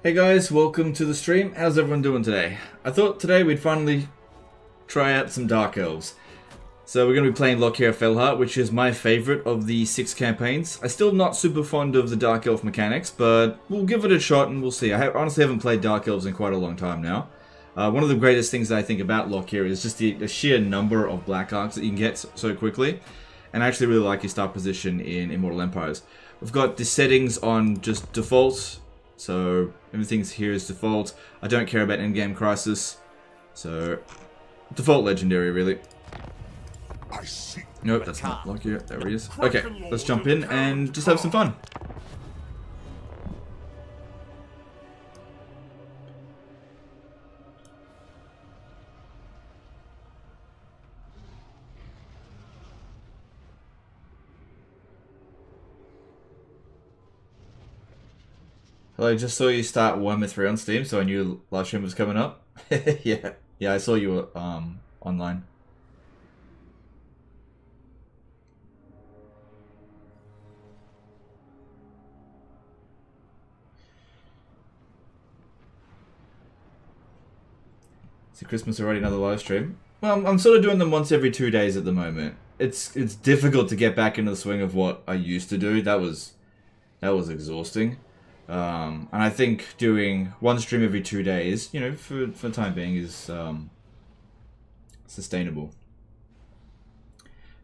Hey guys, welcome to the stream. How's everyone doing today? I thought today we'd finally try out some Dark Elves. So we're going to be playing Lokhir Fellheart, which is my favourite of the 6 campaigns. I'm still not super fond of the Dark Elf mechanics, but we'll give it a shot and we'll see. I honestly haven't played Dark Elves in quite a long time now. One of the greatest things that I think about Lokhir is just the sheer number of Black Arks that you can get so quickly. And I actually really like his start position in Immortal Empires. We've got the settings on just default. So everything here is default. I don't care about endgame crisis. So default legendary, really. Nope, that's not Lokhir. There he is. Okay, let's jump in and just have some fun. Hello, I just saw you start Warhammer 3 on Steam, so I knew Livestream was coming up. yeah, I saw you were online. See, Christmas already, another live stream. Well, I'm sort of doing them once every 2 days at the moment. It's difficult to get back into the swing of what I used to do. That was exhausting. And I think doing one stream every 2 days, you know, for the time being is sustainable.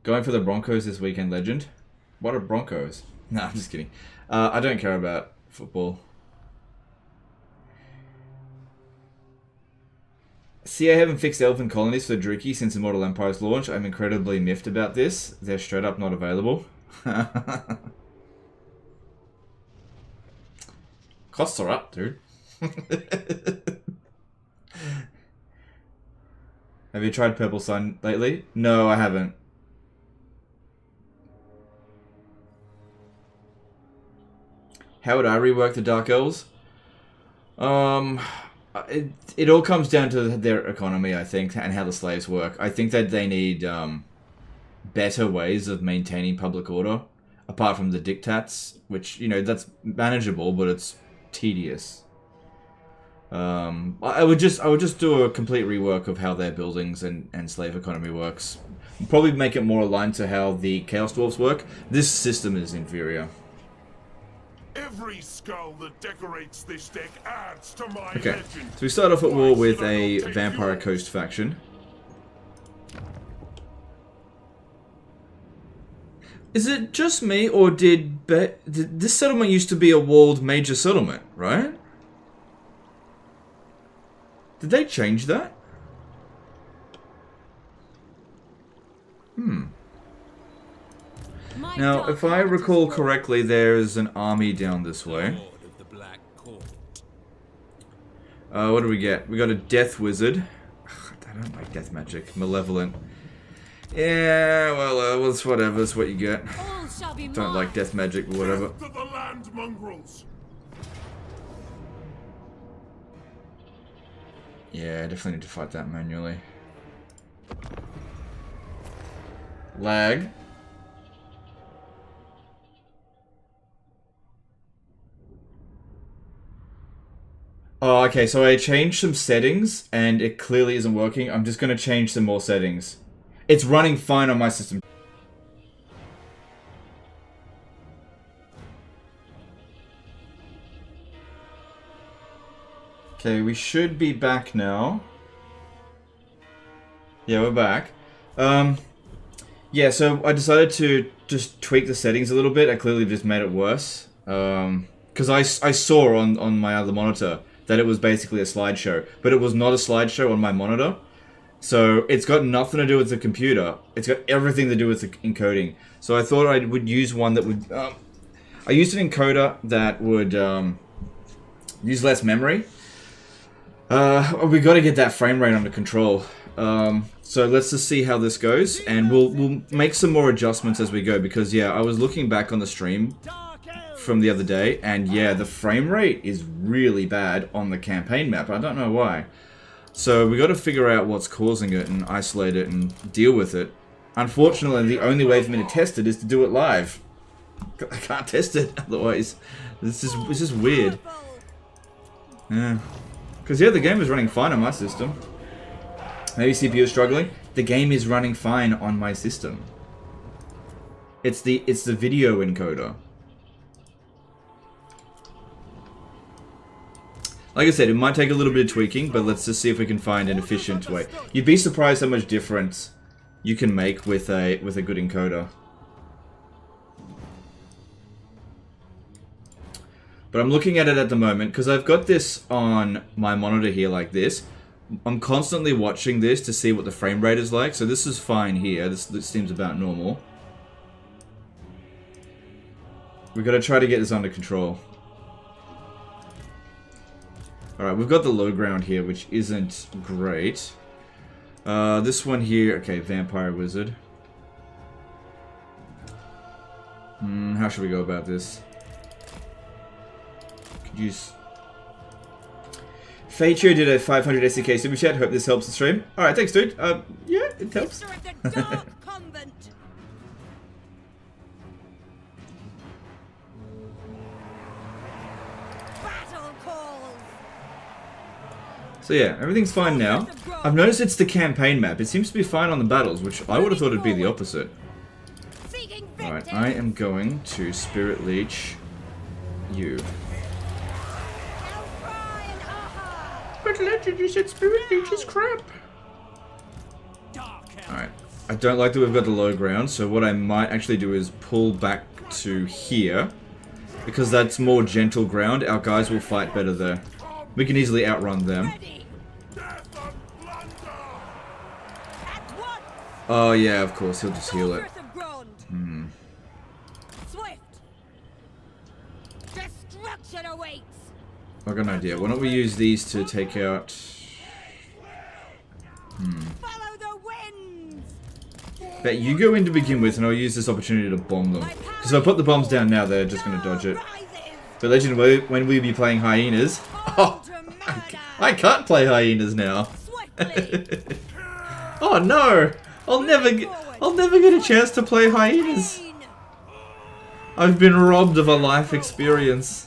Going for the Broncos this weekend, legend. What are Broncos? No, I'm just kidding. I don't care about football. See, I haven't fixed Elven Colonies for Druki since Immortal Empires launch. I'm incredibly miffed about this. They're straight up not available. Costs are up, dude. Have you tried Purple Sun lately? No, I haven't. How would I rework the Dark Elves? It all comes down to their economy, I think, and how the slaves work. I think that they need better ways of maintaining public order, apart from the diktats, which, you know, that's manageable, but it's tedious. I would just do a complete rework of how their buildings and slave economy works. Probably make it more aligned to how the Chaos Dwarfs work. This system is inferior. Every skull that decorates this deck adds to my okay, legend. so we start off at war with a Vampire Coast faction. Is it just me, or did this settlement used to be a walled major settlement, right? Did they change that? Now, if I recall correctly, there's an army down this way. What do we get? We got a Death Wizard. I don't like death magic. Malevolent. Yeah, well, it's whatever. It's what you get. Don't like death magic, but whatever. To the land mongrels. Yeah, I definitely need to fight that manually. Lag. Oh, okay, so I changed some settings, and it clearly isn't working. I'm just going to change some more settings. It's running fine on my system. Okay, we should be back now. Yeah, we're back. Yeah, so I decided to just tweak the settings a little bit. I clearly just made it worse. Because I saw on my other monitor that it was basically a slideshow. But it was not a slideshow on my monitor. So it's got nothing to do with the computer. It's got everything to do with the encoding. So I thought I would use one that would... I used an encoder that would use less memory. We got to get that frame rate under control. So let's just see how this goes, and we'll make some more adjustments as we go, because yeah, I was looking back on the stream from the other day, and yeah, the frame rate is really bad on the campaign map. I don't know why. So we got to figure out what's causing it and isolate it and deal with it. Unfortunately, the only way for me to test it is to do it live. I can't test it otherwise. It's just weird. Yeah. Because, yeah, the game is running fine on my system. Maybe CPU is struggling. The game is running fine on my system. It's the video encoder. Like I said, it might take a little bit of tweaking, but let's just see if we can find an efficient way. You'd be surprised how much difference you can make with a good encoder. But I'm looking at it at the moment, because I've got this on my monitor here like this. I'm constantly watching this to see what the frame rate is like, so this is fine here. This seems about normal. We've got to try to get this under control. Alright, we've got the low ground here, which isn't great. This one here, okay, Vampire Wizard. How should we go about this? Could use... Fatio did a 500 SDK super chat. Hope this helps the stream. Alright, thanks, dude. Yeah, it helps. So yeah, everything's fine now. I've noticed it's the campaign map. It seems to be fine on the battles, which I would have thought it'd be the opposite. Alright, I am going to Spirit Leech you. But Legend, you said Spirit Leech is crap. Alright, I don't like that we've got the low ground, so what I might actually do is pull back to here. Because that's more gentle ground, our guys will fight better there. We can easily outrun them. Oh yeah, of course, he'll just heal it. I've got an idea. Why don't we use these to take out... Bet you go in to begin with, and I'll use this opportunity to bomb them. Because if I put the bombs down now, they're just going to dodge it. But Legend, when we be playing hyenas... Oh, I can't play hyenas now. Oh no! I'll never get a chance to play hyenas. I've been robbed of a life experience.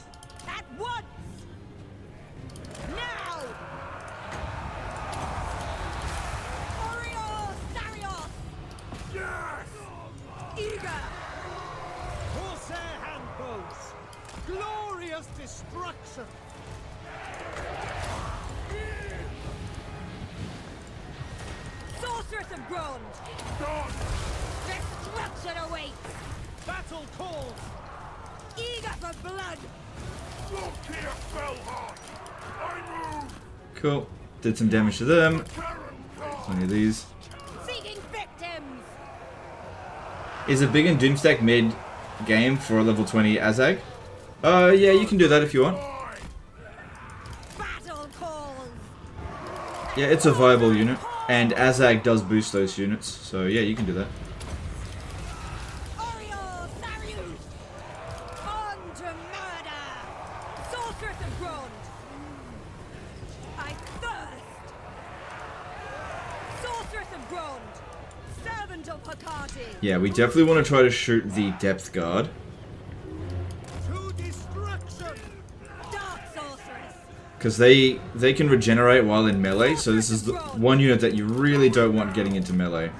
Battle calls! Eager for blood! Lokhir Fellheart! I move! Cool. Did some damage to them. Plenty of these. Seeking victims! Is a big and Doomstack mid game for a level 20 Azag? Yeah, you can do that if you want. Battle calls! Yeah, it's a viable unit. And Azag does boost those units, so yeah, you can do that. Yeah, we definitely want to try to shoot the depth guard. Because they can regenerate while in melee, so this is the one unit that you really don't want getting into melee.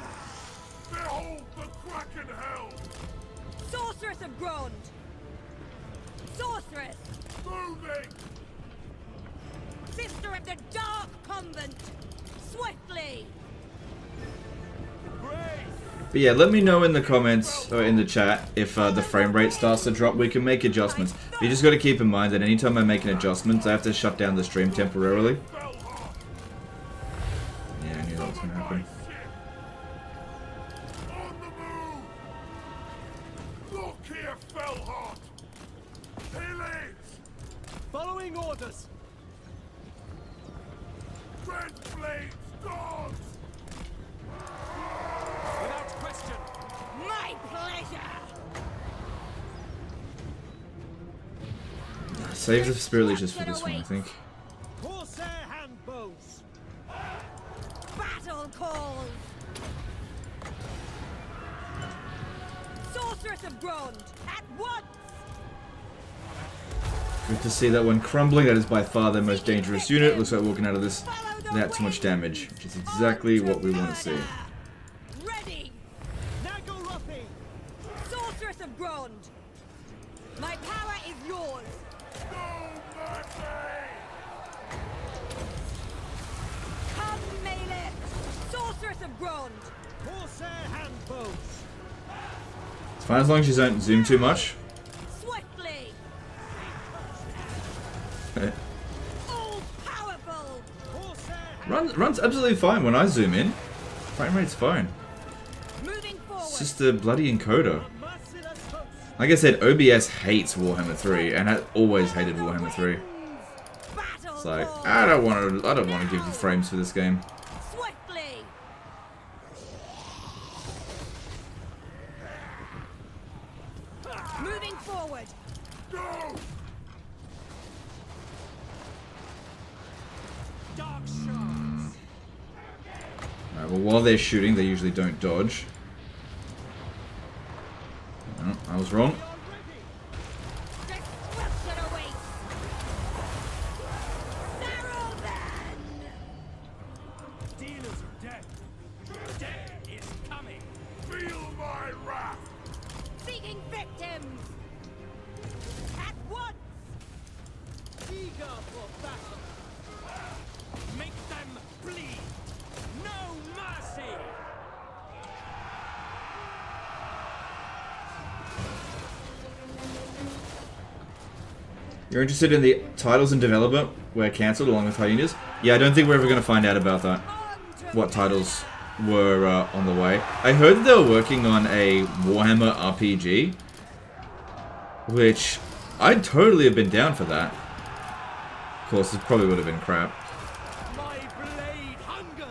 Behold the Kraken Hell! Sorceress of Grond! Sorceress! Moving! Sister of the Dark Convent! Swiftly! But yeah, let me know in the comments, or in the chat, if the frame rate starts to drop. We can make adjustments. You just got to keep in mind that anytime I make an adjustment, I have to shut down the stream temporarily. Yeah, I knew that was going to happen. On the move! Lokhir Fellheart! Pillage! Following orders! Red Blades Dogs! Without question! My pleasure! Save the Spirit Leeches for this one, I think. Corsair hand bows! Battle calls! Sorceress of Grond! At once! Good to see that one crumbling. That is by far their most dangerous unit. Looks like walking out of this without too much damage, which is exactly what we want to see. Ready! Nagoropi! Sorceress of Grond! My power is yours! Come, Melee! Sorceress of Grond! Corsair handbows! It's fine as long as you don't zoom too much. Swiftly! All powerful! Corsair Runs absolutely fine when I zoom in. Frame rate's fine. Moving forward! It's just the bloody encoder. merciless host! Like I said, OBS hates Warhammer 3 and has always hated Warhammer 3. Battle It's like Lord. I don't want to give you frames for this game. Swiftly! Moving forward! Dark shards! Alright, well while they're shooting, they usually don't dodge. Oh, I was wrong. Destruction awaits! Narrow then! Dealers of death! Death is coming! Feel my wrath! Seeking victims! At once! Eager for battle! Make them bleed! No mercy! You're interested in the titles and developer were cancelled along with hyenas? Yeah, I don't think we're ever going to find out about that. On to What titles were on the way. I heard that they were working on a Warhammer RPG, which I'd totally have been down for that. Of course, it probably would have been crap. My blade hungers!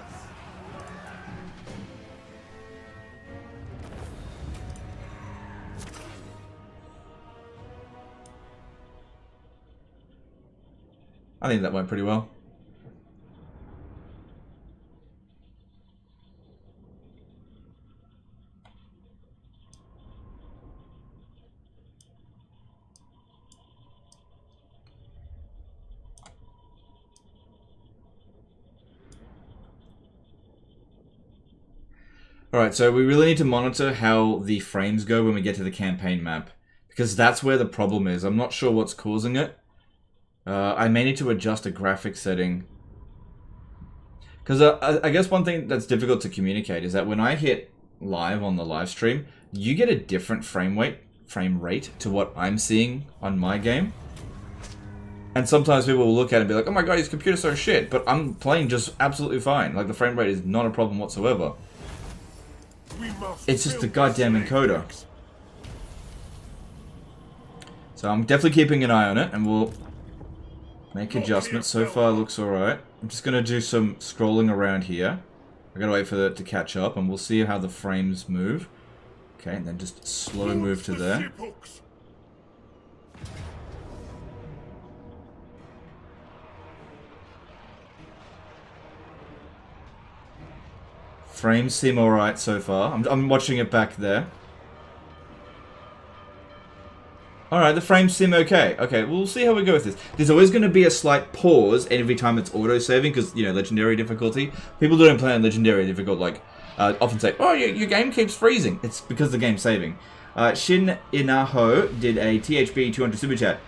I think that went pretty well. Alright, so we really need to monitor how the frames go when we get to the campaign map, because that's where the problem is. I'm not sure what's causing it. I may need to adjust a graphic setting. Because I guess one thing that's difficult to communicate is that when I hit live on the live stream, you get a different frame rate to what I'm seeing on my game. And sometimes people will look at it and be like, oh my god, his computer's so shit, but I'm playing just absolutely fine. Like, the frame rate is not a problem whatsoever. It's just the goddamn encoder. So I'm definitely keeping an eye on it, and we'll make adjustments. So far it looks alright. I'm just going to do some scrolling around here. I gotta wait for it to catch up, and we'll see how the frames move. Okay, and then just slow move to there. Frames seem alright so far. I'm watching it back there. Alright, the frames seem okay. Okay, we'll see how we go with this. There's always going to be a slight pause every time it's auto-saving, because, you know, legendary difficulty. People who don't play on legendary difficult, like, often say, oh, your game keeps freezing. It's because the game's saving. Shin Inaho did a THB 200 Super Chat.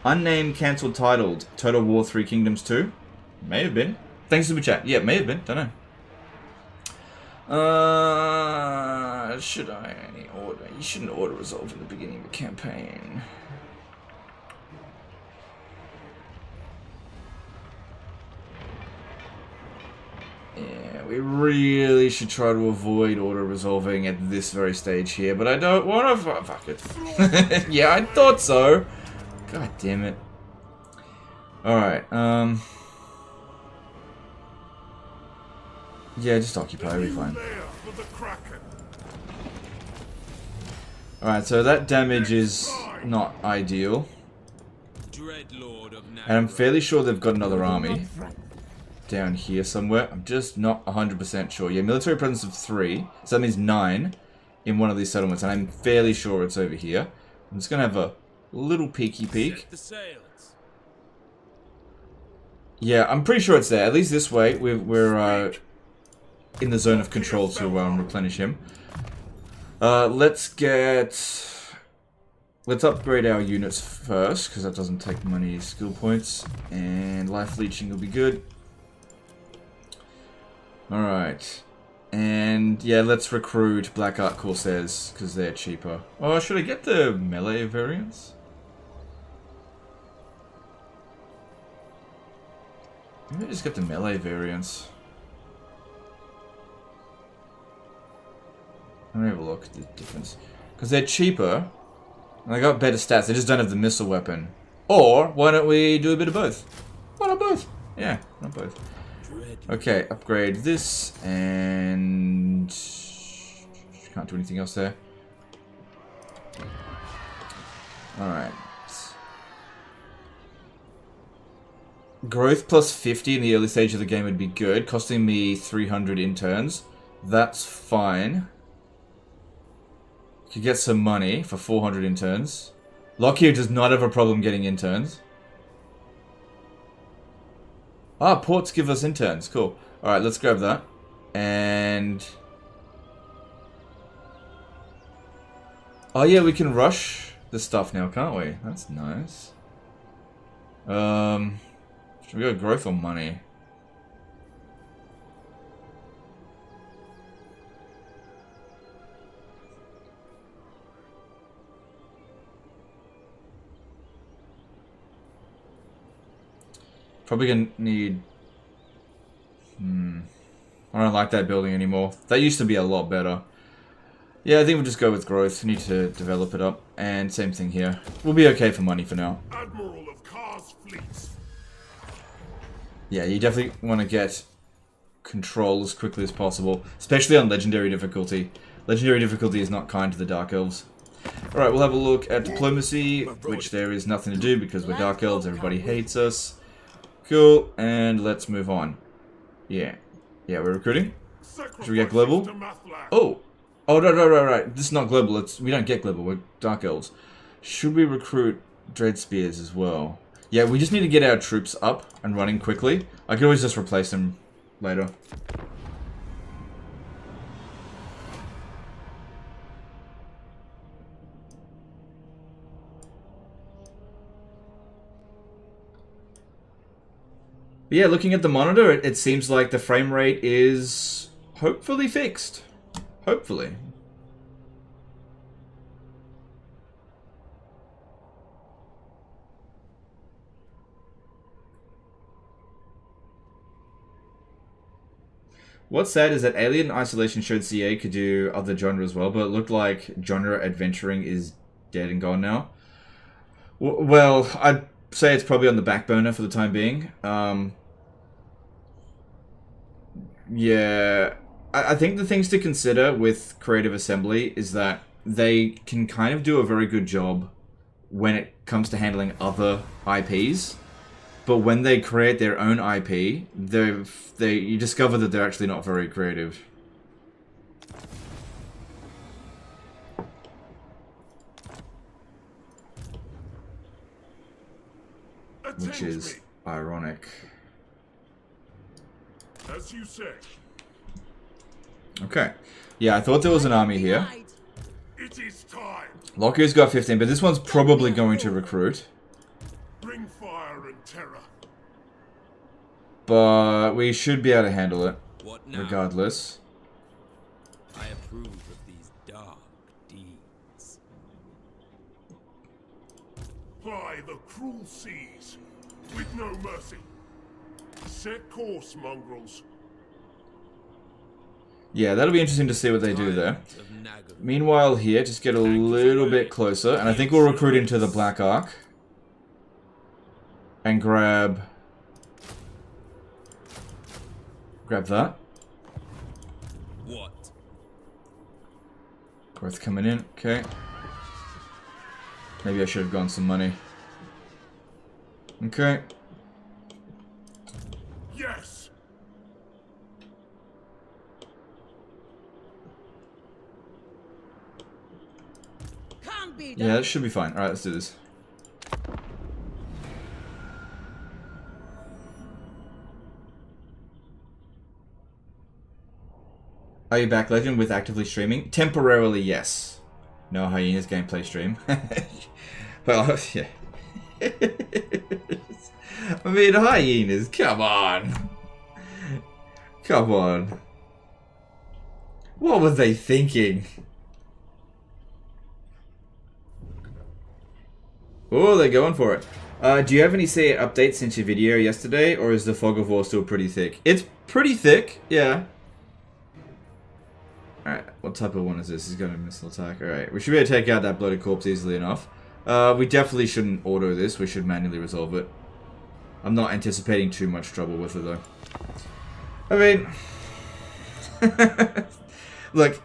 Unnamed, cancelled, titled, Total War 3 Kingdoms 2? May have been. Thanks, Super Chat. Yeah, may have been. Don't know. Should I order? You shouldn't order resolve in the beginning of a campaign. Yeah, we really should try to avoid auto resolving at this very stage here, but I don't want to. Fuck it. Yeah, I thought so. God damn it. Alright, yeah, just occupy, we'll be fine. Alright, so that damage is not ideal. And I'm fairly sure they've got another army down here somewhere. I'm just not 100% sure. Yeah, military presence of 3, so that means 9 in one of these settlements, and I'm fairly sure it's over here. I'm just going to have a little peeky peek. Yeah, I'm pretty sure it's there. At least this way, we're in the zone of control to replenish him. Let's upgrade our units first, because that doesn't take many skill points. And life leeching will be good. Alright. And yeah, let's recruit Black Ark Corsairs, because they're cheaper. Oh, should I get the melee variants? Maybe just get the melee variants. Let me have a look at the difference. Because they're cheaper, and they got better stats, they just don't have the missile weapon. Or, why don't we do a bit of both? Why not both? Yeah, not both. Okay, upgrade this, and... can't do anything else there. Alright. Growth plus 50 in the early stage of the game would be good, costing me 300 interns. That's fine. Could get some money for 400 interns. Lokhir does not have a problem getting interns. Ah, ports give us interns. Cool. Alright, let's grab that. And... oh yeah, we can rush the stuff now, can't we? That's nice. Should we go growth or money? Probably gonna need... I don't like that building anymore. That used to be a lot better. Yeah, I think we'll just go with growth. Need to develop it up. And same thing here. We'll be okay for money for now. Admiral of Kar's fleets. Yeah, you definitely want to get control as quickly as possible. Especially on Legendary difficulty. Legendary difficulty is not kind to the Dark Elves. Alright, we'll have a look at Diplomacy, which there is nothing to do because we're Dark Elves. Everybody hates us. Cool, and let's move on. Yeah. Yeah, we're recruiting. Should we get global? Oh! Oh, right. This is not global. We don't get global. We're Dark Elves. Should we recruit Dread Spears as well? Yeah, we just need to get our troops up and running quickly. I could always just replace them later. But yeah, looking at the monitor, it seems like the frame rate is hopefully fixed. Hopefully. What's sad is that Alien Isolation showed CA could do other genre as well, but it looked like genre adventuring is dead and gone now. Well, I'd say it's probably on the back burner for the time being. Yeah, I think the things to consider with Creative Assembly is that they can kind of do a very good job when it comes to handling other IPs, but when they create their own IP, you discover that they're actually not very creative. Which is ironic. As you say. Okay. Yeah, I thought there was an army here. It is time. Lokhir's got 15, but this one's probably going to recruit. Bring fire and terror. But we should be able to handle it. What now? Regardless. I approve of these dark deeds. Ply the cruel seas with no mercy. Set course, mongrels. Yeah, that'll be interesting to see what they do there. Meanwhile here, just get a little bit closer, and I think we'll recruit into the Black Ark. And grab that. What? Growth coming in, okay. Maybe I should have gone some money. Okay. Yes. Can't be Yeah, that should be fine. Alright, let's do this. Are you back, Legend, with actively streaming? Temporarily, yes. No Hyenas gameplay stream. Well, yeah. I mean, Hyenas, come on. Come on. What were they thinking? Oh, they're going for it. Do you have any updates since your video yesterday, or is the Fog of War still pretty thick? It's pretty thick, yeah. Alright, what type of one is this? He's got a missile attack. Alright, we should be able to take out that bloated corpse easily enough. We definitely shouldn't auto this. We should manually resolve it. I'm not anticipating too much trouble with it, though. I mean... Look,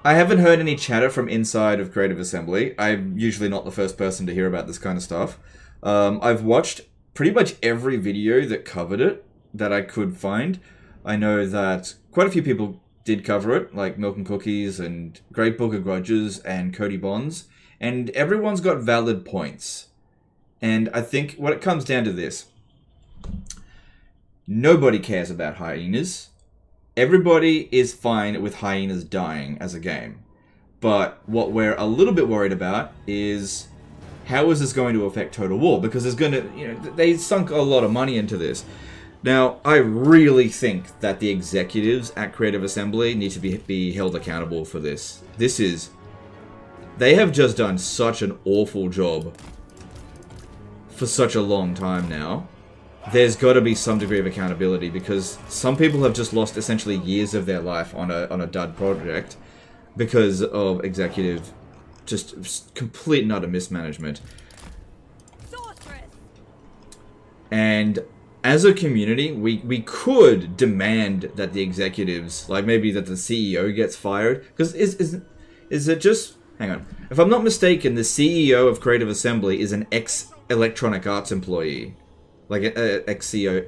I haven't heard any chatter from inside of Creative Assembly. I'm usually not the first person to hear about this kind of stuff. I've watched pretty much every video that covered it that I could find. I know that quite a few people did cover it, like Milk and Cookies and Great Book of Grudges and Cody Bonds, and everyone's got valid points. And I think what it comes down to this: nobody cares about Hyenas. Everybody is fine with Hyenas dying as a game. But what we're a little bit worried about is how is this going to affect Total War? Because there's going to, they sunk a lot of money into this. Now, I really think that the executives at Creative Assembly need to be held accountable for this. They have just done such an awful job for such a long time now. There's got to be some degree of accountability, because some people have just lost essentially years of their life on a dud project because of executive just complete and utter mismanagement. Sorceress. And as a community, we could demand that the executives, like maybe that the CEO gets fired, because is it just, hang on, if I'm not mistaken, the CEO of Creative Assembly is an ex-Electronic Arts employee. Like ex-CEO,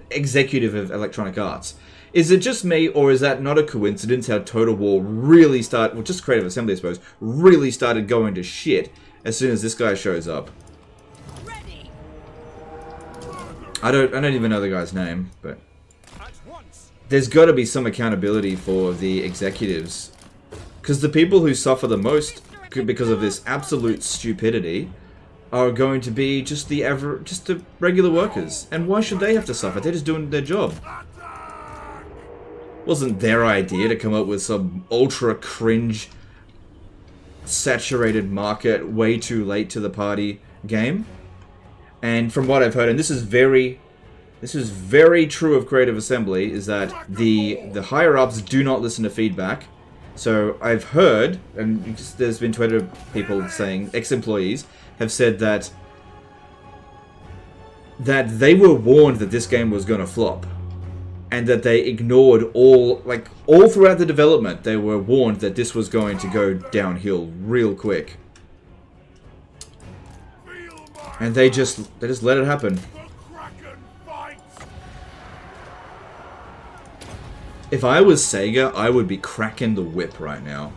executive of Electronic Arts. Is it just me, or is that not a coincidence how Total War really started, well, just Creative Assembly, I suppose, really started going to shit as soon as this guy shows up? ready. I don't even know the guy's name, but there's got to be some accountability for the executives, because the people who suffer the most because of this absolute stupidity are going to be just the regular workers. And why should they have to suffer? They're just doing their job. Wasn't their idea to come up with some ultra cringe, saturated market, way too late to the party game? And from what I've heard, and this is very true of Creative Assembly, is that the higher ups do not listen to feedback. So I've heard, and there's been Twitter people saying, ex-employees have said that they were warned that this game was going to flop, and that they ignored all throughout the development. They were warned that this was going to go downhill real quick, and they just let it happen. If I was Sega, I would be cracking the whip right now.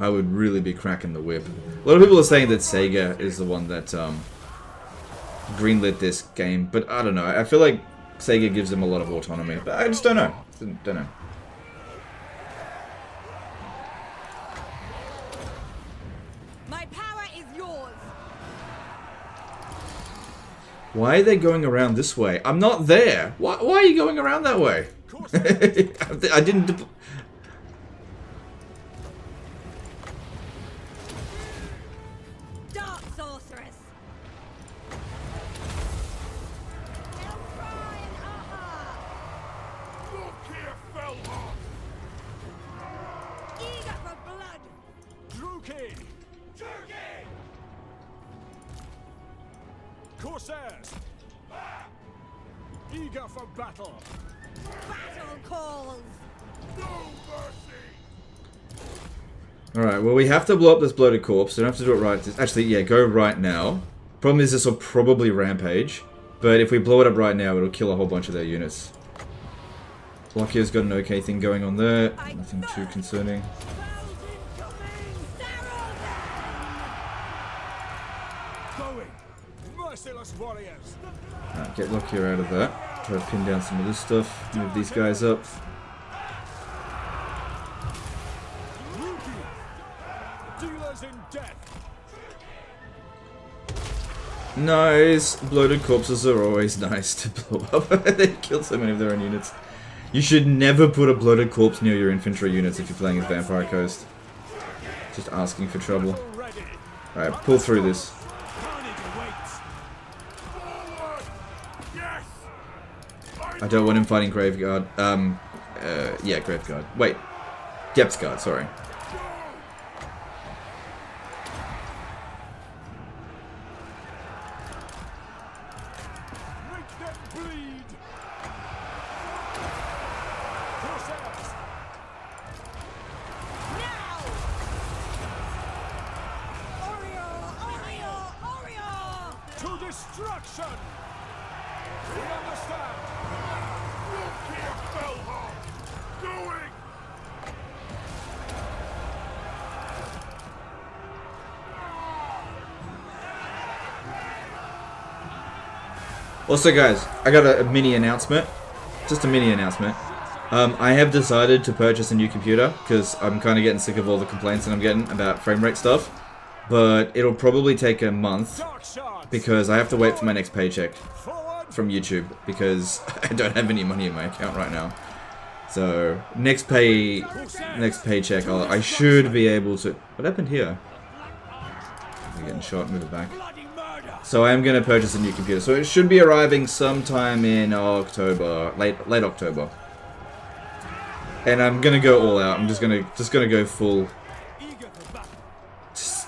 I would really be cracking the whip. A lot of people are saying that Sega is the one that greenlit this game, but I don't know. I feel like Sega gives them a lot of autonomy, but I just don't know. Don't know. My power is yours. Why are they going around this way? I'm not there. Why are you going around that way? I didn't... Dark sorceress. Lokhir Fellheart. Eager for blood. Druki. Turkey. Corsairs. Eager for battle. Battle calls. No mercy. Alright, well, we have to blow up this bloated corpse. So don't have to do it right. Actually, yeah, go right now. Problem is, this will probably rampage. But if we blow it up right now, it'll kill a whole bunch of their units. Lokhir's got an okay thing going on there. Nothing too concerning. Going. Merciless warriors. Alright, get Lokhir out of that. Try to pin down some of this stuff. Move these guys up. Nice. Bloated corpses are always nice to blow up. They kill so many of their own units. You should never put a bloated corpse near your infantry units if you're playing as Vampire Coast. Just asking for trouble. Alright, pull through this. I don't want him fighting Graveguard. Yeah, Graveguard. Wait. Depth Guard, sorry. Destruction! We understand! Lokhir Fellheart! Going! Also guys, I got a mini announcement. Just a mini announcement. I have decided to purchase a new computer because I'm kind of getting sick of all the complaints that I'm getting about frame rate stuff. But it'll probably take a month because I have to wait for my next paycheck from YouTube because I don't have any money in my account right now. So next paycheck, I should be able to. What happened here? I'm getting shot. Move it back. So I am going to purchase a new computer. So it should be arriving sometime in October, late October. And I'm gonna go all out. I'm just gonna go full.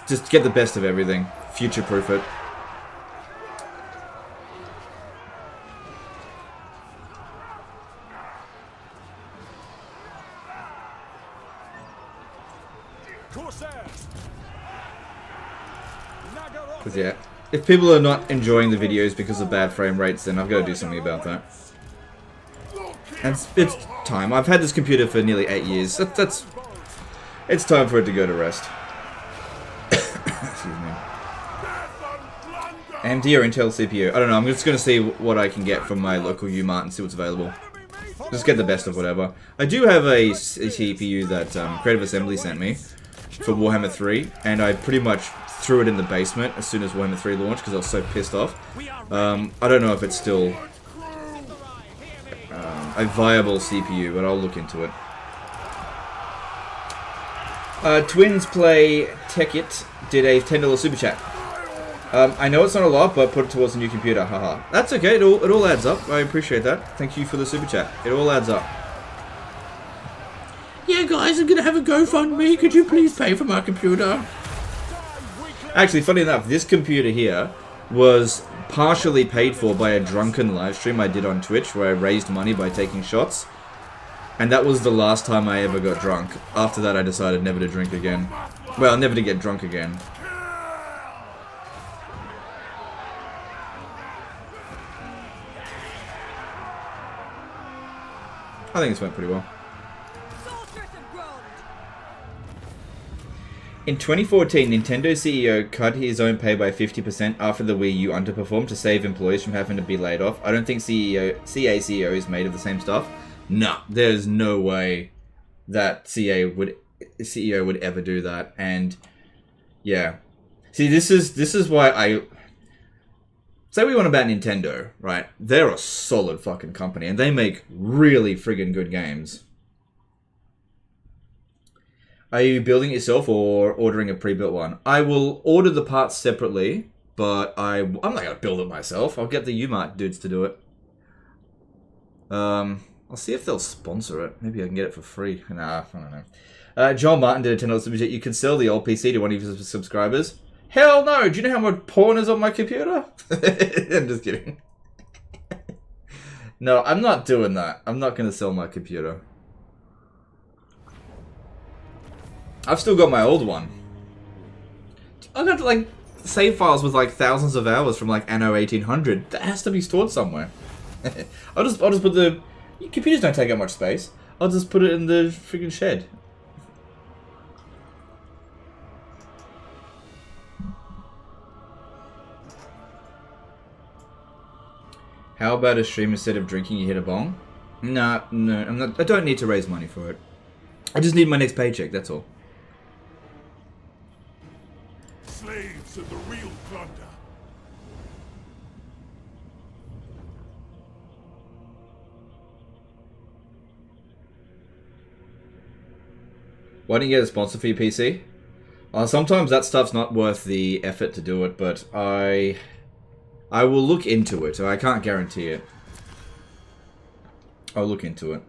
Just get the best of everything. Future-proof it. Because yeah, if people are not enjoying the videos because of bad frame rates, then I've got to do something about that. And it's time. I've had this computer for nearly 8 years. It's time for it to go to rest. Excuse me. AMD or Intel CPU? I don't know. I'm just going to see what I can get from my local Umart and see what's available. Just get the best of whatever. I do have a CPU that Creative Assembly sent me for Warhammer 3, and I pretty much threw it in the basement as soon as Warhammer 3 launched because I was so pissed off. I don't know if it's still a viable CPU, but I'll look into it. Twins Play Techit did a $10 super chat. I know it's not a lot, but put it towards a new computer. Haha. That's okay. It all adds up. I appreciate that. Thank you for the super chat. It all adds up. Yeah, guys, I'm gonna have a GoFundMe. Could you please pay for my computer? Actually, funny enough, this computer here was partially paid for by a drunken live stream I did on Twitch where I raised money by taking shots. And that was the last time I ever got drunk. After that, I decided never to drink again. Well, never to get drunk again. I think this went pretty well. In 2014, Nintendo CEO cut his own pay by 50% after the Wii U underperformed to save employees from having to be laid off. I don't think CA CEO is made of the same stuff. No, there's no way that CEO would ever do that. And yeah, see, this is why I say we want about Nintendo, right? They're a solid fucking company, and they make really friggin' good games. Are you building it yourself or ordering a pre-built one? I will order the parts separately, but I'm not going to build it myself. I'll get the Umart dudes to do it. I'll see if they'll sponsor it. Maybe I can get it for free. Nah, I don't know. John Martin did a $10 super chat. You can sell the old PC to one of your subscribers. Hell no! Do you know how much porn is on my computer? I'm just kidding. No, I'm not doing that. I'm not going to sell my computer. I've still got my old one. I've got like save files with like thousands of hours from like anno 1800. That has to be stored somewhere. I'll just put the computers don't take up much space. I'll just put it in the freaking shed. How about a stream instead of drinking you hit a bong? No, I'm not. I don't need to raise money for it. I just need my next paycheck. That's all. to the real plunder. Why didn't you get a sponsor for your PC? Sometimes that stuff's not worth the effort to do it, but I will look into it. I can't guarantee it. I'll look into it.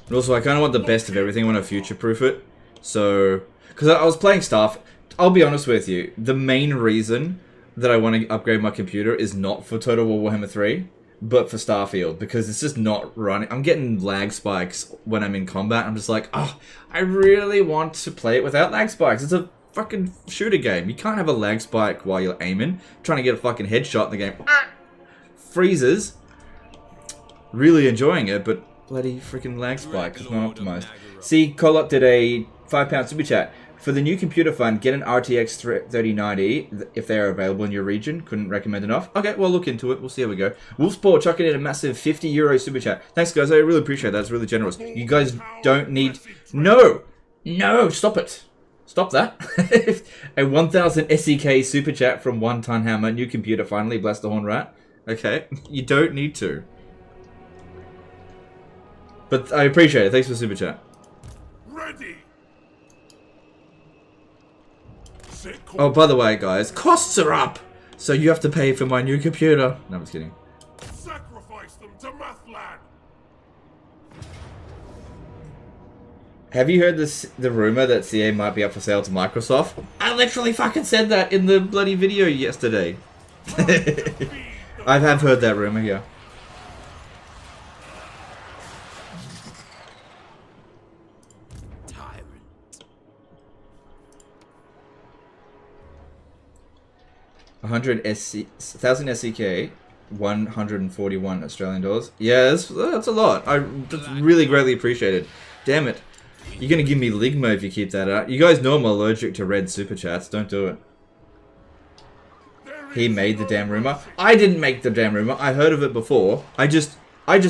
And also, I kind of want the best of everything. I want to future-proof it. So, because I was playing stuff. I'll be honest with you. The main reason that I want to upgrade my computer is not for Total War Warhammer 3, but for Starfield, because it's just not running. I'm getting lag spikes when I'm in combat. I'm just like, oh, I really want to play it without lag spikes. It's a fucking shooter game. You can't have a lag spike while you're aiming, trying to get a fucking headshot in the game. Freezes. Really enjoying it, but bloody freaking lag spike is not optimized. See, Colot did a £5 super chat. For the new computer fund, get an RTX 3090 if they are available in your region. Couldn't recommend enough. Okay, well, look into it. We'll see how we go. Wolfsport chucking in a massitive €50 super chat. Thanks, guys. I really appreciate that. It's really generous. You guys don't need... No! No! Stop it. Stop that. A 1000 SEK super chat from One Ton Hammer. New computer, finally. Bless the Horn Rat. Okay. You don't need to. But I appreciate it. Thanks for the super chat. Ready. Oh, by the way, guys, costs are up, so you have to pay for my new computer. No, I'm just kidding. Sacrifice them to Mathland. Have you heard the rumor that CA might be up for sale to Microsoft? I literally fucking said that in the bloody video yesterday. I have heard that rumor, yeah. $1,000 SEK, 141 Australian dollars. Yeah, that's a lot. That's really greatly appreciated. Damn it. You're gonna give me Ligma if you keep that out. You guys know I'm allergic to red super chats. Don't do it. He made the damn rumor. I didn't make the damn rumor. I heard of it before. I just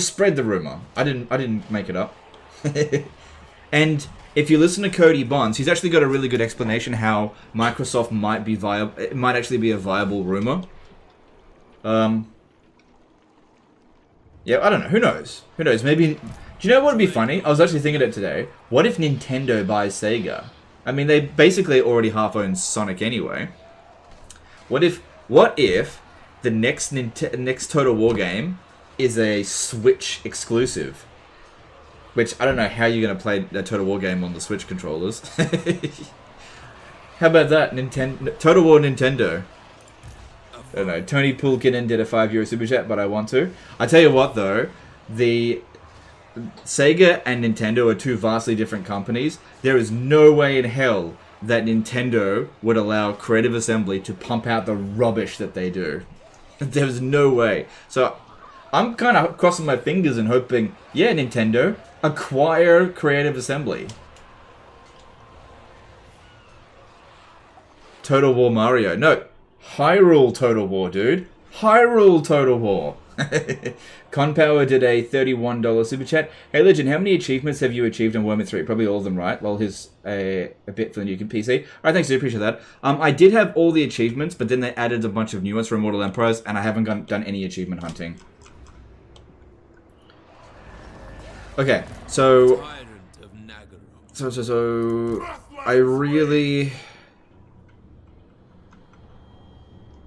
spread the rumor. I didn't make it up. And if you listen to Cody Bonds, he's actually got a really good explanation how Microsoft might be viable. It might actually be a viable rumor. Yeah, I don't know. Who knows? Who knows? Maybe. Do you know what would be funny? I was actually thinking it today. What if Nintendo buys Sega? I mean, they basically already half own Sonic anyway. What if the next Total War game is a Switch exclusive? Which, I don't know how you're going to play a Total War game on the Switch controllers. How about that? Total War Nintendo. I don't know. Tony Pulkinen did a €5 super chat, but I want to. I tell you what, though. The Sega and Nintendo are two vastly different companies. There is no way in hell that Nintendo would allow Creative Assembly to pump out the rubbish that they do. There's no way. So, I'm kind of crossing my fingers and hoping, yeah, Nintendo, acquire Creative Assembly. Total War Mario. No, Hyrule Total War, dude. Hyrule Total War. Conpower did a $31 super chat. Hey, Legend, how many achievements have you achieved in Warhammer 3? Probably all of them, right? Well, here's a bit for the new PC. Alright, thanks, I appreciate that. I did have all the achievements, but then they added a bunch of new ones for Immortal Empires, and I haven't done any achievement hunting. Okay, so I really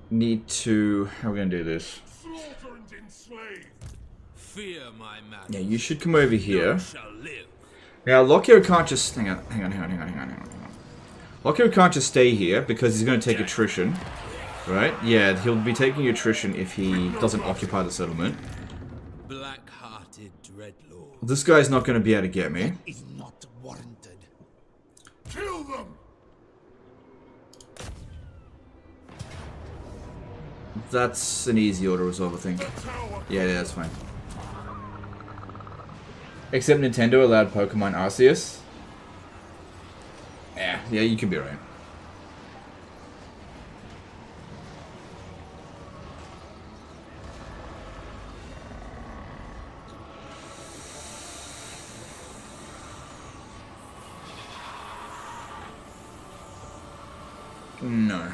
need to. How are we gonna do this? Yeah, you should come over here. Now, Lokhir can't just hang on. Lokhir can't just stay here because he's gonna take attrition, right? Yeah, he'll be taking attrition if he doesn't occupy the settlement. This guy's not going to be able to get me. Is not warranted. Kill them. That's an easy auto resolve, I think. Yeah, that's fine. Except Nintendo allowed Pokemon Arceus. Yeah, you can be right. No.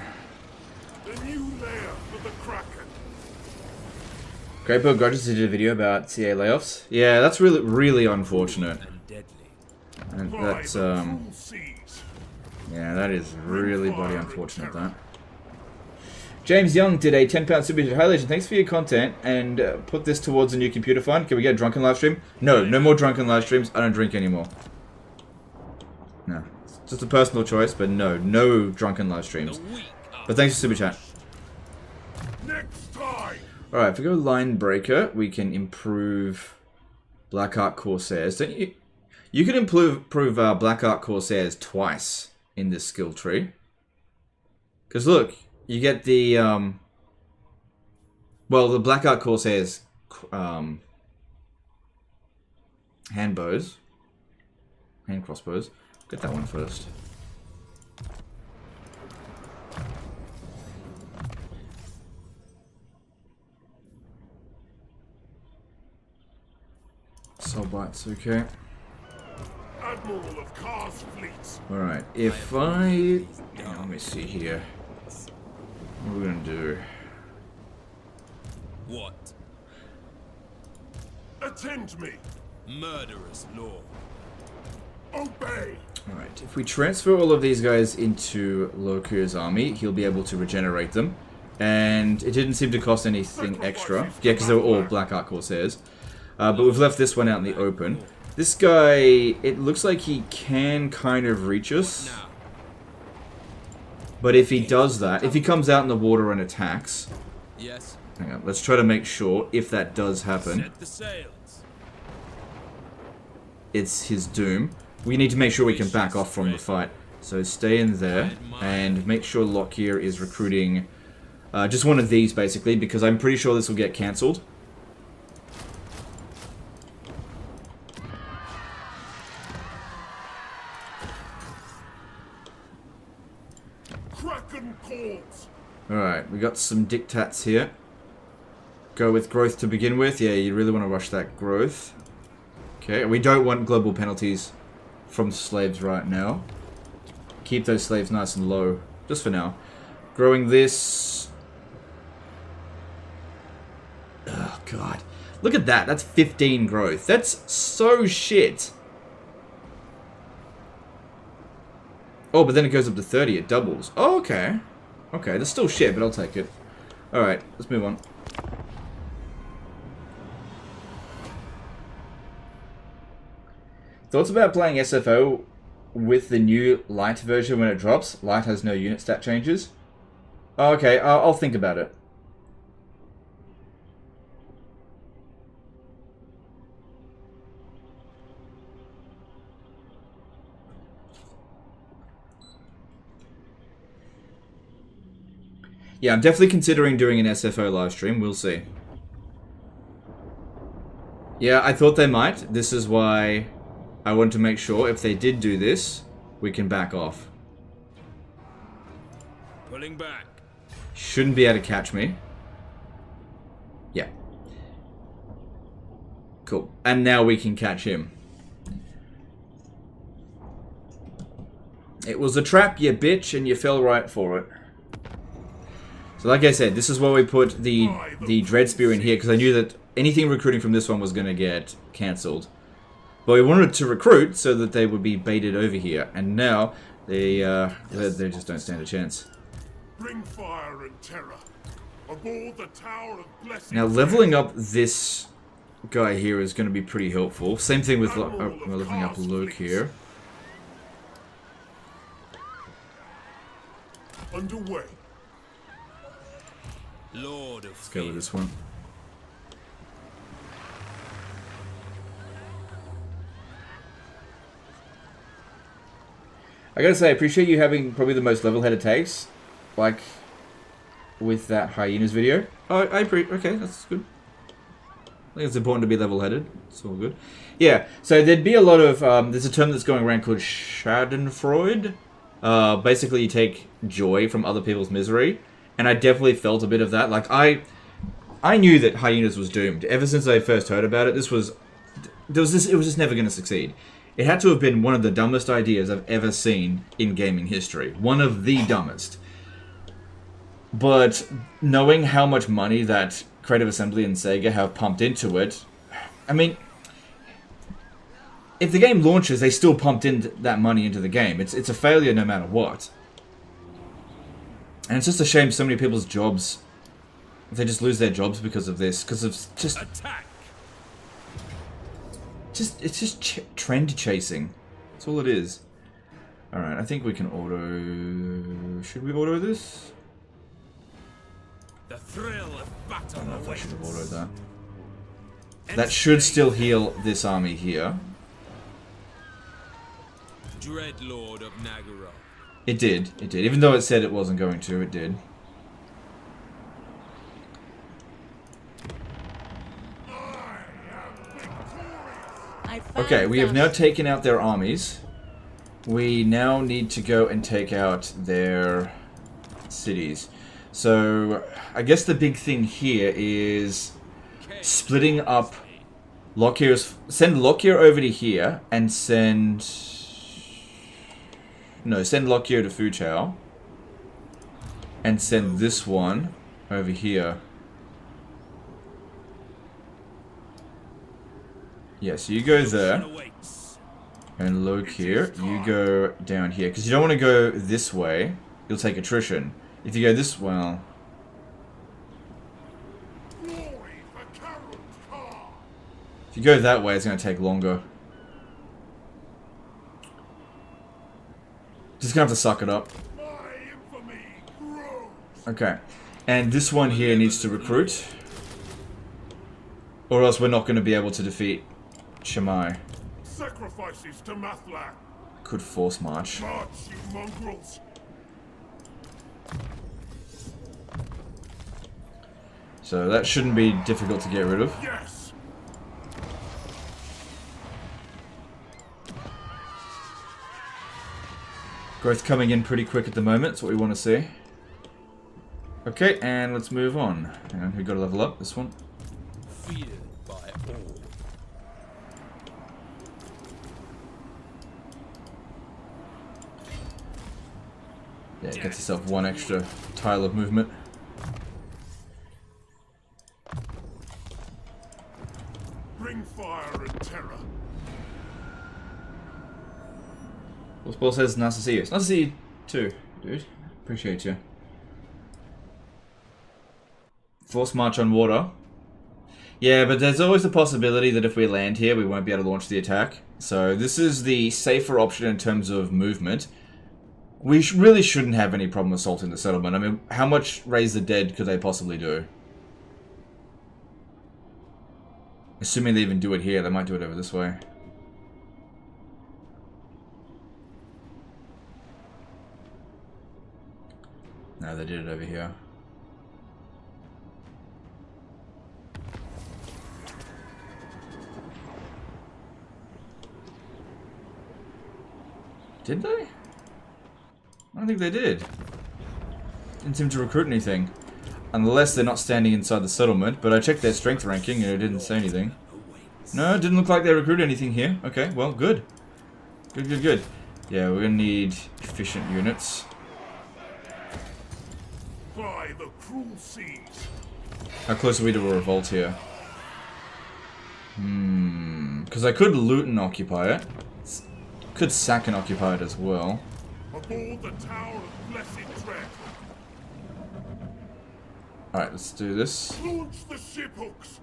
The new lair for the Kraken. Great Bill Grudges did a video about CA layoffs. Yeah, that's really unfortunate. And deadly. And By that's the cruel seas. yeah, that is really bloody unfortunate. That. James Young did a £10 super chat. Hi Legend, thanks for your content and put this towards a new computer fund. Can we get a drunken live stream? No, no more drunken live streams. I don't drink anymore. No, it's just a personal choice, but no drunken live streams. But thanks for super chat. Next time. All right, if we go line breaker, we can improve Black Ark Corsairs. Don't you? You can improve Black Ark Corsairs twice in this skill tree. Because look, you get the well, the Black Ark Corsairs hand bows, hand crossbows. Get that one first. Soul bites, okay. Admiral of Kar's fleets. Alright, if I... let me see here. What are we gonna do? What? Attend me. Murderous law. Obey. Alright, if we transfer all of these guys into Lokhir's army, he'll be able to regenerate them. And it didn't seem to cost anything extra. Yeah, because they were all Black Ark Corsairs. But we've left this one out in the open. This guy, it looks like he can kind of reach us. But if he does that, if he comes out in the water and attacks... Yes. Hang on, let's try to make sure, if that does happen, Set the sails. it's his doom. We need to make sure we can back off from the fight. So stay in there, and make sure Lokhir is recruiting just one of these, basically, because I'm pretty sure this will get cancelled. Kraken calls. Alright, we got some dictats here. Go with growth to begin with. Yeah, you really want to rush that growth. Okay, we don't want global penalties from slaves right now. Keep those slaves nice and low, just for now. Growing this... oh, God. Look at that, that's 15 growth. That's so shit. Oh, but then it goes up to 30, it doubles. Oh, okay. Okay, that's still shit, but I'll take it. Alright, let's move on. Thoughts about playing SFO with the new light version when it drops? Light has no unit stat changes. Oh, okay, I'll think about it. Yeah, I'm definitely considering doing an SFO livestream. We'll see. Yeah, I thought they might. This is why I want to make sure if they did do this, we can back off. Pulling back. Shouldn't be able to catch me. Yeah. Cool. And now we can catch him. It was a trap, you bitch, and you fell right for it. So like I said, this is why we put the Dread Spear in here, because I knew that anything recruiting from this one was going to get cancelled. But we wanted to recruit so that they would be baited over here, and now they just don't stand a chance. Bring fire and terror. Aboard the Tower of Blessing. Now leveling up this guy here is going to be pretty helpful. Same thing with leveling up Luke here. Underway. Lord of Let's go with this one. I gotta say, I appreciate you having probably the most level-headed takes, like with that hyenas video. Oh, okay, that's good. I think it's important to be level-headed. It's all good. Yeah, so there'd be a lot of there's a term that's going around called Schadenfreude. Basically, you take joy from other people's misery, and I definitely felt a bit of that. Like I knew that hyenas was doomed ever since I first heard about it. It was just never going to succeed. It had to have been one of the dumbest ideas I've ever seen in gaming history. One of the dumbest. But knowing how much money that Creative Assembly and Sega have pumped into it, I mean, if the game launches, they still pumped in that money into the game. It's a failure no matter what. And it's just a shame so many people's jobs, they just lose their jobs because of this, because of just Attack. it's just trend chasing. That's all it is. All right, I think we can auto. Should we auto this? The thrill of I battle don't know if I should have awaits. autoed that. That should still heal this army here. Dreadlord of Nagara. It did. It did. Even though it said it wasn't going to, it did. Okay, we have now taken out their armies. We now need to go and take out their cities. So, I guess the big thing here is splitting up Lokhir's... Send Lokhir over to here and send... No, send Lokhir to Fuchao. And send this one over here. Yeah, so you go there. And Lokhir, you go down here. Because you don't want to go this way. You'll take attrition. If you go this way... If you go that way, it's going to take longer. Just going to have to suck it up. Okay. And this one here needs to recruit. Or else we're not going to be able to defeat Shamai. Sacrifices to Mathla. Could force march. March, you mongrels. So that shouldn't be difficult to get rid of. Yes. Growth coming in pretty quick at the moment. That's what we want to see. Okay, and let's move on. Hang on, we've got to level up this one. Feared by all. Yeah, get yourself one extra tile of movement. Bring fire and terror. Well, Spore says, nice to see you. It's nice to see you too, dude. Appreciate you. Force march on water. Yeah, but there's always the possibility that if we land here, we won't be able to launch the attack. So this is the safer option in terms of movement. We really shouldn't have any problem assaulting the settlement. I mean, how much Raise the Dead could they possibly do? Assuming they even do it here, they might do it over this way. No, they did it over here. Did they? I don't think they did. Didn't seem to recruit anything. Unless they're not standing inside the settlement, but I checked their strength ranking and it didn't say anything. No, it didn't look like they recruited anything here. Okay, well, good. Good, good, good. Yeah, we're gonna need efficient units. By the cruel seas. How close are we to a revolt here? Because I could loot and occupy it. Could sack and occupy it as well. Aboard the Tower of Blessed Dread. Alright, let's do this. Launch the ship hooks.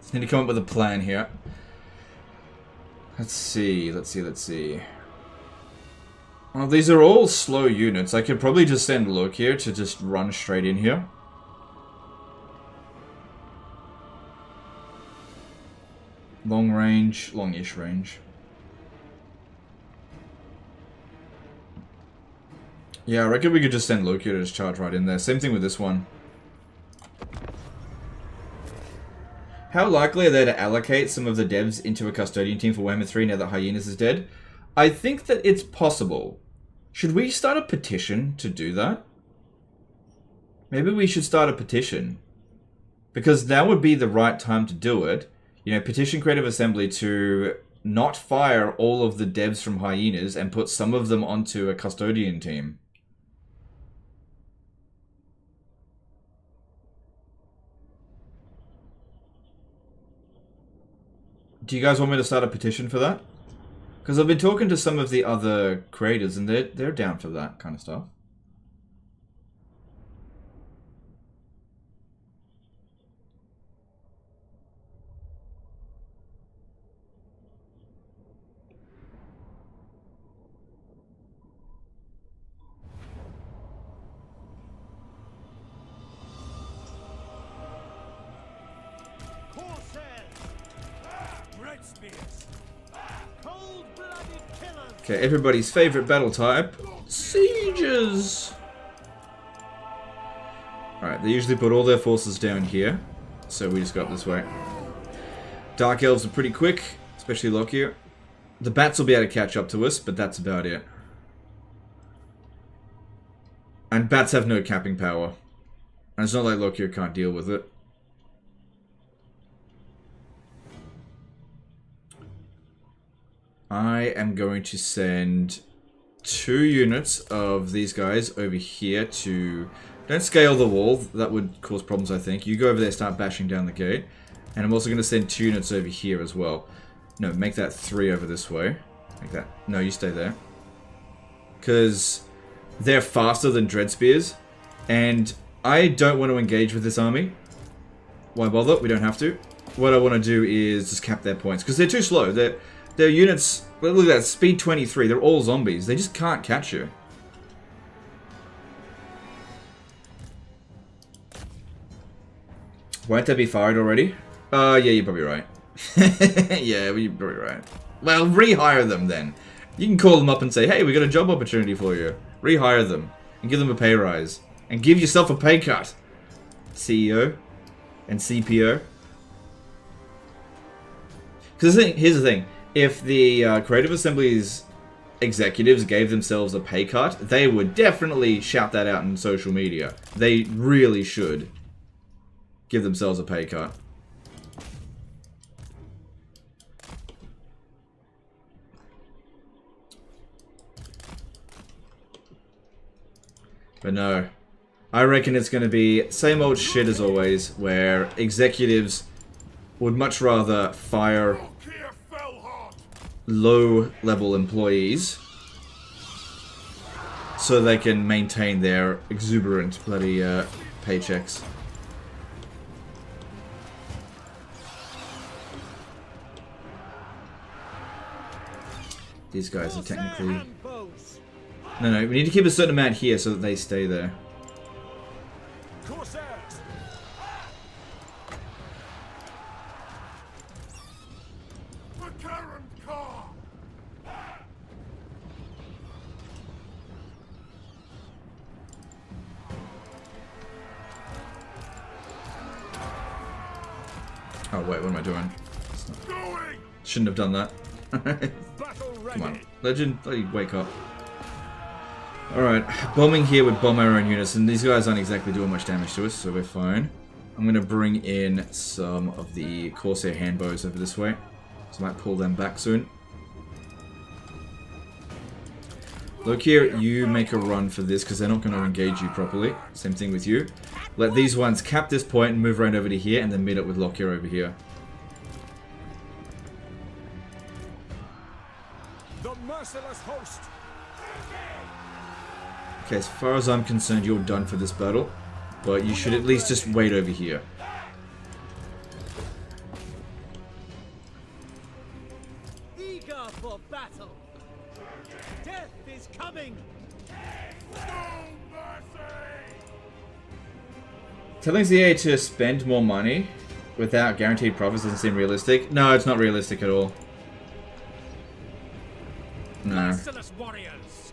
Just need to come up with a plan here. Let's see, let's see, let's see. Well, these are all slow units. I could probably just send Lokhir to just run straight in here. Long range, longish range. Yeah, I reckon we could just send Lokhir to just charge right in there. Same thing with this one. How likely are they to allocate some of the devs into a custodian team for Warhammer 3 now that Hyenas is dead? I think that it's possible. Should we start a petition to do that? Maybe we should start a petition. Because that would be the right time to do it. You know, petition Creative Assembly to not fire all of the devs from Hyenas and put some of them onto a custodian team. Do you guys want me to start a petition for that? Because I've been talking to some of the other creators and they're down for that kind of stuff. Okay, everybody's favorite battle type, sieges. Alright, they usually put all their forces down here, so we just go up this way. Dark Elves are pretty quick, especially Lokhir. The bats will be able to catch up to us, but that's about it. And bats have no capping power. And it's not like Lokhir can't deal with it. I am going to send 2 units of these guys over here to... Don't scale the wall, that would cause problems I think. You go over there, start bashing down the gate. And I'm also going to send 2 units over here as well. No, make that 3 over this way. Like that. No, you stay there. Because they're faster than Dread Spears. And I don't want to engage with this army. Why bother? We don't have to. What I want to do is just cap their points. Because they're too slow. Their units, look at that, speed 23, they're all zombies. They just can't catch you. Won't they be fired already? Yeah, you're probably right. Yeah, you're probably right. Well, rehire them then. You can call them up and say, hey, we got a job opportunity for you. Rehire them and give them a pay rise. And give yourself a pay cut. CEO and CPO. Because here's the thing. If the Creative Assembly's executives gave themselves a pay cut, they would definitely shout that out in social media. They really should give themselves a pay cut. But no. I reckon it's going to be same old shit as always, where executives would much rather fire Lokhir Fellheart. low-level employees so they can maintain their exuberant bloody paychecks. These guys are technically... No, we need to keep a certain amount here so that they stay there. Oh wait, what am I doing? Shouldn't have done that. Come on, Legend, bloody wake up. Alright, bombing here would bomb our own units, and these guys aren't exactly doing much damage to us, so we're fine. I'm going to bring in some of the Corsair handbows over this way, so I might pull them back soon. Lokhir, you make a run for this, because they're not going to engage you properly. Same thing with you. Let these ones cap this point and move right over to here, and then meet up with Lokhir over here. The merciless host. Okay, as far as I'm concerned, you're done for this battle, but you should at least just wait over here. Eager for battle. Death is coming. Telling ZA to spend more money without guaranteed profits doesn't seem realistic. No, it's not realistic at all. No. Warriors.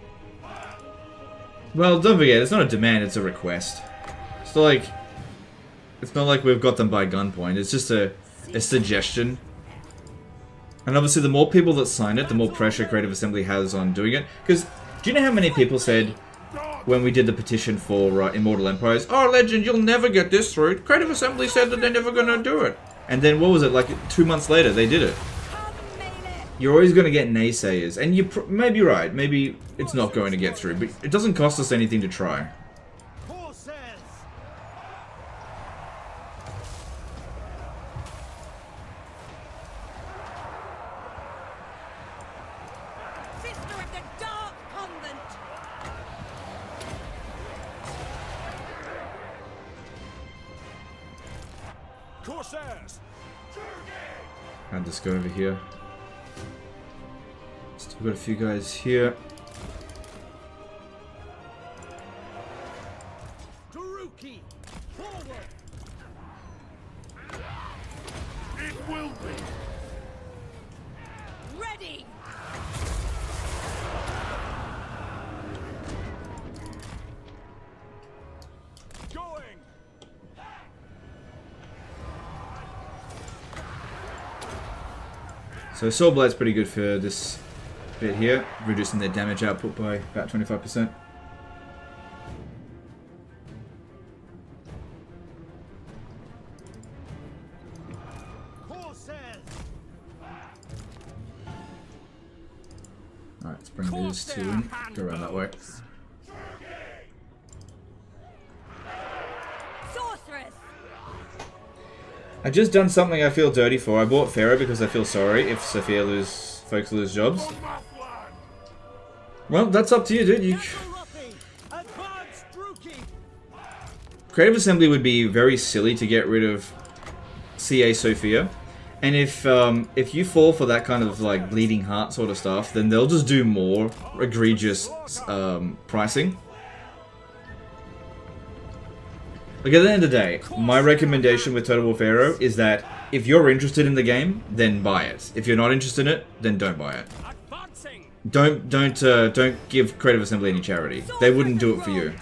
Well, don't forget, it's not a demand, it's a request. It's not like we've got them by gunpoint, it's just a suggestion. And obviously the more people that sign it, the more pressure Creative Assembly has on doing it. Because, do you know how many people said, when we did the petition for Immortal Empires. Oh, Legend, you'll never get this through. Creative Assembly said that they're never going to do it. And then, what was it, like 2 months later, they did it. You're always going to get naysayers. And you may be right. Maybe it's not going to get through. But it doesn't cost us anything to try. And just go over here. Still got a few guys here. It will be. Ready. Going. So Soul Blight's pretty good for this bit here, reducing their damage output by about 25%. Alright, let's bring these two in. Go around that way. Sorceress. I've just done something I feel dirty for. I bought Pharaoh because I feel sorry if folks lose jobs. On my flag. Well, that's up to you, dude. Creative Assembly would be very silly to get rid of CA Sophia. And if you fall for that kind of like bleeding heart sort of stuff, then they'll just do more egregious pricing. Like at the end of the day, my recommendation with Total War Pharaoh is that if you're interested in the game, then buy it. If you're not interested in it, then don't buy it. Don't give Creative Assembly any charity. They wouldn't do it for you.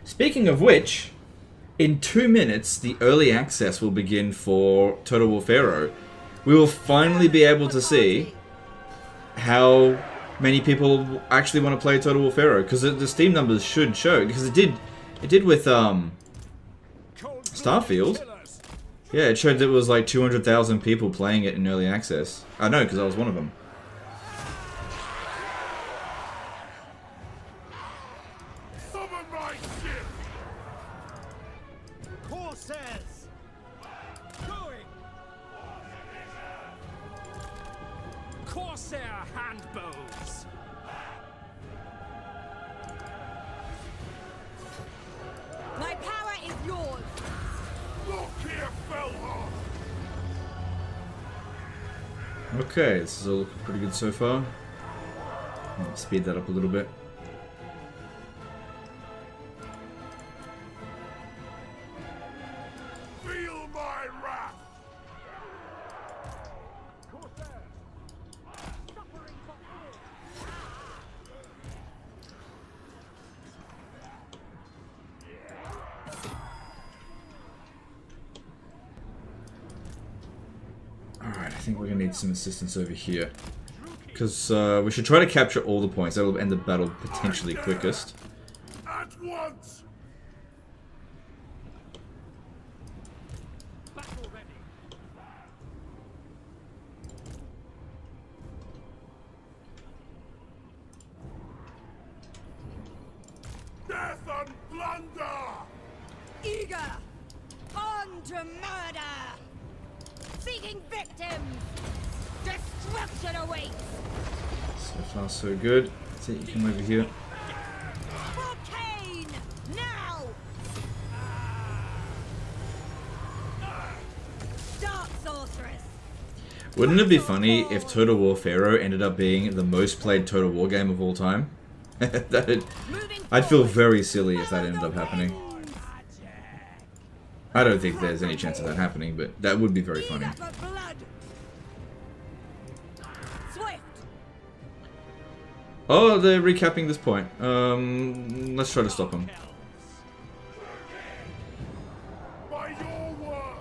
Speaking of which, in 2 minutes, the early access will begin for Total War Pharaoh. We will finally be able to see how many people actually want to play Total War Pharaoh, because the Steam numbers should show, because it did with Starfield. Yeah, it showed that it was like 200,000 people playing it in early access. I know, because I was one of them. Summon my ship. Corsairs. Going. Corsair handbows. My power is yours. Lokhir Fellheart. Okay, this is all looking pretty good so far. I'll speed that up a little bit. Feel my wrath. Alright, I think we're gonna need some assistance over here. Because we should try to capture all the points. That'll end the battle potentially quickest. At once. Battle ready. Death and plunder. Eager. On to murder. Seeking victims. Destruction awaits. So far, so good. Let's see, you come over here. For Cain. Now. Dark sorceress. Wouldn't it be funny if Total War Pharaoh ended up being the most played Total War game of all time? I'd feel very silly if that ended up happening. I don't think there's any chance of that happening, but that would be very funny. Oh, they're recapping this point. Let's try to stop them. By your word.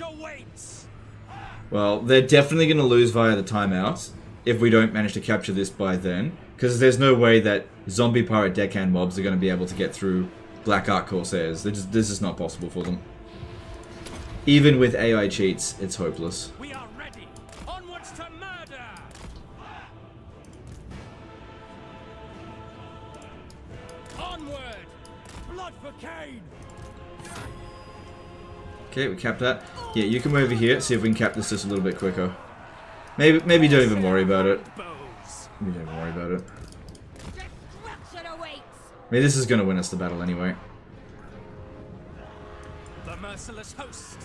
awaits. Well, they're definitely going to lose via the timeouts if we don't manage to capture this by then. Because there's no way that zombie pirate deckhand mobs are going to be able to get through Black Ark Corsairs. This is not possible for them. Even with AI cheats, it's hopeless. We are ready. Onwards to murder. Onward. Blood for Cain. Okay, we capped that. Yeah, you come over here, see if we can cap this just a little bit quicker. Maybe don't even worry about it. Bows. Maybe don't worry about it. Destruction awaits. I mean, this is going to win us the battle anyway. The merciless host.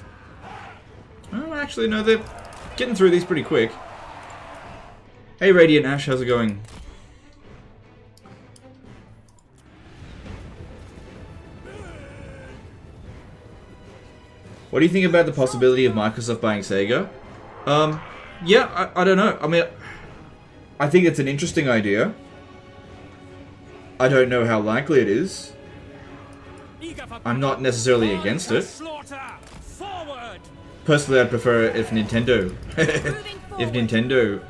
Oh, actually, no, they're getting through these pretty quick. Hey, Radiant Ash, how's it going? What do you think about the possibility of Microsoft buying Sega? Yeah, I don't know. I mean, I think it's an interesting idea. I don't know how likely it is. I'm not necessarily against it. Slaughter. Forward. Personally, I'd prefer it if Nintendo, if Nintendo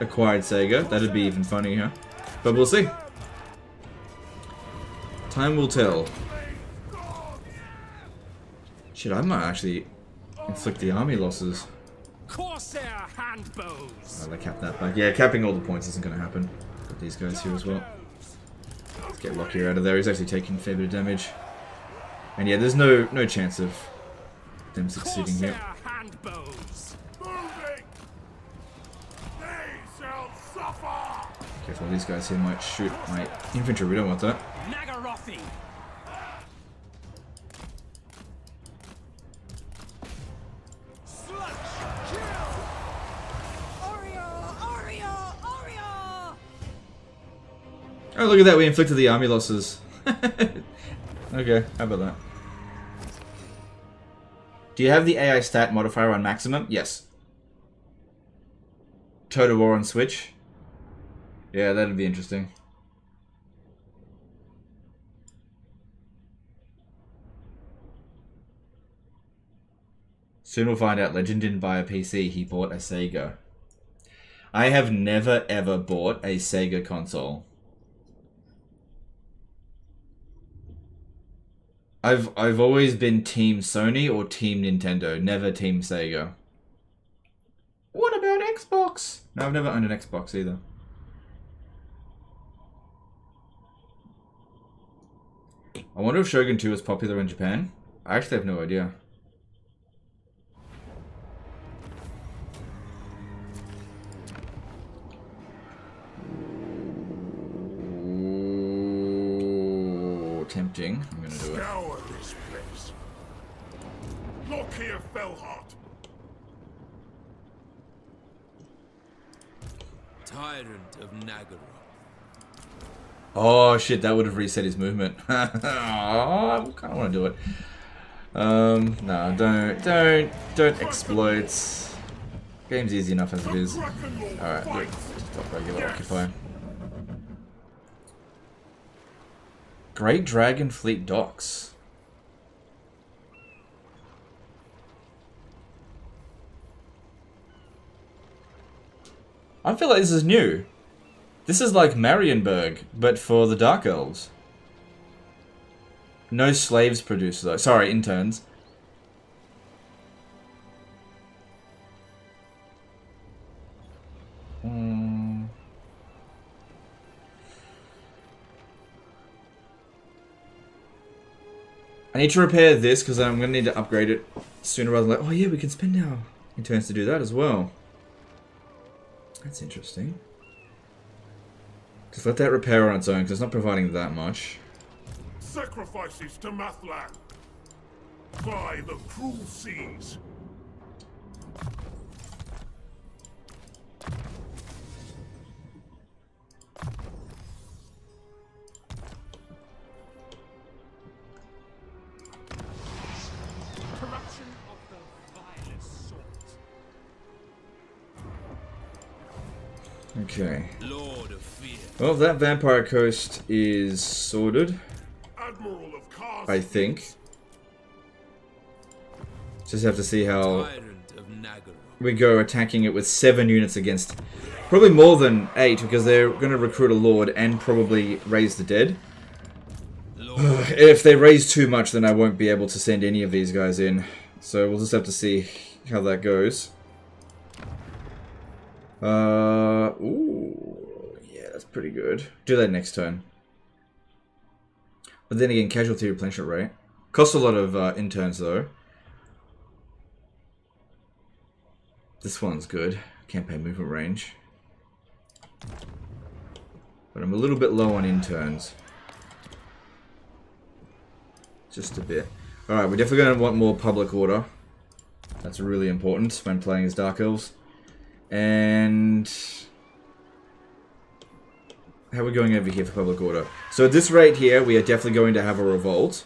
acquired Sega. That'd be even funnier. But we'll see. Time will tell. Shit, I might actually inflict the army losses. Corsair handbows. Oh, they capped that back. Yeah, capping all the points isn't going to happen. Got these guys here as well. Let's get Lokhir out of there. He's actually taking a fair bit of damage. And yeah, there's no chance of them succeeding here. Handbows. Moving! They shall suffer! Careful, these guys here might shoot my infantry. We don't want that. Nagarothi. Oh, look at that. We inflicted the army losses. Okay, how about that? Do you have the AI stat modifier on maximum? Yes. Total War on Switch? Yeah, that'd be interesting. Soon we'll find out Legend didn't buy a PC, he bought a Sega. I have never ever bought a Sega console. I've always been Team Sony or Team Nintendo, never Team Sega. What about Xbox? No, I've never owned an Xbox either. I wonder if Shogun 2 is popular in Japan. I actually have no idea. Tempting. I'm gonna do it. Scour this place. Lokhir Fellheart. Tyrant of Nagara. Oh shit, that would have reset his movement. Oh, I kind of want to do it. No, don't exploit. Game's easy enough as it is. Alright, good. Just pop regular occupy. Great Dragon Fleet docks. I feel like this is new. This is like Marienburg, but for the Dark Elves. No slaves produced though. Sorry, interns. I need to repair this because I'm going to need to upgrade it sooner rather than later. Oh yeah, we can spend our interns to do that as well. That's interesting. Just let that repair on its own because it's not providing that much. Sacrifices to Mathlan. By the cruel seas. Corruption of the vilest sort. Okay. Lord of Fear. Well, that Vampire Coast is sorted, Admiral of Cars. I think. Just have to see how Tyrant of Nagaro. we go attacking it with 7 units against probably more than 8 because they're going to recruit a lord and probably raise the dead. If they raise too much, then I won't be able to send any of these guys in. So we'll just have to see how that goes. Ooh, yeah, that's pretty good. Do that next turn. But then again, casualty replenishment rate. Costs a lot of interns though. This one's good. Campaign movement range. But I'm a little bit low on interns. Just a bit. Alright, we're definitely going to want more public order. That's really important when playing as Dark Elves. And how are we going over here for public order? So at this rate here, we are definitely going to have a revolt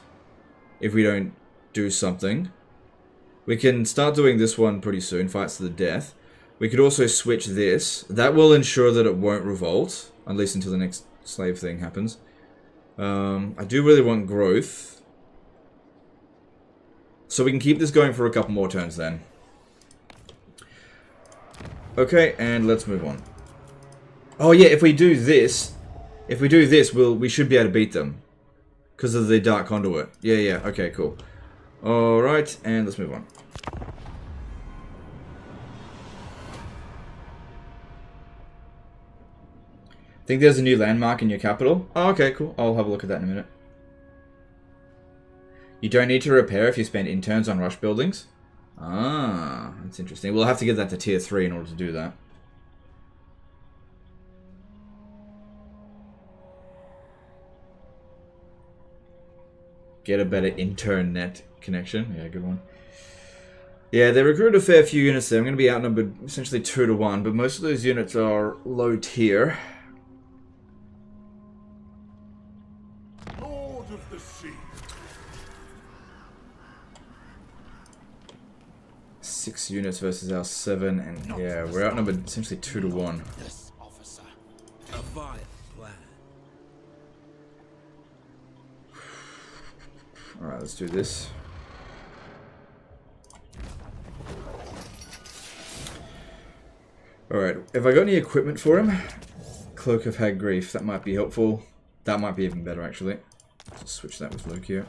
if we don't do something. We can start doing this one pretty soon, fights to the death. We could also switch this. That will ensure that it won't revolt, at least until the next slave thing happens. I do really want growth. So we can keep this going for a couple more turns then. Okay, and let's move on. Oh yeah, if we do this, we should be able to beat them. Because of the Dark Conduit. Yeah, okay, cool. Alright, and let's move on. Think there's a new landmark in your capital? Oh, okay, cool. I'll have a look at that in a minute. You don't need to repair if you spend interns on rush buildings? Ah, that's interesting. We'll have to get that to tier 3 in order to do that. Get a better internet connection. Yeah, good one. Yeah, they recruited a fair few units there. I'm going to be outnumbered essentially 2 to 1, but most of those units are low tier. Lord of the Sea. 6 units versus our 7, and yeah, we're outnumbered essentially 2 to 1. Yes, officer. A vile plan. Alright, let's do this. Alright, have I got any equipment for him? Cloak of Hag Grief, that might be helpful. That might be even better, actually. Just switch that with Lokhir.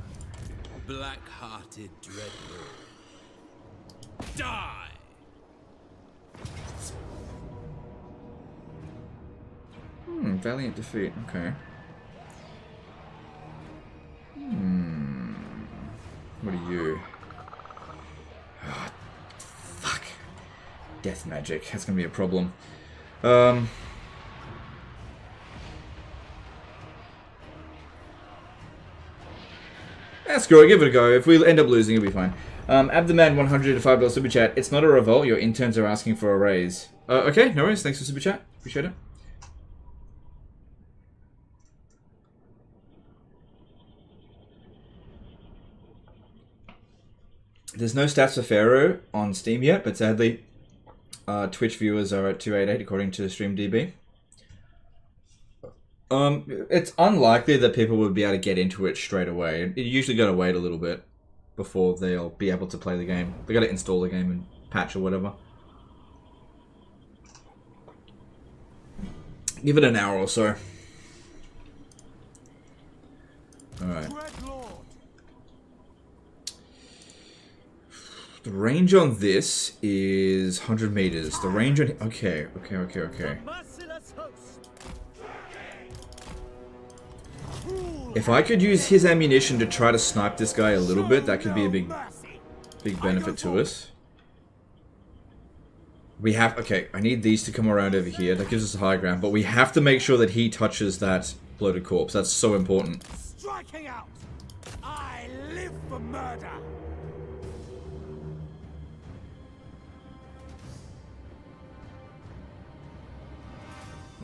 Black-hearted dreadlord. Die! Valiant defeat, okay. What are you? Oh, fuck. Death magic, that's gonna be a problem. Screw it, give it a go. If we end up losing, it'll be fine. Abdoman100 $5 super chat. It's not a revolt. Your interns are asking for a raise. Okay, no worries. Thanks for super chat. Appreciate it. There's no stats for Pharaoh on Steam yet, but sadly, Twitch viewers are at 288 according to StreamDB. It's unlikely that people would be able to get into it straight away. You usually got to wait a little bit before they'll be able to play the game. They got to install the game and patch or whatever. Give it an hour or so. Alright. The range on this is 100 meters. The range on... Okay. If I could use his ammunition to try to snipe this guy a little bit, that could be a big benefit to us. We have... Okay, I need these to come around over here. That gives us a high ground, but we have to make sure that he touches that bloated corpse. That's so important. Striking out! I live for murder!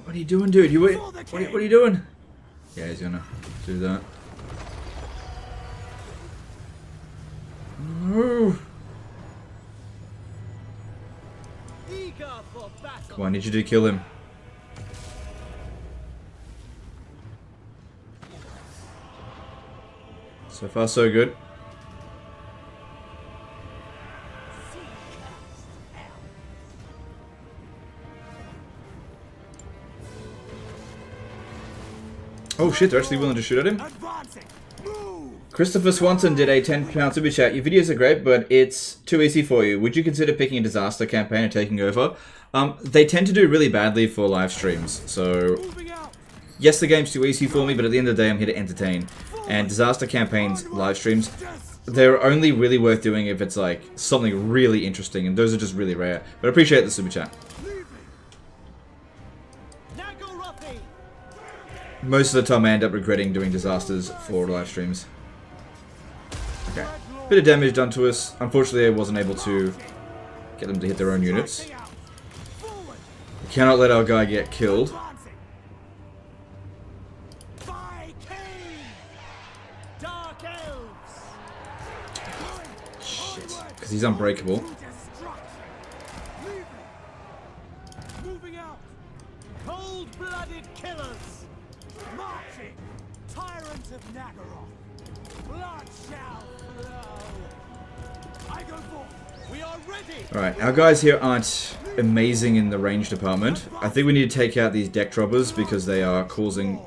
What are you doing, dude? What are you doing? Yeah, he's gonna do that. No. Come on, I need you to kill him. So far, so good. Oh shit, they're actually willing to shoot at him? Advancing. Move. Christopher Swanson did a £10 super chat. Your videos are great, but it's too easy for you. Would you consider picking a disaster campaign and taking over? They tend to do really badly for live streams, so... Moving out. Yes, the game's too easy for me, but at the end of the day, I'm here to entertain. And disaster campaigns, live streams, they're only really worth doing if it's like something really interesting, and those are just really rare. But I appreciate the super chat. Most of the time I end up regretting doing disasters for live streams. Okay. Bit of damage done to us. Unfortunately I wasn't able to get them to hit their own units. We cannot let our guy get killed. Shit. Because he's unbreakable. Moving out. Cold-blooded killers. Marching. Tyrants of Nagaroth. Blood shall flow. I go forth. We are ready. Alright, our guys here aren't amazing in the range department. I think we need to take out these deck droppers because they are causing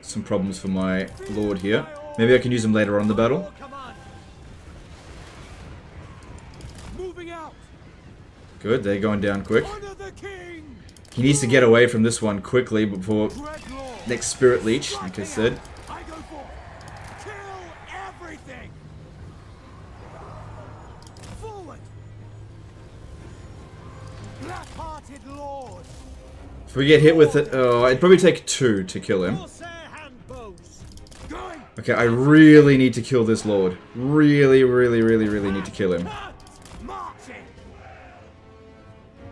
some problems for my lord here. Maybe I can use them later on in the battle. Moving out. Good, they're going down quick. He needs to get away from this one quickly before next Spirit Leech, like I said. I go for kill everything. Forward. Black-hearted lord. If we get hit with it, oh, it'd probably take 2 to kill him. Okay, I really need to kill this lord. Really need to kill him.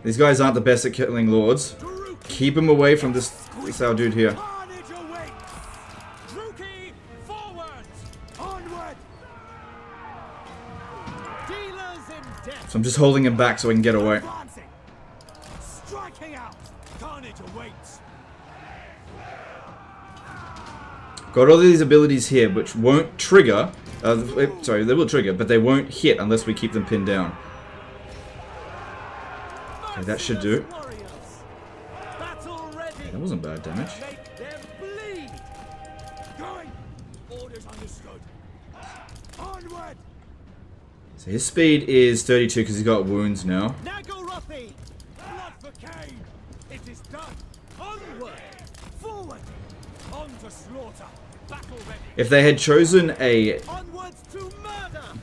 These guys aren't the best at killing lords. Keep him away from this our dude here. So I'm just holding him back so I can get away. Striking out. Carnage awaits. Got all these abilities here which won't trigger. Sorry, they will trigger, but they won't hit unless we keep them pinned down. Okay, that should do it. Okay, that wasn't bad damage. So his speed is 32 because he's got wounds now. If they had chosen a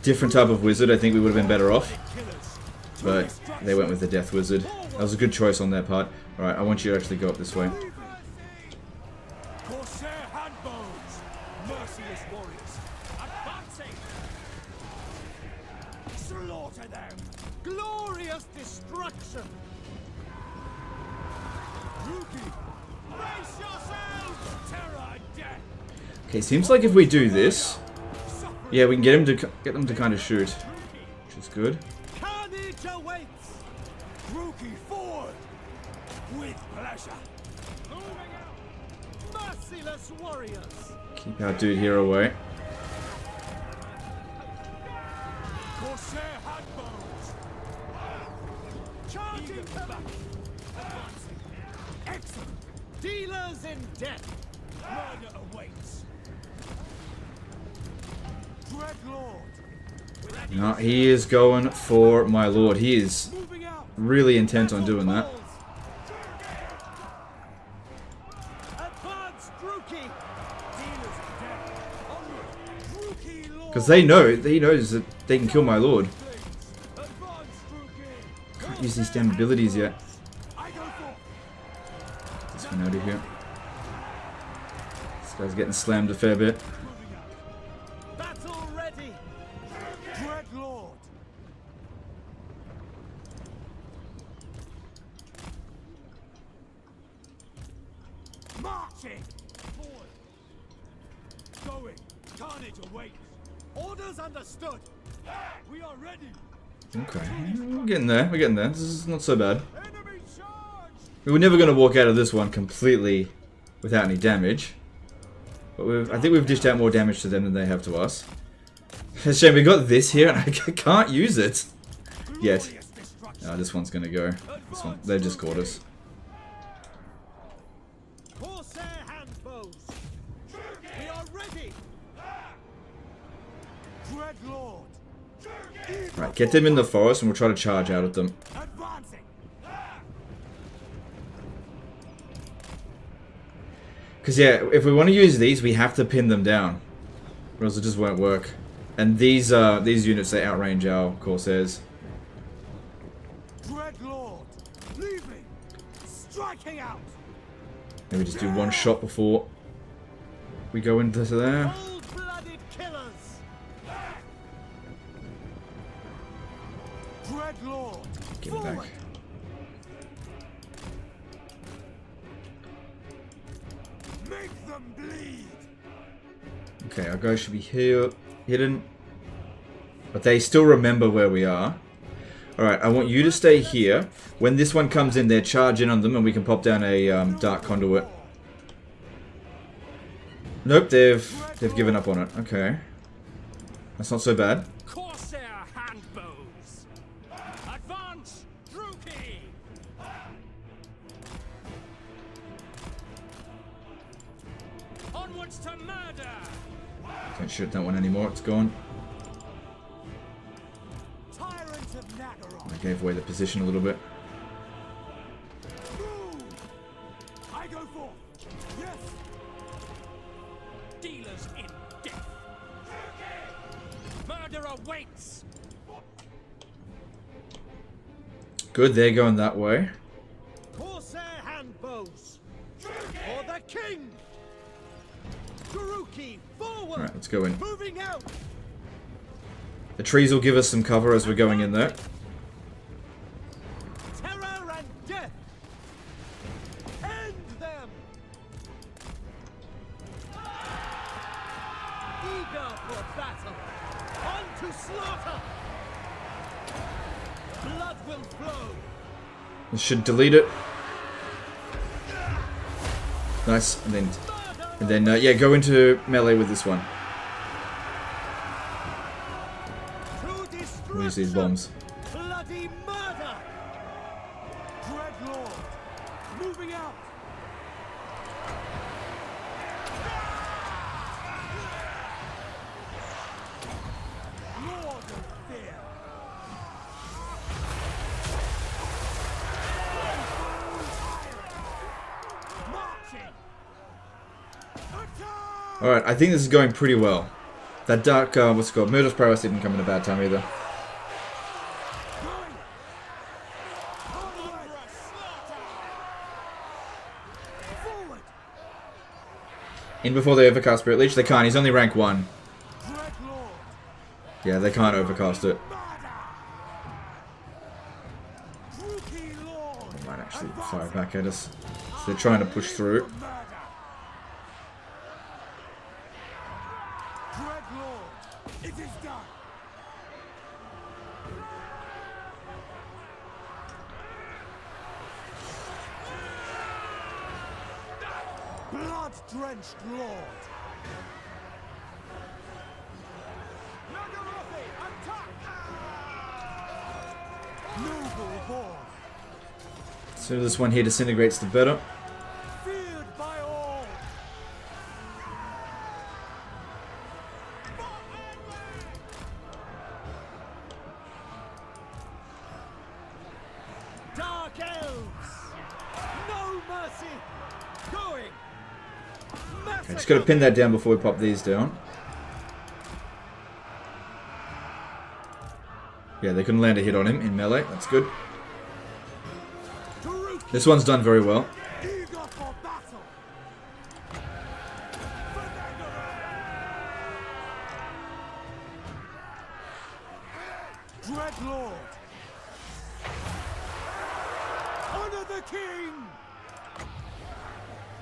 different type of wizard, I think we would have been better off. But they went with the Death Wizard. That was a good choice on their part. Alright, I want you to actually go up this way. Slaughter them! Glorious destruction! Rookie! Brace yourselves! Terror and death! Okay, seems like if we do this, yeah, we can get them to kind of shoot, which is good. Carnage awaits! Rookie forward! With pleasure! Moving out! Merciless warriors! Keep our dude here away. Corsair handbows! Charging back! Advancing! Excellent! Dealers in death! Murder awaits! Dreadlord! No, he is going for my lord. He is really intent on doing that. Because he knows that they can kill my lord. Can't use these damn abilities yet. This one out of here. This guy's getting slammed a fair bit. Battle ready! Dreadlord! Marching! Forward! Going! Carnage awaits! Orders understood! We are ready! Okay, we're getting there. We're getting there. This is not so bad. Enemy charge! We were never going to walk out of this one completely without any damage. But I think we've dished out more damage to them than they have to us. It's a shame we got this here and I can't use it yet. Oh, this one's going to go. This one, they've just caught us. Corsair handbows! Get them in the forest and we'll try to charge out of them. Advancing. Because yeah, if we want to use these, we have to pin them down. Or else it just won't work. And these units, they outrange our Corsairs. Dreadlord, leaving, striking out. Maybe just do one shot before we go into there. Cold-blooded killers. Dreadlord, Get it back. forward. Make them bleed. Okay, our guys should be here, hidden. But they still remember where we are. Alright, I want you to stay here. When this one comes in, they charge in on them and we can pop down a dark conduit. Nope, they've given up on it. Okay. That's not so bad. Corsair handbows. Advance, Druki. Onwards to murder. Can't shoot that one anymore, it's gone. Tyrant of Nagaroth. I gave away the position a little bit. Move. I go forth. Yes. Dealers in death. Murder awaits. Good, they're going that way. Corsair handbows. For the king. Druki, forward. Alright, let's go in. Moving out. The trees will give us some cover as we're going in there. Terror and death. End them. Eager for battle. On to slaughter. Blood will flow. This should delete it. Nice, and then yeah, go into melee with this one. We'll use these bombs. Bloody murder. Dreadlord, moving out. Lord of fear. Marching. Attack! Alright, I think this is going pretty well. That dark, what's it called? Murder's Prowess didn't come in a bad time either. Going. Onward. Forward. In before they overcast Spirit Leech, they can't. He's only rank 1. Dreadlord. Yeah, they can't overcast it. Druki Lord. They might actually fire back at us. So they're trying to push through. Dreadlord, it is done. Blood-drenched Lord. Nagarothi, attack! Noble born, So this one here disintegrates the better. feared by all. Dark elves, no mercy. Going. Okay, just gotta pin that down before we pop these down. Yeah, they couldn't land a hit on him in melee. That's good. This one's done very well. Eager for battle. Dreadlord. Honor the king.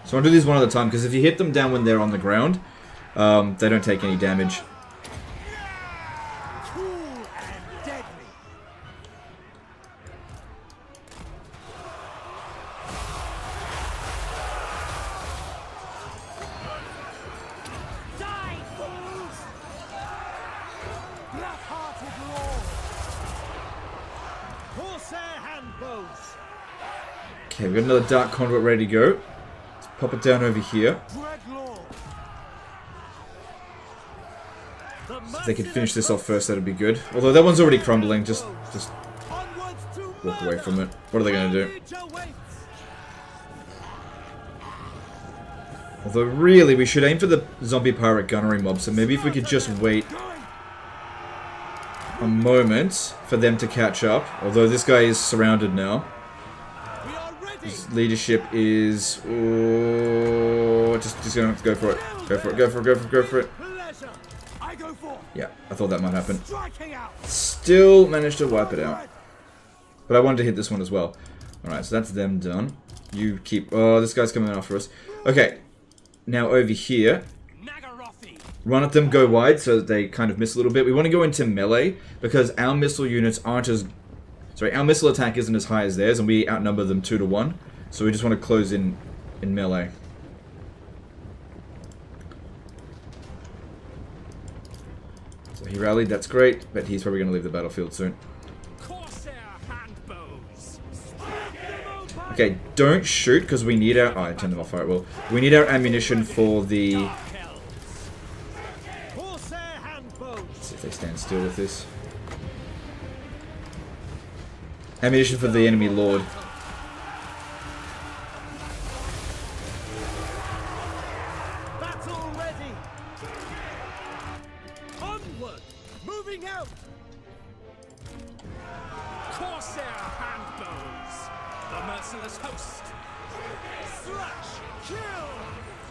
So I'll do these one at a time, because if you hit them down when they're on the ground, they don't take any damage. Cool and deadly. Die, fools! Black-hearted lord. Corsair handbows. Okay, we've got another Dark Conduit ready to go. Let's pop it down over here. Dreadlord. If they could finish this off first, that'd be good. Although that one's already crumbling, just walk away from it. What are they going to do? Although really, we should aim for the zombie pirate gunnery mob, so maybe if we could just wait a moment for them to catch up. Although this guy is surrounded now. His leadership is... Oh, just gonna have to go for it. Go for it, go for it, go for it, go for it. Yeah, I thought that might happen. Still managed to wipe it out. But I wanted to hit this one as well. Alright, so that's them done. You keep... Oh, this guy's coming after us. Okay. Now over here. Run at them, go wide, so that they kind of miss a little bit. We want to go into melee, because our missile units aren't as... Sorry, our missile attack isn't as high as theirs, and we outnumber them 2 to 1. So we just want to close in melee. So he rallied, that's great, but he's probably going to leave the battlefield soon. Okay, don't shoot, because we need our... Oh, I turned them off, alright, well. We need our ammunition for the... Let's see if they stand still with this. Ammunition for the enemy lord. Battle ready. Onward, moving out. Corsair handbows. The merciless host. Slash, kill.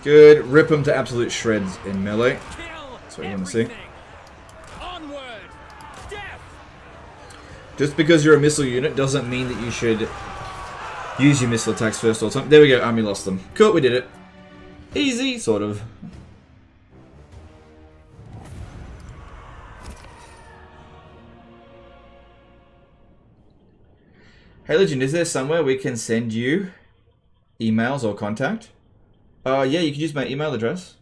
Good. Rip them to absolute shreds in melee. That's what you want to see. Onward, death. Just because you're a missile unit doesn't mean that you should use your missile attacks first all the time. There we go, army lost them. Cool, we did it. Easy, sort of. Hey Legend, is there somewhere we can send you emails or contact? Yeah, you can use my email address.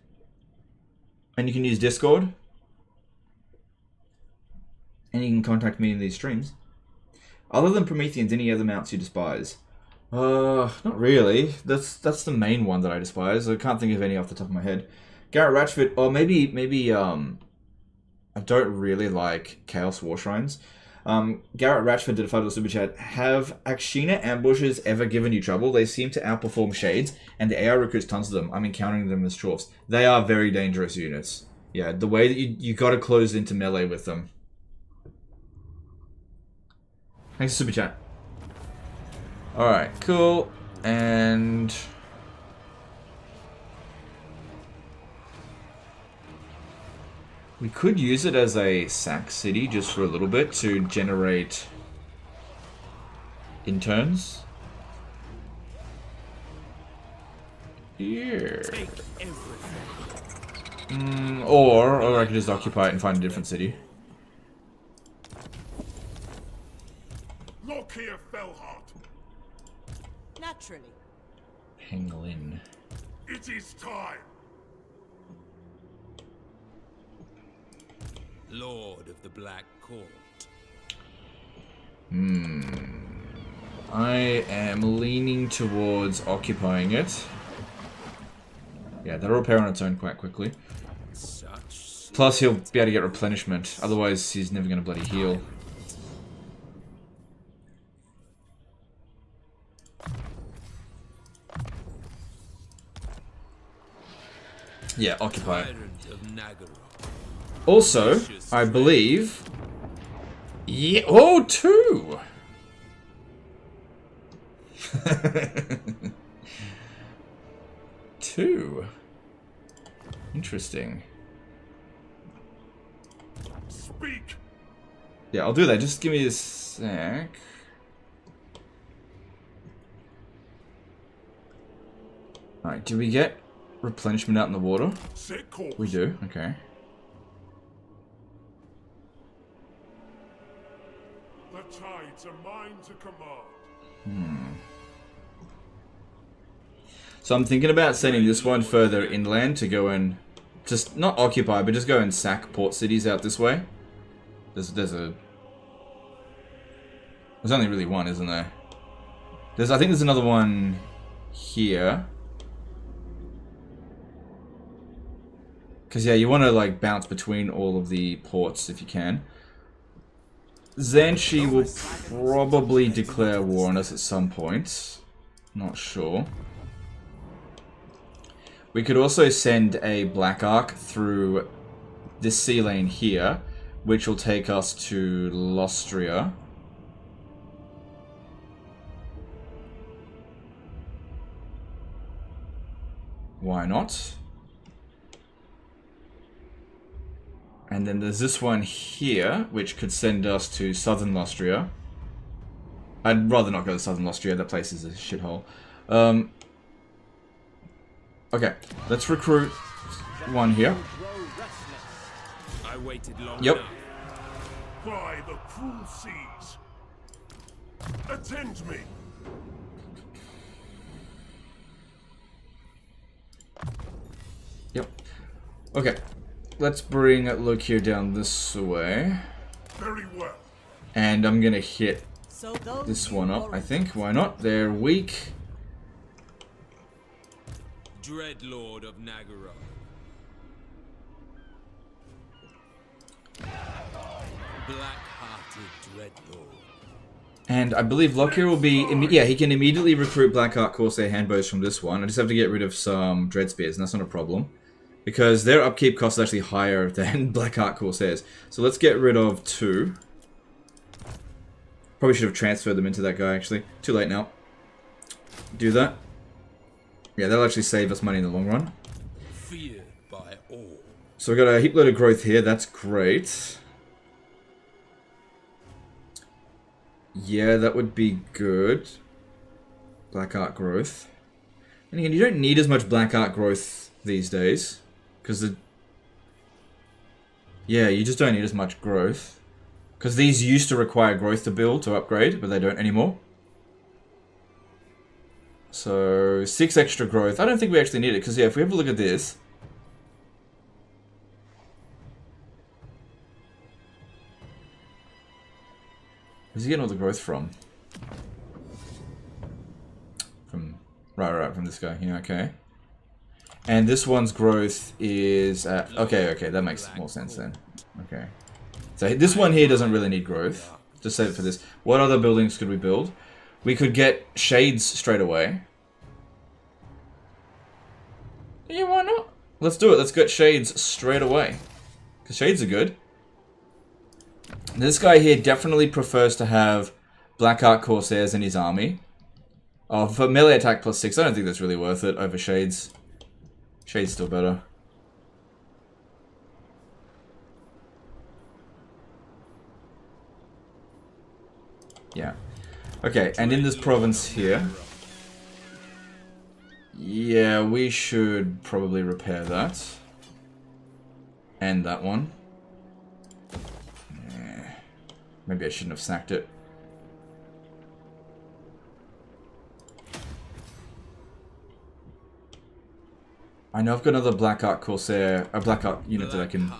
And you can use Discord. And you can contact me in these streams. Other than Prometheans, any other mounts you despise? Not really. That's the main one that I despise. I can't think of any off the top of my head. Garrett Ratchford, or maybe I don't really like Chaos War Shrines. Garrett Ratchford did a $5 super chat. Have Akshina ambushes ever given you trouble? They seem to outperform Shades, and the AI recruits tons of them. I'm encountering them as chorfs. They are very dangerous units. Yeah, the way that you gotta close into melee with them. Thanks for super chat. Alright, cool. And... we could use it as a sack city just for a little bit to generate interns. Yeah. Or I could just occupy it and find a different city. Lokhir Fellheart. Naturally. Penguin. It is time. Lord of the Black Court. I am leaning towards occupying it. Yeah, that'll repair on its own quite quickly. Plus, he'll be able to get replenishment. Otherwise, he's never going to bloody heal. Yeah, occupy it. Also, I believe... Yeah, oh, 2! Two. Interesting. Speak. Yeah, I'll do that. Just give me a sec. Alright, do we get replenishment out in the water? Set course. We do, okay. The tides are mine to command. So I'm thinking about sending this one further inland to go and just not occupy, but just go and sack port cities out this way. There's only really one, isn't there? I think there's another one here. Because, yeah, you want to, like, bounce between all of the ports if you can. Zhanshi will probably declare war on us at some point. Not sure. We could also send a Black Ark through this sea lane here, which will take us to Lostria. Why not? And then there's this one here, which could send us to southern Lostria. I'd rather not go to southern Lostria, that place is a shithole. Okay, let's recruit one here. I waited long Yep. enough. By the cruel seas. Attend me. Yep. Okay, let's bring Lokhir down this way. Very well. And I'm gonna hit So those this you one up, I warriors- think. Why not? They're weak. Dreadlord of Nagara. Black-hearted Dreadlord. And I believe Lokhir will be... yeah, he can immediately recruit Black Ark Corsair handbows from this one. I just have to get rid of some Dread Spears, and that's not a problem. Because their upkeep cost is actually higher than Black Ark Corsairs. So let's get rid of 2. Probably should have transferred them into that guy, actually. Too late now. Do that. Yeah, that'll actually save us money in the long run. Feared by all. So we've got a heap load of growth here. That's great. Yeah, that would be good. Black Ark growth. And again, you don't need as much Black Ark growth these days. Because the... yeah, you just don't need as much growth. Because these used to require growth to build, to upgrade, but they don't anymore. So, 6 extra growth. I don't think we actually need it, because yeah, if we have a look at this... where's he getting all the growth from? Right, from this guy. Yeah, okay. And this one's growth is... okay, that makes more sense then. Okay. So this one here doesn't really need growth. Just save it for this. What other buildings could we build? We could get shades straight away. Yeah, why not? Let's do it. Let's get shades straight away. Because shades are good. This guy here definitely prefers to have Black Ark Corsairs in his army. Oh, for melee attack plus 6, I don't think that's really worth it over shades. Shade's still better. Yeah. Okay, and in this province here... yeah, we should probably repair that. And that one. Yeah. Maybe I shouldn't have sacked it. I know I've got another Black Ark Corsair, a Black Ark unit that I can...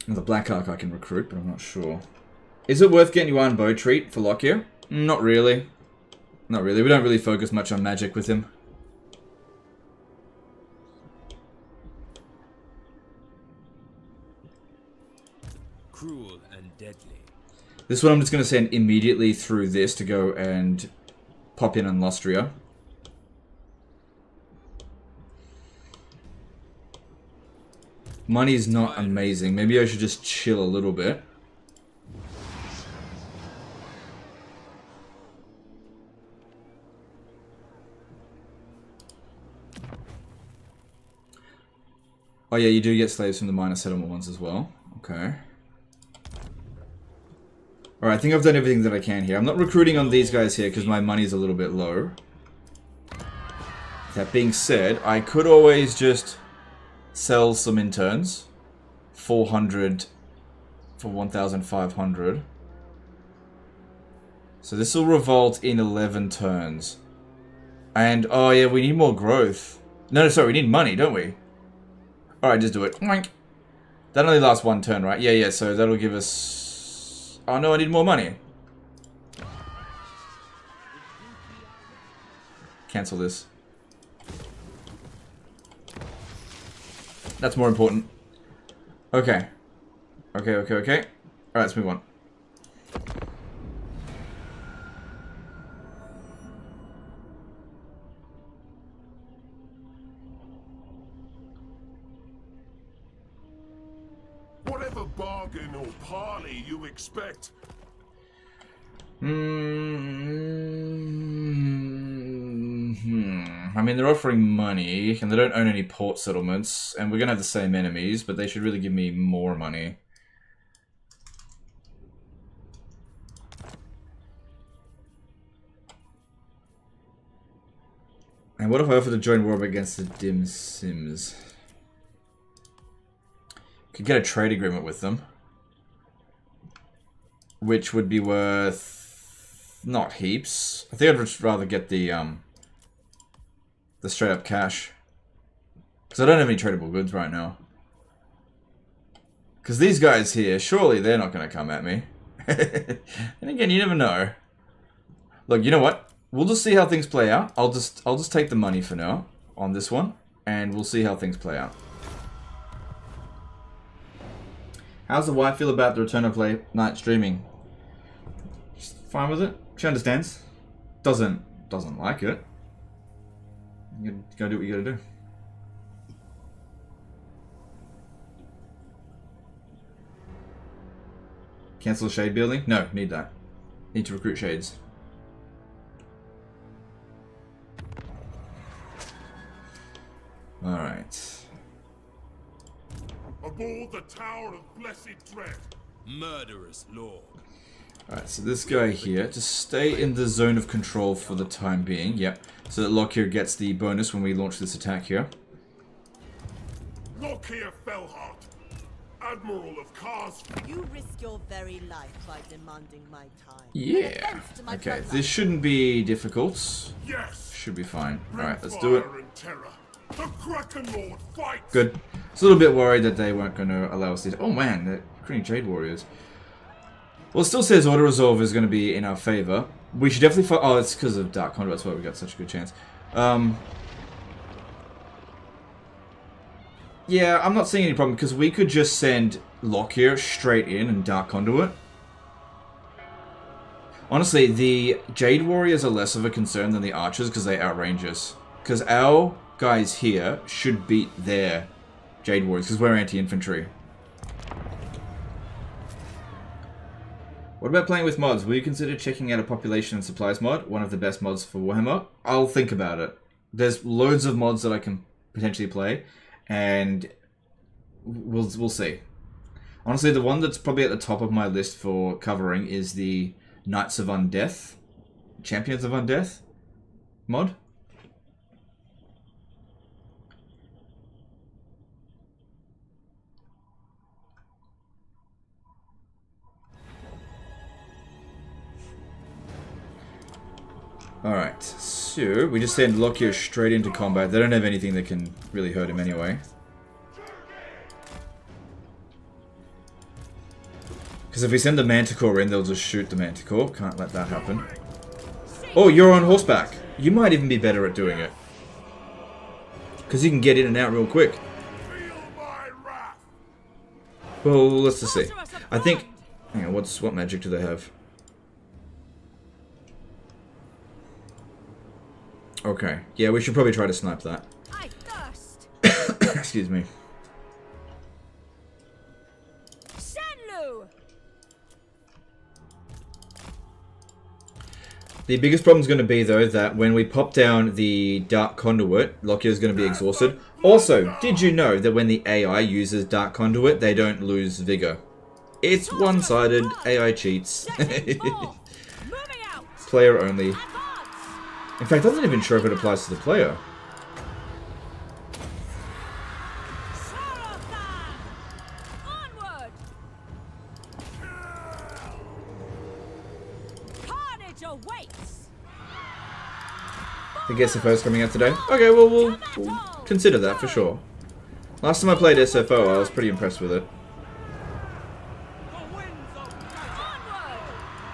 The Black Ark I can recruit, but I'm not sure. Is it worth getting Yuan Bow Treat for Lokhir? Not really. Not really. We don't really focus much on magic with him. Cruel and deadly. This one I'm just going to send immediately through this to go and pop in on Lostria. Money's not amazing. Maybe I should just chill a little bit. Oh yeah, you do get slaves from the minor settlement ones as well. Okay. Alright, I think I've done everything that I can here. I'm not recruiting on these guys here because my money's a little bit low. That being said, I could always just sell some interns. 400 for 1,500. So this will revolt in 11 turns. And, oh yeah, we need more growth. No, sorry, we need money, don't we? Alright, just do it. That only lasts 1 turn, right? Yeah, so that'll give us... oh no, I need more money. Cancel this. That's more important. Okay. Okay. Alright, let's move on. Whatever bargain or parley you expect. I mean, they're offering money, and they don't own any port settlements, and we're gonna have the same enemies, but they should really give me more money. And what if I offer to join war against the Dim Sims? Could get a trade agreement with them, which would be worth not heaps. I think I'd just rather get the straight up cash, because I don't have any tradable goods right now. Because these guys here, surely they're not going to come at me. And again, you never know. Look, you know what? We'll just see how things play out. I'll just take the money for now on this one, and we'll see how things play out. How's the wife feel about the return of late night streaming? She's fine with it. She understands. Doesn't like it. You gotta do what you gotta do. Cancel shade building? No, need that. Need to recruit shades. Alright. Aboard the Tower of Blessed Dread. Murderous lord. Alright, so this guy here, just stay in the zone of control for the time being. Yep. So that Lokhir gets the bonus when we launch this attack here. Lokhir Fellheart, Admiral of Kars. You risk your very life by demanding my time. Yeah. Offense to my Okay, bloodline. this shouldn't be difficult. Yes. Should be fine. Alright, let's do it. Fire and terror. The Kraken Lord fights. Good. I was a little bit worried that they weren't going to allow us to... Oh man, they're recruiting Jade Warriors. Well, it still says Auto Resolve is going to be in our favor. We should definitely fight... Oh, it's because of Dark Conduit. That's why we got such a good chance. Yeah, I'm not seeing any problem because we could just send Lokhir straight in and Dark Conduit. Honestly, the Jade Warriors are less of a concern than the Archers because they outrange us. Because our guys here should beat their Jade Warriors because we're anti-infantry. What about playing with mods? Will you consider checking out a population and supplies mod? One of the best mods for Warhammer? I'll think about it. There's loads of mods that I can potentially play, and we'll see. Honestly, the one that's probably at the top of my list for covering is the Knights of Undeath, Champions of Undeath mod. Alright, so we just send Lokhir straight into combat. They don't have anything that can really hurt him anyway. Because if we send the Manticore in, they'll just shoot the Manticore. Can't let that happen. Oh, you're on horseback. You might even be better at doing it. Because you can get in and out real quick. Feel my wrath. Well, let's just see. I think... Hang on, what magic do they have? Okay. Yeah, we should probably try to snipe that. I thirst. Excuse me. Shenlu. The biggest problem is going to be, though, that when we pop down the Dark Conduit, Lokhir is going to be exhausted. Also, did you know that when the AI uses Dark Conduit, they don't lose Vigor? It's one-sided. AI cheats. Moving out. Player only. Advance. In fact, I'm not even sure if it applies to the player. Sarothan. Onward. Carnage awaits. I think SFO's coming out today. Okay, well, we'll consider that for sure. Last time I played SFO, I was pretty impressed with it. Onward.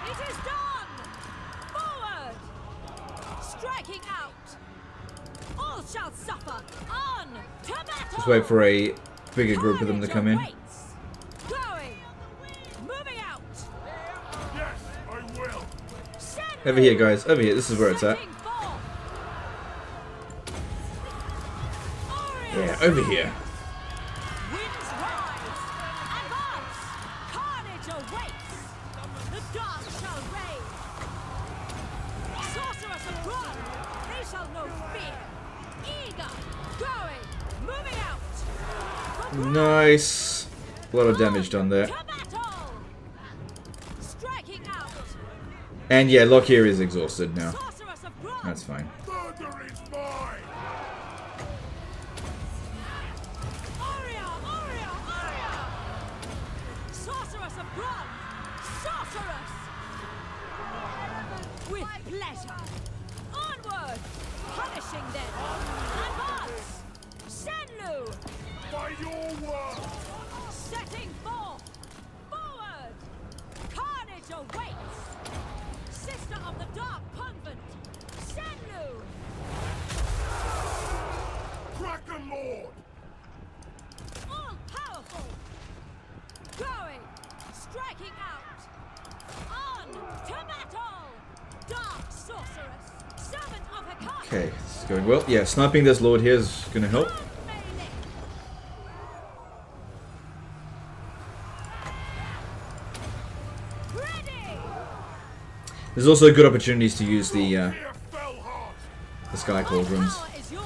It is done. Forward. Striking out. All shall suffer. On to battle. Just wait for a bigger group of them to come in. Going. Moving out. Yes, I will. Over here, guys. Over here. This is where it's at. Setting forth. Yeah, over here. Winds rise. Advance. Carnage awaits. The dark shall reign. Sorceress of bronze. They shall know fear. Eager. Going. Moving out. Nice. A lot of damage done there. To battle. Striking out. And yeah, Lokhir is exhausted now. Sorceress of bronze. That's fine. Murder is mine. Aria, Aria, Aria. Sorceress of bronze. Sorceress. With pleasure. Onward. Punishing them. Advance. Senlu. By your word. Setting forth. Forward. Carnage awaits. Sister of the Dark Convent. Senlu. Kraken Lord. All powerful. Going. Striking out. On to battle. Dark sorceress. Servant of Hecate. Okay, this is going well. Yeah, sniping this lord here is going to help. Ready. There's also good opportunities to use the Lokhir Fellheart. sky cauldrons. Power is yours.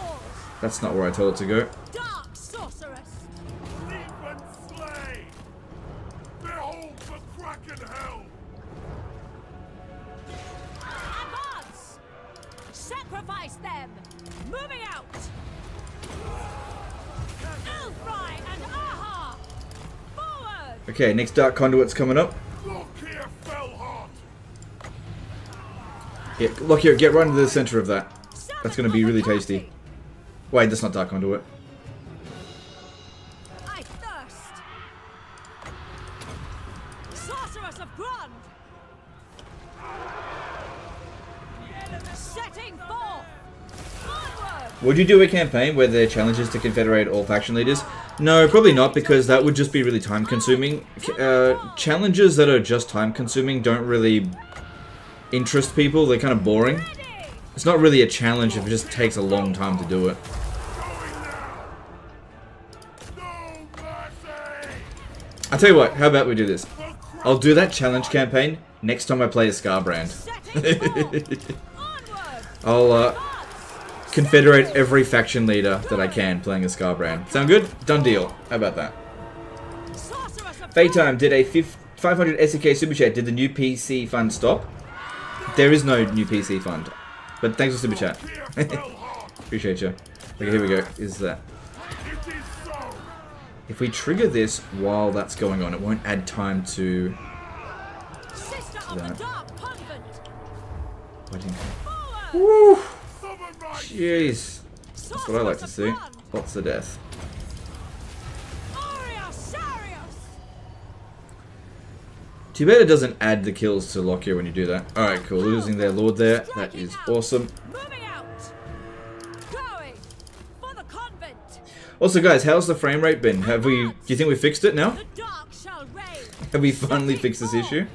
That's not where I told it to go. Dark sorceress. Reap and slay. Behold the Kraken hell. Advance. Sacrifice them. Moving out. Elfry and Aha. Forward. Okay, next Dark Conduit's coming up. Lokhir Fellheart. Yeah, Lokhir, get right into the center of that. That's going to be really tasty. Wait, that's not Dark Conduit. I thirst. Sorceress of Grund. Setting forth. Onward. Would you do a campaign where the challenge is to confederate all faction leaders? No, probably not, because that would just be really time consuming. Challenges that are just time consuming don't really interest people. They're kind of boring. Ready. It's not really a challenge if it just takes a long time to do it. Going now. No mercy. I'll tell you what, how about we do this? The Kraken. I'll do that challenge campaign next time I play a Scarbrand. Setting forth. Onward. I'll Advance. confederate every faction leader that I can playing a Scarbrand. Sound good? Done deal. How about that? Sorceress of Faytime did a 500 SEK Super Chat. Did the new PC fund stop? There is no new PC fund. But thanks for Super Chat. Lokhir Fellheart. Appreciate you. Okay, here we go. Is that... It is so. If we trigger this while that's going on, it won't add time to... Sister of that. the Dark Convent. Waiting. Forward. Woo! Summon my Jeez. That's what I like to see. Lots of death. Aria Sarius. Too bad it doesn't add the kills to Lokhir when you do that. Alright, cool. Losing their lord there. That is awesome. Moving out. Going for the convent. Also, guys, how's the frame rate been? Have we... Do you think we fixed it now? The dark shall reign. Have we finally fixed this issue?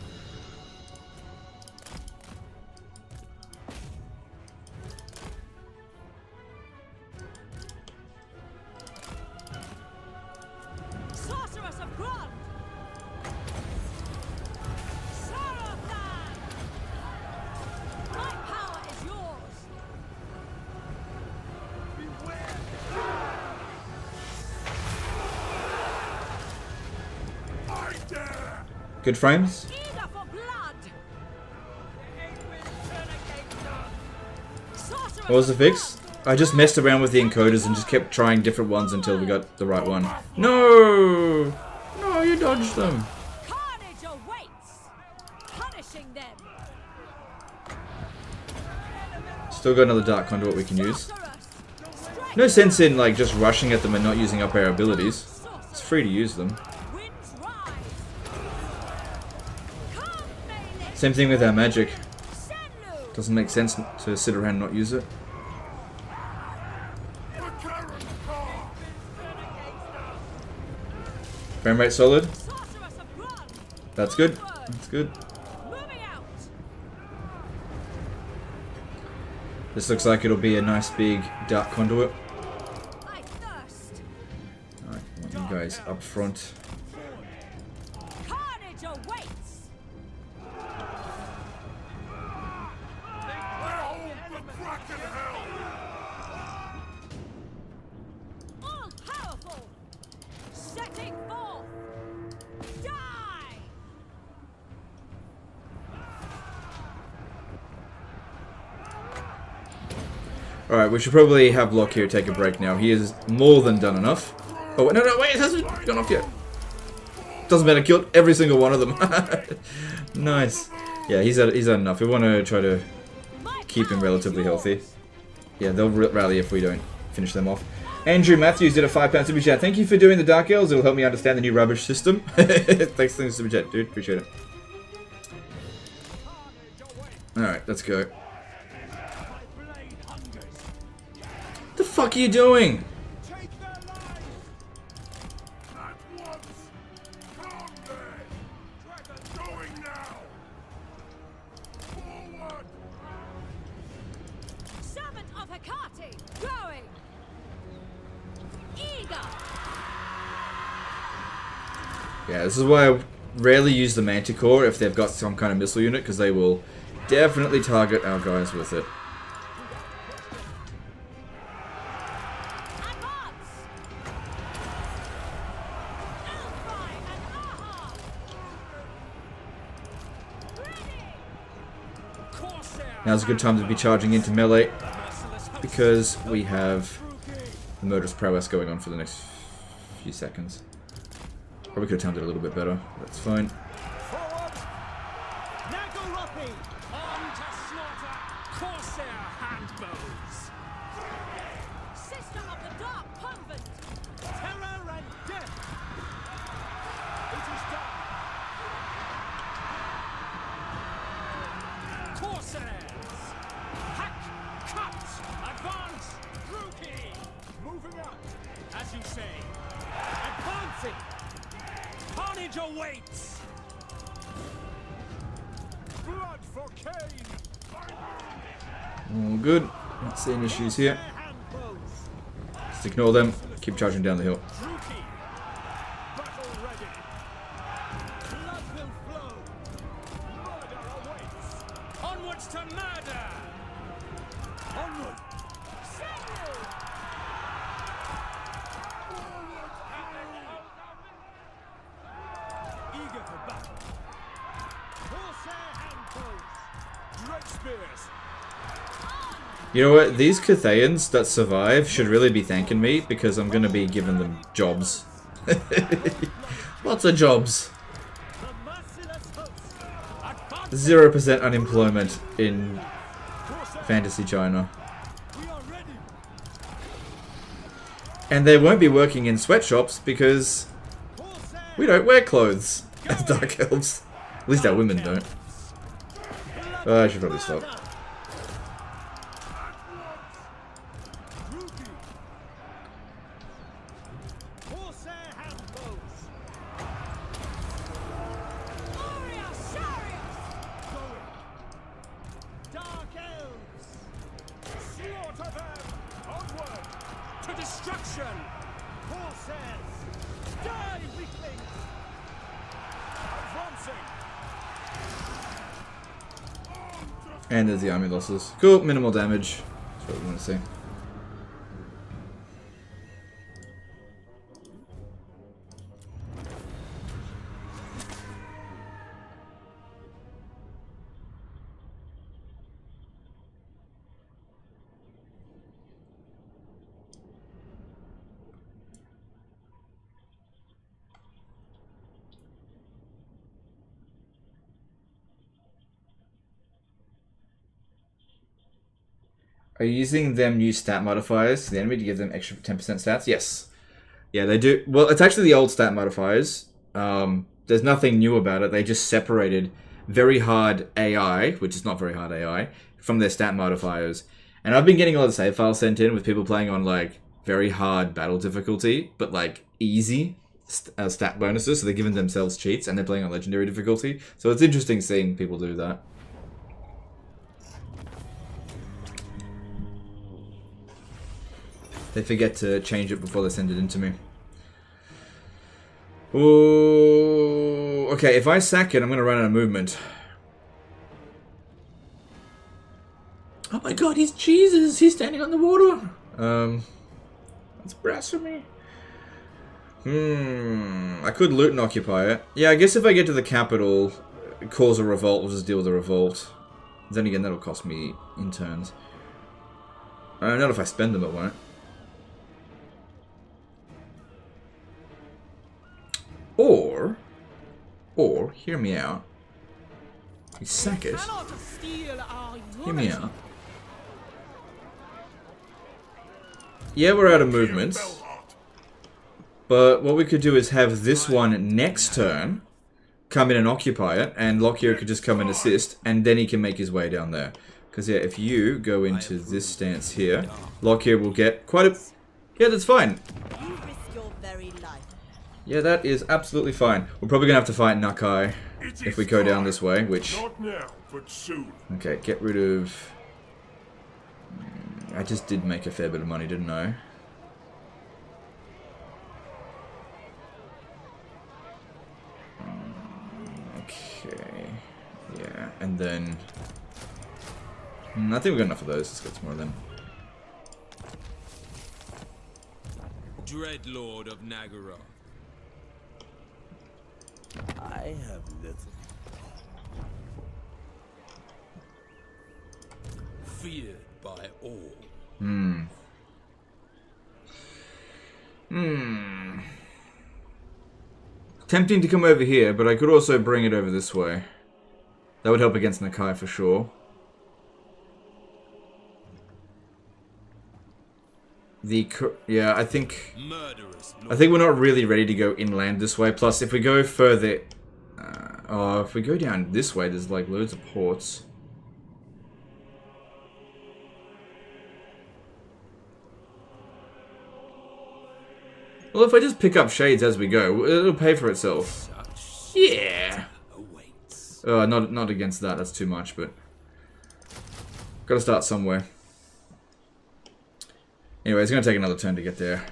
Sorceress of Grund. Sarathan. My power is yours. I dare. Good frames? Eager for blood. Sorceress What was the of fix? I just messed around with the encoders and just kept trying different ones until we got the right one. No! No, you dodged them. Carnage awaits. Punishing them. Still got another Dark Conduit we can use. Sorceress. Strike No sense in, like, just rushing at them and not using up our abilities. sorceress. It's free to use them. Winds rise. Come, melee. Same thing with our magic. Senlu. Doesn't make sense to sit around and not use it. The Karen car. Frame rate solid. Sorceress of Grun. That's good. Onward. That's good. Moving out. This looks like it'll be a nice big dark conduit. I thirst. Alright, I want you guys up front. Carnage awaits. Behold the Kraken Hell! All powerful. Setting forth. Die. Alright, we should probably have Lokhir take a break now. He is more than done enough. Oh, wait, no, wait, it hasn't gone off yet. Doesn't matter, killed every single one of them. Nice. Yeah, he's had enough. We want to try to My keep him power relatively is healthy. yours. Yeah, they'll rally if we don't finish them off. Andrew Matthews did a £5 super chat. Thank you for doing the Dark Elves. It'll help me understand the new rubbish system. Thanks for the super chat, dude. Appreciate it. Alright, let's go. The fuck are you doing? Take their lives! At once! Come then! Going now! Forward! Servant of Hecate. Going. Eager. Yeah, this is why I rarely use the Manticore if they've got some kind of missile unit, because they will definitely target our guys with it. Advance. Elfry and Aha. Ready. Now's a good time to be charging into melee, because we have the Murderous Prowess going on for the next few seconds. Probably could have timed it a little bit better. That's fine. Forward! Nagaruppy! On to slaughter! Corsair handbows! Sister of the Dark Convent. Terror and death! It is done! Corsairs! Hack! Cut! Advance! Rookie! Moving out! As you say, Advancing! carnage awaits! Blood for Cain! All good. Not seeing issues here. Handbows! Just ignore them. Keep charging down the hill. Rookie! Battle ready! Blood will flow! Murder awaits! Onwards to murder! Onward! Eager for battle! Corsair handbows! Dread spears! You know what? These Cathayans that survive should really be thanking me, because I'm going to be giving them jobs. Lots of jobs. The merciless host! 0% unemployment in Fantasy China. We are ready! And they won't be working in sweatshops because Corsair! we don't wear clothes as Dark Elves. At least our women don't. I should probably stop. Rookie! Corsair handbows! Warrior Chariot. Going! Dark elves! Slaughter them! Onward! To destruction! Corsairs! Die, weaklings! Advancing! And there's the army losses. Cool, minimal damage. That's what we want to see. Are you using them new stat modifiers to the enemy to give them extra 10% stats? Yes. Yeah, they do. Well, it's actually the old stat modifiers. There's nothing new about it. They just separated very hard AI, which is not very hard AI, from their stat modifiers. And I've been getting a lot of save files sent in with people playing on, like, very hard battle difficulty, but, like, easy. stat bonuses, so they're giving themselves cheats, and they're playing on legendary difficulty. So it's interesting seeing people do that. They forget to change it before they send it in to me. Ooh, okay, if I sack it, I'm going to run out of movement. Oh my god, he's Jesus! He's standing on the water! That's blasphemy. I could loot and occupy it. Yeah, I guess if I get to the capital, cause a revolt, we'll just deal with the revolt. Then again, that'll cost me interns. Not if I spend them, it won't. Or, hear me out. We sack it. Hear me out. Yeah, we're out of movement. But what we could do is have this one next turn come in and occupy it, and Lokhir could just come and assist, and then he can make his way down there. Because, yeah, if you go into this stance here, Lokhir will get quite a... Yeah, that's fine. You risk your very life. Yeah, that is absolutely fine. We're probably going to have to fight Nakai if we go down this way, which... Not now, but soon. Okay, get rid of... I just did make a fair bit of money, didn't I? Okay. Yeah, and then... I think we've got enough of those. Let's get some more of them. Dreadlord of Nagara. I have little. Feared by all. Tempting to come over here, but I could also bring it over this way. That would help against Nakai for sure. Yeah, I think we're not really ready to go inland this way. Plus, if we go further... if we go down this way, there's like loads of ports. Well, if I just pick up shades as we go, it'll pay for itself. Yeah! Not against that, that's too much, but... Gotta start somewhere. Anyway, it's going to take another turn to get there.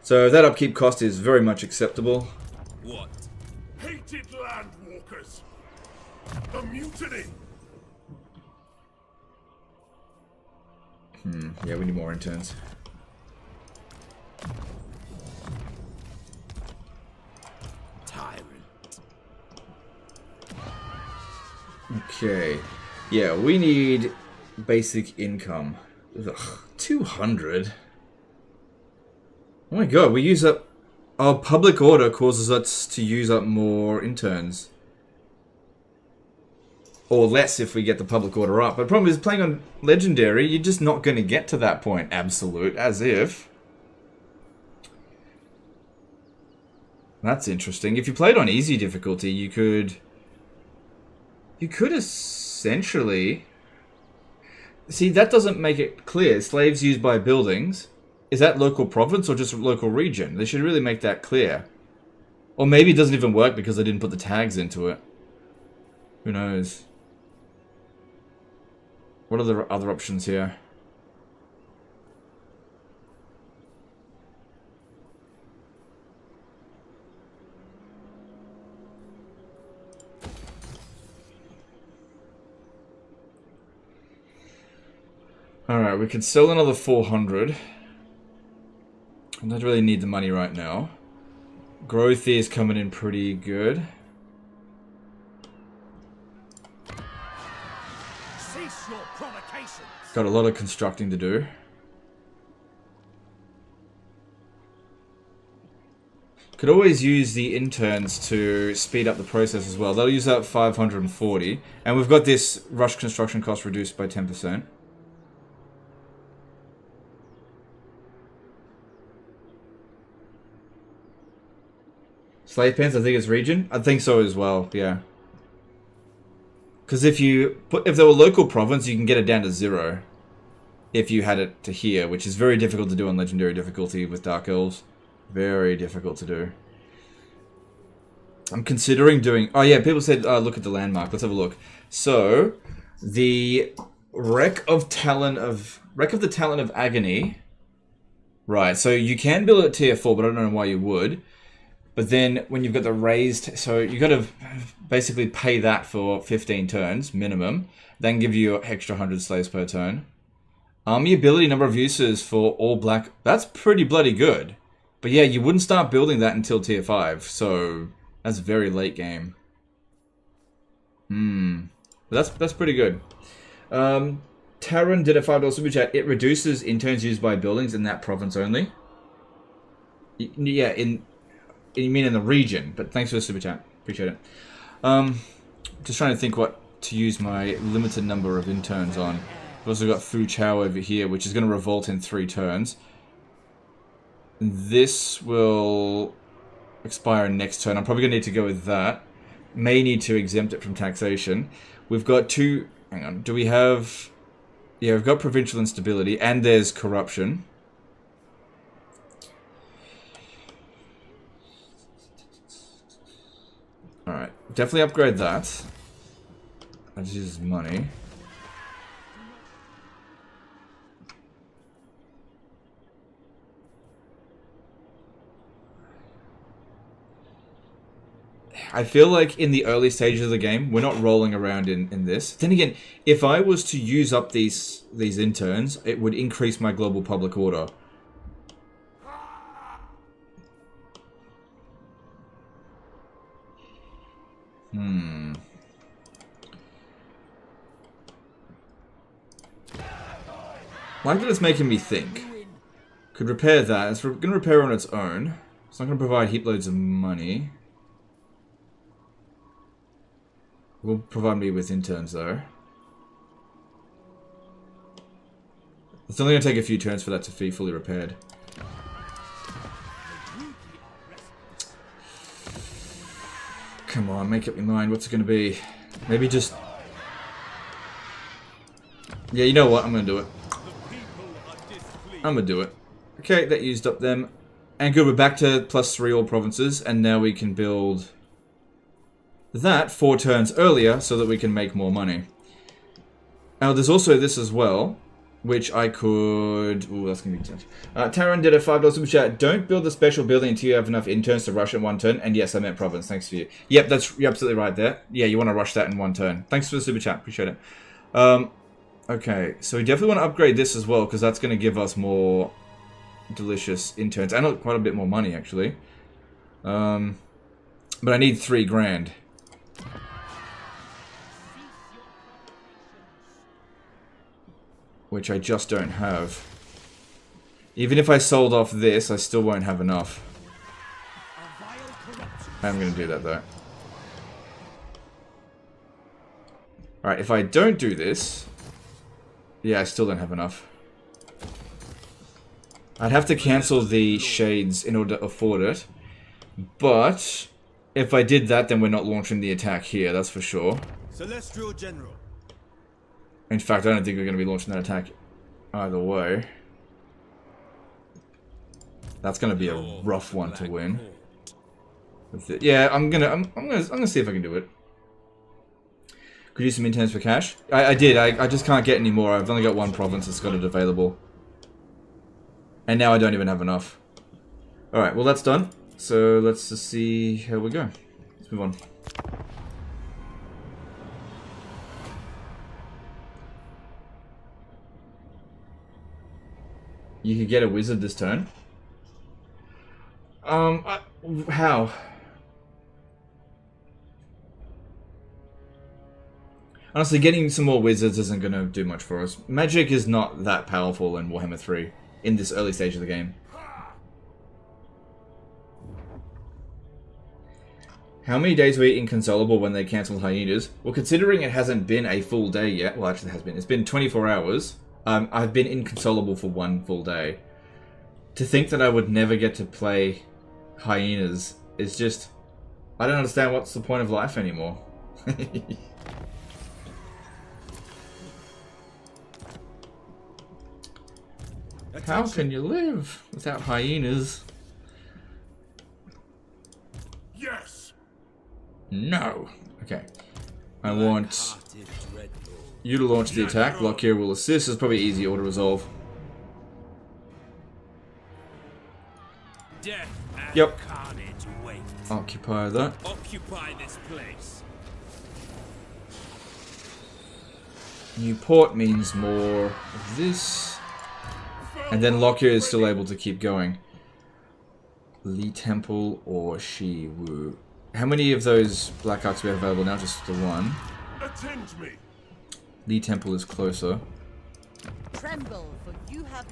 So that upkeep cost is very much acceptable. What? Hated landwalkers. A mutiny. Yeah, we need more interns. Tyrant. Okay. Yeah, we need basic income. Ugh, 200? Oh my god, we use up... Our public order causes us to use up more interns. Or less if we get the public order up. But the problem is, playing on Legendary, you're just not going to get to that point. Absolute, as if. That's interesting. If you played on easy difficulty, you could... You could essentially... See, that doesn't make it clear. Slaves used by buildings. Is that local province or just local region? They should really make that clear. Or maybe it doesn't even work because they didn't put the tags into it. Who knows? What are the other options here? Alright, we can sell another 400. I don't really need the money right now. Growth is coming in pretty good. Cease your provocations. Got a lot of constructing to do. Could always use the interns to speed up the process as well. They'll use up 540. And we've got this rush construction cost reduced by 10%. Slave pens, I think it's region. I think so as well, yeah. Because if there were local province, you can get it down to 0. If you had it to here, which is very difficult to do on legendary difficulty with Dark Elves. Very difficult to do. I'm considering doing... Oh yeah, people said look at the landmark. Let's have a look. So, the Wreck of the Talon of Agony. Right, so you can build it at tier 4, but I don't know why you would. But then, when you've got the raised... So, you got to basically pay that for 15 turns, minimum. Then give you an extra 100 slaves per turn. Army ability, number of uses for all black... That's pretty bloody good. But yeah, you wouldn't start building that until tier 5, so... That's very late game. That's pretty good. Taran did a $5 super chat. It reduces interns used by buildings in that province only. Yeah, you mean in the region, but thanks for the super chat. Appreciate it. Just trying to think what to use my limited number of interns on. I've also got Fu Chao over here, which is going to revolt in 3 turns. This will expire next turn. I'm probably going to need to go with that. May need to exempt it from taxation. We've got 2... Hang on. Do we have... Yeah, we've got provincial instability, and there's corruption. Alright. Definitely upgrade that. That just uses money. I feel like in the early stages of the game, we're not rolling around in this. Then again, if I was to use up these interns, it would increase my global public order. Like that it's making me think. Could repair that. It's going to repair on its own. It's not going to provide heap loads of money. Will provide me with interns though. It's only going to take a few turns for that to be fully repaired. Come on, make up your mind. What's it going to be? Maybe just... Yeah, you know what? I'm going to do it. I'm going to do it. Okay, that used up them. And good, we're back to +3 all provinces. And now we can build... that 4 turns earlier so that we can make more money. Now there's also this as well, which I could... Ooh, that's going to be tough. Taran did a $5 super chat. Don't build the special building until you have enough interns to rush in 1 turn. And yes, I meant province. Thanks for you. Yep, you're absolutely right there. Yeah, you want to rush that in 1 turn. Thanks for the super chat. Appreciate it. Okay, so we definitely want to upgrade this as well because that's going to give us more delicious interns. And quite a bit more money, actually. But I need 3 grand. Which I just don't have. Even if I sold off this, I still won't have enough. I'm going to do that though. Alright, if I don't do this... Yeah, I still don't have enough. I'd have to cancel the shades in order to afford it. But... if I did that, then we're not launching the attack here, that's for sure. Celestial General. In fact, I don't think we're going to be launching that attack either way. That's going to be a rough one to win. Yeah, I'm gonna see if I can do it. Could use some interns for cash. I did. I just can't get any more. I've only got 1 province that's got it available, and now I don't even have enough. All right, well that's done. So let's just see how we go. Let's move on. You could get a wizard this turn. How? Honestly, getting some more wizards isn't going to do much for us. Magic is not that powerful in Warhammer 3 in this early stage of the game. How many days were you inconsolable when they cancelled hyenas? Well, considering it hasn't been a full day yet, well actually it has been, it's been 24 hours. I've been inconsolable for 1 full day. To think that I would never get to play hyenas is just... I don't understand what's the point of life anymore. How can you live without hyenas? No. Okay. I want you to launch the attack. Lokhir will assist. It's probably easy auto resolve. Death and Yep. carnage wait. Occupy that. Occupy this place. New port means more of this. And then Lokhir is still able to keep going. Lee Temple or Shi Wu. How many of those Black Arks we have available now? Just the one. Attend me. Lee Temple is closer. Tremble, for you have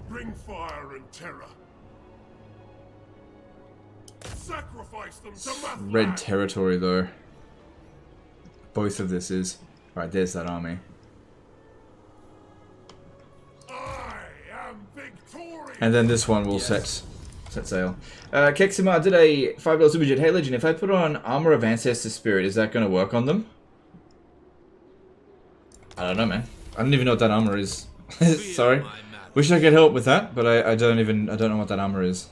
Bring fire and terror. Sacrifice them to Mathlan. Red territory though. Both of this is. Alright, there's that army. I am victorious. And then this one will set sail. Kexima did a $5 super jet. Hey Legend, if I put on Armor of Ancestor Spirit, is that going to work on them? I don't know, man. I don't even know what that armor is. Sorry. Wish I could help with that, but I don't know what that armor is.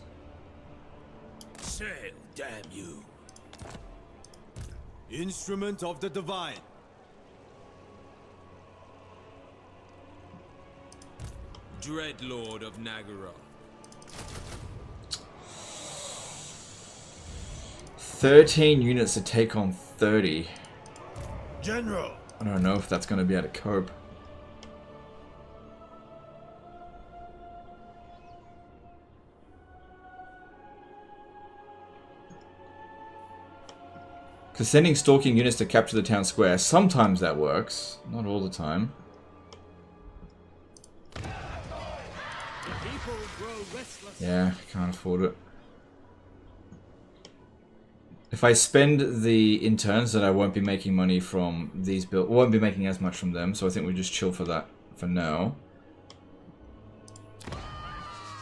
Sail, damn you. Instrument of the divine. Dreadlord of Nagara. 13 units to take on 30. General. I don't know if that's going to be able to cope. Because sending stalking units to capture the town square, sometimes that works. Not all the time. Yeah, can't afford it. If I spend the interns, then I won't be making money from these builds. Won't be making as much from them, so I think we just chill for that for now.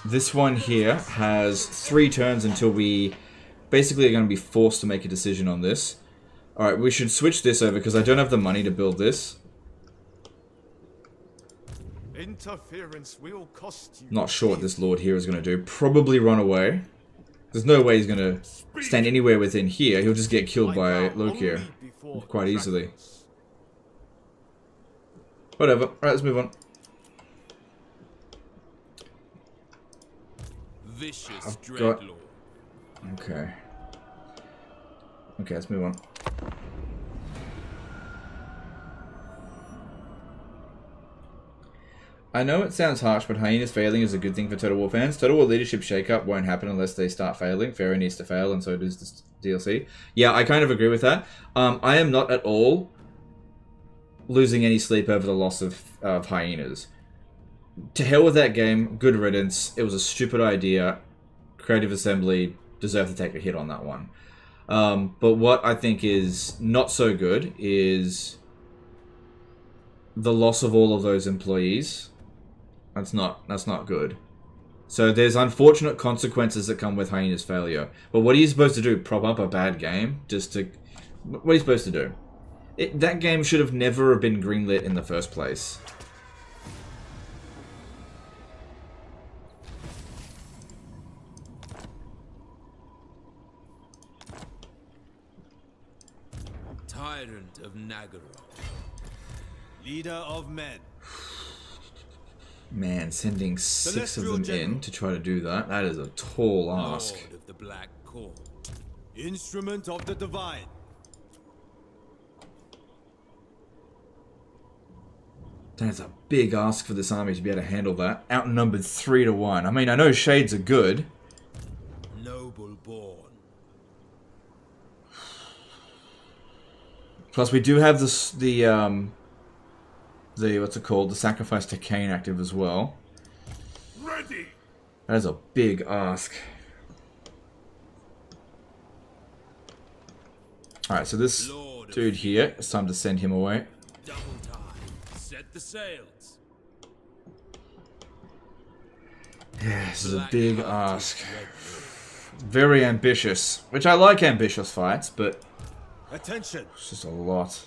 This one here has 3 turns until we basically are going to be forced to make a decision on this. Alright, we should switch this over because I don't have the money to build this. Interference will cost you. Not sure what this lord here is going to do. Probably run away. There's no way he's going to stand anywhere within here. He'll just get killed by Lokhir quite easily. Whatever. Alright, let's move on. Vicious I've got... Dreadlord. Okay. Okay, let's move on. I know it sounds harsh, but Hyenas failing is a good thing for Total War fans. Total War leadership shakeup won't happen unless they start failing. Pharaoh needs to fail, and so does this DLC. Yeah, I kind of agree with that. I am not at all losing any sleep over the loss of Hyenas. To hell with that game. Good riddance. It was a stupid idea. Creative Assembly deserved to take a hit on that one. But what I think is not so good is the loss of all of those employees. That's not good. So there's unfortunate consequences that come with Hyena's failure. But what are you supposed to do? Prop up a bad game? Just to... What are you supposed to do? That game should have never been greenlit in the first place. Tyrant of Nagara. Leader of men. Man, sending 6 of them in to try to do that, that is a tall ask. Lord of the Black Court. Instrument of the divine. That is a big ask for this army to be able to handle that. Outnumbered 3 to 1. I mean, I know shades are good. Noble born. Plus, we do have this, the what's it called? The Sacrifice to Cain active as well. Ready. That is a big ask. Alright, so this dude here, it's time to send him away. Double time. Set the sails. Yeah, this is a big ask. Very ambitious. Which I like ambitious fights, but Attention. it's just a lot.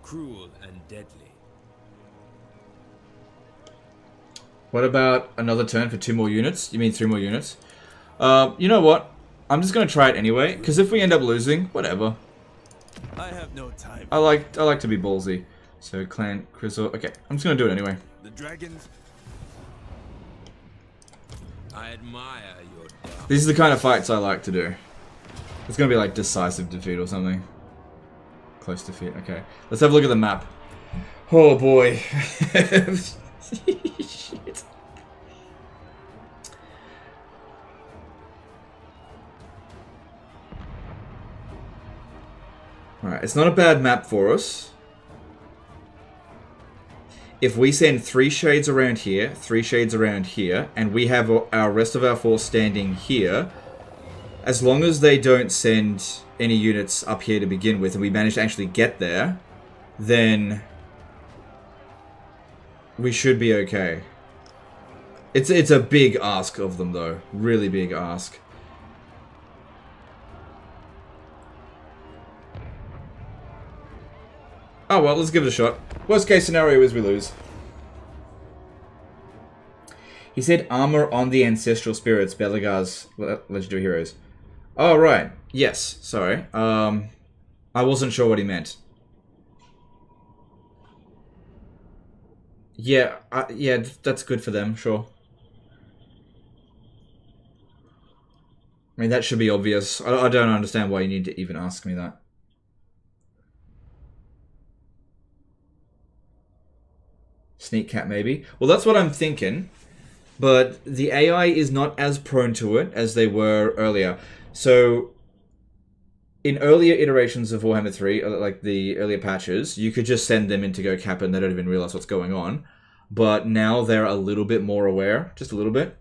Cruel and deadly. What about another turn for 2 more units? You mean 3 more units? You know what? I'm just gonna try it anyway, because if we end up losing, whatever. I have no time. I like to be ballsy. So clan Crystal. Okay, I'm just gonna do it anyway. The dragons. I admire your dark. These are the kind of fights I like to do. It's gonna be like decisive defeat or something. Close defeat. Okay, let's have a look at the map. Oh boy. Shit. Alright, it's not a bad map for us. If we send 3 shades around here, 3 shades around here, and we have our rest of our force standing here, as long as they don't send any units up here to begin with, and we manage to actually get there, then we should be okay. It's a big ask of them though, really big ask. Oh well, let's give it a shot. Worst case scenario is we lose. He said armor on the ancestral spirits, Belegar's legendary heroes. Oh right, yes. Sorry. I wasn't sure what he meant. Yeah, yeah, that's good for them. Sure. I mean, that should be obvious. I don't understand why you need to even ask me that. Sneak cat, maybe. Well, that's what I'm thinking. But the AI is not as prone to it as they were earlier. So, in earlier iterations of Warhammer 3, like the earlier patches, you could just send them in to go cap and they don't even realize what's going on. But now they're a little bit more aware. Just a little bit.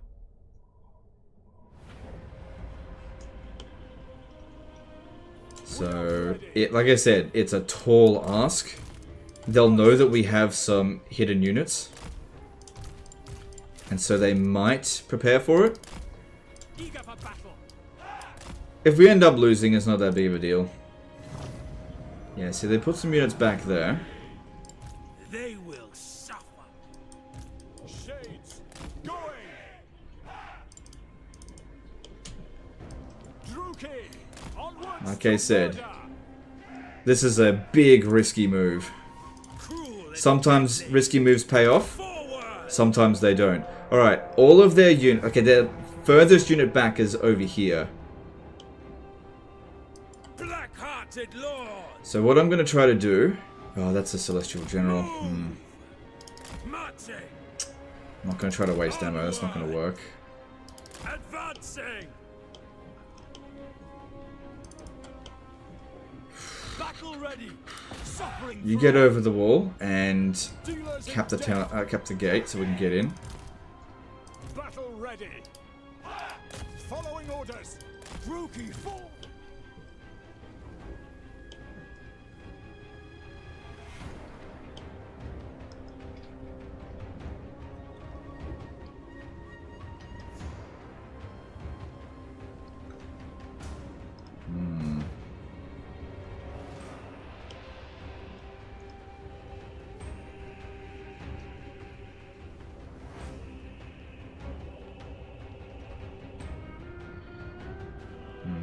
So, like I said, it's a tall ask. They'll know that we have some hidden units. And so they might prepare for it. If we end up losing, it's not that big of a deal. Yeah, see, they put some units back there. They will suffer. Shades going. Druki, onwards. Like I said, this is a big risky move. Sometimes risky moves pay off, sometimes they don't. Alright, all of their unit... Okay, their furthest unit back is over here. Black-hearted lord. So what I'm going to try to do... Oh, that's a Celestial General. I'm not going to try to waste ammo, that's not going to work. Advancing. Battle ready. You get over the wall and cap the town, cap the gate so we can get in. Battle ready. Following orders. Druki forward.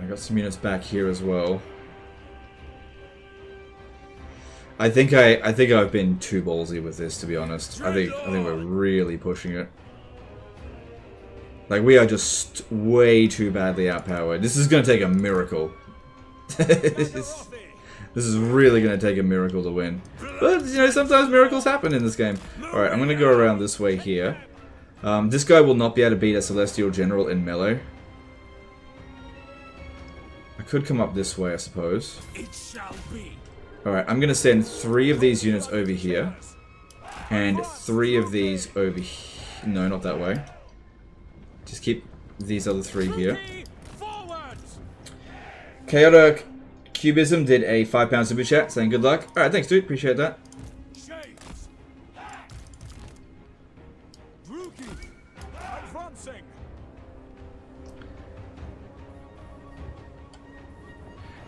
I got some units back here as well. I think I've been too ballsy with this, to be honest. I think we're really pushing it. Like, we are just way too badly outpowered. This is gonna take a miracle. This is really gonna take a miracle to win. But you know, sometimes miracles happen in this game. Alright, I'm gonna go around this way here. This guy will not be able to beat a Celestial General in melee. I could come up this way, I suppose. It shall be. Alright, I'm gonna send 3 of these units over here. And 3 of these over here. No, not that way. Just keep these other 3 here. Chaotic Cubism did a £5 super chat saying good luck. Alright, thanks dude, appreciate that.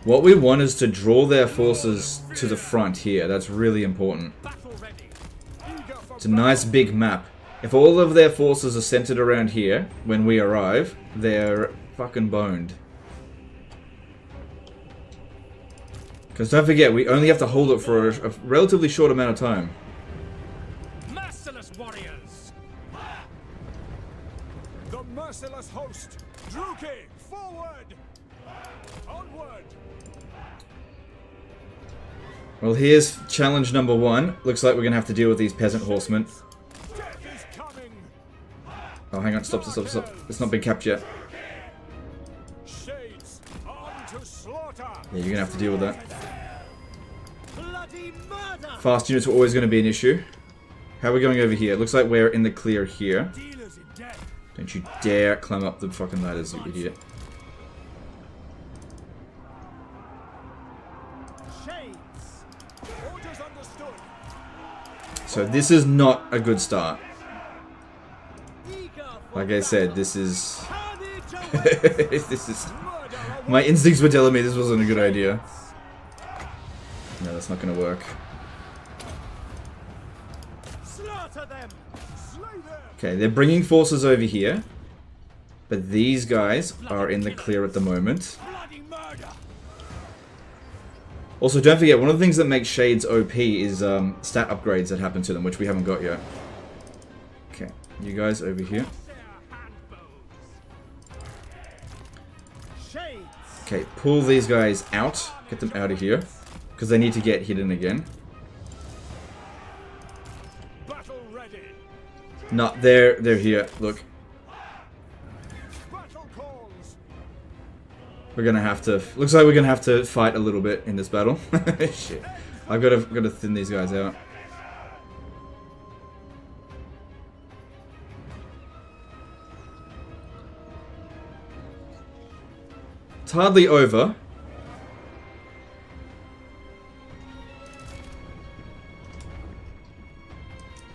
What we want is to draw their forces to the front here. That's really important. It's a nice big map. If all of their forces are centered around here, when we arrive, their fucking boned. Because don't forget, we only have to hold it for a relatively short amount of time. Merciless warriors! The merciless host! Druki, forward! Onward! Well, here's challenge number 1. Looks like we're gonna have to deal with these peasant horsemen. Death is coming! Oh, hang on, stop. It's not been capped yet. Shades, on to slaughter! Yeah, you're gonna have to deal with that. Bloody murder! Fast units are always gonna be an issue. How are we going over here? Looks like we're in the clear here. Dealers in death! Don't you dare climb up the fucking ladders, you idiot. Shades! Orders understood! So this is not a good start. Eager for Like I said, this is... carnage away. this is... My instincts were telling me this wasn't a good idea. No, that's not gonna work. Slaughter them! Slay them! Okay, they're bringing forces over here. But these guys are in the clear at the moment. Bloody murder! Also, don't forget, one of the things that makes Shades OP is stat upgrades that happen to them, which we haven't got yet. Okay, you guys over here. Shades! Okay, pull these guys out. Get them out of here. Because they need to get hidden again. Battle ready! No, they're here. Look, Battle calls! we're gonna have to. Looks like we're gonna have to fight a little bit in this battle. Shit, I've got to thin these guys out. It's hardly over.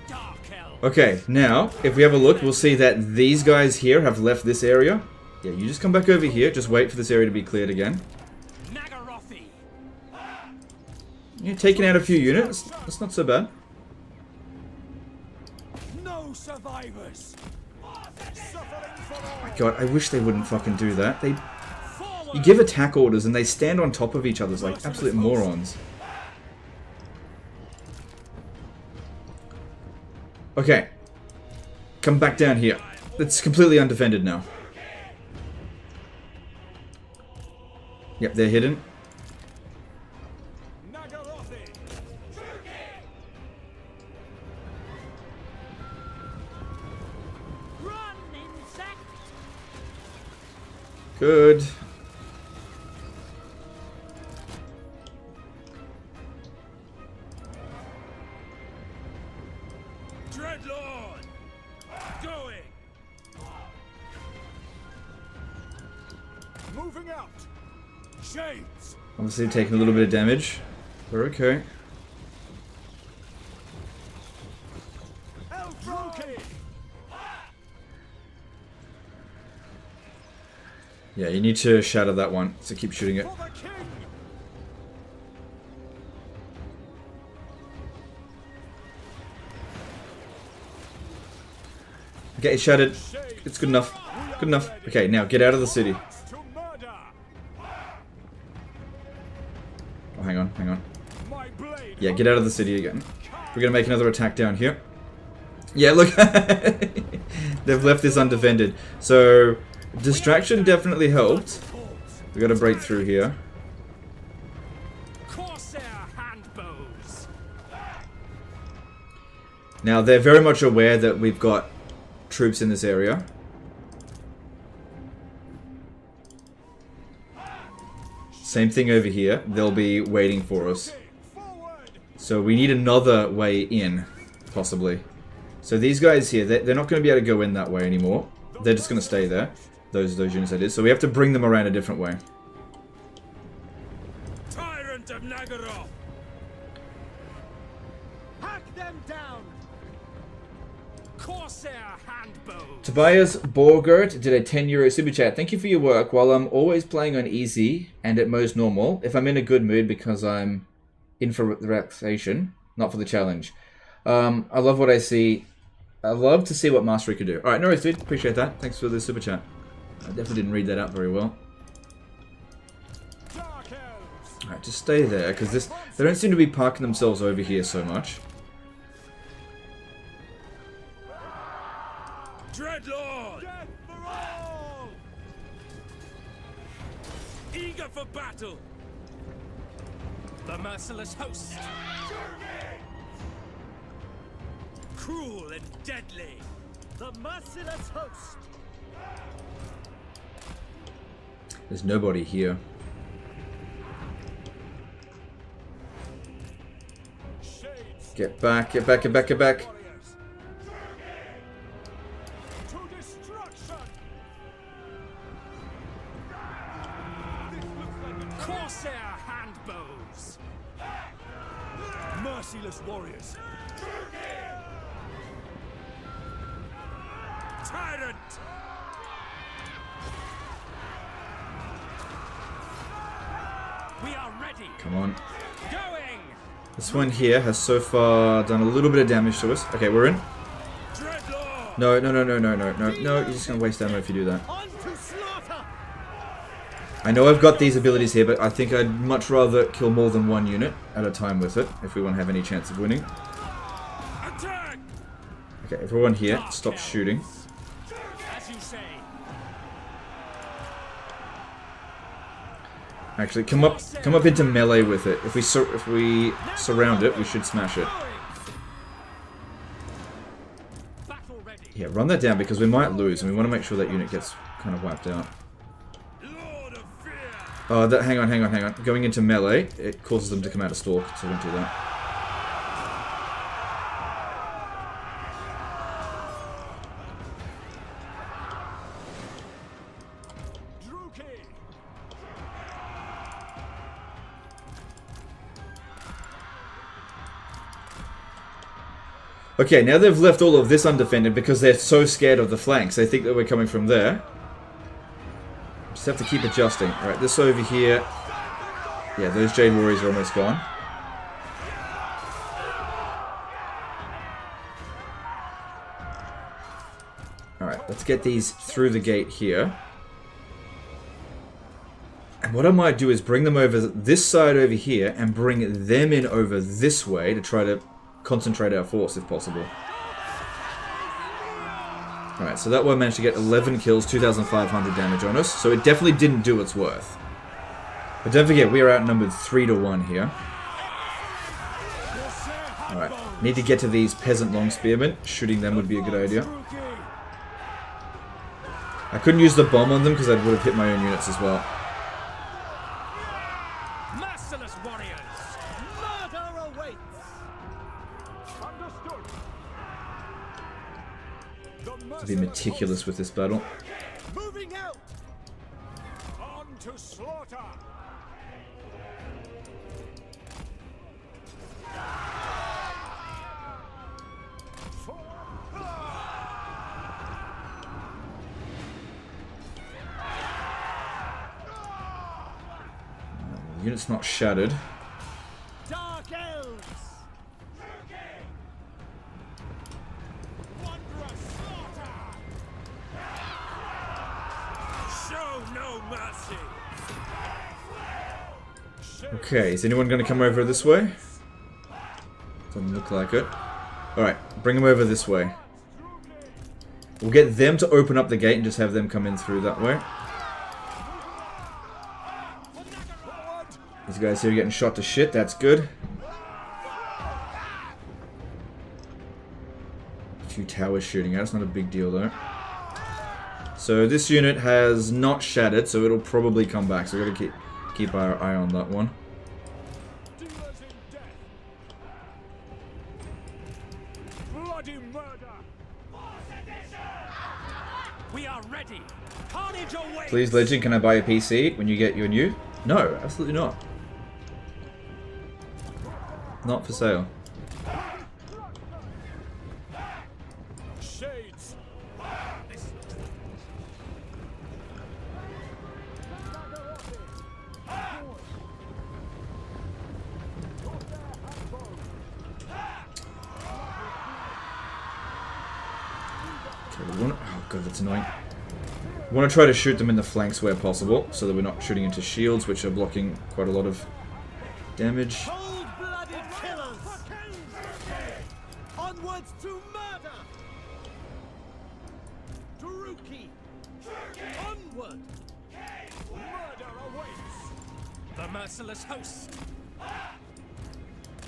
Dark hell! Okay, now, if we have a look, we'll see that these guys here have left this area. Yeah, you just come back over here, just wait for this area to be cleared again. Nagarothi! You're taking out a few units, that's not so bad. No survivors! Suffering for all! God, I wish they wouldn't fucking do that. They, Forward! you give attack orders and they stand on top of each other like absolute morons. Okay. Come back down here. It's completely undefended now. Yep, they're hidden. Nagarothi! Run, insect! Good. Dreadlord! Going! Moving out! Shades! Obviously taking a little bit of damage. We're okay. Druki! Yeah, you need to shatter that one, so keep shooting it. For the king! Okay, it's shattered. It's good enough. Good enough. Okay, now get out of the city. To murder! Oh, hang on, hang on. My blade! Yeah, get out of the city again. We're gonna make another attack down here. Yeah, look. They've left this undefended. So, distraction definitely helped. We gotta break through here. Corsair handbows! Now, they're very much aware that we've got troops in this area. Same thing over here. They'll be waiting for us. Forward! So we need another way in, possibly. So these guys here, they're not going to be able to go in that way anymore. They're just going to stay there. Those units that is. So we have to bring them around a different way. Tyrant of Nagaroth! Hack them down! Corsair handbows! Tobias Borgert did a €10 super chat. Thank you for your work. While I'm always playing on easy and at most normal, if I'm in a good mood because I'm in for relaxation, not for the challenge. I love what I see. I love to see what Mastery could do. Alright, no worries, dude. Appreciate that. Thanks for the super chat. I definitely didn't read that out very well. Dark elves. Alright, just stay there, because they don't seem to be parking themselves over here so much. Dreadlord! Death for all. Eager for battle! The merciless host. Cruel and deadly! The merciless host. There's nobody here. Shades. Get back, get back, get back, get back. Warriors. To destruction. This looks like a Corsair handbows. Merciless warriors. Tyrant! We are ready. Come on. Going. This one here has so far done a little bit of damage to us. Okay, we're in. Dreadlord! No, no, no, no, no, no, no, no. You're just gonna waste ammo if you do that. On to slaughter. I know I've got these abilities here, but I think I'd much rather kill more than one unit at a time with it if we want to have any chance of winning. Attack! Okay, everyone here, stop shooting. As you say. Actually, come up into melee with it. If we surround it, we should smash it. Battle ready. Yeah, run that down because we might lose, and we want to make sure that unit gets kind of wiped out. Lord of Fear! Oh, hang on, hang on, hang on. Going into melee, it causes them to come out of stalk, so don't do that. Druki. Okay, now they've left all of this undefended because they're so scared of the flanks. They think that we're coming from there. Just have to keep adjusting. Alright, this over here. Yeah, those Jade Warriors are almost gone. Alright, let's get these through the gate here. And what I might do is bring them over this side over here and bring them in over this way to try to concentrate our force if possible. Alright, so that one managed to get 11 kills, 2,500 damage on us, so it definitely didn't do its worth. But don't forget, we are outnumbered 3-1 here. Alright, need to get to these peasant long spearmen. Shooting them would be a good idea. I couldn't use the bomb on them because I would have hit my own units as well. Merciless warriors. Murder awaits. Understood. To be meticulous with this battle. Moving out. On to slaughter. The unit's not shattered. Dark elves. Wondrous slaughter. Show no mercy! Okay, is anyone going to come over this way? Doesn't look like it. Alright, bring them over this way. We'll get them to open up the gate and just have them come in through that way. These guys here are getting shot to shit, that's good. A few towers shooting out, it's not a big deal though. So this unit has not shattered, so it'll probably come back, so we've got to keep our eye on that one. Dealers in death. Bloody murder. We are ready. Carnage awaits. Please, Legend, can I buy a PC when you get your new? No, absolutely not. Not for sale. Shades. Okay, we want. Oh god, that's annoying. Want to try to shoot them in the flanks where possible, so that we're not shooting into shields, which are blocking quite a lot of damage. Cold-blooded killers! Onwards to murder! Taruki! Onward! Murder awaits! The merciless host.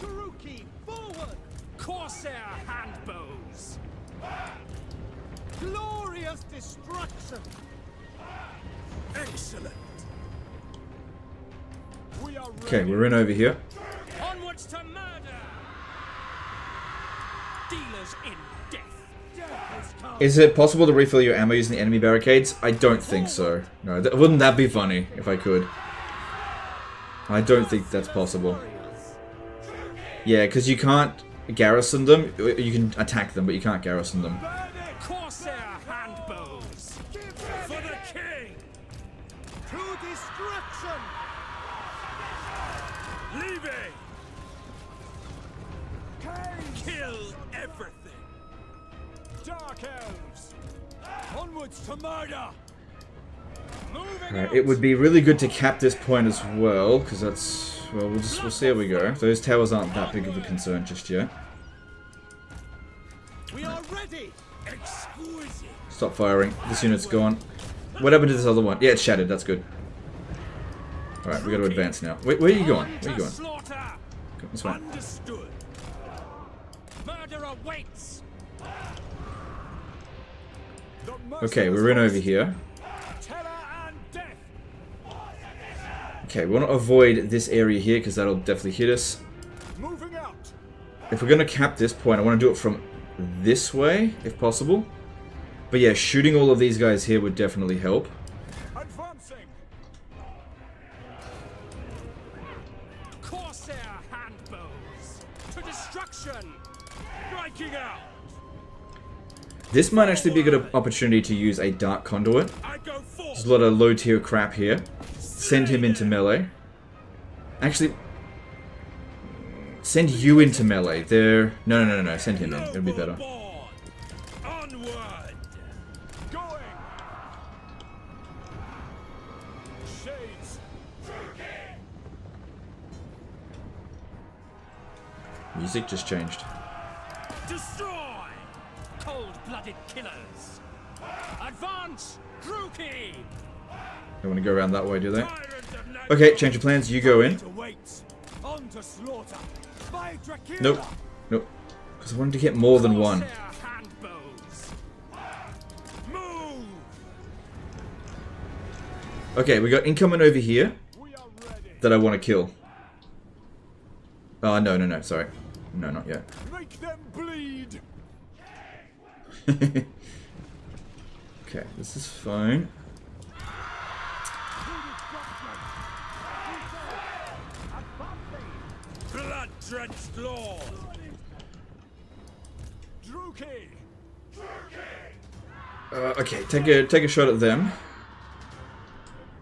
Taruki, forward! Corsair handbows. Glorious destruction! Excellent. We are ready. Okay, we're in over here. Onwards to murder. Dealers in death. Death has come. Is it possible to refill your ammo using the enemy barricades? I don't think so. No, wouldn't that be funny if I could? I don't think that's possible. Yeah, because you can't garrison them. You can attack them, but you can't garrison them. Corsair handbows. For the king. To destruction! Leaving. Kill everything. Dark elves! Onwards to murder! Moving Right, out. it would be really good to cap this point as well, because that's... Well, we'll see how we go. Those towers aren't that big of a concern just yet. We are ready! Exquisite. Stop firing. This unit's gone. What happened to this other one? Yeah, it's shattered. That's good. Alright, we got to advance now. Wait, where are you going? Where are you going? Slaughter. Go this way. Understood. Murder awaits. Okay, we're in over here. Terror and death! Okay, we want to avoid this area here, because that'll definitely hit us. Moving out! If we're going to cap this point, I want to do it from this way, if possible. But yeah, shooting all of these guys here would definitely help. Advancing! Corsair handbows. To destruction. Striking out. This might actually be a good opportunity to use a Dark Conduit. I go forth. There's a lot of low tier crap here. Send him into melee. Actually, send you into melee. There. No. Send him in. It'll be better. Born. Onward. Going! Shades! Music just changed. Destroy. Cold-blooded killers. Advance. Druki. Don't want to go around that way, do they? Tyrant of no Okay, change of plans. You go in. Awaits! On to slaughter! By Dracula! Nope. Nope. Because I wanted to get more than one. Corsair handbows. Move. Okay, we got incoming over here We are ready! that I want to kill. Oh, no. Sorry. No, not yet. Make them bleed! Okay, this is fine. Blood-drenched lord. Druki! Okay, take a shot at them.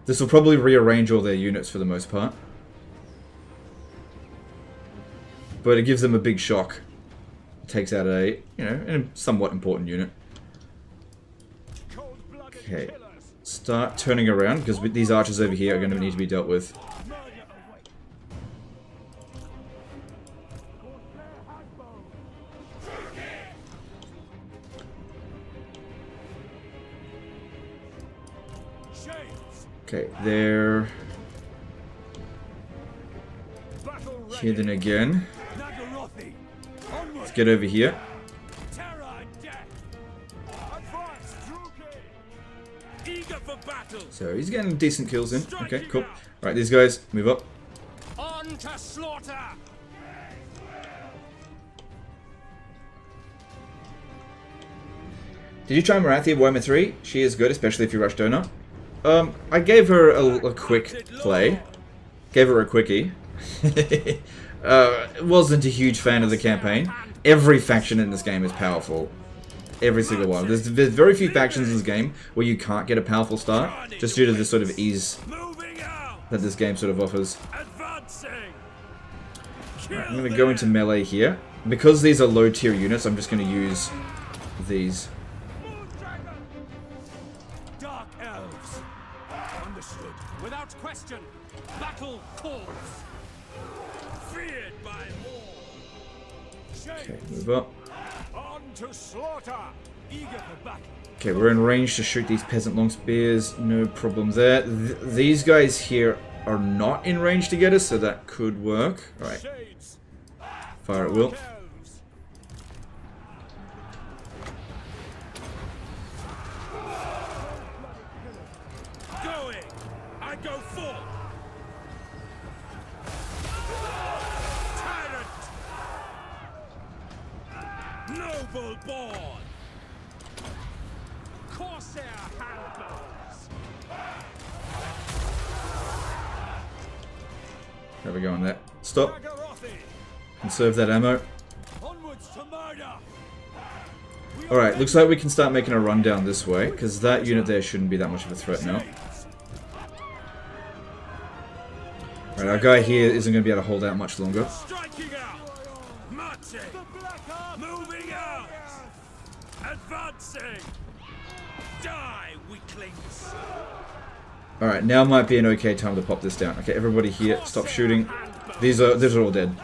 This will probably rearrange all their units for the most part. But it gives them a big shock. It takes out a, a somewhat important unit. Cold-blooded Okay, killers! start turning around, because these archers over here are going to need to be dealt with. Murder awaits! Corsair handbow! Shades! Okay, they're Battle ready! hidden again. Nagarothi! Onward! Let's get over here. Terror and death! Advance, Druki! Eager for battle. So he's getting decent kills in. Okay, cool. Alright, these guys, move up. On to slaughter. Did you try Marathi Warhammer 3? She is good, especially if you rush donor. I gave her a quick play. Gave her a quickie. Wasn't a huge fan of the campaign. Every faction in this game is powerful. Every single one. There's very few factions in this game where you can't get a powerful start, just due to the sort of ease Moving out. that this game sort of offers. Advancing. Right, I'm going to go into melee here. Because these are low tier units, I'm just going to use these. Dark elves! Battle calls. Feared by all. Okay, move up. On to slaughter. Eager for battle. Okay, we're in range to shoot these peasant long spears. No problem there. These guys here are not in range to get us, so that could work. Alright. Shades. Fire at will. Elves. Going. I go full. Tyrant. Noble born. Corsair handbows. There we go on that. Stop. Nagarothi. Conserve that ammo. Onwards to murder. Alright, looks like we can start making a run down this way, because that unit there shouldn't be that much of a threat now. Alright, our guy here isn't going to be able to hold out much longer. Striking out. Marching. Black Arks. Moving out. Advancing. Die, weaklings. Alright, now might be an okay time to pop this down. Okay, everybody here, stop shooting. These are all dead.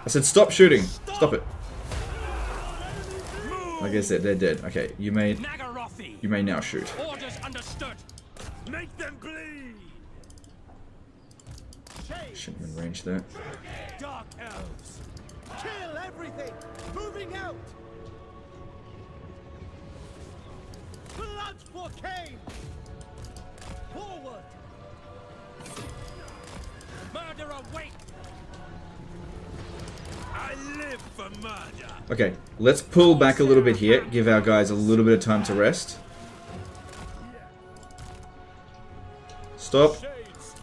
I said stop shooting. Stop it. Like I said, they're dead. Okay, you may now shoot. Orders understood. Make them bleed. Shouldn't have been range there. Dark elves. Kill everything. Moving out. Blood for Cain. Forward. Murder awake. I live for murder. Okay, let's pull back a little bit here. Give our guys a little bit of time to rest. Stop. Shades.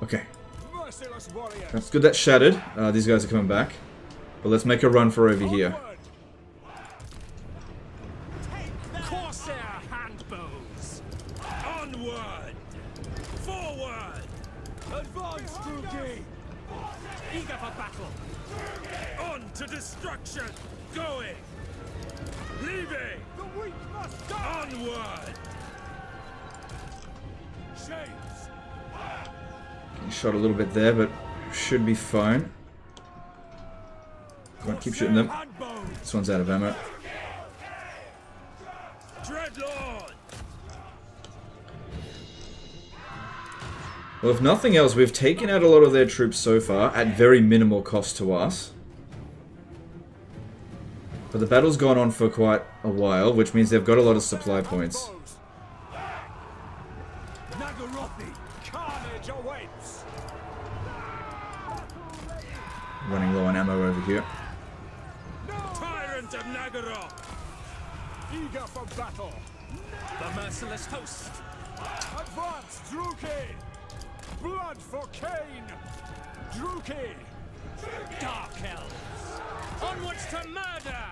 Okay, Merciless warriors. that's good. That's shattered. These guys are coming back. But let's make a run for over here. Corsair handbows. Onward. Forward. Advance, Druki. Eager for battle. On to destruction. Going. Leaving. The weak must die. Onward. Shades. Getting shot a little bit there, but should be fine. Come on, keep shooting them. Handbows. This one's out of ammo. Dreadlord. Well, if nothing else, we've taken out a lot of their troops so far at very minimal cost to us. But the battle's gone on for quite a while, which means they've got a lot of supply points. Nagarothi. Carnage awaits. Running low on ammo over here. Tyrant of Nagaroth. Eager for battle. The merciless host. Advance, Druki. Blood for Cain. Druki. Dark elves. Onwards to murder.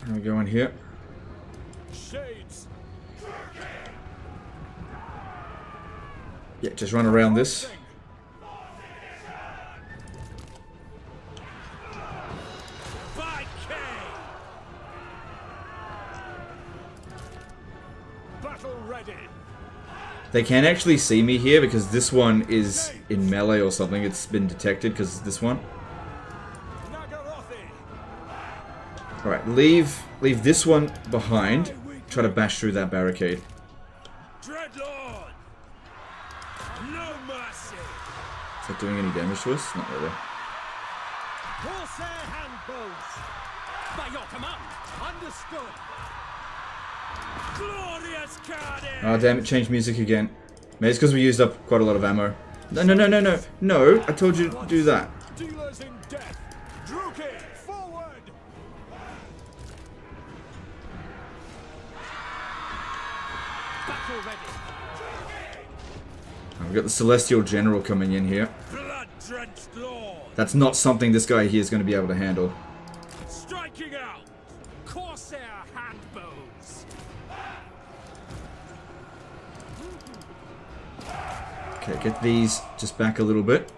There we go in here. Shades. Yeah, just run around this. By Cain. Battle ready. They can actually see me here because this one is in melee or something. It's been detected because it's this one. Nagarothi. Alright, leave this one behind. Try to bash through that barricade. Dreadlord. No mercy. Is that doing any damage to us? Not really. Corsair handbows. By your command. Understood. Glorious carnage. Oh damn it, changed music again. Maybe it's because we used up quite a lot of ammo. No, I told you to do that. Dealers in death. Druki, forward. Battle ready. We've got the Celestial General coming in here. Blood-drenched lord. That's not something this guy here is going to be able to handle. Striking out. Corsair handbows. Okay, get these just back a little bit.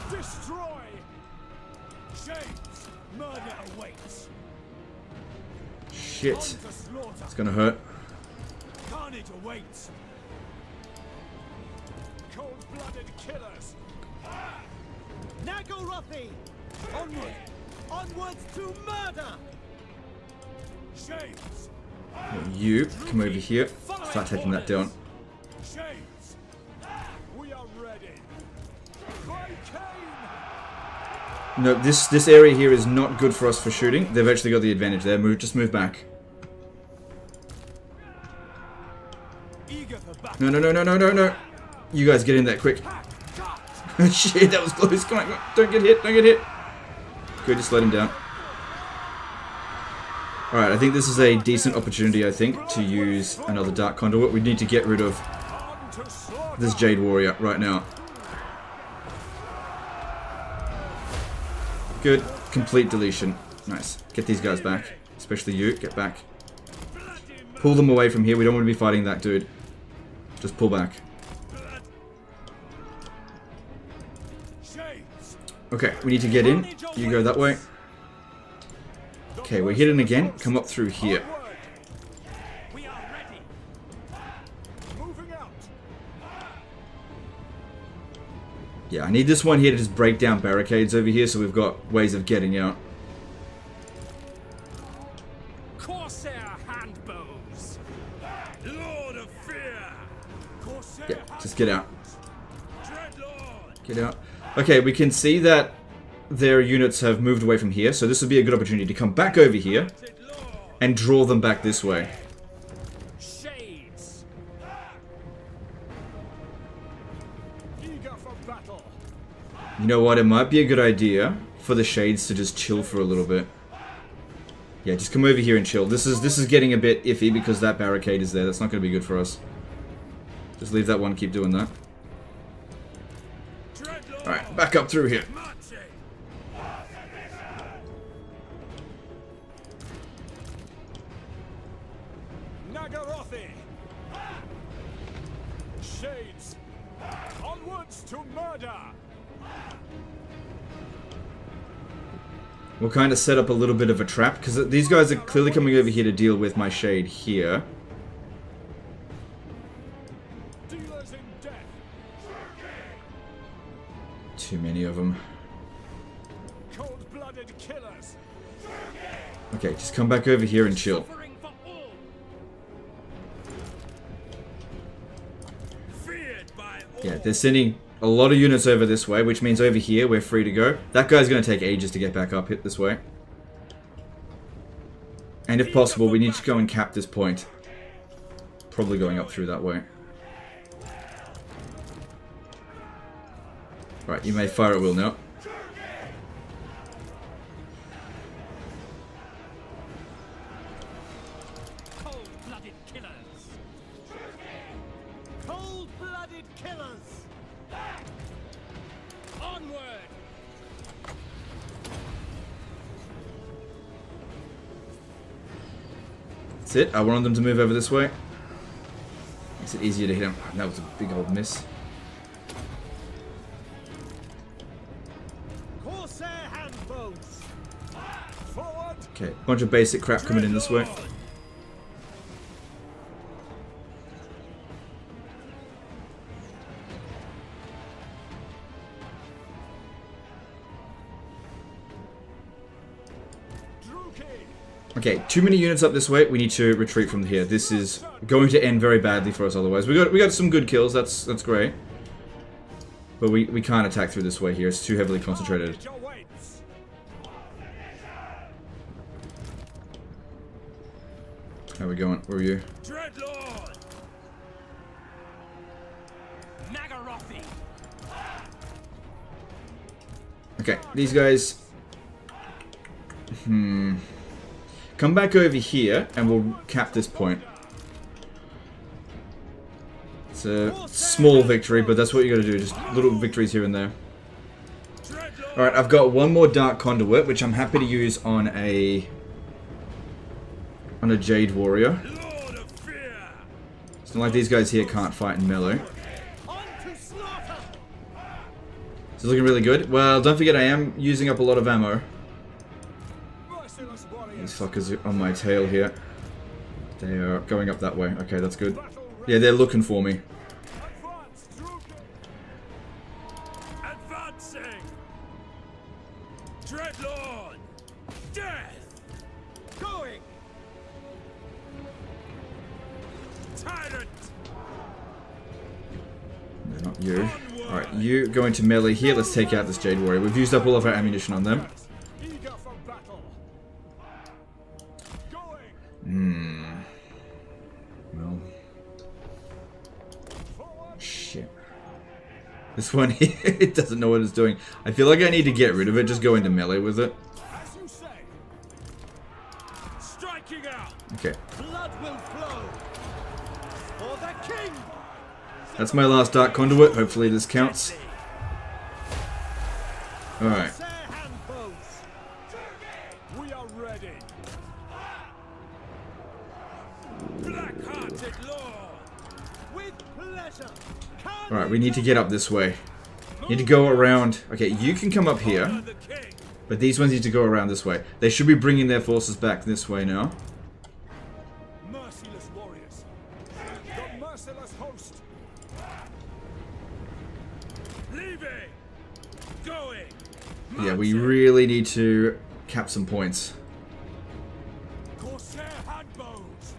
Destroy. Shades. Murder awaits. Shit. On to slaughter. It's gonna hurt. Carnage awaits. Cold-blooded killers. Nagorothi! Onward! Onwards to murder! Shades! You come over here. Start taking that down. Shades! We are ready. Cry Cain! No, this area here is not good for us for shooting. They've actually got the advantage there. Just move back. Eager for battle. No, no, no, no, no, no, no. You guys get in there quick. Shit, that was close. Come on, don't get hit, don't get hit. Good, just let him down. Alright, I think this is a decent opportunity, I think, to use another Dark Conduit. We need to get rid of this Jade Warrior right now. Good. Complete deletion. Nice. Get these guys back. Especially you. Get back. Pull them away from here. We don't want to be fighting that dude. Just pull back. Okay, we need to get in. You go that way. Okay, we're hidden again. Come up through here. We are ready. Moving out. Yeah, I need this one here to just break down barricades over here so we've got ways of getting out. Corsair handbows. Lord of fear. Corsair Yeah, just get out. Dreadlord. Get out. Okay, we can see that their units have moved away from here, so this would be a good opportunity to come back over here and draw them back this way. Shades. eager for battle. You know what? It might be a good idea for the Shades to just chill for a little bit. Yeah, just come over here and chill. This is getting a bit iffy because that barricade is there. That's not going to be good for us. Just leave that one. Keep doing that. Alright, back up through here. Nagorothi. Shades. Onwards to murder. We'll kind of set up a little bit of a trap because these guys are clearly coming over here to deal with my Shade here. Dealers in death. Too many of them. Cold-blooded killers. Okay, just come back over here and chill. Suffering for all. Feared by all. Yeah, they're sending a lot of units over this way, which means over here we're free to go. That guy's going to take ages to get back up hit this way. And if possible, we need to go and cap this point. Probably going up through that way. Right, you may fire at will now. Cold-blooded killers. Cold-blooded killers. Onward. That's it. I wanted them to move over this way. Makes it easier to hit him. That was a big old miss. Corsair handbows. Forward. Okay, bunch of basic crap coming in this way. Okay, too many units up this way. We need to retreat from here. This is going to end very badly for us otherwise. We got some good kills. That's great. But we can't attack through this way here. It's too heavily concentrated. How are we going? Where are you? Dreadlord. Nagorothi. Okay, these guys. Come back over here and we'll cap this point. It's a small victory, but that's what you gotta do. Just little victories here and there. Alright, I've got one more Dark Conduit, which I'm happy to use on a Jade Warrior. It's not like these guys here can't fight in melee. It's looking really good. Well, don't forget I am using up a lot of ammo. These fuckers are on my tail here. They are going up that way. Okay, that's good. Yeah, they're looking for me. Advancing! Dreadlord! Death! Going! Tyrant! No, not you. Alright, you go into melee here. Let's take out this Jade Warrior. We've used up all of our ammunition on them. Eager for battle. Well. Shit. This one here, it doesn't know what it's doing. I feel like I need to get rid of it. Just go into melee with it. As you say. Striking out! Okay. Blood will flow. For the king. That's my last Dark Conduit. Hopefully this counts. Alright. Say hand bows. We are ready. Black-hearted lord! With pleasure. Alright, we need to get up this way. Need to go around. Okay, you can come up here. The king! But these ones need to go around this way. They should be bringing their forces back this way now. Merciless warriors. The merciless host. Leaving! Going! Yeah, we really need to cap some points. Corsair hand bows.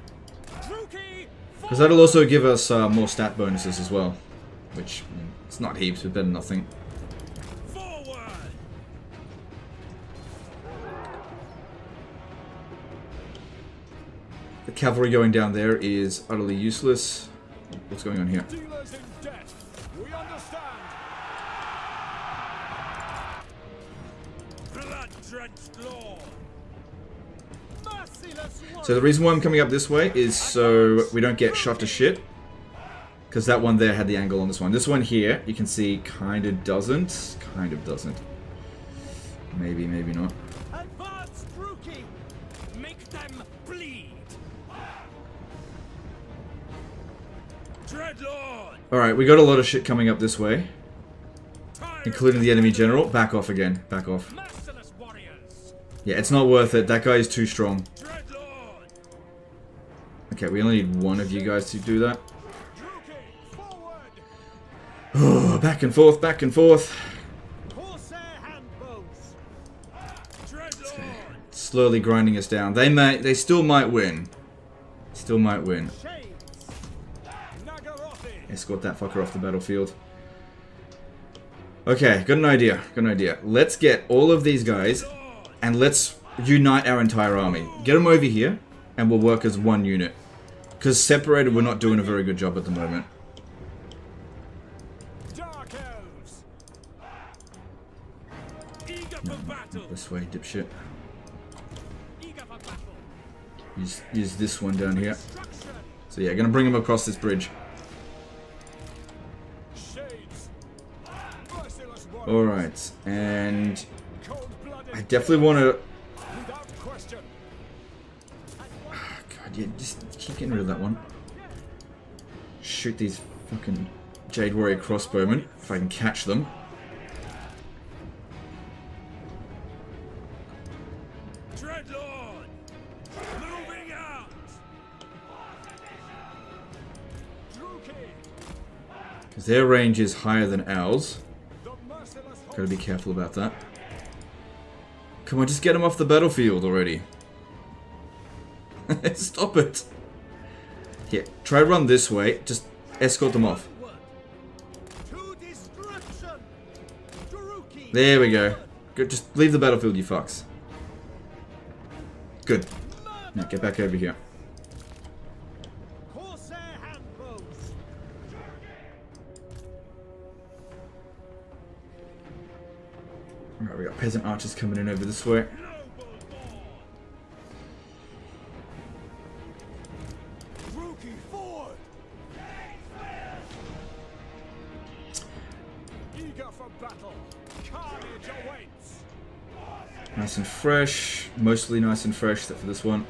Druki. Because that'll also give us more stat bonuses as well. Which, it's not heaps, but better than nothing. Forward! The cavalry going down there is utterly useless. What's going on here? Dealers in death. We understand. Blood-drenched lord! Merciless warriors. So the reason why I'm coming up this way is so we don't get shot to shit. Because that one there had the angle on this one. This one here, you can see, kind of doesn't. Kind of doesn't. Maybe, maybe not. Advance, Druki. Make them bleed! Dreadlord! Alright, we got a lot of shit coming up this way. Tyrant! Including the enemy general. Back off again. Back off. Merciless warriors! Yeah, it's not worth it. That guy is too strong. Dreadlord! Okay, we only need one of you guys to do that. Druki, forward. Oh, back and forth, back and forth. Corsair hand bows. Dreadlord! Slowly grinding us down. They still might win. Still might win. Shades. Nagarothi. Escort that fucker off the battlefield. Okay, got an idea. Got an idea. Let's get all of these guys and let's unite our entire army. Get them over here and we'll work as one unit. Because separated, we're not doing a very good job at the moment. Dark elves. Eager for battle! This way, dipshit. Eager for battle! Use this one down here. Destruction. So yeah, gonna bring them across this bridge. Shades. Merciless warriors. Alright, and Cold-blooded. I definitely want to... Without question. God, yeah, just keep getting rid of that one. Shoot these fucking Jade Warrior crossbowmen, if I can catch them. Dreadlord! Moving out! Druki. Because their range is higher than ours. The merciless host. Gotta be careful about that. Come on, just get them off the battlefield already. Stop it. Here, try run this way. Just escort them off. To destruction. Druki. There we go. Good, just leave the battlefield, you fucks. Good. Now get back over here. Corsair hand bows. Alright, we got peasant archers coming in over this way. Druki, forward. Eager for battle. Carnage awaits. Nice and fresh. Mostly nice and fresh, except for this one.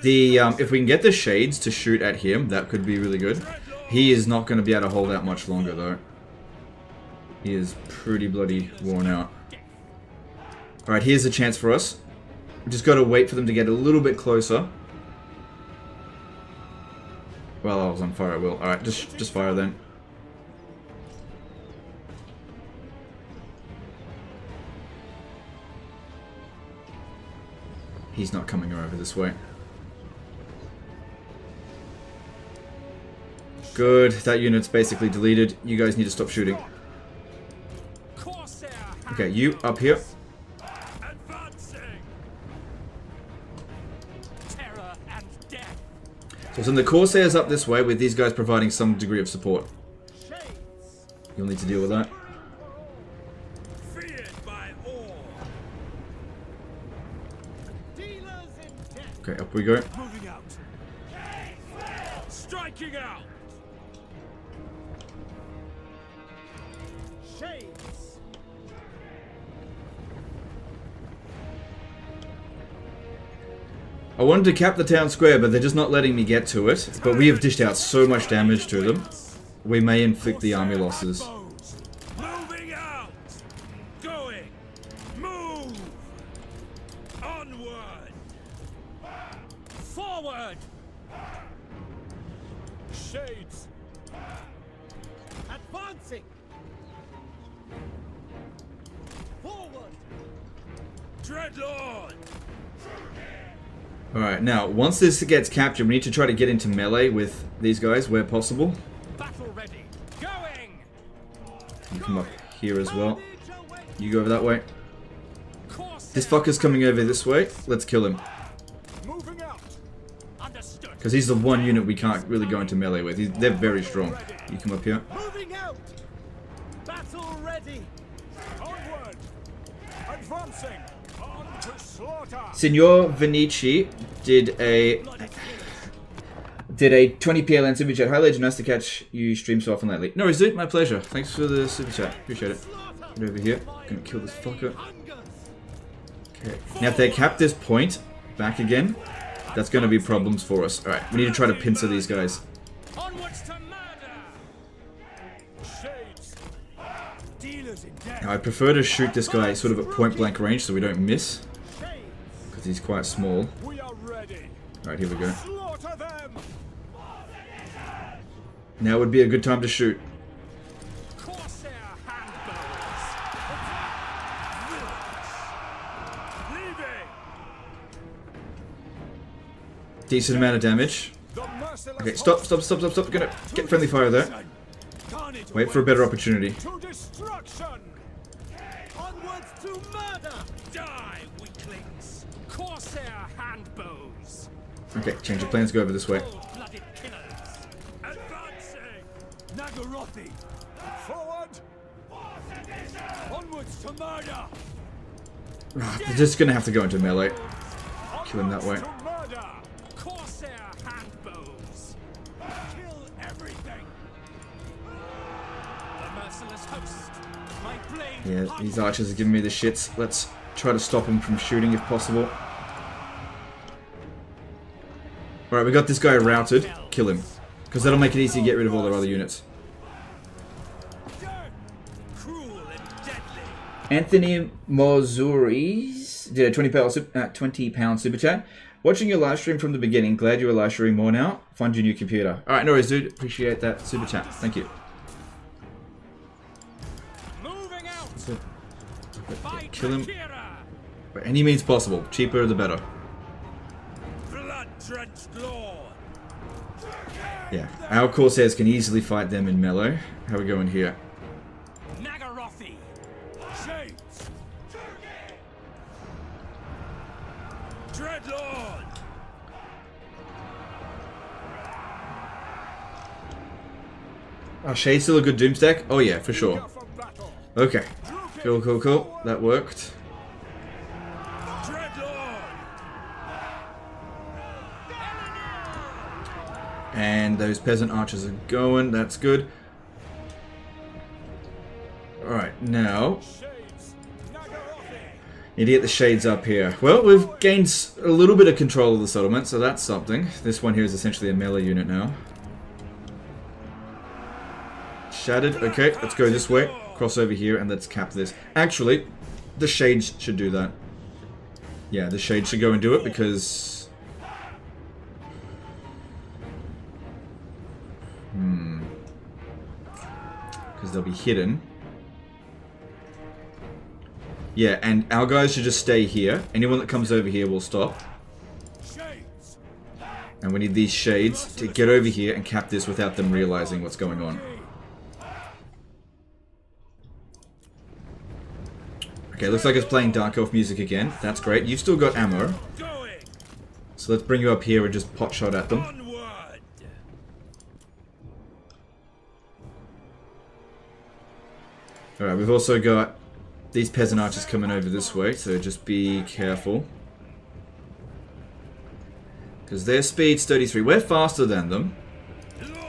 The if we can get the shades to shoot at him, that could be really good. He is not going to be able to hold out much longer, though. He is pretty bloody worn out. Alright, here's a chance for us. We just got to wait for them to get a little bit closer. Well, I was on fire, I will. Alright, just fire then. He's not coming over this way. Good, that unit's basically deleted. You guys need to stop shooting. Okay, you up here. So send the Corsairs up this way with these guys providing some degree of support. You'll need to deal with that. Okay, up we go. Moving out. Striking out. Shades. I wanted to cap the town square, but they're just not letting me get to it. But we have dished out so much damage to them. We may inflict the army losses. Moving out. Going. Move. Onward. Forward. Shades. Advancing. Forward. Dreadlord. Alright, now, once this gets captured, we need to try to get into melee with these guys where possible. Battle ready. Going. You come up here as well. You go over that way. This fucker's coming over this way. Let's kill him. Moving out. Understood. Because he's the one unit we can't really go into melee with. They're very strong. You come up here. Moving out. Battle ready. Onward! Advancing! On to slaughter! Signor Vinici did a 20 PLN super chat. Hi legend, nice to catch you stream so often lately. No worries, dude, my pleasure. Thanks for the super chat. Appreciate it. Get over here. Gonna kill this fucker. Okay. Now if they cap this point back again, that's gonna be problems for us. Alright, we need to try to pincer these guys. Onwards to murder. Shades. Dealers in death. Now I prefer to shoot this guy sort of at point blank range so we don't miss. Shades. Because he's quite small. We are ready. Alright, here we go. Slaughter them. Now would be a good time to shoot. Corsair handbows. Leaving. Decent amount of damage. The merciless Okay, stop. Gonna get friendly fire there. carnage Wait for a better opportunity. to destruction. Onwards to murder. Die, weaklings. Corsair handbows. Okay, change of plans, go over this way. Cold-blooded killers. Advancing. Nagarothi. Forward. Onwards to murder. They're just gonna have to go into melee. Kill him that way. To murder. Corsair handbows. Kill everything. The merciless host. My blade. Yeah, these archers are giving me the shits. Let's try to stop them from shooting if possible. Alright, we got this guy routed. Kill him. Because that'll make it easy to get rid of all their other units. Cruel and deadly. Anthony Mozuris did a £20 super chat. Watching your live stream from the beginning. Glad you're live streaming more now. Find your new computer. Alright, no worries, dude. Appreciate that super chat. Thank you. Moving out. Okay, kill him Kira. by any means possible. Cheaper the better. Blood-drenched lord. Yeah, our Corsairs can easily fight them in melee. How we going here? Nagarothi. Shades. Dreadlord. Oh, Shade's still a good Doom stack? Oh yeah, for sure. For battle. Okay. Cool. That worked. Dreadlord. And those peasant archers are going. That's good. Alright, now Shades. Nagarothi. need to get the shades up here. Well, we've gained a little bit of control of the settlement, so that's something. This one here is essentially a melee unit now. Shattered. Okay, let's go this way. Cross over here and let's cap this. Actually, the shades should do that. Yeah, the Shade should go and do it because... Because they'll be hidden. Yeah, and our guys should just stay here. Anyone that comes over here will stop. And we need these Shades to get over here and cap this without them realizing what's going on. Okay, looks like it's playing Dark Elf music again. That's great. You've still got ammo. So let's bring you up here and just pot shot at them. Alright, we've also got these peasant archers coming over this way, so just be careful. Because their speed's 33. We're faster than them.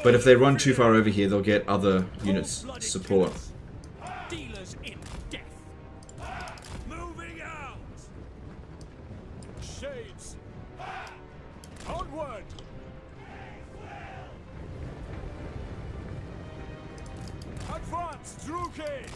But if they run too far over here, they'll get other units support. Dealers in death. Moving out. Shades. Onward. Advance, Druki.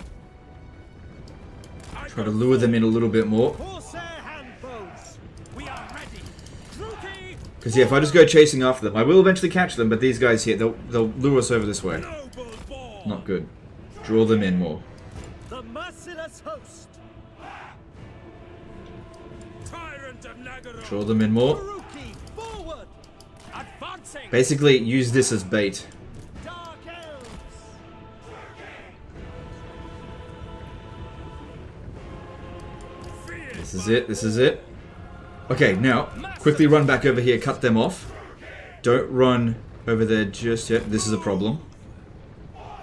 Try to lure them in a little bit more. Corsair handbows. We are ready. Druki. Because yeah, if I just go chasing after them, I will eventually catch them, but these guys here, they'll lure us over this way. Noble boar. Not good. Draw them in more. The merciless host. Tyrant of Nagaroth. Draw them in more. Druki, forward. Advancing. Basically, use this as bait. Dark elves. This is it, this is it. Okay, now, quickly run back over here, cut them off. Don't run over there just yet. This is a problem. Oh,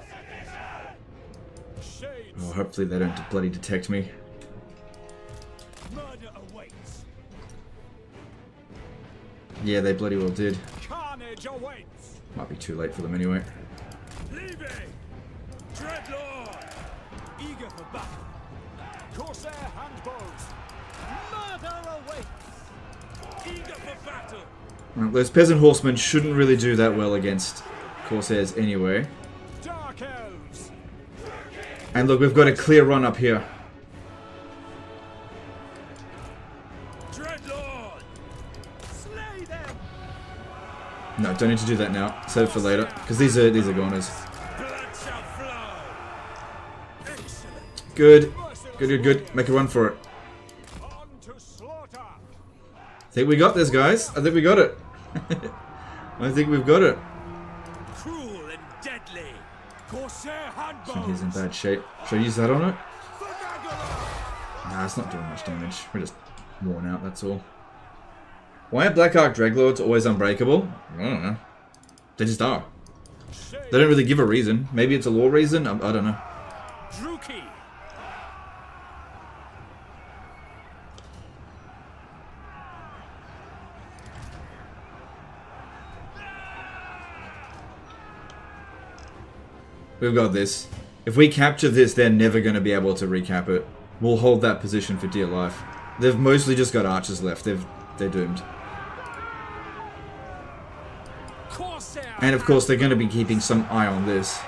hopefully they don't bloody detect me. Murder awaits. Yeah, they bloody well did. Carnage awaits. Might be too late for them anyway. Leaving. Dreadlord. Eager for battle. Corsair handbows. Murder awaits. Eager for battle. Well, those peasant horsemen shouldn't really do that well against Corsairs anyway. Dark elves. And look, we've got a clear run up here. Dreadlord. Slay them. No, don't need to do that now. Save it for later, because these are goners. Blood shall flow. Excellent. Good, good, good, good. Make a run for it. On to slaughter. I think we got this, guys. I think we got it. I think we've got it. Cruel and deadly. Corsair He's in handbows. bad shape. Should I use that on it? For Nagaroth. Nah, it's not doing much damage. We're just worn out, that's all. Why are Black Ark Draglords always unbreakable? I don't know. They just are. They don't really give a reason. Maybe it's a lore reason? I don't know. Druki. We've got this. If we capture this, they're never going to be able to recap it. We'll hold that position for dear life. They've mostly just got archers left. They're doomed. Corsair. And of course, they're going to be keeping some eye on this.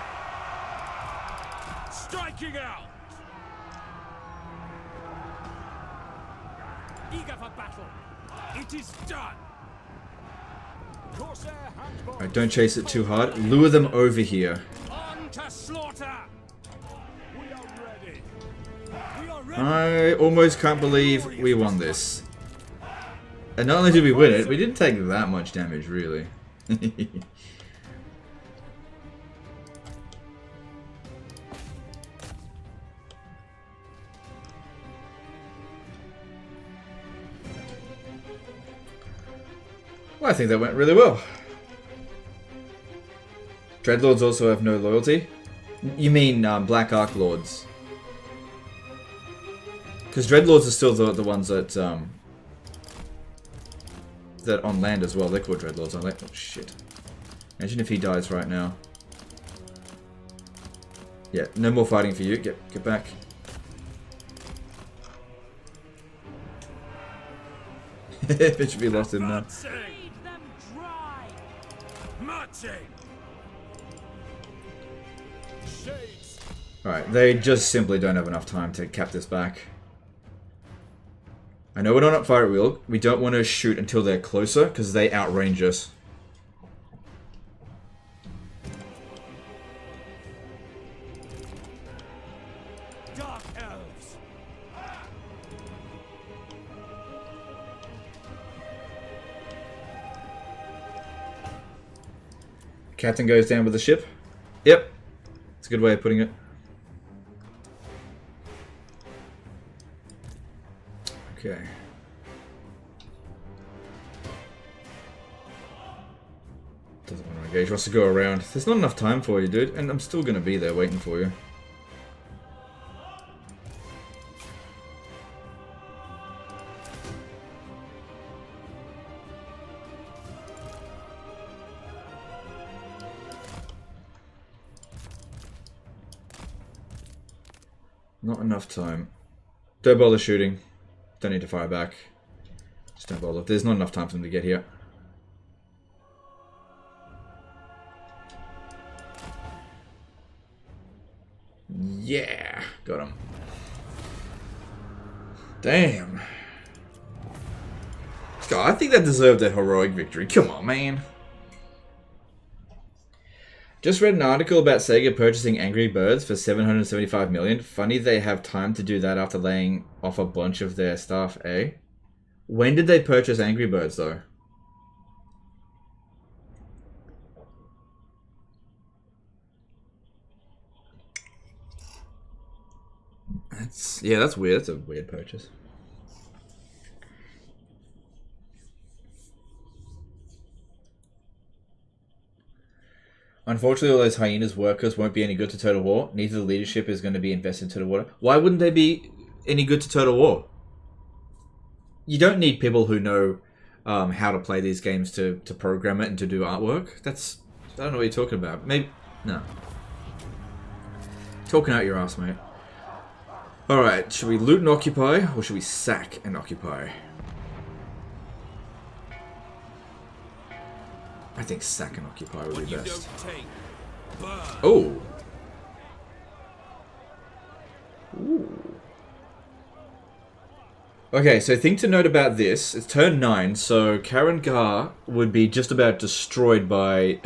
Striking out. Eager for battle. It is done. Corsair handbows. Alright, don't chase it too hard. Lure them over here. On to slaughter. We are ready. We are ready. I almost can't believe we won this. And not only did we win it, we didn't take that much damage, really. Well, I think that went really well. Dreadlords also have no loyalty. You mean Black Ark Lords? Because Dreadlords are still the ones that that on land as well. They're called Dreadlords, aren't they? Oh shit! Imagine if he dies right now. Yeah, no more fighting for you. Get back. It should be lost in now. Advancing. Feed them dry. Marching. Shades. Alright, they just simply don't have enough time to cap this back. I know we're not at fire at will. We don't want to shoot until they're closer, because they outrange us. Dark elves. Captain goes down with the ship. Yep. It's a good way of putting it. Okay. Doesn't want to engage. Wants to go around. There's not enough time for you, dude. And I'm still going to be there waiting for you. Not enough time. Don't bother shooting. Don't need to fire back. Just don't bother. There's not enough time for them to get here. Yeah, got him. Damn. God, I think that deserved a heroic victory. Come on, man. Just read an article about Sega purchasing Angry Birds for $775 million. Funny they have time to do that after laying off a bunch of their staff, eh? When did they purchase Angry Birds, though? That's weird. That's a weird purchase. Unfortunately, all those hyenas workers won't be any good to Total War. Neither the leadership is going to be invested in Total War. Why wouldn't they be any good to Total War? You don't need people who know how to play these games to program it and to do artwork. That's... I don't know what you're talking about. Maybe... No. Talking out your ass, mate. Alright, should we loot and occupy, or should we sack and occupy? I think sack and occupy would be best. Oh! Ooh. Okay, so thing to note about this, it's turn 9, so Karen Gar would be just about destroyed by...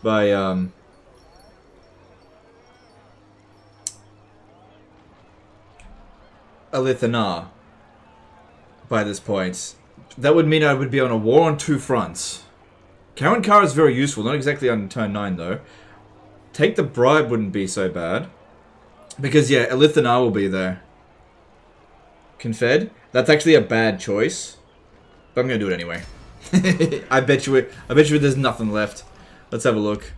by, Alithana by this point. That would mean I would be on a war on 2 fronts. Karen Carr is very useful, not exactly on turn 9 though. Take the Bribe wouldn't be so bad. Because yeah, Alithana will be there. Confed? That's actually a bad choice. But I'm gonna do it anyway. I bet you there's nothing left. Let's have a look.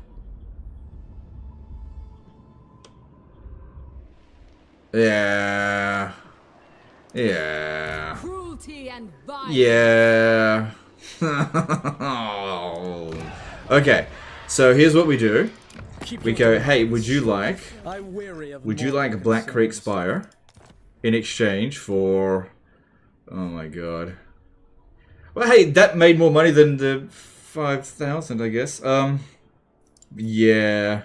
Yeah. Yeah. Cruelty and violence. Yeah. Okay. So here's what we do. We go, hey, would you like Black Creek Spire in exchange for... Oh my god. Well, hey, that made more money than the 5,000, I guess. Yeah.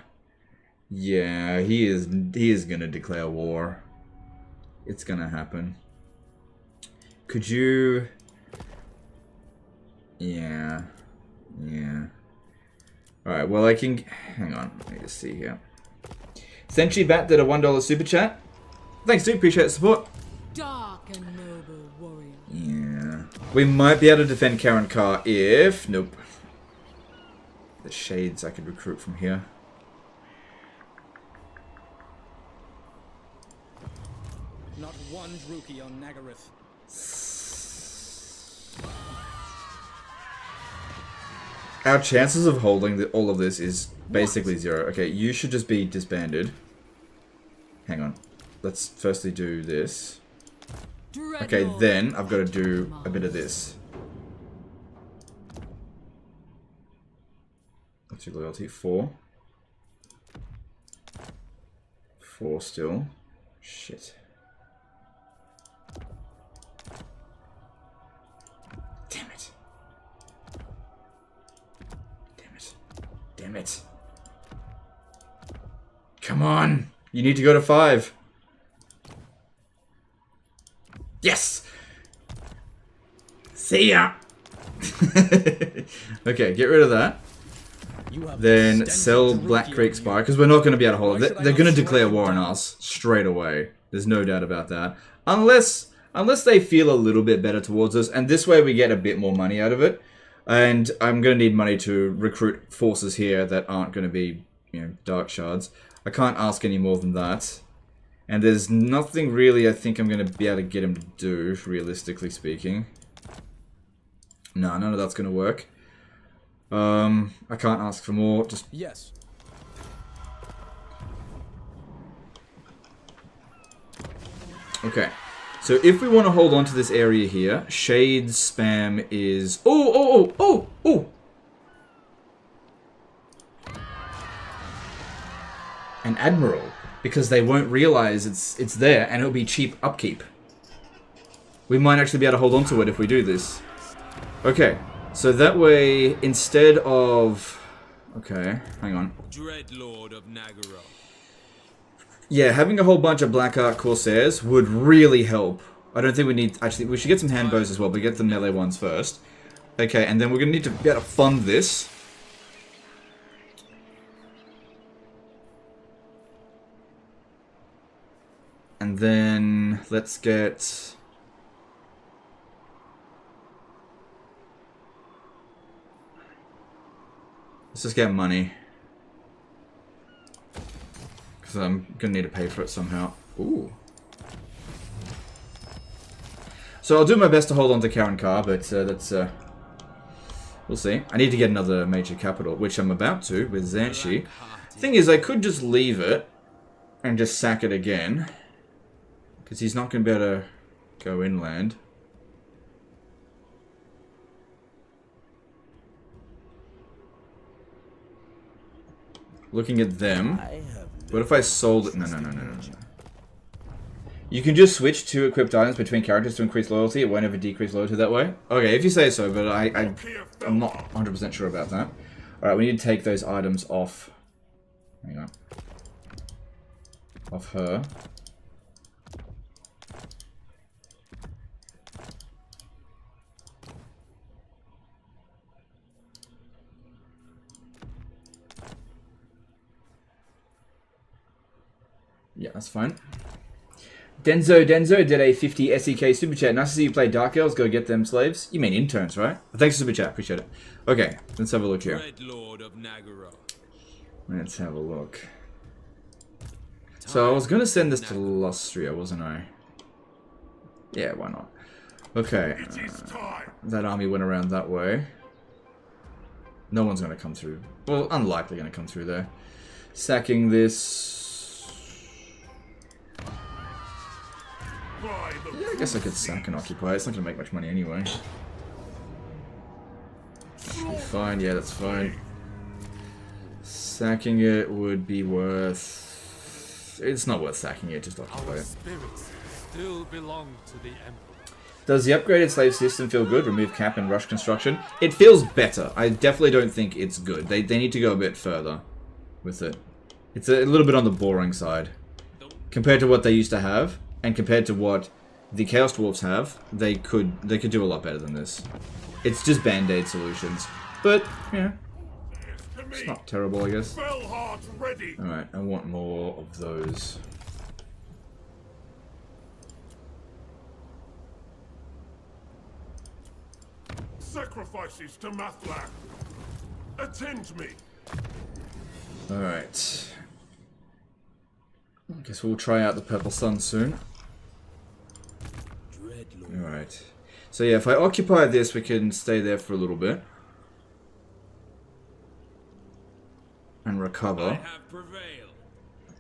Yeah, he is gonna declare war. It's gonna happen. Could you... Yeah. Yeah. Alright, well I can... Hang on, let me just see here. Sentry Bat did a $1 super chat. Thanks dude, appreciate the support. Dark and noble warrior. Yeah. We might be able to defend Karen Carr if... Nope. The shades I could recruit from here. Not one Druki on Nagaryth. Our chances of holding all of this is basically 0. Okay, you should just be disbanded. Hang on. Let's firstly do this. Okay, then I've got to do a bit of this. What's your loyalty? 4. 4 still. Shit. Damn it. Damn it. Damn it. Come on. You need to go to 5. Yes! See ya! Okay, get rid of that. Then sell Black Creek Spire, because we're not going to be able to hold it. They're going to declare war on us straight away. There's no doubt about that. Unless they feel a little bit better towards us, and this way we get a bit more money out of it. And I'm going to need money to recruit forces here that aren't going to be, you know, Dark Shards. I can't ask any more than that. And there's nothing really I think I'm going to be able to get him to do, realistically speaking. No, none of that's going to work. I can't ask for more. Just yes. Okay. So if we want to hold on to this area here, Shade's spam is oh. An admiral, because they won't realize it's there and it'll be cheap upkeep. We might actually be able to hold on to it if we do this. Okay. So that way, instead of... Okay, hang on. Dreadlord of Nagaro. Yeah, having a whole bunch of Black Ark Corsairs would really help. I don't think we need... Actually, we should get some hand bows as well, but get the melee ones first. Okay, and then we're going to need to be able to fund this. And then, let's get... Let's just get money. Because I'm going to need to pay for it somehow. Ooh. So I'll do my best to hold on to Karen Carr, but that's... we'll see. I need to get another major capital, which I'm about to with Zanshi. Thing is, I could just leave it and just sack it again. Because he's not going to be able to go inland. Looking at them. What if I sold it? No. You can just switch to equipped items between characters to increase loyalty. It won't ever decrease loyalty that way. Okay, if you say so, but I'm not 100% sure about that. Alright, we need to take those items off. Hang on. Off her. Yeah, that's fine. Denzo did a 50 SEK super chat. Nice to see you play Dark Elves. Go get them slaves. You mean interns, right? Thanks for super chat. Appreciate it. Okay, let's have a look here. Dreadlord of Nagaro. Let's have a look. So I was gonna send this to Lustria, wasn't I? Yeah, why not? Okay. That army went around that way. No one's gonna come through. Well, unlikely gonna come through there. Sacking this. Yeah, I guess I could sack and occupy. It's not going to make much money anyway. Should be fine. Yeah, that's fine. Sacking it would be worth... It's not worth sacking it, just occupy it. Spirits still belong to the Emperor. Does the upgraded slave system feel good? Remove cap and rush construction? It feels better. I definitely don't think it's good. They need to go a bit further with it. It's a little bit on the boring side. Compared to what they used to have. And compared to what the Chaos Dwarves have, they could do a lot better than this. It's just band-aid solutions. But, yeah. It's not terrible, I guess. Alright, I want more of those. Sacrifices to Mathlan. Attend me. Alright. I guess we'll try out the Purple Sun soon. Alright. So yeah, if I occupy this, we can stay there for a little bit. And recover.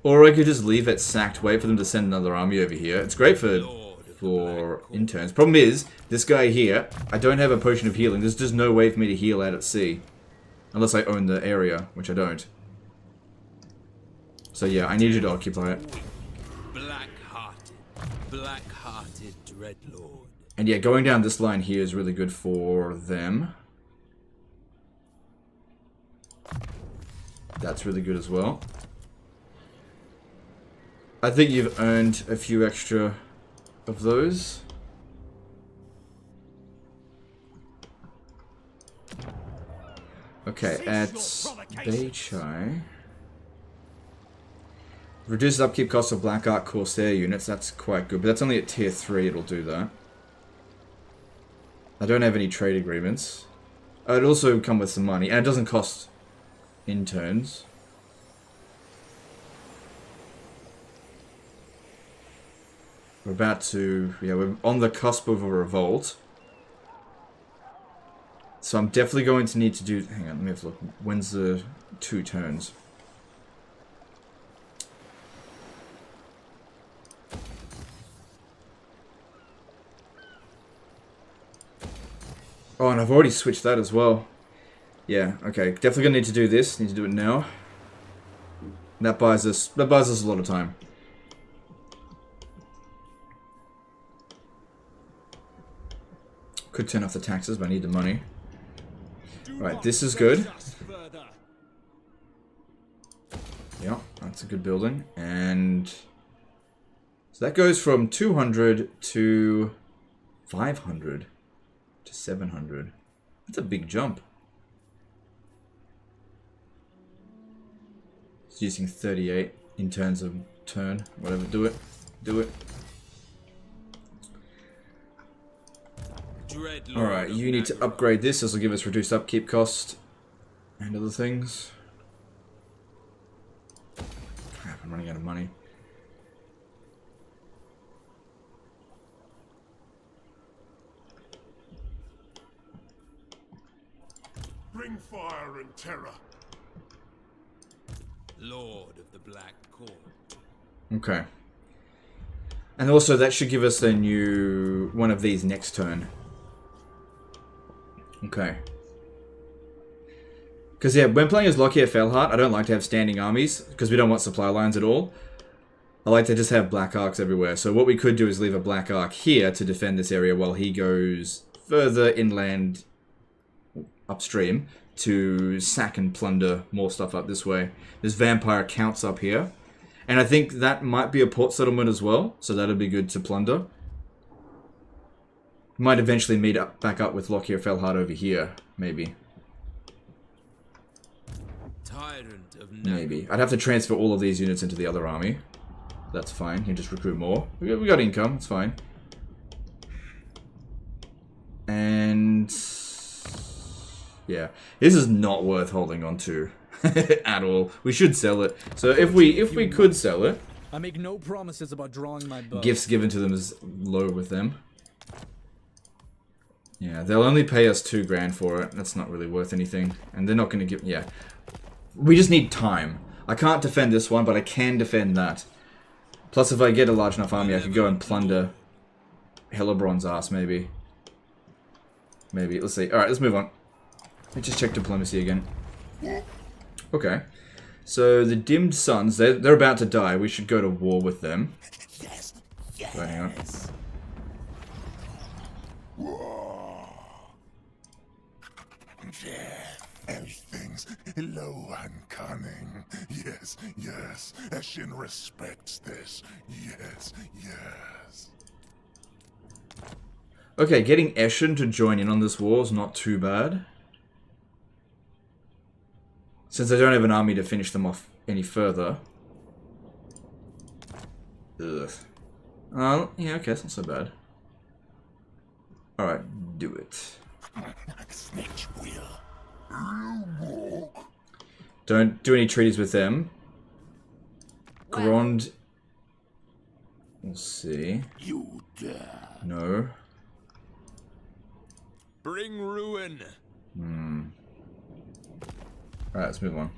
Or I could just leave it sacked, wait for them to send another army over here. It's great for interns. Problem is, this guy here, I don't have a potion of healing. There's just no way for me to heal out at sea. Unless I own the area, which I don't. So yeah, I need you to occupy it. Black-hearted Dreadlord. And yeah, going down this line here is really good for them. That's really good as well. I think you've earned a few extra of those. Okay, at Beichai. Reduces upkeep cost of Black Ark Corsair units. That's quite good, but that's only at tier 3 it'll do that. I don't have any trade agreements. It also come with some money, and it doesn't cost interns. We're about to... yeah, we're on the cusp of a revolt. So I'm definitely going to need to do... hang on, let me have a look. When's the 2 turns? Oh, and I've already switched that as well. Yeah, okay. Definitely gonna need to do this. Need to do it now. That buys us a lot of time. Could turn off the taxes, but I need the money. Right, this is good. Yeah, that's a good building. And so that goes from 200 to 500 to 700. That's a big jump. It's using 38 in terms of turn. Whatever, do it. Do it. Alright, you need to upgrade this. This will give us reduced upkeep cost and other things. Crap, I'm running out of money. Bring fire and terror. Lord of the Black Court. Okay. And also that should give us a new one of these next turn. Okay. Because yeah, when playing as Lokhir Fellheart, I don't like to have standing armies, because we don't want supply lines at all. I like to just have Black Arks everywhere. So what we could do is leave a Black Ark here to defend this area while he goes further inland, upstream, to sack and plunder more stuff up this way. There's vampire counts up here. And I think that might be a port settlement as well, so that'd be good to plunder. Might eventually meet up back up with Lokhir Fellheart over here, maybe. Tyrant of Maybe. I'd have to transfer all of these units into the other army. That's fine, you just recruit more. We got income, it's fine. And... yeah, this is not worth holding on to at all. We should sell it. So if we could sell it, I make no promises about drawing my bow. gifts given to them is low with them. Yeah, they'll only pay us 2 grand for it. That's not really worth anything, and they're not going to give. Yeah, we just need time. I can't defend this one, but I can defend that. Plus, if I get a large enough army, I could go and plunder Hellebron's ass. Maybe. Let's see. All right, let's move on. Let me just check diplomacy again. Okay. So the dimmed suns, they're about to die. We should go to war with them. Yes. Wait, hang on. Those things low and cunning. Yes. Eshin respects this. Yes. Okay, getting Eshin to join in on this war is not too bad. Since I don't have an army to finish them off any further. Ugh. Yeah, okay, it's not so bad. Alright, do it. Snitch will. Don't do any treaties with them. Grand... we'll see. You dare. No. Bring ruin. Alright, let's move on.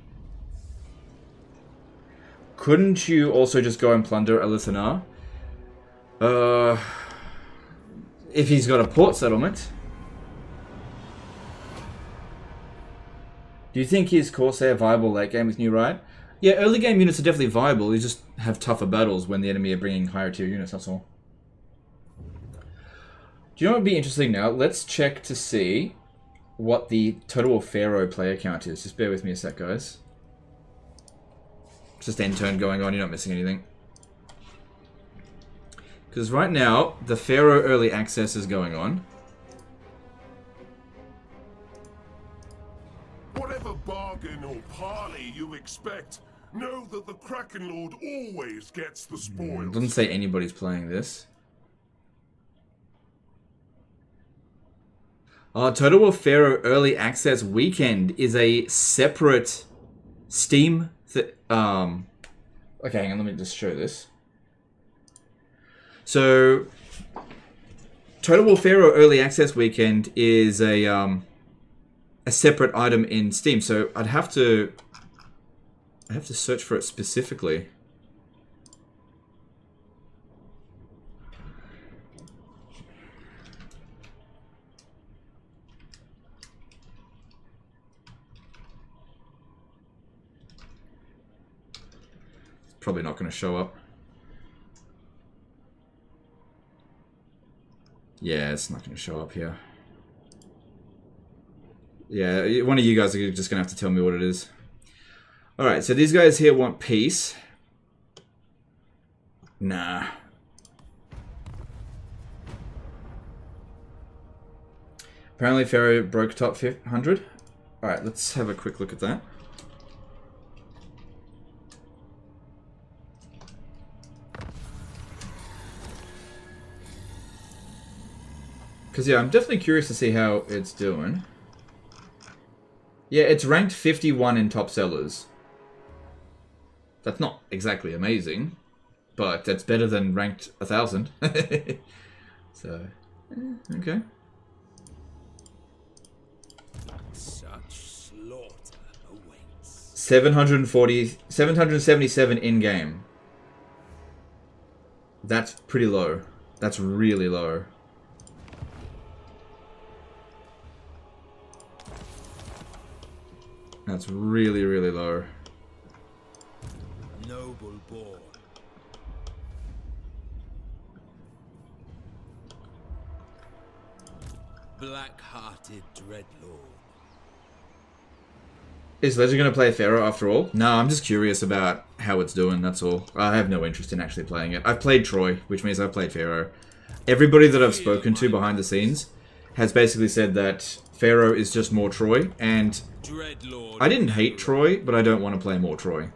Couldn't you also just go and plunder Elithanar? If he's got a port settlement. Do you think his Corsair viable late game with New Riot? Yeah, early game units are definitely viable. You just have tougher battles when the enemy are bringing higher tier units, that's all. Do you know what would be interesting now? Let's check to see what the total Pharaoh player count is. Just bear with me a sec, guys. It's just end turn going on, you're not missing anything. Because right now, the Pharaoh early access is going on. Whatever Whatever bargain or parley you expect, know that the Kraken Lord always gets the spoils. Doesn't say anybody's playing this. Total War Pharaoh Early Access Weekend is a separate Steam... Okay, hang on, let me just show this. So, Total War Pharaoh Early Access Weekend is a separate item in Steam. So I'd have to search for it specifically. It's probably not going to show up. Yeah, it's not going to show up here. Yeah, one of you guys are just going to have to tell me what it is. Alright, so these guys here want peace. Nah. Apparently Pharaoh broke top 100. Alright, let's have a quick look at that. Because, yeah, I'm definitely curious to see how it's doing. Yeah, it's ranked 51 in top sellers. That's not exactly amazing, but that's better than ranked 1,000. So, okay. Such slaughter awaits. 777 in-game. That's pretty low. That's really low. That's really, really low. Noble born. Black-hearted dreadlord. Is Legend going to play Pharaoh after all? No, I'm just curious about how it's doing, that's all. I have no interest in actually playing it. I've played Troy, which means I've played Pharaoh. Everybody that I've spoken to behind the scenes has basically said that Pharaoh is just more Troy, and I didn't hate Troy, but I don't want to play more Troy.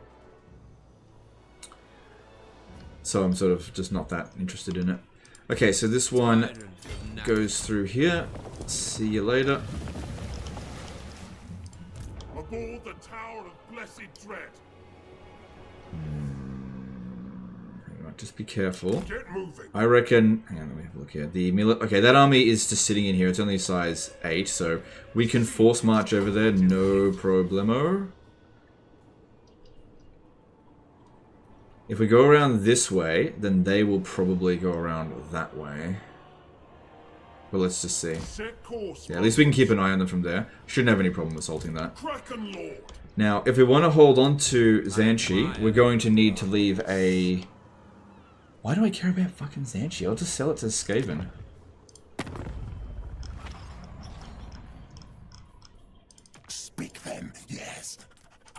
So I'm sort of just not that interested in it. Okay, so this one goes through here. See you later. Aboard the Tower of Blessed Dread. Just be careful. Get moving. I reckon... Hang on, let me have a look here. Okay, that army is just sitting in here. It's only size 8, so we can force march over there. No problemo. If we go around this way, then they will probably go around that way. But let's just see. Set course. Yeah, at least we can keep an eye on them from there. Shouldn't have any problem assaulting that. Kraken Lord. Now, if we want to hold on to Xanshi, we're going to need to leave a... Why do I care about fucking Xanshi? I'll just sell it to Skaven. Speak then, yes.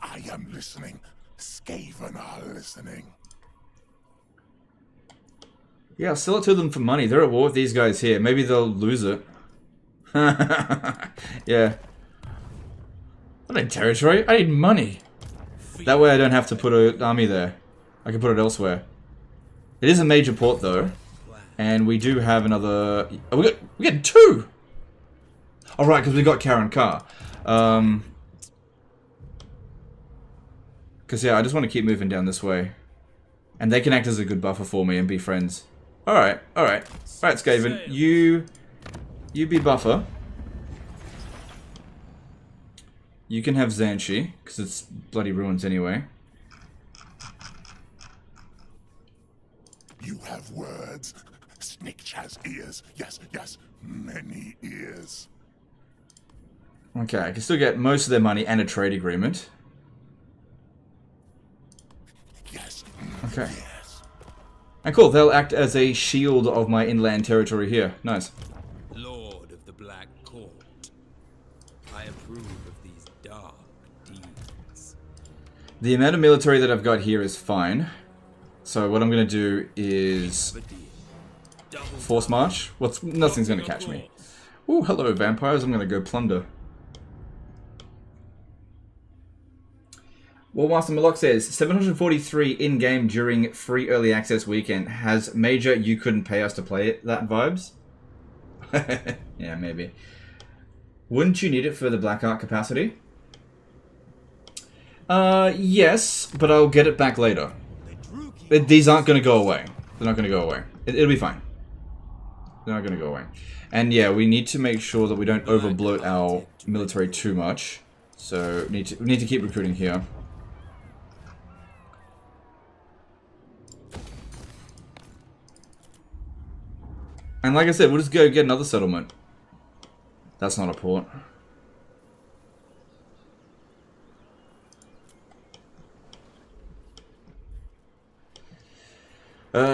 I am listening. Skaven are listening. Yeah, I'll sell it to them for money. They're at war with these guys here. Maybe they'll lose it. Yeah. I need territory. I need money. That way I don't have to put an army there. I can put it elsewhere. It is a major port though. And we do have another... Oh, we got 2! Alright, because we got Karen Carr. Because yeah, I just want to keep moving down this way. And they can act as a good buffer for me and be friends. Alright, alright. Alright, Skaven, you be buffer. You can have Xanshi, because it's bloody ruins anyway. You have words. Snitch has ears. Yes, yes, many ears. Okay, I can still get most of their money and a trade agreement. Yes. Okay. Yes. And cool, they'll act as a shield of my inland territory here. Nice. Lord of the Black Court. I approve of these dark deeds. The amount of military that I've got here is fine. So what I'm going to do is force march. Nothing's going to catch me. Ooh, hello vampires. I'm going to go plunder. Warmaster Malok says 743 in-game during free early access weekend. Has major you couldn't pay us to play it that vibes? Yeah, maybe. Wouldn't you need it for the Black Ark capacity? Yes, but I'll get it back later. These aren't going to go away. They're not going to go away. It'll be fine. They're not going to go away. And yeah, we need to make sure that we don't overbloat our military too much. So we need to keep recruiting here. And like I said, we'll just go get another settlement. That's not a port.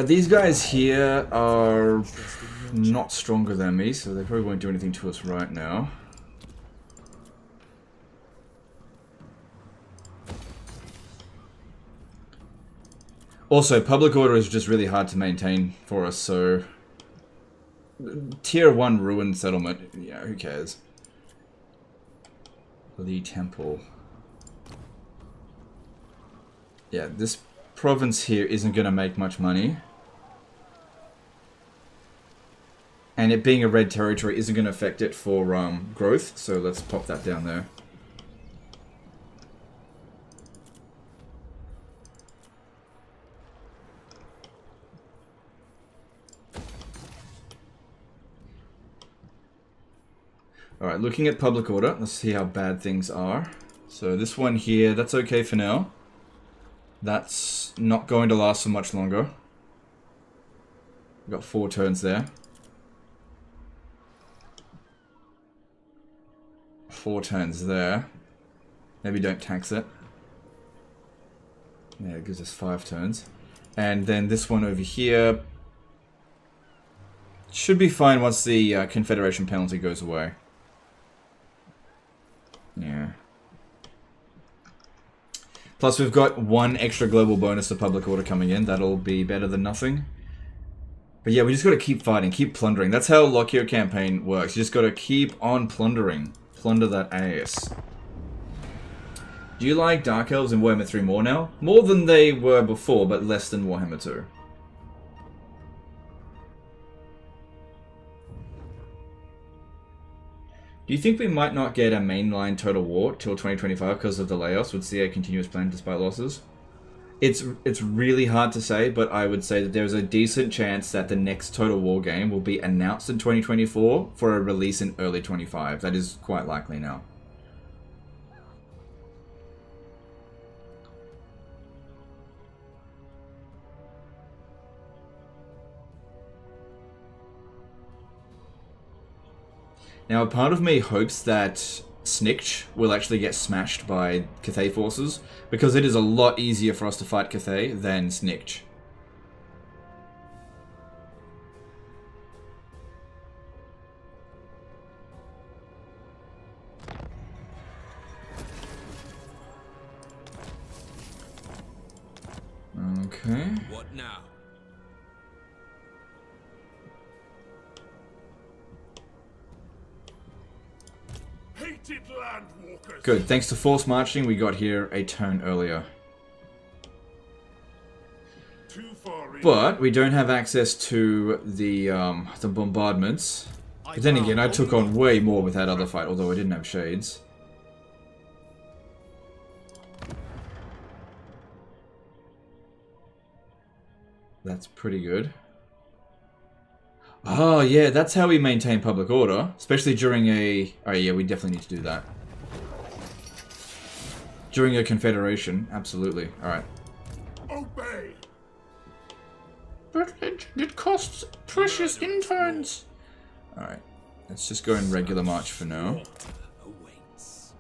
These guys here are not stronger than me, so they probably won't do anything to us right now. Also, public order is just really hard to maintain for us, so... Tier 1 ruined settlement, yeah, who cares? The temple. Yeah, this province here isn't going to make much money. And it being a red territory isn't going to affect it for growth, so let's pop that down there. Alright, looking at public order, let's see how bad things are. So this one here, that's okay for now. That's not going to last for much longer. We've got 4 turns there. 4 turns there. Maybe don't tax it. Yeah, it gives us 5 turns. And then this one over here should be fine once the Confederation penalty goes away. Yeah. Plus we've got 1 extra global bonus to public order coming in. That'll be better than nothing. But yeah, we just got to keep fighting, keep plundering. That's how Lokhir campaign works. You just got to keep on plundering. Plunder that ass. Do you like Dark Elves in Warhammer 3 more now? More than they were before, but less than Warhammer 2. Do you think we might not get a mainline Total War till 2025 because of the layoffs? Would see a continuous plan despite losses? It's really hard to say, but I would say that there's a decent chance that the next Total War game will be announced in 2024 for a release in early 25. That is quite likely now. Now, a part of me hopes that Snikch will actually get smashed by Cathay forces, because it is a lot easier for us to fight Cathay than Snikch. Okay. What now? Hated landwalkers. Good. Thanks to force marching, we got here a turn earlier. Too far in. But we don't have access to the bombardments. But then again, I took on way more with that other fight, although I didn't have shades. That's pretty good. Oh, yeah, that's how we maintain public order. Especially during a... Oh, yeah, we definitely need to do that. During a confederation, absolutely. Alright. Obey. But it costs precious interns. Alright. Let's just go in regular march for now. Awaits.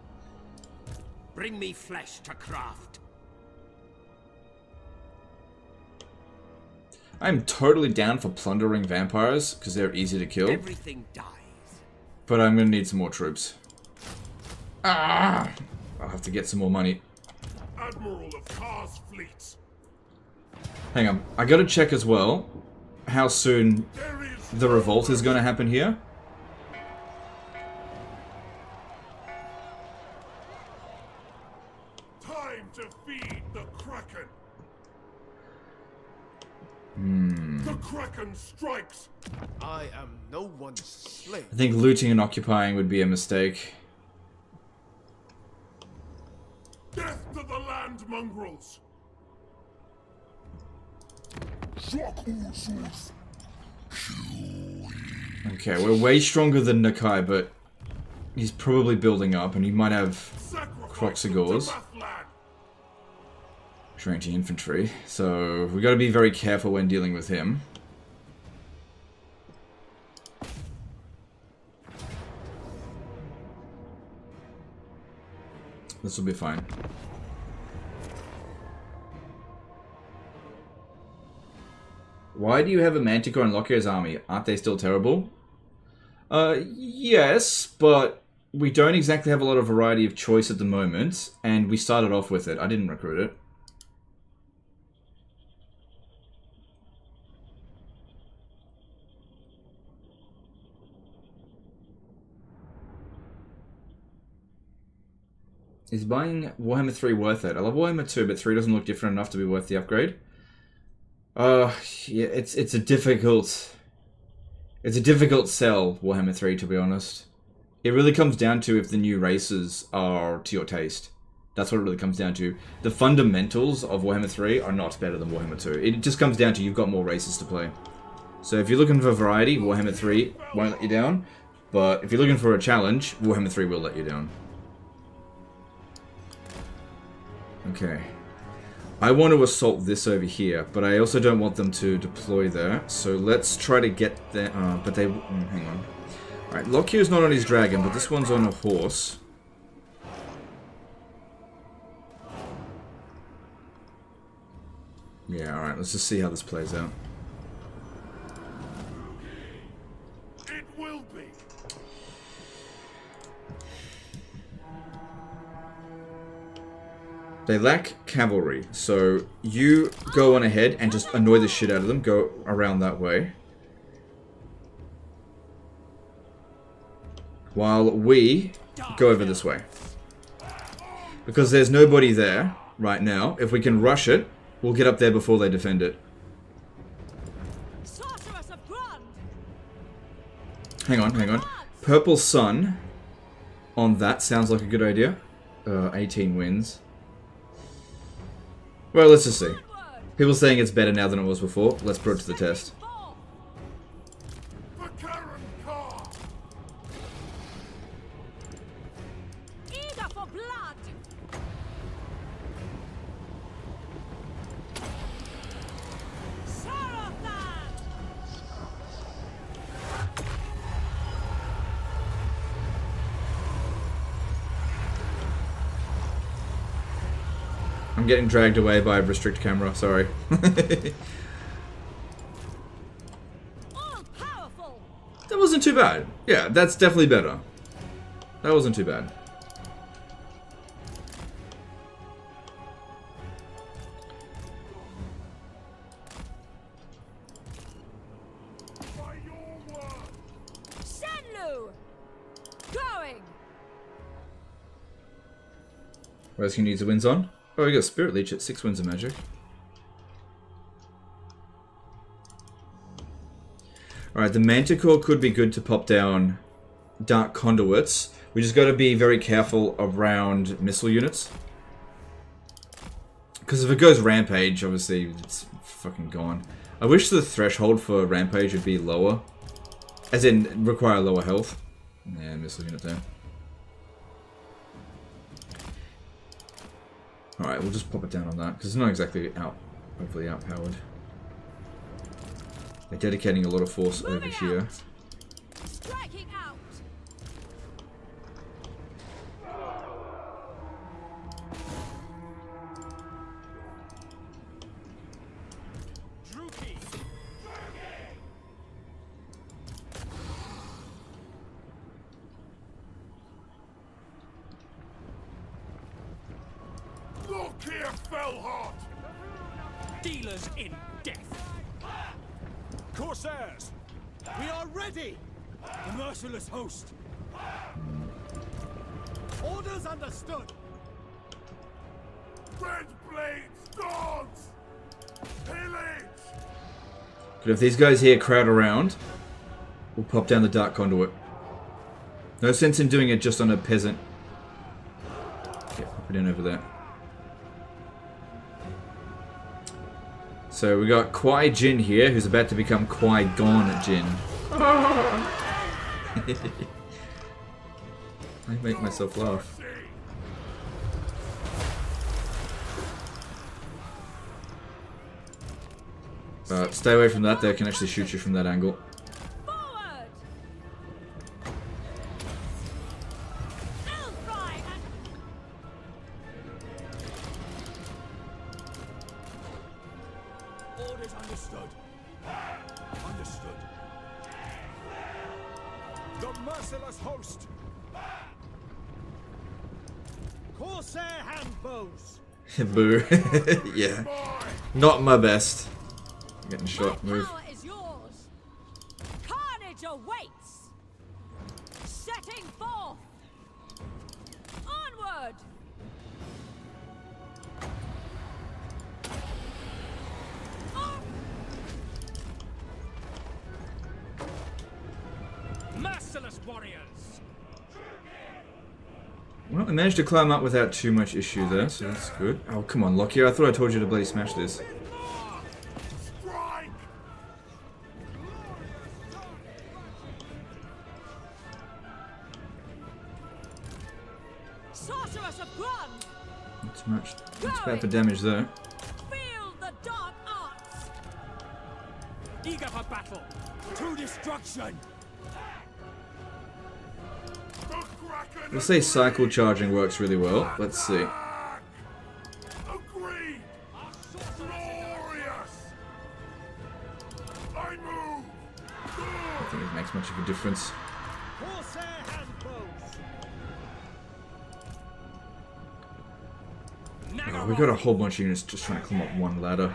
Bring me flesh to craft. I'm totally down for plundering vampires, because they're easy to kill. Everything dies. But I'm going to need some more troops. Ah! I'll have to get some more money. Admiral of Kar's fleets. Hang on. I got to check as well how soon There is the revolt is going to happen here. time time to feed the Kraken. The Kraken strikes. I am no one's slave. I think looting and occupying would be a mistake. Death to the land mongrels. Okay, we're way stronger than Nakai, but he's probably building up, and he might have Croxigors. Trained to infantry, so we've got to be very careful when dealing with him. This will be fine. Why do you have a Manticore in Lokhir's army? Aren't they still terrible? Yes, but we don't exactly have a lot of variety of choice at the moment, and we started off with it. I didn't recruit it. Is buying Warhammer 3 worth it? I love Warhammer 2, but 3 doesn't look different enough to be worth the upgrade. Yeah, it's a difficult sell, Warhammer 3, to be honest. It really comes down to if the new races are to your taste. That's what it really comes down to. The fundamentals of Warhammer 3 are not better than Warhammer 2. It just comes down to you've got more races to play. So if you're looking for variety, Warhammer 3 won't let you down. But if you're looking for a challenge, Warhammer 3 will let you down. Okay. I want to assault this over here, but I also don't want them to deploy there. So let's try to get there. But they... hang on. Alright, Lokhir's not on his dragon, but this one's on a horse. Yeah, alright, let's just see how this plays out. It will be. They lack cavalry, so you go on ahead and just annoy the shit out of them. Go around that way. While we go over this way. Because there's nobody there right now. If we can rush it, we'll get up there before they defend it. Sorceress of Grund! Hang on, hang on. Purple Sun on that sounds like a good idea. 18 wins. Well, let's just see. People saying it's better now than it was before. Let's put it to the test. The Karen Car. Eager for blood! Sarathan! I'm getting dragged away by a restrict camera, sorry. All powerful! That wasn't too bad. Yeah, that's definitely better. That wasn't too bad. By your word. Shenlu! Going! What else can you use the wins on? Oh, we got Spirit Leech at 6 wins of magic. Alright, the Manticore could be good to pop down Dark Conduits. We just got to be very careful around missile units. Because if it goes Rampage, obviously it's fucking gone. I wish the threshold for Rampage would be lower. As in, require lower health. Yeah, missile unit there. Alright, we'll just pop it down on that, because it's not exactly overly outpowered. They're dedicating a lot of force over here. Out. Striking out! Druki! Lokhir Fellheart. Dealers in death! Corsairs! We are ready! The merciless host! Orders understood! Red blades, dogs! Pillage! But if these guys here crowd around, we'll pop down the Dark Conduit. No sense in doing it just on a peasant. Yeah, pop it in over there. So we got Qui Jin here, who's about to become Qui-Gon Jinn. I make myself laugh. Stay away from that, they can actually shoot you from that angle. Forward! Elfride and Orders understood. Understood. The merciless host. Corsair handbows. Boo. Yeah. Not my best. Getting shot. Move. power is yours. Carnage awaits. Setting forth. Onward. On. Merciless warriors. Well, I managed to climb up without too much issue there, so that's good. Oh, come on, Lokhir. I thought I told you to bloody smash this. Strike! Sorceress of Grund. Not too much. Not bad for damage there. Feel the dark arts. Eager for battle. To destruction. The Kraken We'll say cycle charging works really well. Let's see. attack! Agreed! Glorious! I move! I don't think it makes much of a difference. Corsair handbows. Oh, we got a whole bunch of units just trying to climb up one ladder.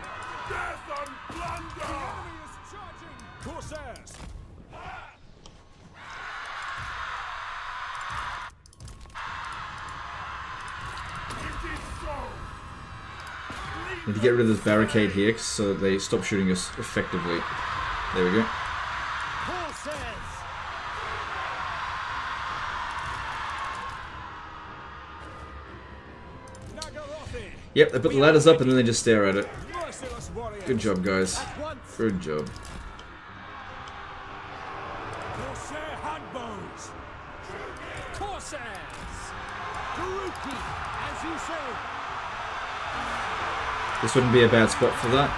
Death and plunder! Enemy is charging. Corsairs. It is so! Need to get rid of this barricade here so they stop shooting us effectively. There we go. Corsairs. Nagarothi. Yep, they put the ladders up and then they just stare at it. Merciless warriors. Good job, guys. At once. Good job. Corsair handbows. Corsairs. Karuki, as you say. This wouldn't be a bad spot for that.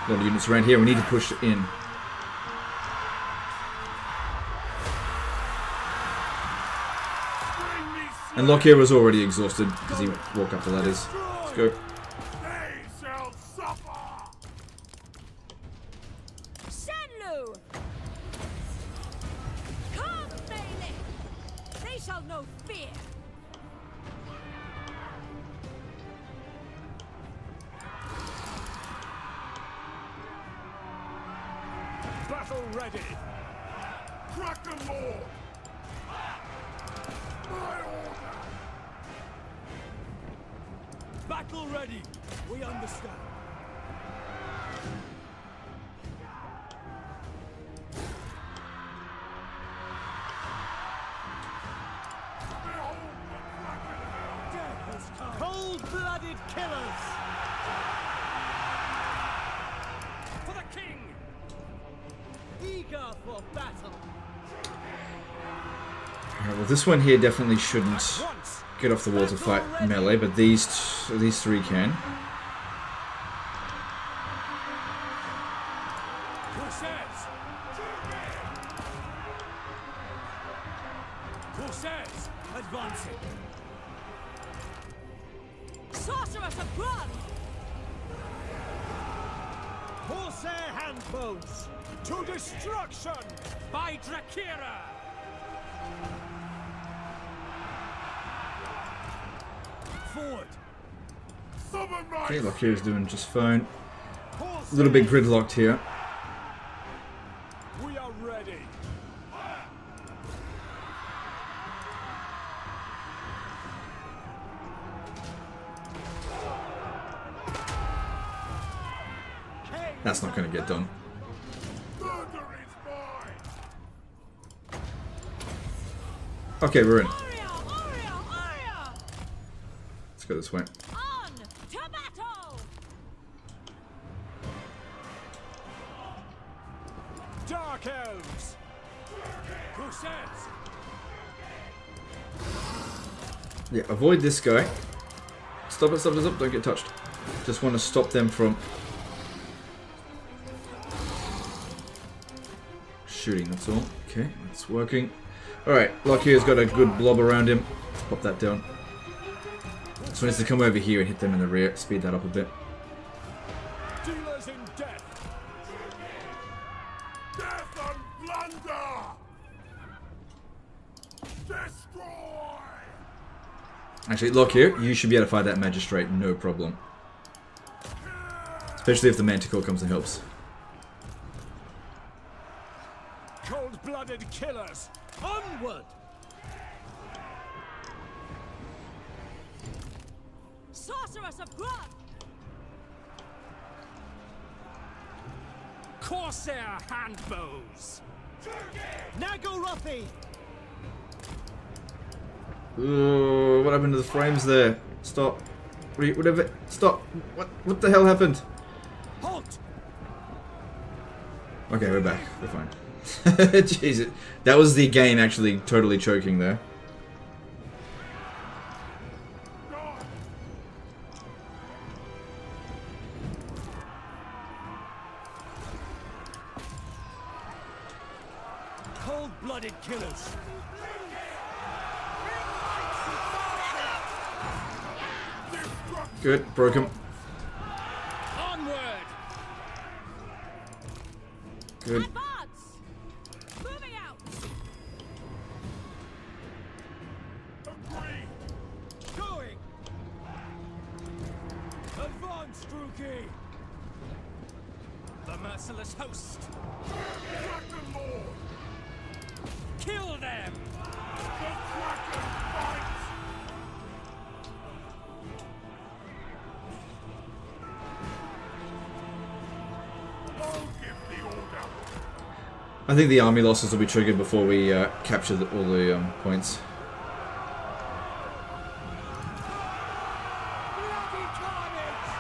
A lot of units around here. We need to push in. Bring me And Lokhir was already exhausted because he walked up the ladders. Let's go. They shall suffer! Shenlu. Come, Melee. They shall know fear. Battle ready. Kraken Lord! My order! Battle ready. We understand. Behold the Kraken Hell! Death has come. Cold-blooded killers. For the king. Eager for battle. Alright, well, this one here definitely shouldn't Once. get off the wall to fight melee, but these three can. Corsairs. Corsairs advancing. Sorceress of Grund. Corsair handbows. To destruction by Drakira. Forward. Summon my Okay, Lokhir's doing just fine. Corsairs. A little bit gridlocked here. We are ready. That's not going to get done. Murder is mine! Okay, we're in. Warrior! Let's go this way. On to battle! Dark elves! Crusades! Yeah, avoid this guy. Stop it, don't get touched. Just want to stop them from shooting, that's all. Okay, that's working. Alright, Lokhir's got a good blob around him. Let's pop that down. So he needs to come over here and hit them in the rear. Speed that up a bit. Dealers in death! Death and plunder! Destroy! Actually, Lokhir, you should be able to fight that magistrate, no problem. Especially if the Manticore comes and helps. Cold-blooded killers! Onward! Sorceress of blood! Corsair handbows! Nagorothi! Ooh, what happened to the frames there? Stop. Whatever. Stop. What the hell happened? Halt! Okay, we're back. We're fine. Jesus. That was the game actually totally choking there. Cold-blooded killers! Good. Broke him. Onward! Good. Advance! Moving out! Agreed! Going! Advance, Druki! The merciless host! Kraken Lord! Kill them! The Kraken fights! I'll give the order! I think the army losses will be triggered before we capture all the points. Bloody carnage!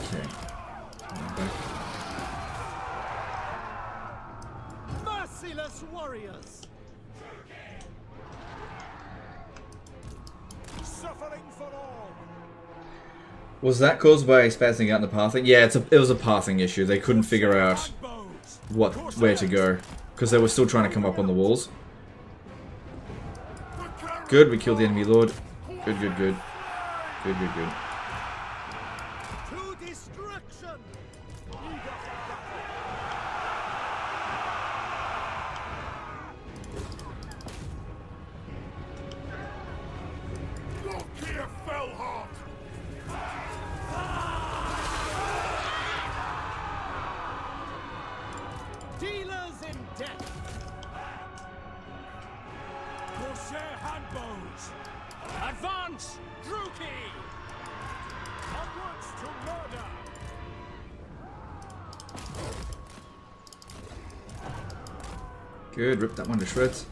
Okay. Merciless warriors! Suffering for all! Was that caused by spazzing out in the pathing? Yeah, it was a pathing issue. They couldn't figure out Handbows! where to go because they were still trying to come up on the walls. Good, we killed the enemy lord. Good. Good. To destruction! Lokhir Fellheart! Dealers in death! Corsair handbows! Advance, Druki! Upwards to murder! Good, rip that one to shreds.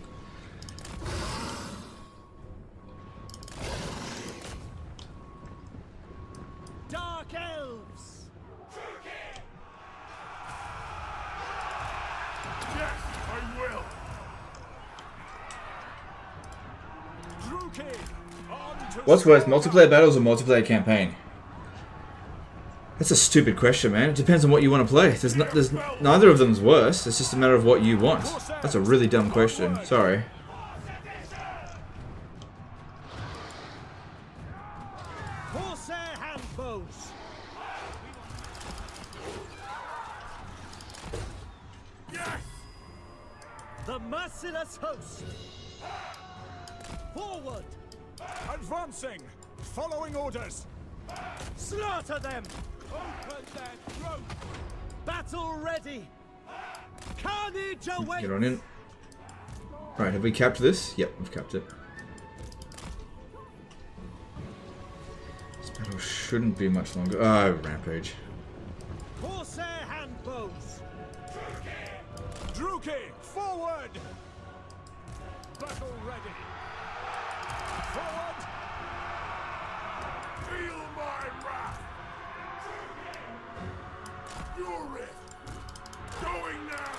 Dark elves! Yes, I will! Druki! On to What's worse, slaughter! multiplayer battles or multiplayer campaign? That's a stupid question, man. It depends on what you want to play. There's neither of them's worse. It's just a matter of what you want. That's a really dumb question. Sorry. Corsair handbows! Yes! The merciless host! Forward! Advancing! Following orders! Slaughter them! Open their throat! Battle ready! Carnage awaits! Get on in. Alright, have we capped this? Yep, we've capped it. This battle shouldn't be much longer. Oh, rampage. Corsair handbows. Druki, forward. Battle ready. Forward. Feel my wrath! Fury! Going now!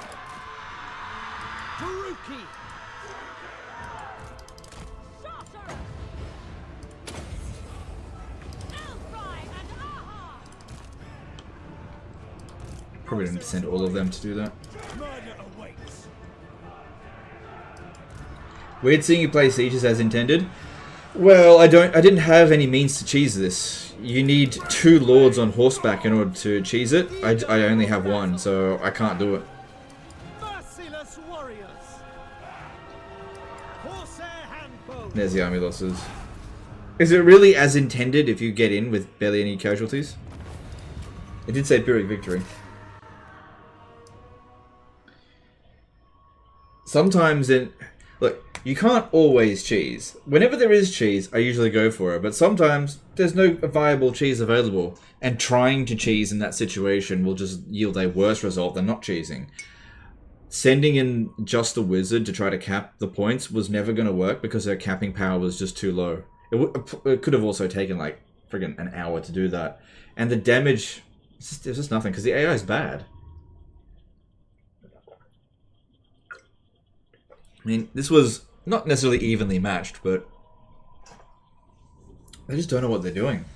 Druki. Sorcerer! Elfry and Aha! Probably didn't send all of them to do that. Murder awaits. Weird seeing you play sieges as intended. Well, I didn't have any means to cheese this. You need 2 lords on horseback in order to cheese it. I only have 1, so I can't do it. Merciless warriors. Corsair handbows. There's the army losses. Is it really as intended if you get in with barely any casualties? It did say Pyrrhic victory. Sometimes look, you can't always cheese. Whenever there is cheese, I usually go for it, but sometimes there's no viable cheese available, and trying to cheese in that situation will just yield a worse result than not cheesing. Sending in just a wizard to try to cap the points was never going to work because her capping power was just too low. It could have also taken like friggin' an hour to do that. And the damage, it's just nothing because the AI is bad. I mean, this was not necessarily evenly matched, but I just don't know what they're doing.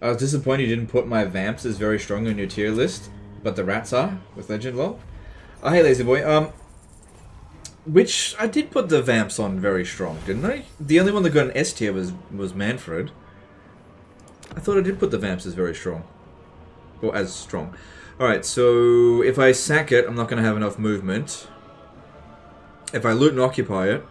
I was disappointed you didn't put my vamps as very strong on your tier list, but the rats are, with Legend lol. Oh, hey, Lazy Boy. Which, I did put the vamps on very strong, didn't I? The only one that got an S tier was Manfred. I thought I did put the vamps as very strong. Or as strong. Alright, so if I sack it, I'm not going to have enough movement. If I loot and occupy it...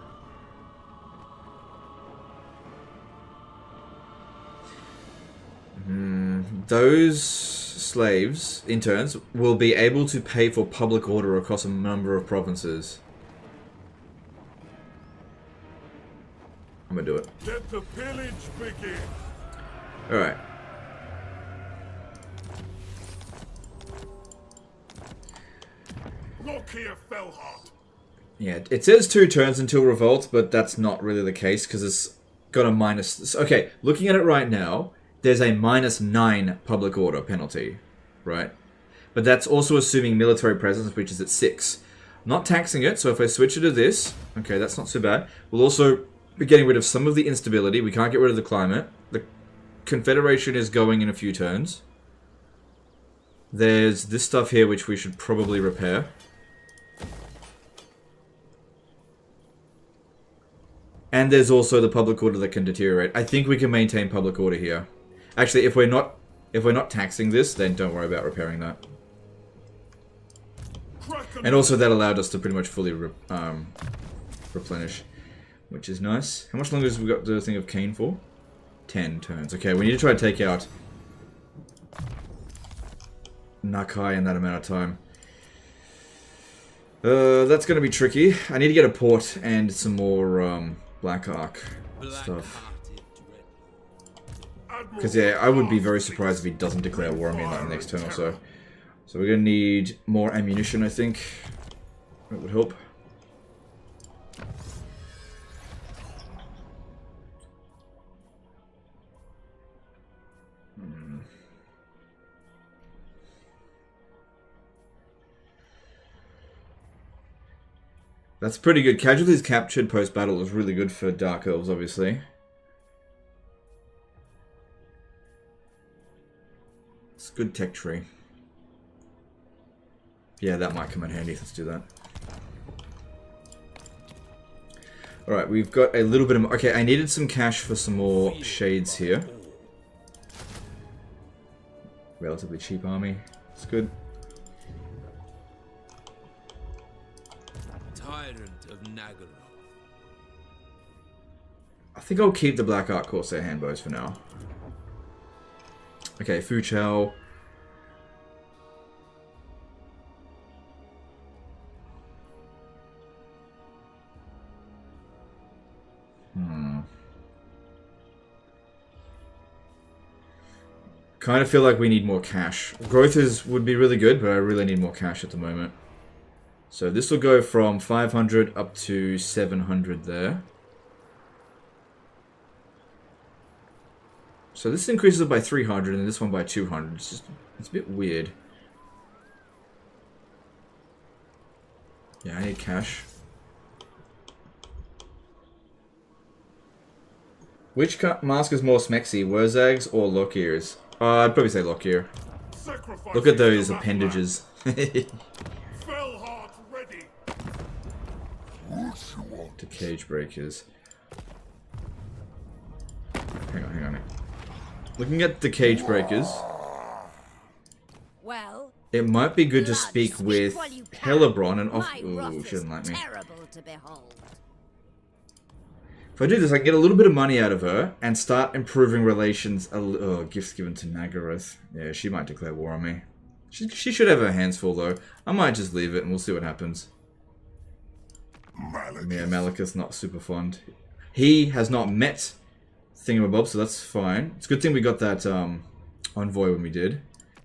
those slaves, interns, will be able to pay for public order across a number of provinces. I'm going to do it. Let the pillage begin! Alright. Lokhir Fellheart! Yeah, it says 2 turns until revolt, but that's not really the case because it's got a minus... Okay, looking at it right now, there's a -9 public order penalty, right? But that's also assuming military presence, which is at 6. Not taxing it, so if I switch it to this, okay, that's not so bad. We'll also be getting rid of some of the instability. We can't get rid of the climate. The Confederation is going in a few turns. There's this stuff here which we should probably repair. And there's also the public order that can deteriorate. I think we can maintain public order here. Actually, if we're not taxing this, then don't worry about repairing that. And also that allowed us to pretty much fully replenish, which is nice. How much longer has we got the thing of Kane for? 10 turns. Okay, we need to try to take out Nakai in that amount of time. That's going to be tricky. I need to get a port and some more Black Ark stuff. Because yeah, I would be very surprised if he doesn't declare war on me in like the next turn or so. So we're going to need more ammunition, I think. That would help. That's pretty good. Casualties captured post-battle is really good for Dark Elves, obviously. It's a good tech tree. Yeah, that might come in handy. Let's do that. Alright, we've got a little bit of... Okay, I needed some cash for some more shades here. Relatively cheap army. It's good. Tyrant of Nagaro. I think I'll keep the Black Ark Corsair handbows for now. Okay, Fuchel. Kind of feel like we need more cash. Growth would be really good, but I really need more cash at the moment. So this will go from 500 up to 700 there. So this increases it by 300 and this one by 200. It's a bit weird. Yeah, I need cash. Which mask is more smexy, Wurzag's or Lokhir's? I'd probably say Lokhir. Look at those appendages. Fellheart ready. To cage breakers. Hang on. Looking at the cage breakers, Well, it might be good to blood, speak with while you can. Hellebron and off. My Ooh, wrath she doesn't like is me. terrible to behold. If I do this, I can get a little bit of money out of her and start improving relations. Oh, gifts given to Nagaroth. Yeah, she might declare war on me. She should have her hands full though. I might just leave it and we'll see what happens. Yeah, Malekith's not super fond. He has not met Thingamabob, so that's fine. It's a good thing we got that envoy when we did.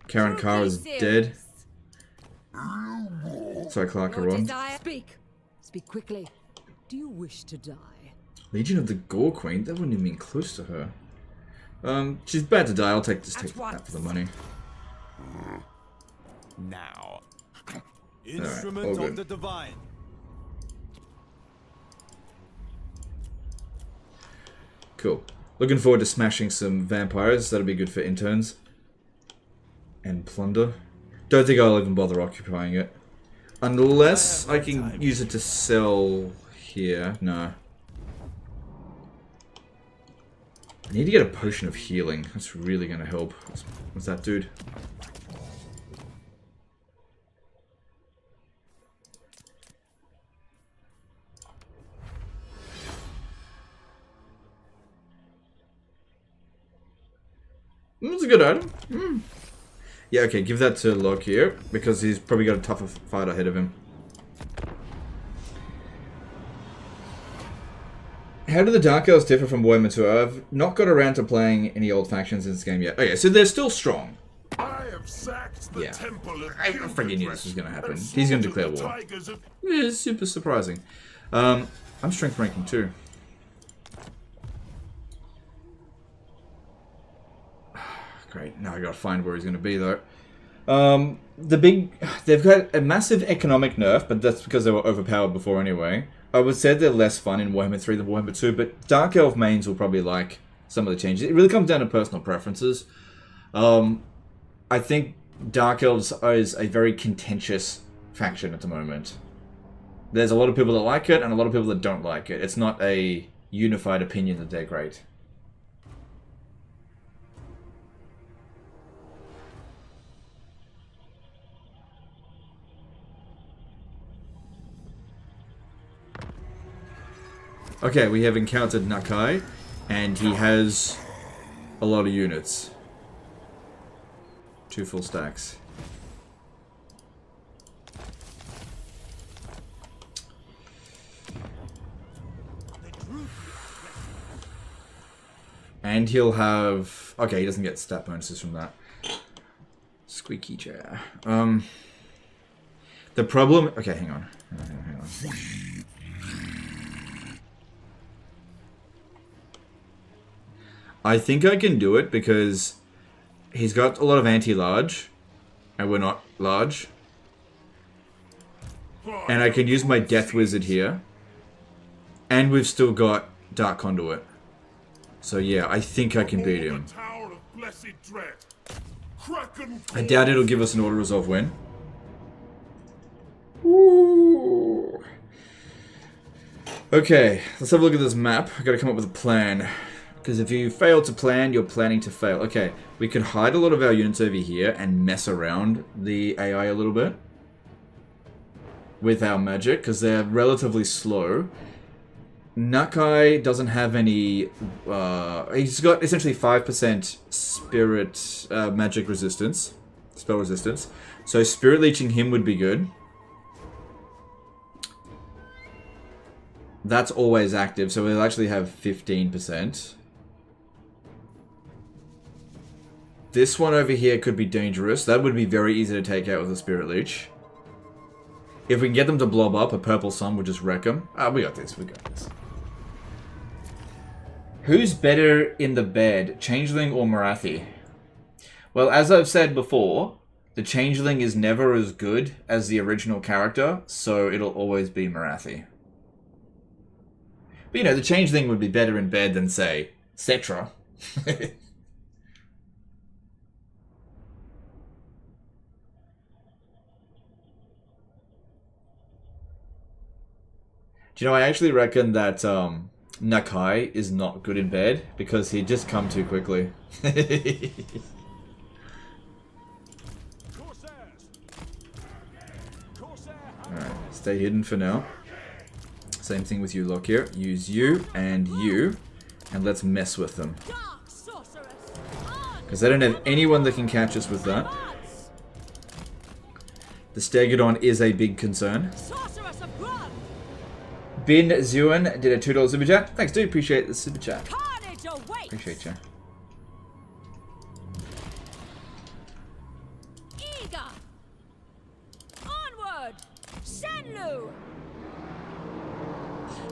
Karen Carr is dead. Sorry, Clark Your Aron. desire. Speak quickly. Do you wish to die? Legion of the Gore Queen? That wouldn't even mean close to her. She's bad to die. I'll just take that for the money. Now. all Instrument good. of the divine. Cool. Looking forward to smashing some vampires. That'll be good for interns. And plunder. Don't think I'll even bother occupying it. Unless I can use it to sell here. No. I need to get a potion of healing. That's really going to help. What's that, dude? That's a good item. Yeah, okay, give that to Lokhir, because he's probably got a tougher fight ahead of him. How do the Dark Elves differ from Warhammer 2? I've not got around to playing any old factions in this game yet. Okay, so they're still strong. I have sacked the temple of I freaking knew this was going to happen. He's going to declare war. Yeah, it's super surprising. I'm strength ranking too. Great. Now I gotta find where he's gonna be though. They've got a massive economic nerf, but that's because they were overpowered before anyway. I would say they're less fun in Warhammer 3 than Warhammer 2, but Dark Elf mains will probably like some of the changes. It really comes down to personal preferences. I think Dark Elves is a very contentious faction at the moment. There's a lot of people that like it and a lot of people that don't like it. It's not a unified opinion that they're great. Okay, we have encountered Nakai, and he has a lot of units. 2 full stacks. And he'll have... Okay, he doesn't get stat bonuses from that. Squeaky chair. The problem... Okay, hang on. Hang on. I think I can do it because he's got a lot of anti-large, and we're not large. And I can use my Death Wizard here. And we've still got Dark Conduit. So yeah, I think I can beat him. I doubt it'll give us an Auto Resolve win. Ooh. Okay, let's have a look at this map. I gotta come up with a plan. Because if you fail to plan, you're planning to fail. Okay, we can hide a lot of our units over here and mess around the AI a little bit. With our magic, because they're relatively slow. Nakai doesn't have any... he's got essentially 5% spirit magic resistance. Spell resistance. So spirit leeching him would be good. That's always active, so we'll actually have 15%. This one over here could be dangerous. That would be very easy to take out with a Spirit Leech. If we can get them to blob up, a Purple Sun would just wreck them. Ah, we got this, we got this. Who's better in the bed, Changeling or Marathi? Well, as I've said before, the Changeling is never as good as the original character, so it'll always be Marathi. But you know, the Changeling would be better in bed than, say, Cetra. Do you know, I actually reckon that Nakai is not good in bed because he'd just come too quickly. Alright, stay hidden for now. Same thing with you, Lokhir. Use you, and let's mess with them. Because I don't have anyone that can catch us with that. The Stegodon is a big concern. Bin Zuen did a $2 super chat. Thanks, dude. Appreciate the super chat. Appreciate you.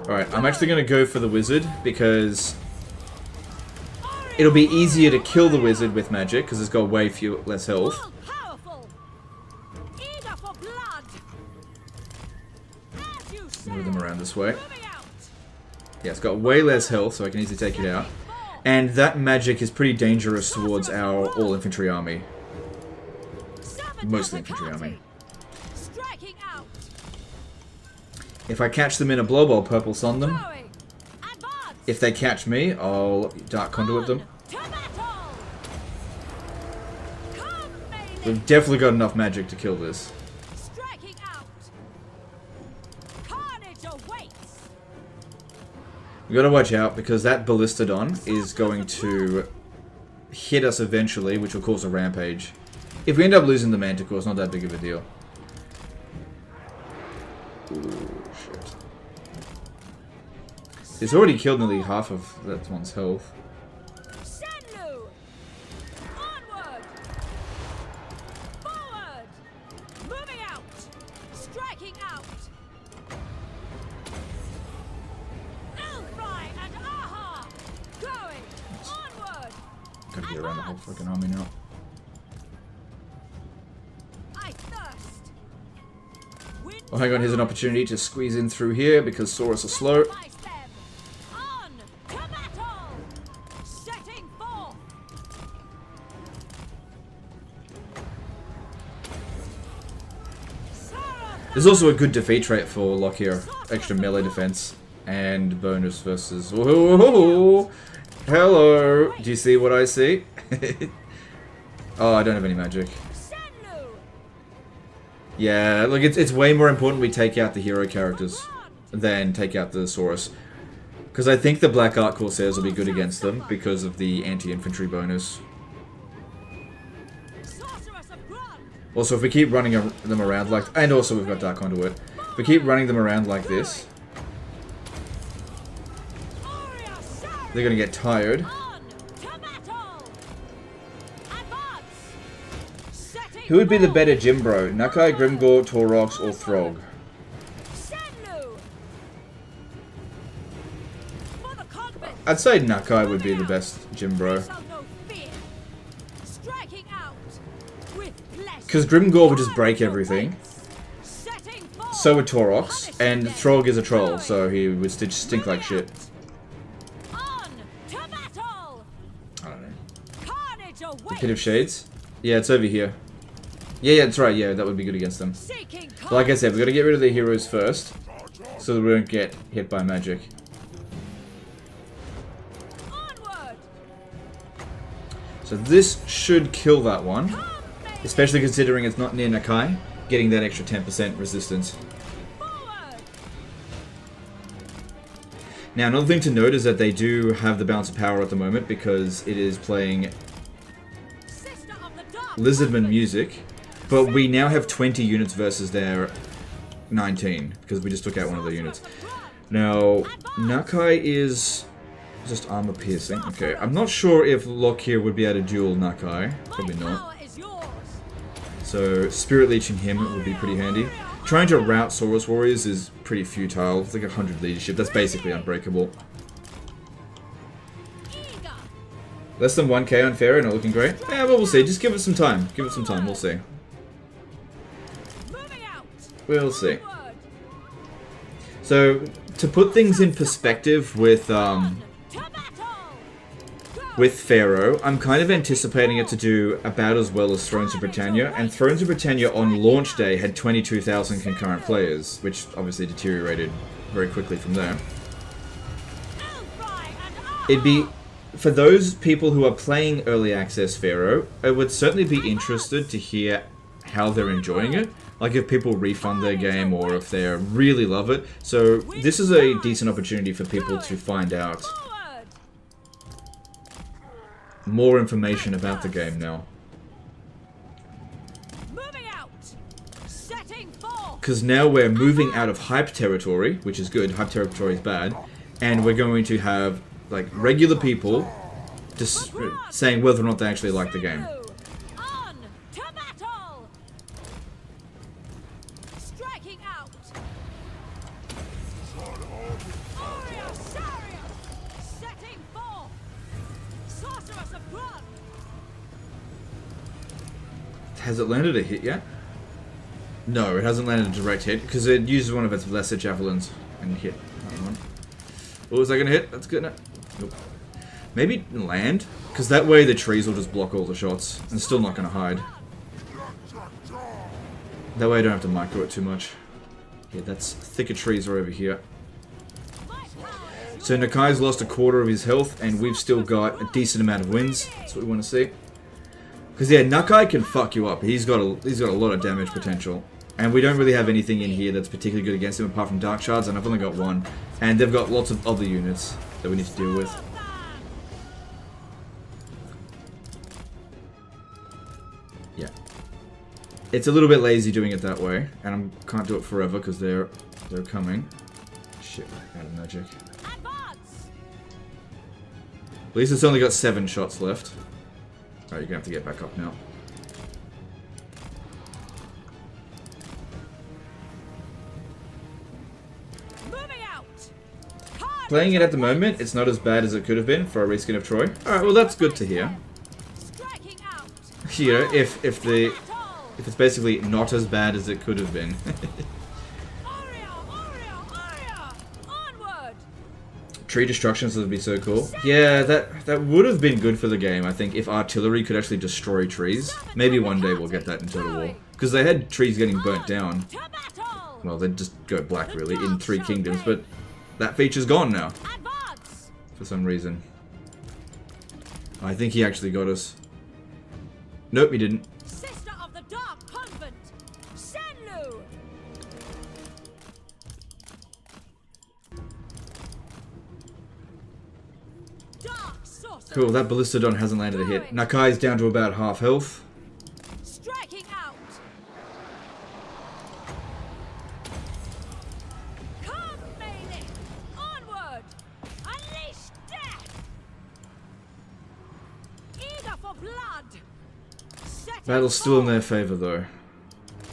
Alright, I'm actually going to go for the wizard because it'll be easier to kill the wizard with magic because it's got way less health. Move them around this way. Yeah, it's got way less health, so I can easily take it out. And that magic is pretty dangerous towards our all-infantry army. Mostly infantry army. If I catch them in a blob, I'll Purple Sun them. If they catch me, I'll Dark Conduit them. We've definitely got enough magic to kill this. We gotta watch out because that Ballistodon is going to hit us eventually, which will cause a rampage. If we end up losing the Manticore, it's not that big of a deal. Ooh, shit. It's already killed nearly half of that one's health. Gotta get around the whole fucking army now. Oh, hang on, here's an opportunity to squeeze in through here because Saurus are slow. There's also a good defeat trait for Lokhir. Extra melee defense and bonus versus... Whoa! Hello! Do you see what I see? Oh, I don't have any magic. Yeah, look, it's way more important we take out the hero characters than take out the Saurus. Because I think the Black Ark Corsairs will be good against them because of the anti-infantry bonus. Also, if we keep running them around like... And also we've got Dark Conduit. If we keep running them around like this, they're gonna get tired. Who would be the better gym bro? Nakai, Grimgor, Taurox, or Throg? I'd say Nakai would be the best gym bro. Because Grimgor would just break everything. So would Taurox. And Throg is a troll, so he would stink like shit. I don't know. The Pit of Shades? Yeah, it's over here. Yeah, that's right. Yeah, that would be good against them. But like I said, we've got to get rid of the heroes first, so that we don't get hit by magic. So this should kill that one, especially considering it's not near Nakai, getting that extra 10% resistance. Now, another thing to note is that they do have the balance of power at the moment because it is playing Lizardman music. But we now have 20 units versus their 19, because we just took out one of the units. Now, Nakai is Just armor piercing. Okay, I'm not sure if Lokhir would be able to duel Nakai. Probably My not. power is yours. So spirit leeching him would be pretty handy. Trying to rout Saurus warriors is pretty futile. It's like 100 leadership. That's basically unbreakable. Eager. Less than 1k on Pharaoh, not looking great. Yeah, but we'll see. Just give it some time. Give it some time. We'll see. Moving out. We'll see. Onward. So to put things in perspective with To battle. with Pharaoh, I'm kind of anticipating it to do about as well as Thrones of Britannia, and Thrones of Britannia on launch day had 22,000 concurrent players, which obviously deteriorated very quickly from there. It'd be, for those people who are playing early access Pharaoh, I would certainly be interested to hear how they're enjoying it. Like if people refund their game or if they really love it. So this is a decent opportunity for people to find out Forward. more information about the game now. Moving out. Setting forth. Because now we're moving out of hype territory, which is good. Hype territory is bad. And we're going to have like regular people just saying whether or not they actually like the game. On to battle. Striking out. Aurea Saria. Setting forth. Sorceress of blood. Has it landed a hit yet? No, it hasn't landed a direct hit because it uses one of its lesser javelins and hit that one. Oh, is that gonna hit? That's good. Nope. Maybe land, because that way the trees will just block all the shots and still not gonna hide. That way I don't have to micro it too much. Yeah, that's thicker trees are over here. So Nakai's lost a quarter of his health, and we've still got a decent amount of wins. That's what we want to see. Because yeah, Nakai can fuck you up. He's got a lot of damage potential, and we don't really have anything in here that's particularly good against him apart from Dark Shards, and I've only got one. And they've got lots of other units that we need to deal with. Yeah, it's a little bit lazy doing it that way, and I can't do it forever because they're coming. Shit, out of magic. Advance. At least it's only got 7 shots left. Alright, you're gonna have to get back up now. Moving out. Playing it at the moment, it's not as bad as it could have been for a reskin of Troy. Alright, well that's good to hear. Striking out. You know, if Battle. it's basically not as bad as it could have been. Aurea. Onward. Tree destructions would be so cool. Yeah, that would have been good for the game, I think, if artillery could actually destroy trees. Maybe one day we'll get that in Total War. Because they had trees getting burnt down. To battle. Well, they'd just go black, really, in 3 kingdoms, but that feature's gone now, Advance. for some reason. I think he actually got us. Nope, he didn't. Sister of the Dark Convent. Senlu. Dark Sorcerer. Cool, that Ballistodon hasn't landed a hit. Nakai's down to about half health. Striking out. Come, melee. Onward. Unleash death. Eager for blood. Setting Battle's still in their favor, though.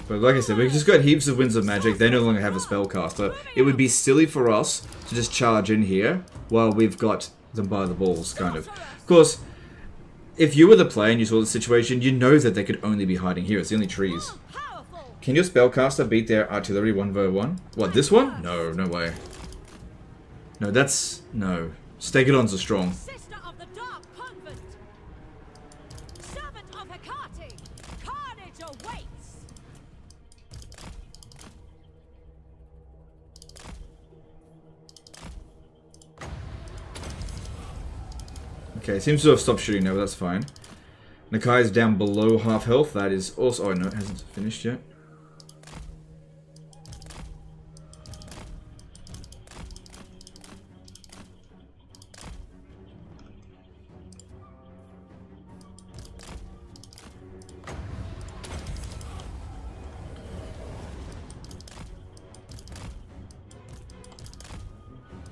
But like I said, we've just got heaps of Winds of Magic. They no longer have a spellcaster. It would be silly for us to just charge in here while we've got them by the balls, kind of. Of course, if you were the player and you saw the situation, you know that they could only be hiding here. It's the only trees. powerful. Can your spellcaster beat their artillery 1v1? What, this one? No, no way. No, that's... no. Stegodons are strong. Sister of the Dark Convent. Servant of Hecate. Carnage awaits. Okay, seems to have stopped shooting now, but that's fine. Nakai is down below half health. That is also... oh no, it hasn't finished yet.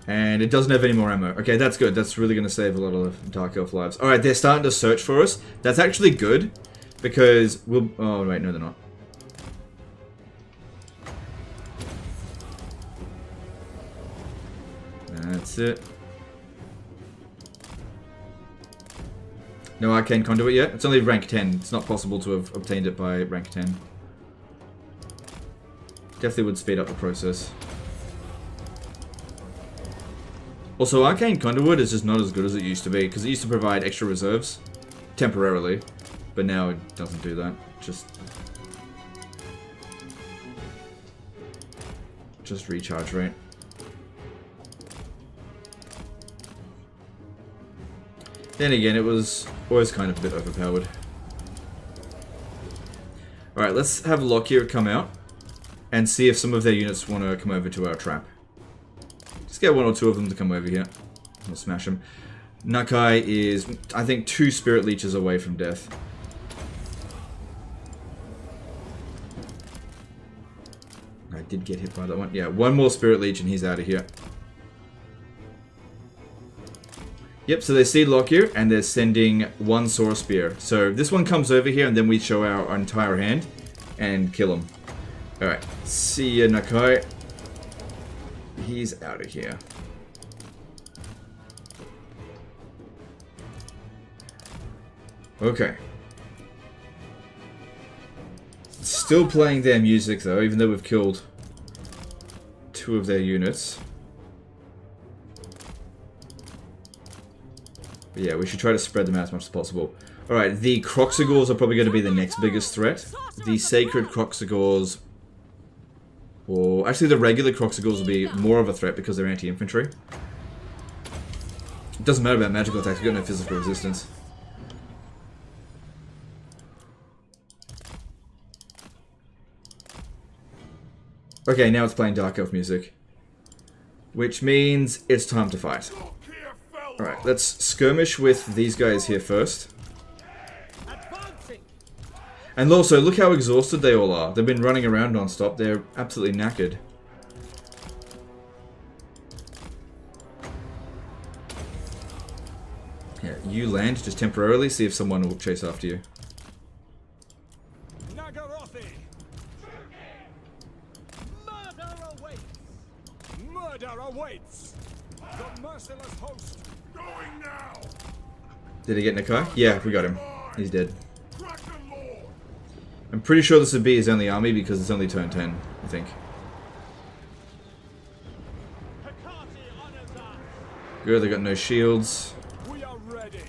And it doesn't have any more ammo. Okay, that's good. That's really going to save a lot of Dark Elf lives. Alright, they're starting to search for us. That's actually good. Because we'll... Oh, wait, no they're not. That's it. No arcane conduit yet? It's only rank 10. It's not possible to have obtained it by rank 10. Definitely would speed up the process. Also, arcane conduit is just not as good as it used to be, because it used to provide extra reserves. Temporarily. But now it doesn't do that. Just recharge rate. Then again, it was always kind of a bit overpowered. Alright, let's have Lokhir come out and see if some of their units want to come over to our trap. Just get one or two of them to come over here. We'll smash them. Nakai is, I think, 2 Spirit Leeches away from death. I did get hit by that one. Yeah, 1 more Spirit Leech and he's out of here. Yep, so they see Lokhir and they're sending 1 Saw Spear. So this one comes over here and then we show our entire hand and kill him. Alright, see ya, Nakai. He's out of here. Okay. Still playing their music though, even though we've killed 2 of their units. But yeah, we should try to spread them out as much as possible. Alright, the Kroxigors are probably going to be the next biggest threat. The Sacred Kroxigors... Or actually the regular Kroxigors will be more of a threat because they're anti-infantry. It doesn't matter about magical attacks, we've got no physical resistance. Okay, now it's playing Dark Elf music. Which means it's time to fight. Alright, let's skirmish with these guys here first. And also, look how exhausted they all are. They've been running around non-stop. They're absolutely knackered. Yeah, you land just temporarily, see if someone will chase after you. Murder awaits. The merciless host going now. Did he get Nakai? Yeah, we got him. He's dead. I'm pretty sure this would be his only army because it's only turn 10, I think. Good, they got no shields. We are ready.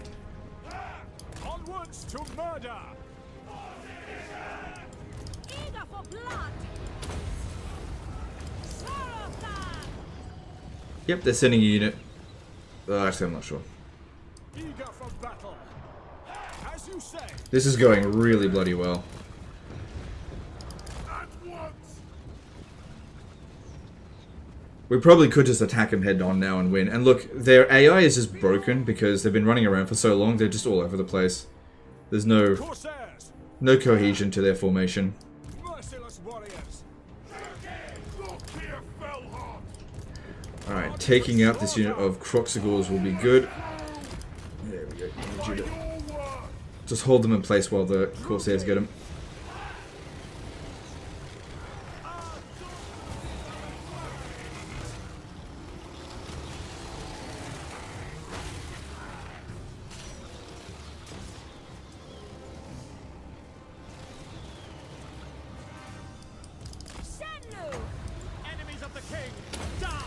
Onwards to murder. Eager for blood. Yep, they're sending a unit. Actually, I'm not sure. Eager for battle. As you say. This is going really bloody well. We probably could just attack them head on now and win. And look, their AI is just broken because they've been running around for so long. They're just all over the place. There's no cohesion to their formation. Merciless warriors. Alright, taking out this unit of Kroxigors will be good. There we go. I need you to just hold them in place while the Corsairs get them.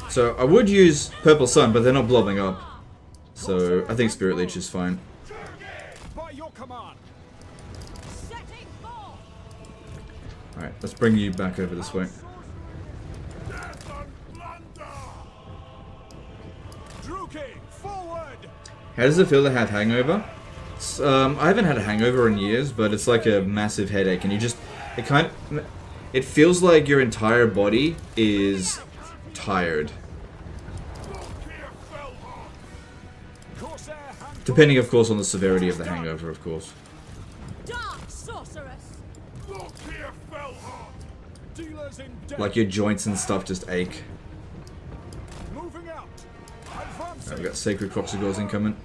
So I would use Purple Sun, but they're not blobbing up. So I think Spirit Leech is fine. Alright, let's bring you back over this way. How does it feel to have hangover? I haven't had a hangover in years, but it's like a massive headache, and you just... It feels like your entire body is tired. Depending, of course, on the severity of the hangover, of course. Dark sorceress. Lokhir Fellheart. Dealers in death. Like your joints and stuff just ache. Moving out. Right, we got Sacred Croxigores incoming.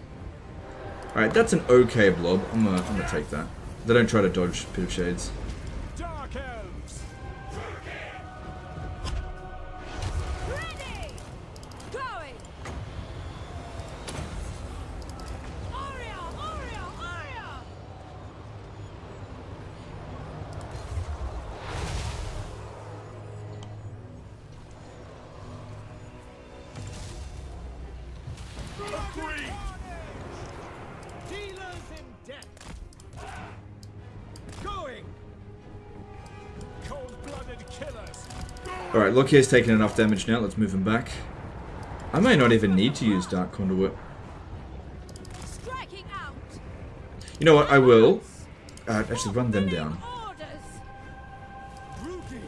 Alright, that's an okay blob. I'm gonna take that. They don't try to dodge Pit of Shades. Dark elves. Ready! Going! Aria! Aria! Aria! Agreed! Dealers in death. Going. Cold-blooded killers. Alright, Lokhir's taking enough damage now. Let's move him back. I may not even need to use Dark Conduit. Striking out! You know what? I will. Actually, run them down. Orders! Rookie.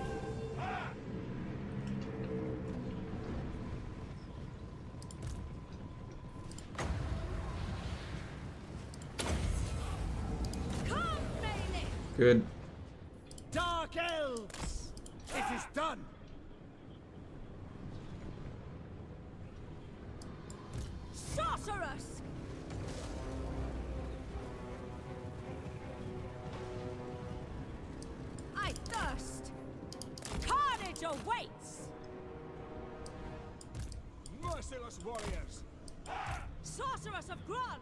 Come, Bailey! Good. Dark elves. It is done. Sorceress! I thirst! Carnage awaits! Merciless warriors. Sorceress of Grund!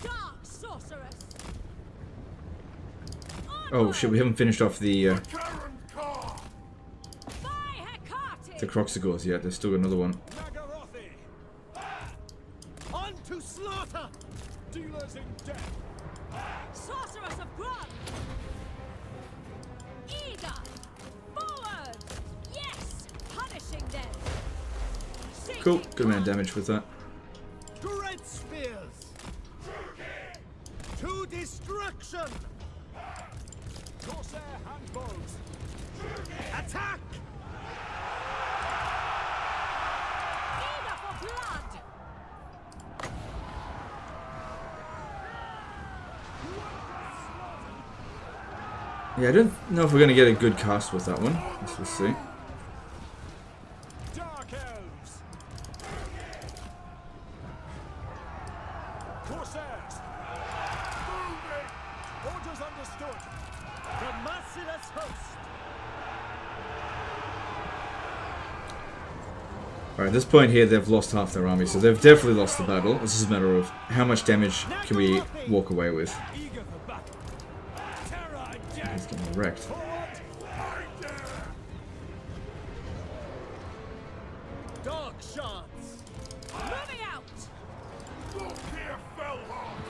Dark Sorceress! Oh shit, we haven't finished off the Karen Carr! By Hecate! Croxigores yet. There's still another one. Nagarothi. On to slaughter. Dealers in death. Sorceress of Grund! Eager! Forward! Yes! Punishing them! Cool. Seeking Good amount of blood. damage with that. Great spears. To destruction. Corsair handbows. Attack. Eager for blood! Yeah, I don't know if we're gonna get a good cast with that one. Let's see. Dark elves. Corsairs. Moving. Orders understood. The merciless host. Alright, at this point here, they've lost half their army, so they've definitely lost the battle. This is a matter of how much damage can we walk away with. Eager for battle. Terror and death. He's getting wrecked. Forward. Right there! Dark shards. Moving out! Lokhir Fellheart!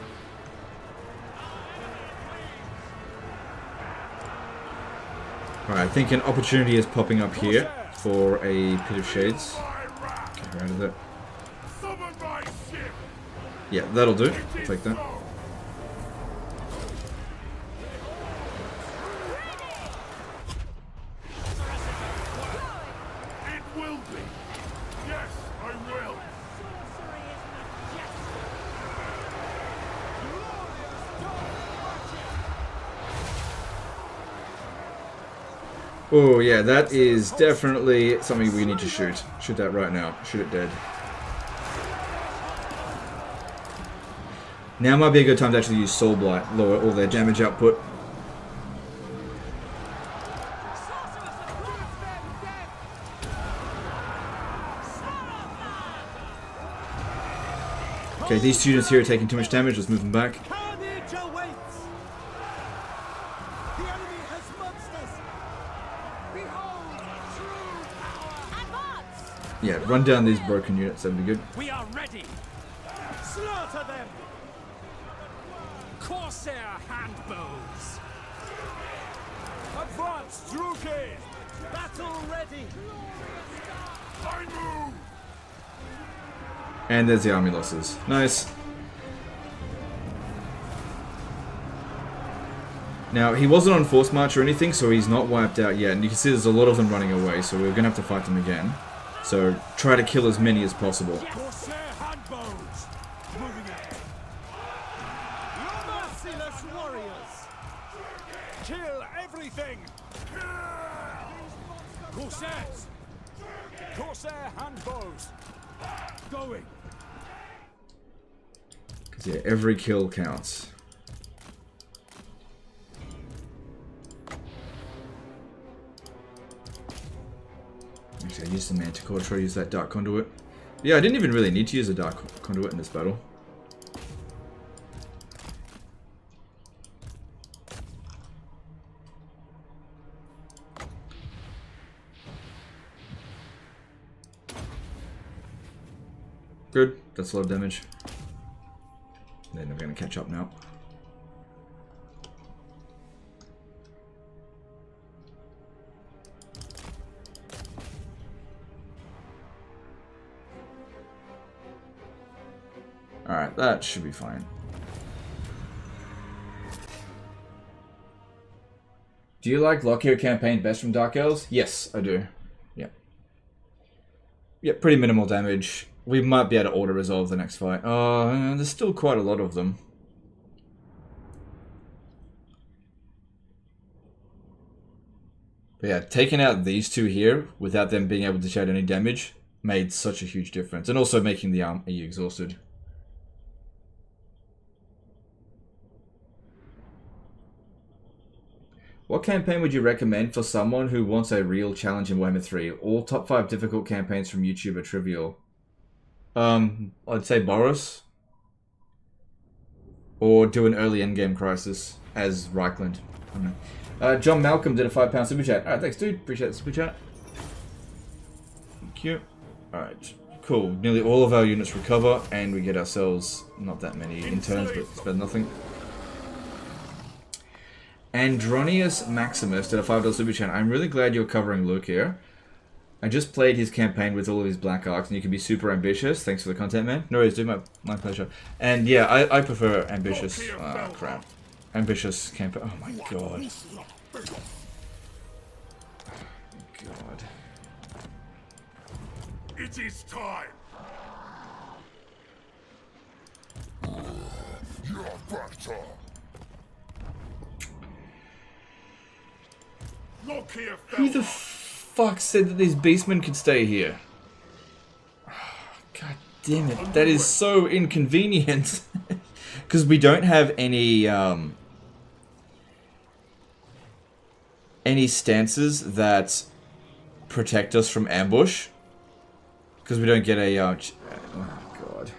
Alright, I think an opportunity is popping up here for a Pit of Shades. My wrath! Get rid of it. Summon my ship! Yeah, that'll do. It I'll is take that. so. It will be! Yes, I will! Sorcery is majestic! Oh yeah, that is definitely something we need to shoot. Shoot that right now. Shoot it dead. Now might be a good time to actually use Soul Blight, lower all their damage output. Sorceress of Grund! Okay, these students here are taking too much damage. Let's move them back. Carnage awaits. The enemy has monsters. Behold, true power. Advance! Yeah, run down these broken units. That'd be good. We are ready. Slaughter them. Corsair handbows. Advance, Druki. Battle ready. I move! And there's the army losses. Nice. Now, he wasn't on force march or anything, so he's not wiped out yet. And you can see there's a lot of them running away, so we're going to have to fight them again. So try to kill as many as possible. Corsair handbows. Moving out. Merciless warriors. Kill everything. Corsairs. Corsair hand bows. Going. Because yeah, every kill counts. Actually, I used the Manticore to try to use that Dark Conduit. Yeah, I didn't even really need to use a Dark Conduit in this battle. Good, that's a lot of damage. Then we're going to catch up now. Alright, that should be fine. Do you like Lokhir campaign best from Dark Elves? Yes, I do. Yeah. Yeah, pretty minimal damage. We might be able to auto-resolve the next fight. Oh, there's still quite a lot of them. But yeah, taking out these two here, without them being able to shed any damage, made such a huge difference. And also making the army exhausted. What campaign would you recommend for someone who wants a real challenge in Warhammer 3? All top 5 difficult campaigns from YouTube are trivial. I'd say Boris. Or do an early endgame crisis as Reichland. I don't know. John Malcolm did a £5 super chat. Alright, thanks dude. Appreciate the super chat. Thank you. Alright, cool. Nearly all of our units recover and we get ourselves not that many interns, but it's better than nothing. Andronius Maximus did a $5 super chat. I'm really glad you're covering Luke here. I just played his campaign with all of his Black Arks, and you can be super ambitious. Thanks for the content, man. No worries, dude. My pleasure. And yeah, I prefer ambitious. Crap. Ambitious campaign. Oh my god. God. It is time. You're better. Lokhir Fellheart. Who the fuck said that these beastmen could stay here? God damn it. That is so inconvenient. Because we don't have any stances that protect us from ambush. Because we don't get a... oh god.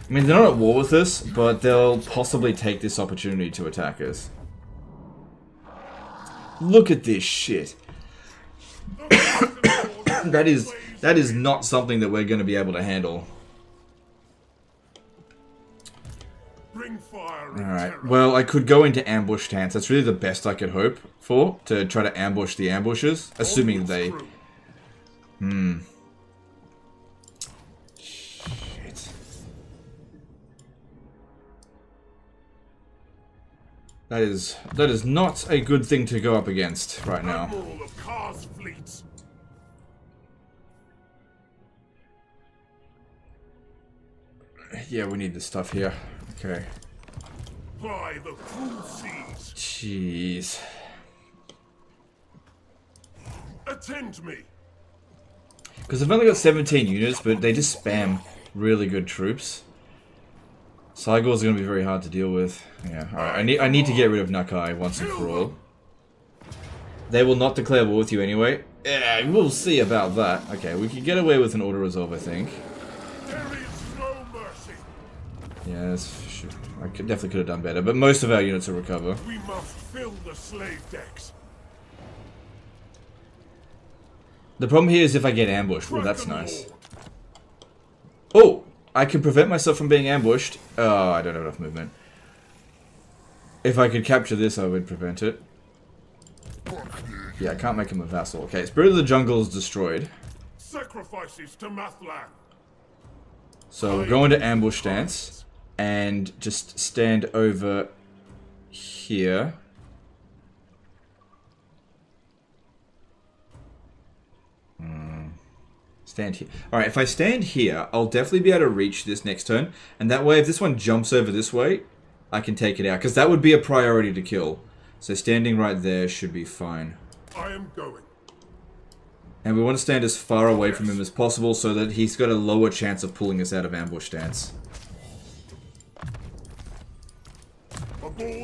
I mean, they're not at war with us, but they'll possibly take this opportunity to attack us. Look at this shit. That is not something that we're going to be able to handle. Alright, well, I could go into ambush stance. That's really the best I could hope for, to try to ambush the ambushes, assuming they... Shit. That is not a good thing to go up against right now. Yeah, we need this stuff here. Okay. By the cruel seas. Jeez. Attend me. Because I've only got 17 units, but they just spam really good troops. Cygors are going to be very hard to deal with. Yeah, alright. I need to get rid of Nakai once and for all. They will not declare war with you anyway. Yeah, we'll see about that. Okay, we can get away with an auto-resolve, I think. There is no mercy. Yes, I definitely could have done better, but most of our units will recover. We must fill the slave decks. The problem here is if I get ambushed. Well, that's nice. Oh! I can prevent myself from being ambushed. Oh, I don't have enough movement. If I could capture this, I would prevent it. Yeah, I can't make him a vassal. Okay, Spirit of the Jungle is destroyed. Sacrifices to Mathlan. So we'll go into ambush stance and just stand over here. Stand here. Alright, if I stand here, I'll definitely be able to reach this next turn. And that way, if this one jumps over this way, I can take it out. Because that would be a priority to kill. So standing right there should be fine. I am going. And we want to stand as far away from him as possible so that he's got a lower chance of pulling us out of ambush stance.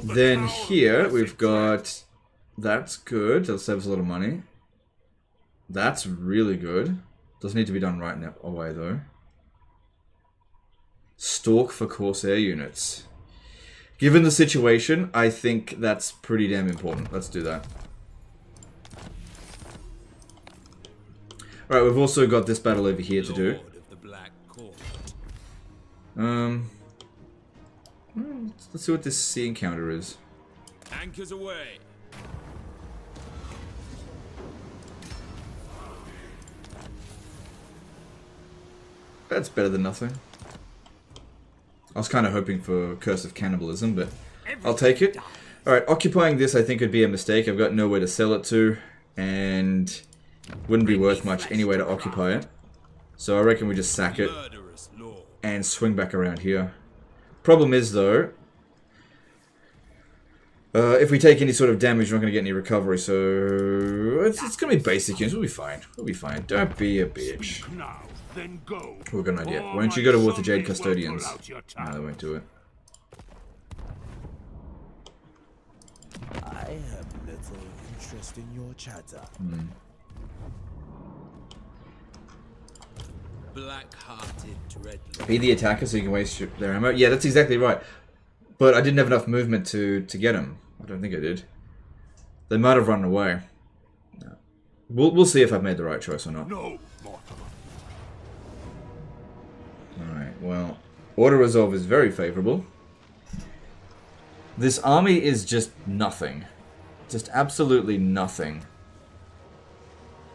Then here we've got... That's good. That saves a lot of money. That's really good. Doesn't need to be done right now away though. Stalk for Corsair units. Given the situation, I think that's pretty damn important. Let's do that. Alright, we've also got this battle over here to do. Let's see what this sea encounter is. Anchors away. That's better than nothing. I was kind of hoping for Curse of Cannibalism, but I'll take it. Alright, occupying this I think would be a mistake. I've got nowhere to sell it to, and wouldn't be worth much anyway to occupy it. So I reckon we just sack it and swing back around here. Problem is though, if we take any sort of damage, we're not going to get any recovery, so it's going to be basic units. We'll be fine. We'll be fine. Don't be a bitch. We've got an idea. Why don't you go to War with the Jade Custodians? No, they won't do it. I have little interest in your chatter. Black-hearted dreadlord. Be the attacker so you can waste their ammo. Yeah, that's exactly right. But I didn't have enough movement to get him. I don't think I did. They might have run away. No. We'll see if I've made the right choice or not. No. Alright, well, Auto Resolve is very favorable. This army is just nothing. Just absolutely nothing.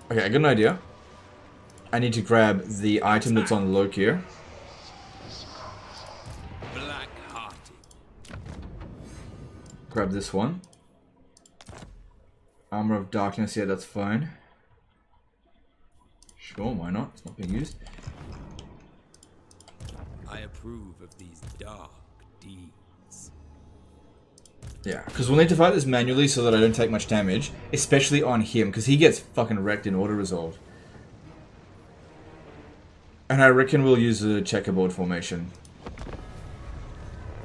Okay, I got an idea. I need to grab the item that's on Lokhir. Black-hearted. Grab this one. Armor of Darkness, yeah, that's fine. Sure, why not? It's not being used. I approve of these dark deeds. Yeah, because we'll need to fight this manually so that I don't take much damage, especially on him, because he gets fucking wrecked in auto-resolve. And I reckon we'll use a checkerboard formation.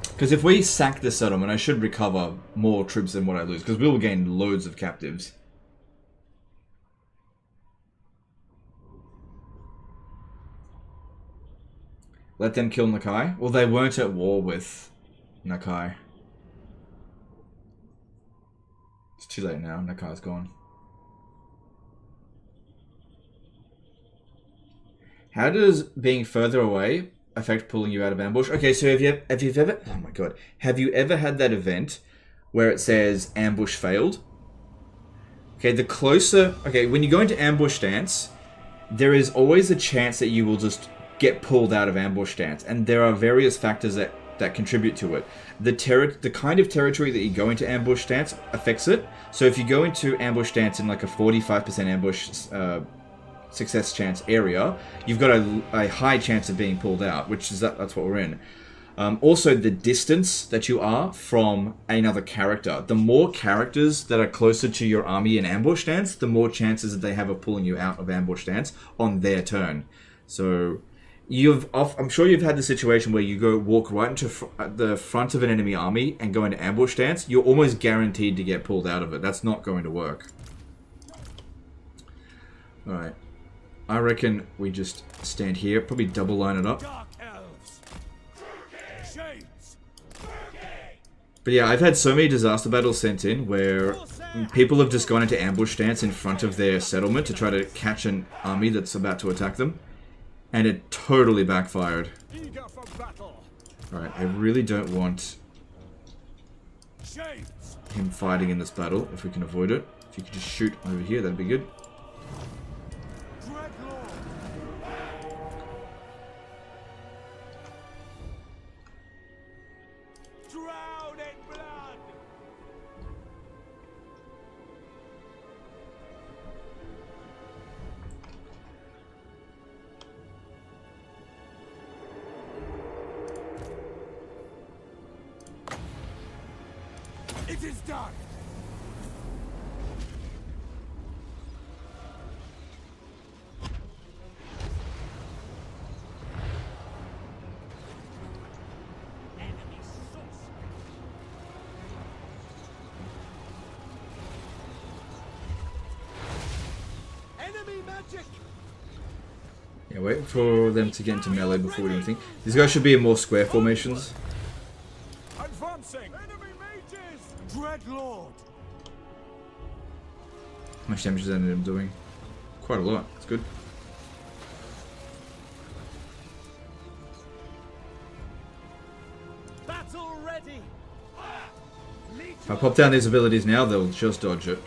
Because if we sack this settlement, I should recover more troops than what I lose, because we will gain loads of captives. Let them kill Nakai? Well, they weren't at war with Nakai. It's too late now. Nakai's gone. How does being further away affect pulling you out of ambush? Okay, so have you ever... Oh my god. Have you ever had that event where it says ambush failed? Okay, the closer... Okay, when you go into ambush stance, there is always a chance that you will just get pulled out of ambush stance, and there are various factors that contribute to it. The kind of territory that you go into ambush stance affects it. So if you go into ambush stance in like a 45% ambush success chance area, you've got a high chance of being pulled out, which is that's what we're in. Also, the distance that you are from another character. The more characters that are closer to your army in ambush stance, the more chances that they have of pulling you out of ambush stance on their turn. So I'm sure you've had the situation where you walk right into the front of an enemy army and go into ambush stance. You're almost guaranteed to get pulled out of it. That's not going to work. Alright. I reckon we just stand here, probably double line it up. Dark elves. Shades. But yeah, I've had so many disaster battles sent in where people have just gone into ambush stance in front of their settlement to try to catch an army that's about to attack them. And it totally backfired. Eager for battle. Alright, I really don't want Shades. him fighting in this battle, if we can avoid it. If you could just shoot over here, that'd be good. Dreadlord. Drown in blood. It is done. magic. Yeah, wait for them to get into melee before we do anything. These guys should be in more square formations. Advancing. Enemy mages. Dreadlord. How much damage does that end up doing? Quite a lot. That's good. Battle ready. If I pop down these abilities now, they'll just dodge it.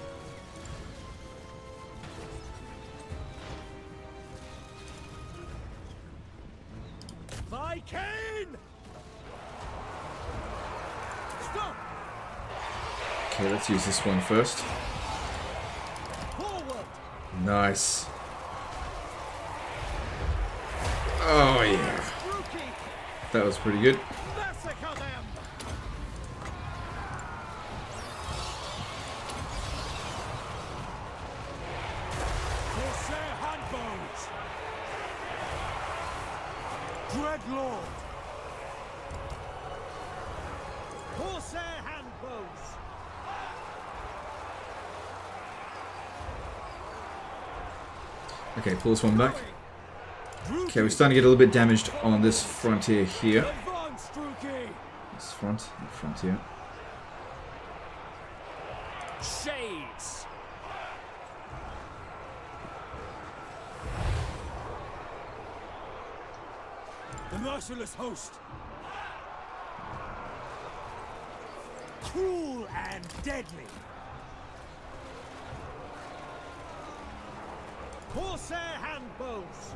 Viking. Stop. Okay, let's use this one first. Forward. Nice. Oh yeah. Rookie. That was pretty good. Massacre them. Corsair handbows. Dreadlord. Corsair handbows. Okay, pull this one back. Okay, we're starting to get a little bit damaged on this frontier here. Advance, Rookie. This frontier. Shades. The merciless host. Cruel and deadly. Corsair handbows.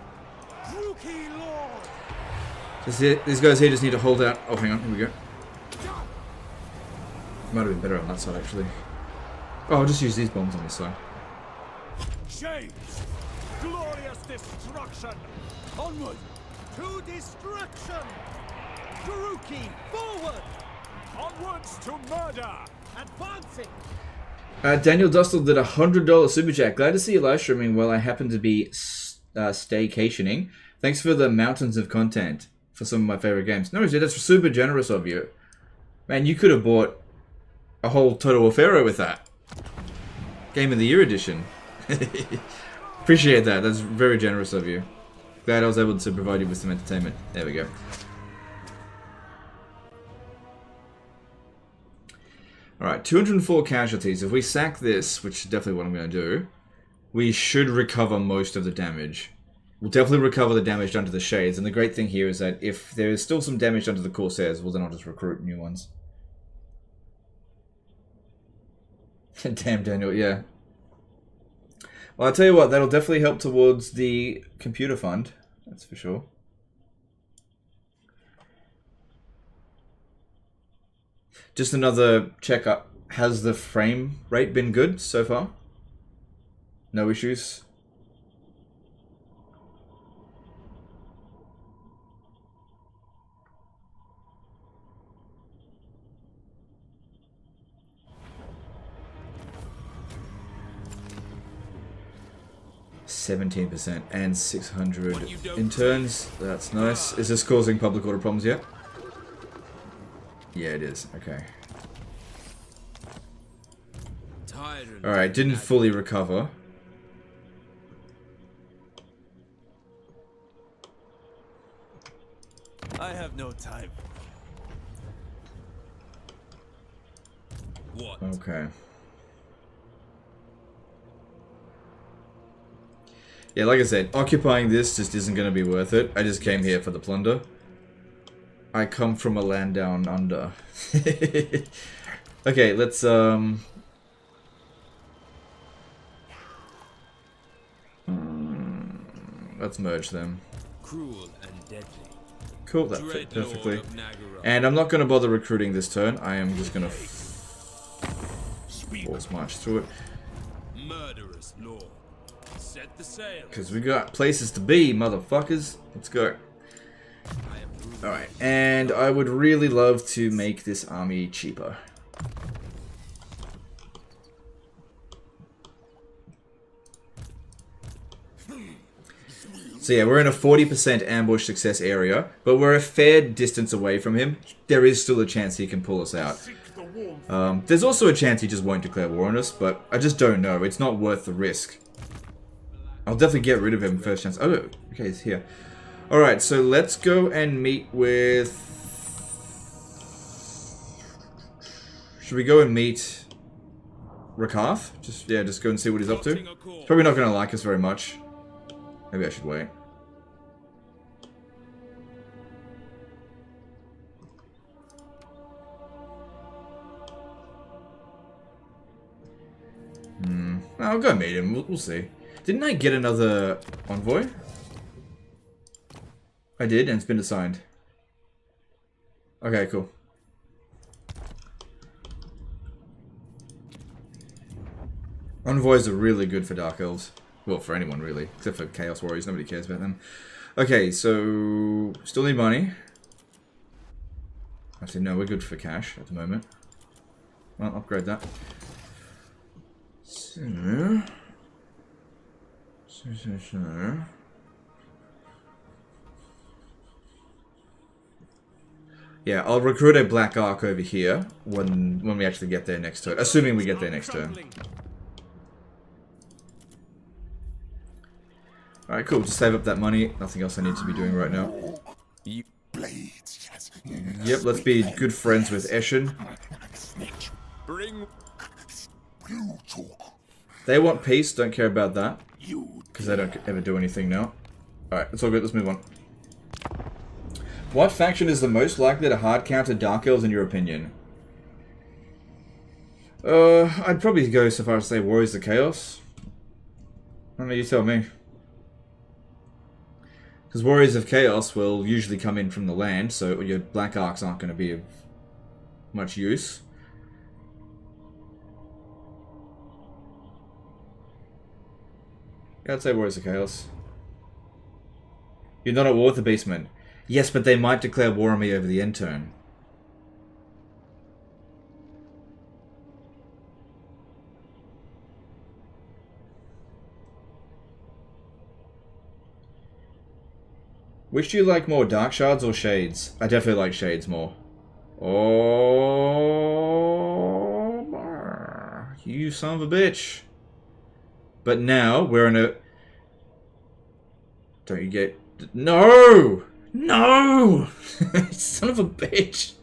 Rookie Lord. These guys here just need to hold out. Oh, hang on. Here we go. Might have been better on that side, actually. Oh, I'll just use these bombs on this side. Shades. Glorious destruction. Onward. To destruction. Rookie forward. Onwards to murder. Advancing. Daniel Dustle did a $100 super chat. Glad to see you live streaming while I happen to be staycationing. Thanks for the mountains of content for some of my favorite games. No, dude, that's super generous of you. Man, you could have bought a whole Total Warfare with that. Game of the Year edition. Appreciate that. That's very generous of you. Glad I was able to provide you with some entertainment. There we go. Alright, 204 casualties. If we sack this, which is definitely what I'm going to do, we should recover most of the damage. We'll definitely recover the damage done to the Shades, and the great thing here is that if there is still some damage done to the Corsairs, well then I'll just recruit new ones. Damn, Daniel, yeah. Well, I'll tell you what, that'll definitely help towards the computer fund. That's for sure. Just another checkup. Has the frame rate been good so far? No issues? %, and 600 interns. That's nice. Is this causing public order problems yet? Yeah, it is. Okay. Alright, didn't fully recover. I have no time. What? Okay. Yeah, like I said, occupying this just isn't going to be worth it. I just came here for the plunder. I come from a land down under. Okay, let's merge them. Cruel and deadly. Cool, that fit perfectly. And I'm not going to bother recruiting this turn. I am just going to force march through it. Murderous lord. Set the sail. Because we got places to be, motherfuckers. Let's go. Alright, and I would really love to make this army cheaper. So yeah, we're in a 40% ambush success area, but we're a fair distance away from him. There is still a chance he can pull us out. There's also a chance he just won't declare war on us, but I just don't know. It's not worth the risk. I'll definitely get rid of him first chance. Oh, okay, he's here. Alright, so let's go and meet with... Should we go and meet Rakaf? Just go and see what he's up to. He's probably not going to like us very much. Maybe I should wait. I'll go meet him. We'll see. Didn't I get another envoy? I did, and it's been assigned. Okay, cool. Envoys are really good for Dark Elves. Well, for anyone, really. Except for Chaos Warriors. Nobody cares about them. Okay, so... Still need money. Actually, no, we're good for cash at the moment. Well, upgrade that. So... Yeah, I'll recruit a Black Ark over here when we actually get there next turn. Assuming we get there next turn. Alright, cool. Just save up that money. Nothing else I need to be doing right now. Yep, let's be good friends with Eshin. They want peace, don't care about that. Because they don't ever do anything now. Alright, it's all good, let's move on. What faction is the most likely to hard counter Dark Elves in your opinion? I'd probably go so far as to say Warriors of Chaos. I don't know, you tell me. Because Warriors of Chaos will usually come in from the land, so your Black Arks aren't going to be of much use. Yeah, I'd say Warriors of Chaos. You're not at war with the Beastmen. Yes, but they might declare war on me over the end turn. Which do you like more, Dark Shards or Shades? I definitely like Shades more. Oh, you son of a bitch. But now, we're in a... Don't you get... No! No! Son of a bitch.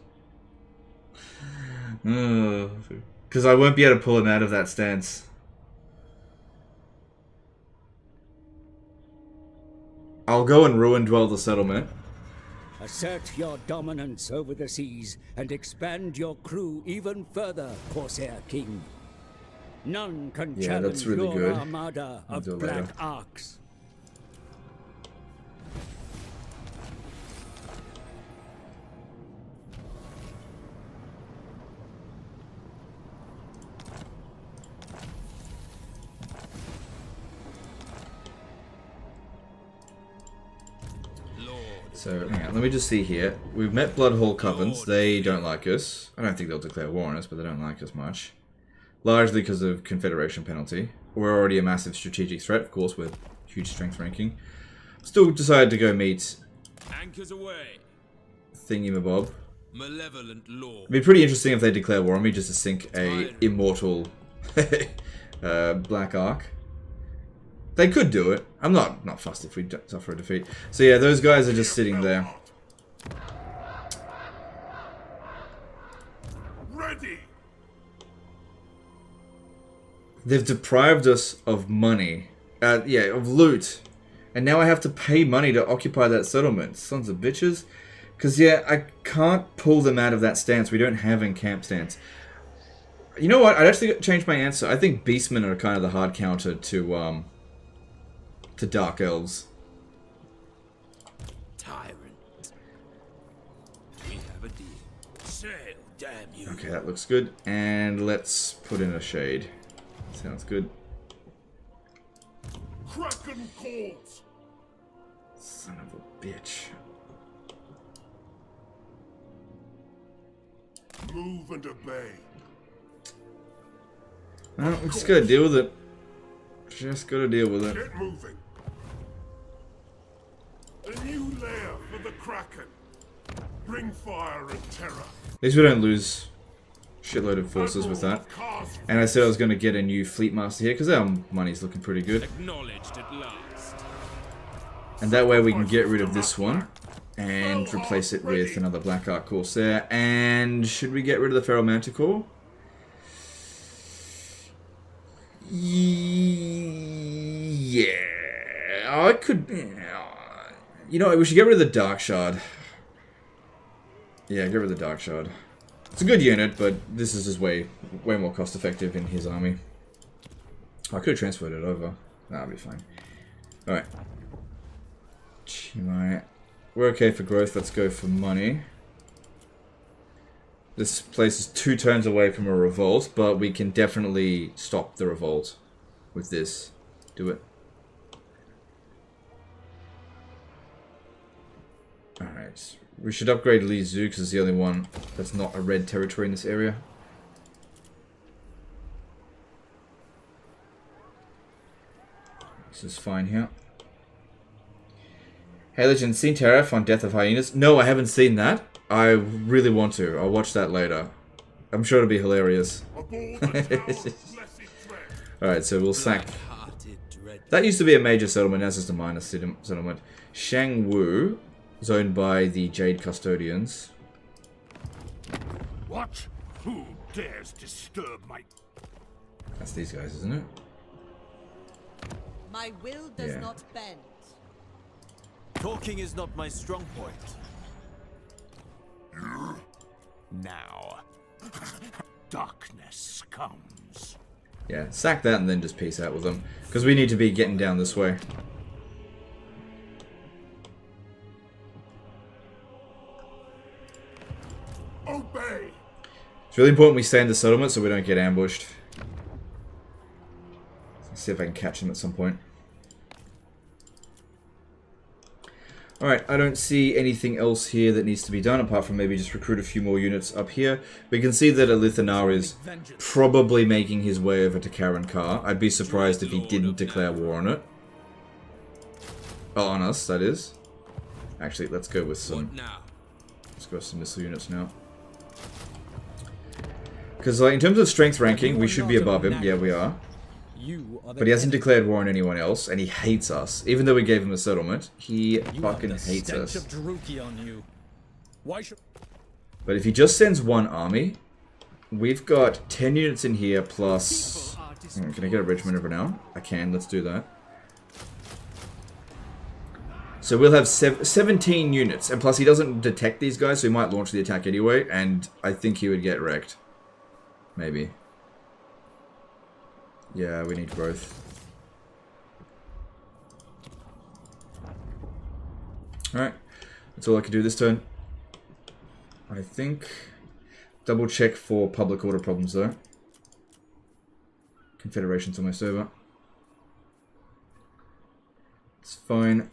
Because I won't be able to pull him out of that stance. I'll go and ruin dwell the settlement. Assert your dominance over the seas and expand your crew even further, Corsair King. None can challenge that's really your good. armada of Black Arks. So, hang on, let me just see here. We've met Bloodhall Covens. They don't like us. I don't think they'll declare war on us, but they don't like us much. Largely because of Confederation penalty. We're already a massive strategic threat, of course, with huge strength ranking. Still decided to go meet... Anchors away. Thingy-mabob. Malevolent Lord. It'd be pretty interesting if they declare war on me just to sink a immortal Black Ark. They could do it. I'm not fussed if we suffer a defeat. So yeah, those guys are just sitting there. Ready. They've deprived us of money. Of loot. And now I have to pay money to occupy that settlement. Sons of bitches. Because, yeah, I can't pull them out of that stance. We don't have encamp stance. You know what? I'd actually change my answer. I think Beastmen are kind of the hard counter to Dark Elves. Tyrant. We have a deal. Sail, damn you. Okay, that looks good. And let's put in a shade. Sounds good. Kraken calls. Son of a bitch. Move and obey. Well, we just gotta deal with it. Just gotta deal with it. Get moving. A new lair for the Kraken. Bring fire and terror. At least we don't lose shitload of forces with that. And I said I was going to get a new fleet master here because our money's looking pretty good. Acknowledged at last. And that way we can get rid of this one and replace it with another Black Ark Corsair. And should we get rid of the Feral Manticore? Yeah, I could. You know, we should get rid of the Dark Shard. Yeah, get rid of the Dark Shard. It's a good unit, but this is just way more cost effective in his army. I could have transferred it over. That'll be fine. Alright. We're okay for growth, let's go for money. This place is 2 turns away from a revolt, but we can definitely stop the revolt with this. Do it. Alright. We should upgrade Li Zhu because it's the only one that's not a red territory in this area. This is fine here. Hey Legend, seen Tariff on Death of Hyenas? No, I haven't seen that. I really want to. I'll watch that later. I'm sure it'll be hilarious. Alright, so we'll sack. That used to be a major settlement, now it's just a minor settlement. Shangwu is owned by the Jade Custodians. What? Who dares disturb my... That's these guys, isn't it? My will does not bend. Talking is not my strong point. Now, darkness comes. Yeah, sack that and then just peace out with them. Because we need to be getting down this way. Obey! It's really important we stay in the settlement so we don't get ambushed. Let's see if I can catch them at some point. Alright, I don't see anything else here that needs to be done, apart from maybe just recruit a few more units up here. We can see that Elithanar is probably making his way over to Karen Kar. I'd be surprised if he didn't declare war on it. Oh, on us, that is. Actually, let's go with some... Let's go with some missile units now. Because like, in terms of strength ranking, we should be above him. Yeah, we are. But he hasn't declared war on anyone else, and he hates us. Even though we gave him a settlement, he fucking hates us. But if he just sends one army, we've got 10 units in here plus... Can I get a regiment over now? I can, let's do that. So we'll have 17 units, and plus he doesn't detect these guys, so he might launch the attack anyway, and I think he would get wrecked. Maybe. Yeah, we need growth. Alright, that's all I can do this turn. I think... Double check for public order problems though. Confederation's almost over. It's fine.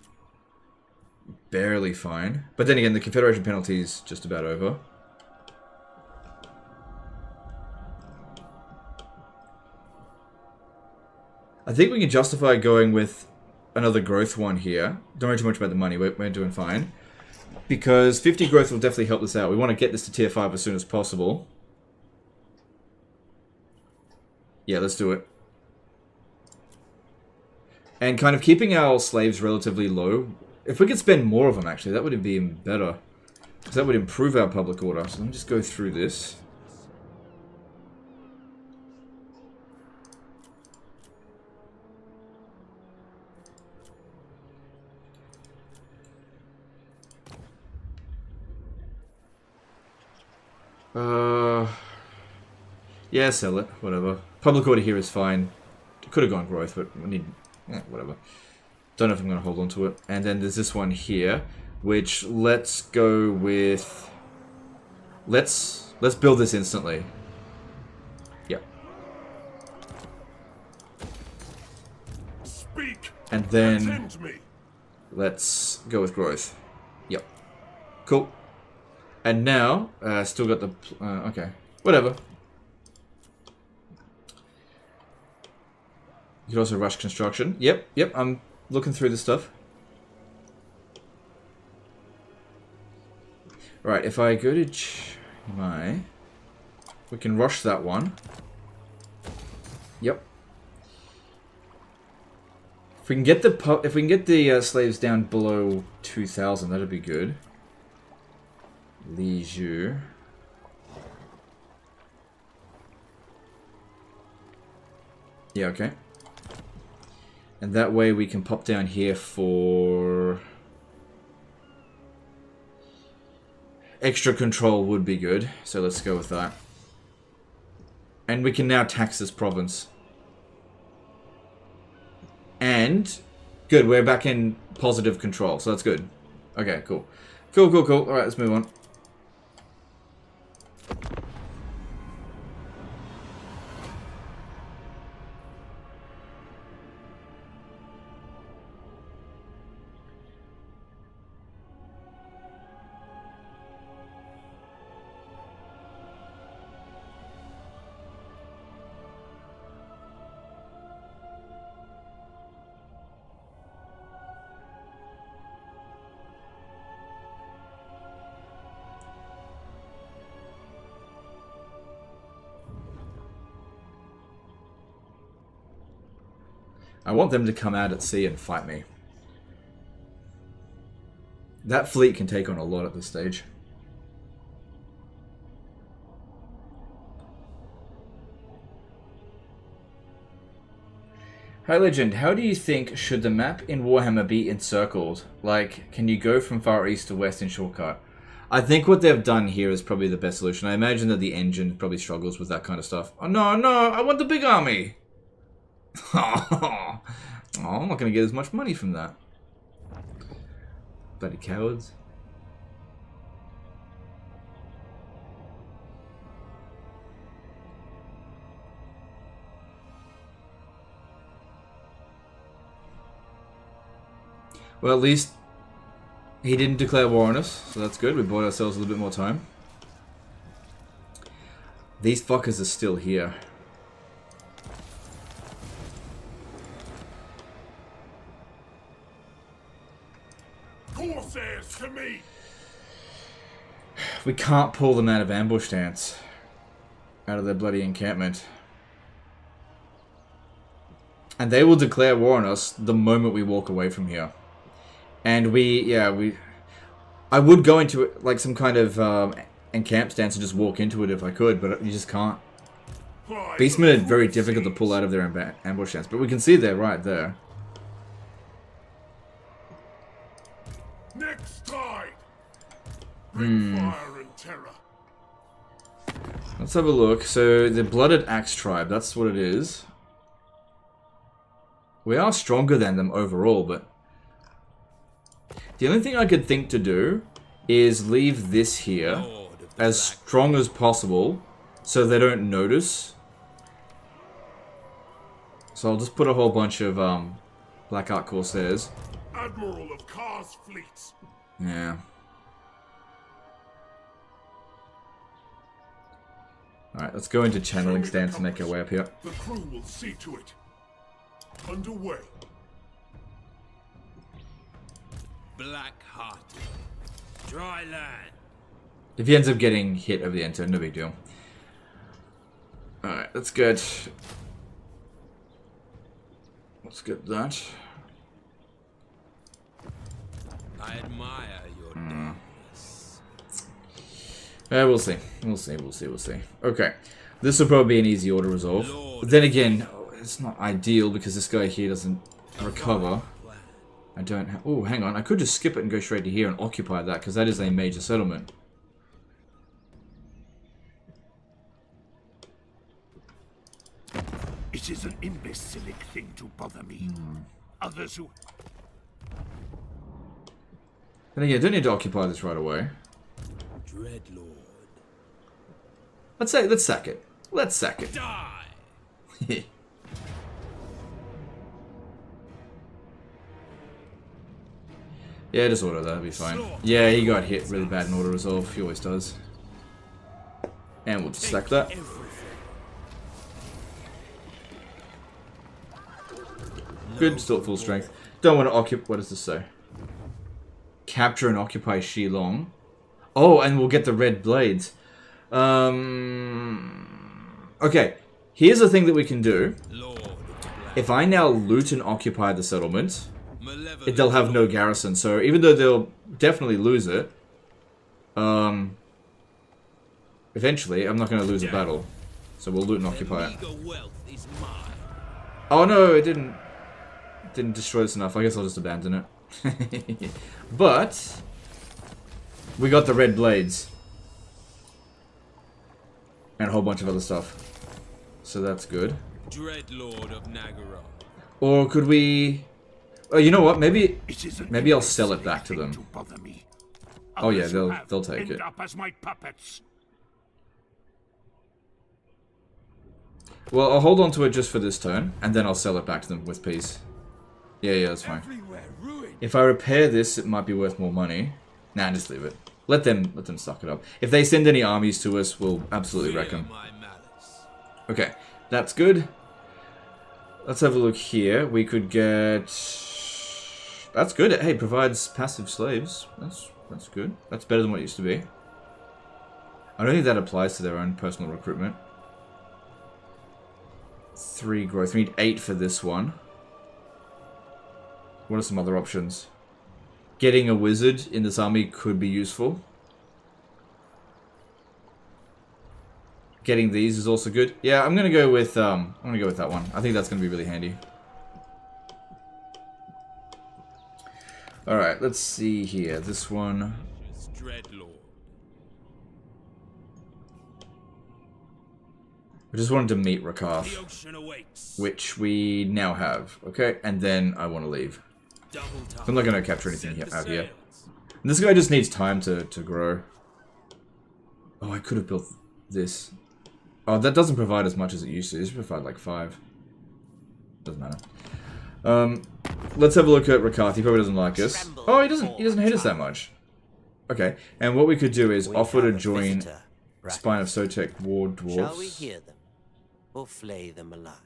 Barely fine. But then again, the Confederation penalty is just about over. I think we can justify going with another growth one here. Don't worry too much about the money, we're doing fine. Because 50 growth will definitely help us out. We want to get this to tier 5 as soon as possible. Yeah, let's do it. And kind of keeping our slaves relatively low. If we could spend more of them, actually, that would be even better. Because that would improve our public order. So let me just go through this. Yeah, sell it. Whatever. Public order here is fine. Could have gone growth, but we need... whatever. Don't know if I'm going to hold on to it. And then there's this one here, which let's go with... Let's build this instantly. Yep. Speak. And then... Attend me. Let's go with growth. Yep. Cool. And now, still got the... okay. Whatever. You could also rush construction. Yep, I'm looking through this stuff. Right, if I go to We can rush that one. Yep. If we can get the slaves down below 2,000, that'd be good. Leisure. Yeah, okay. And that way we can pop down here for... extra control would be good, so let's go with that. And we can now tax this province. And, good, we're back in positive control, so that's good. Okay, cool. Cool. Alright, let's move on. I want them to come out at sea and fight me. That fleet can take on a lot at this stage. Hi Legend, how do you think should the map in Warhammer be encircled? Like, can you go from far east to west in shortcut? I think what they've done here is probably the best solution. I imagine that the engine probably struggles with that kind of stuff. Oh no, I want the big army! Oh, I'm not going to get as much money from that. Bloody cowards. Well, at least he didn't declare war on us, so that's good. We bought ourselves a little bit more time. These fuckers are still here. Corsairs to me! We can't pull them out of ambush stance. Out of their bloody encampment. And they will declare war on us the moment we walk away from here. And I would go into it like some kind of encamp stance and just walk into it if I could, but you just can't. Beastmen are very difficult to pull out of their ambush stance, but we can see they're right there. Next tide! Bring fire and terror. Let's have a look. So, the Blooded Axe Tribe, that's what it is. We are stronger than them overall, but... the only thing I could think to do is leave this here as strong as possible so they don't notice. So I'll just put a whole bunch of Black Ark Corsairs. Admiral of Kar's fleets. Yeah. Alright, let's go into channeling stance and make our way up here. The crew will see to it. Underway. Black-hearted. Dry land. If he ends up getting hit over the enter, no big deal. Alright, that's good. Let's get that. I admire your darkness. We'll see. We'll see. Okay. This will probably be an easy order resolve. But then again, it's not ideal because this guy here doesn't recover. I don't have... oh, hang on. I could just skip it and go straight to here and occupy that because that is a major settlement. It is an imbecilic thing to bother me. Others who... and again, I don't need to occupy this right away. Dreadlord. Let's sack it. Let's sack it. Die! Yeah, just order that, that'll be fine. Yeah, he got hit really bad in order resolve, he always does. And we'll just sack that. Good, still at full strength. Don't want to occupy, what does this say? Capture and occupy Shilong. Oh, and we'll get the red blades. Okay, here's the thing that we can do. Lord of the Black, If I now loot and occupy the settlement, malevolent they'll have no Lord, garrison. So even though they'll definitely lose it, eventually I'm not going to lose a battle. So we'll loot and occupy it. meager wealth is mine. Oh no, it didn't destroy this enough. I guess I'll just abandon it. But we got the red blades and a whole bunch of other stuff. So that's good. Dreadlord of Nagaroth. Or could we... Oh, you know what? Maybe I'll sell it imbecilic back to thing them. to bother me. Oh yeah, Others who have they'll take end it. up as my puppets. Well, I'll hold on to it just for this turn, and then I'll sell it back to them with peace. Yeah, that's fine. If I repair this, it might be worth more money. Nah, just leave it. Let them suck it up. If they send any armies to us, we'll absolutely wreck them. My malice. Okay, that's good. Let's have a look here. We could get... That's good. Hey, provides passive slaves. That's good. That's better than what it used to be. I don't think that applies to their own personal recruitment. 3 growth. We need 8 for this one. What are some other options? Getting a wizard in this army could be useful. Getting these is also good. Yeah, I'm gonna go with that one. I think that's gonna be really handy. Alright, let's see here. This one. Dreadlord. I just wanted to meet The Rakarth, ocean awaits. which we now have. Okay, and then I want to leave. Double time. I'm not gonna capture anything Set the out here. sails. And this guy just needs time to grow. Oh, I could have built this. Oh, that doesn't provide as much as it used to. It used to provide like 5. Doesn't matter. Let's have a look at Rakarth. He probably doesn't like us. Oh, he doesn't hate us that much. Okay, and what we could do is offer to join Spine of Sotek War Dwarves. Shall we hear them, or flay them alive?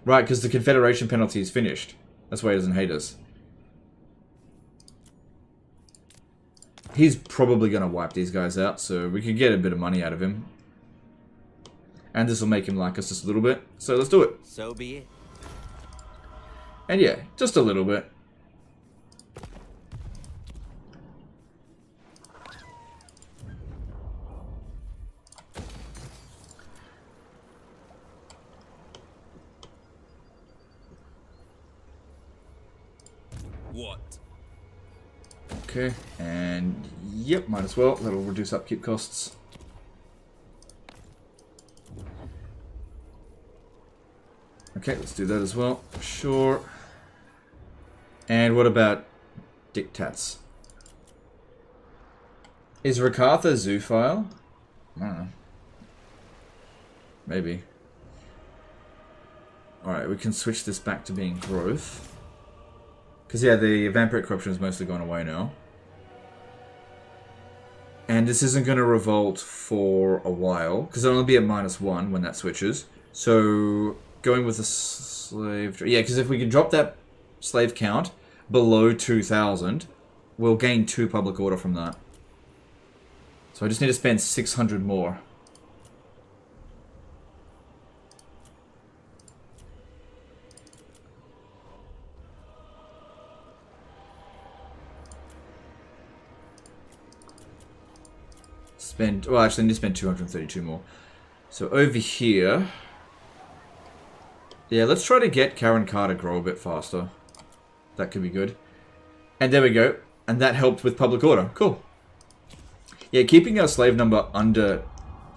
Right, because the Confederation penalty is finished. That's why he doesn't hate us. He's probably going to wipe these guys out, so we could get a bit of money out of him. And this will make him like us just a little bit. So let's do it. So be it. And yeah, just a little bit. What? Okay, and yep, might as well. That'll reduce upkeep costs. Okay, let's do that as well. Sure. And what about dictats? Is Rakarth a zoophile? I don't know. Maybe. Alright, we can switch this back to being growth. Because, yeah, the vampiric corruption has mostly gone away now. And this isn't going to revolt for a while. Because it'll only be at -1 when that switches. So, going with a slave... Yeah, because if we can drop that slave count below 2,000, we'll gain 2 public order from that. So I just need to spend 600 more. Well, actually, I need to spend 232 more. So over here... Yeah, let's try to get Karen Carter grow a bit faster. That could be good. And there we go. And that helped with public order. Cool. Yeah, keeping our slave number under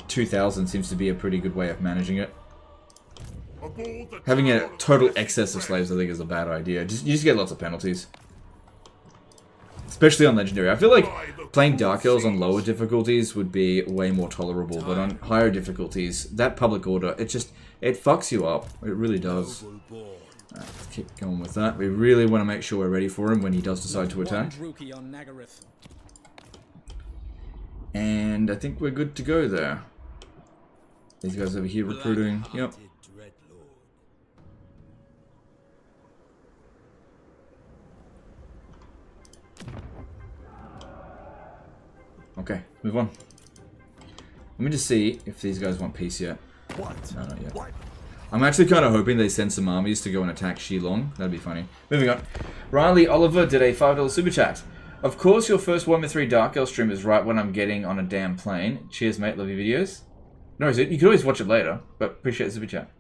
2,000 seems to be a pretty good way of managing it. Having a total excess of slaves, I think, is a bad idea. You just get lots of penalties. Especially on Legendary. I feel like playing Dark Elves on lower difficulties would be way more tolerable, but on higher difficulties, that public order, it fucks you up. It really does. Let's keep going with that. We really want to make sure we're ready for him when he does decide to attack. And I think we're good to go there. These guys over here recruiting. Yep. Okay, move on. Let me just see if these guys want peace yet. What? No, not yet. What? I'm actually kind of hoping they send some armies to go and attack Shilong. That'd be funny. Moving on. Riley Oliver did a $5 super chat. Of course, your first 1v3 Dark Elf stream is right when I'm getting on a damn plane. Cheers, mate. Love your videos. No, is it? You can always watch it later, but appreciate the super chat.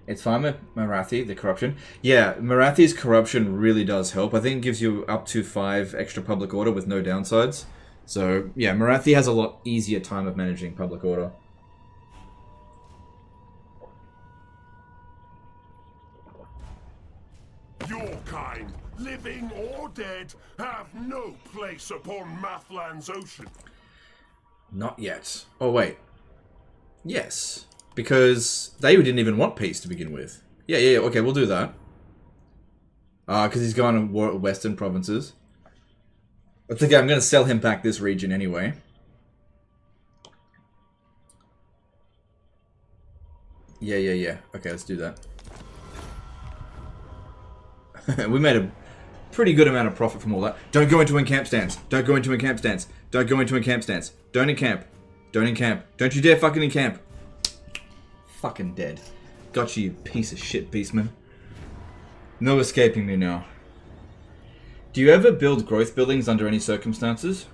It's fine with Marathi, the corruption. Yeah, Marathi's corruption really does help. I think it gives you up to 5 extra public order with no downsides. So, yeah, Marathi has a lot easier time of managing public order. Your kind, living or dead, have no place upon Mathland's ocean. Not yet. Oh, wait. Yes. Because they didn't even want peace to begin with. Yeah, okay, we'll do that. Because he's gone to war at Western provinces. I think I'm going to sell him back this region anyway. Yeah. Okay, let's do that. We made a pretty good amount of profit from all that. Don't go into encamp stance. Don't go into encamp stance. Don't go into encamp stance. Don't encamp. Don't encamp. Don't you dare fucking encamp. Fucking dead. Got you piece of shit, beastman. No escaping me now. Do you ever build growth buildings under any circumstances?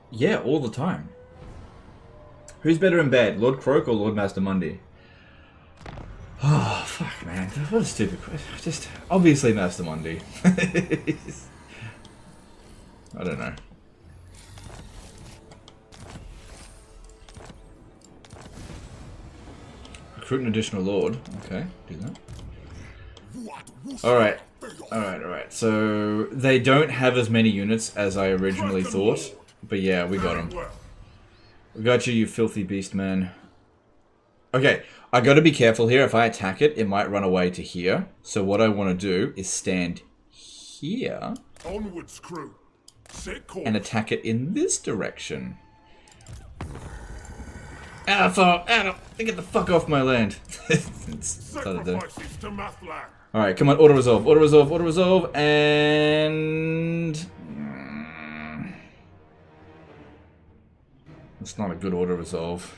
Yeah, all the time. Who's better in bed, Lord Croak or Lord Master Mundi? Oh, fuck, man. What a stupid question. Just, obviously Master Mundi. I don't know. Recruit an additional Lord. Okay, do that. Alright. So, they don't have as many units as I originally thought. But yeah, we got them. We got you, you filthy beast, man. Okay, I gotta be careful here. If I attack it, it might run away to here. So what I want to do is stand here. Onwards, crew. And attack it in this direction. Get the fuck off my land. Sacrifices to Mathland. Alright, come on, auto-resolve, auto-resolve, auto-resolve, and... It's not a good auto-resolve.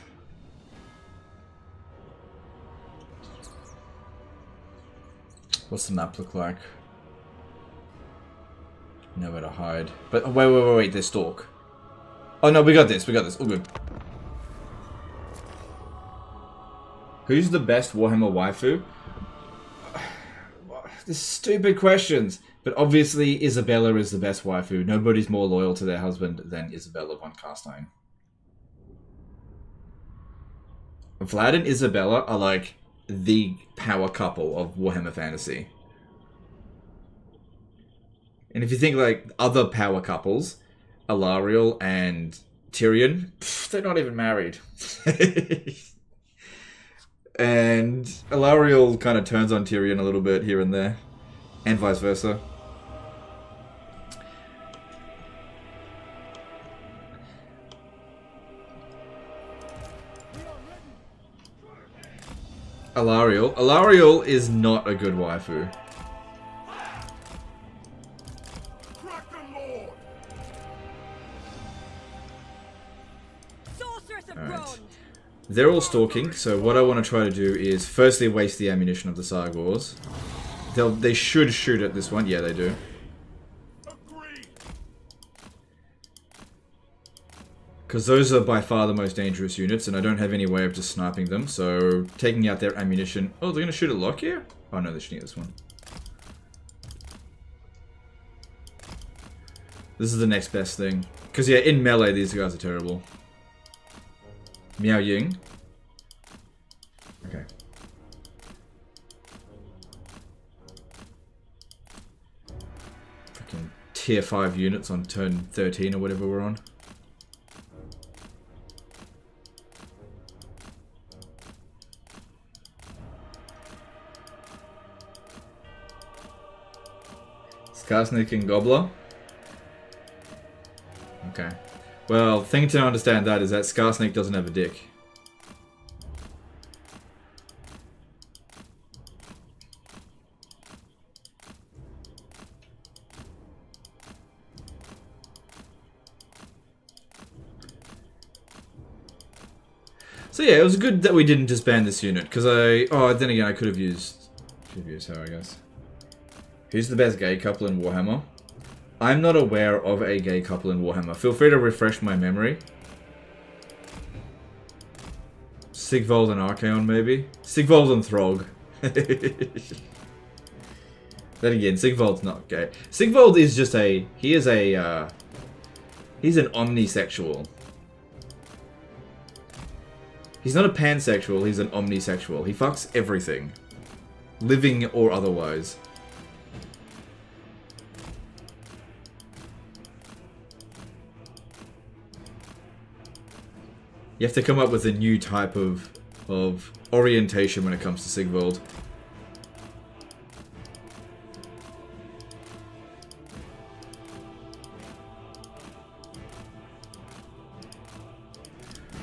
What's the map look like? Nowhere to hide. But, wait, there's Stalk. Oh no, we got this, all good. Who's the best Warhammer waifu? This stupid questions. But obviously Isabella is the best waifu. Nobody's more loyal to their husband than Isabella von Carstein. Vlad and Isabella are like the power couple of Warhammer Fantasy. And if you think like other power couples, Alariel and Tyrion, they're not even married. And Alariel kind of turns on Tyrion a little bit here and there. And vice versa. Alariel is not a good waifu. Alright. They're all stalking, so what I want to try to do is firstly waste the ammunition of the Sargors. They should shoot at this one. Yeah, they do. Because those are by far the most dangerous units, and I don't have any way of just sniping them, so taking out their ammunition... Oh, they're going to shoot at Lokhir? Oh no, they're shooting at this one. This is the next best thing. Because yeah, in melee, these guys are terrible. Miao Ying. Okay. Freaking tier 5 units on turn 13 or whatever we're on. Skarsnik and Gobbler. Okay. Well, thing to understand that is that Skarsnik doesn't have a dick. So yeah, it was good that we didn't disband this unit, because then again I could have used her, I guess. Who's the best gay couple in Warhammer? I'm not aware of a gay couple in Warhammer. Feel free to refresh my memory. Sigvald and Archaon, maybe? Sigvald and Throg. Then again, Sigvald's not gay. Sigvald is just he's an omnisexual. He's not a pansexual, he's an omnisexual. He fucks everything. Living or otherwise. You have to come up with a new type of orientation when it comes to Sigvald.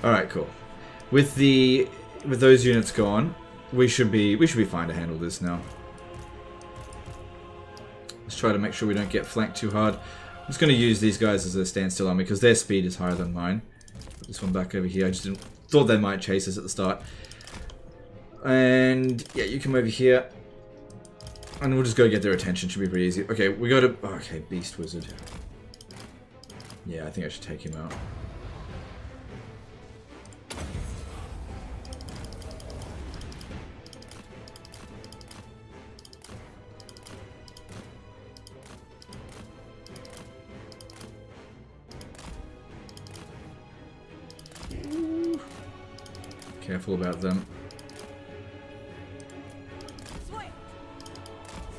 Alright, cool. With those units gone, we should be fine to handle this now. Let's try to make sure we don't get flanked too hard. I'm just going to use these guys as a standstill army because their speed is higher than mine. Put this one back over here. I just thought they might chase us at the start. And yeah, you come over here. And we'll just go get their attention. Should be pretty easy. Okay, we go to... Okay, Beast Wizard. Yeah, I think I should take him out. Careful about them.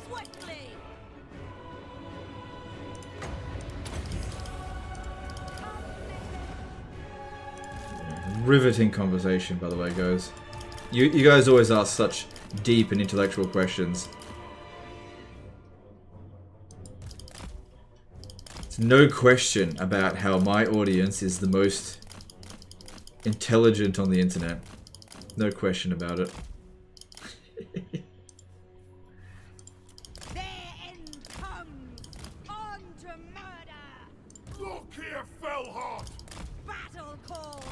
Swiftly. Riveting conversation, by the way, guys. You guys always ask such deep and intellectual questions. It's no question about how my audience is the most intelligent on the internet. No question about it. Their end comes. On to murder. Lokhir Fellheart! Battle calls.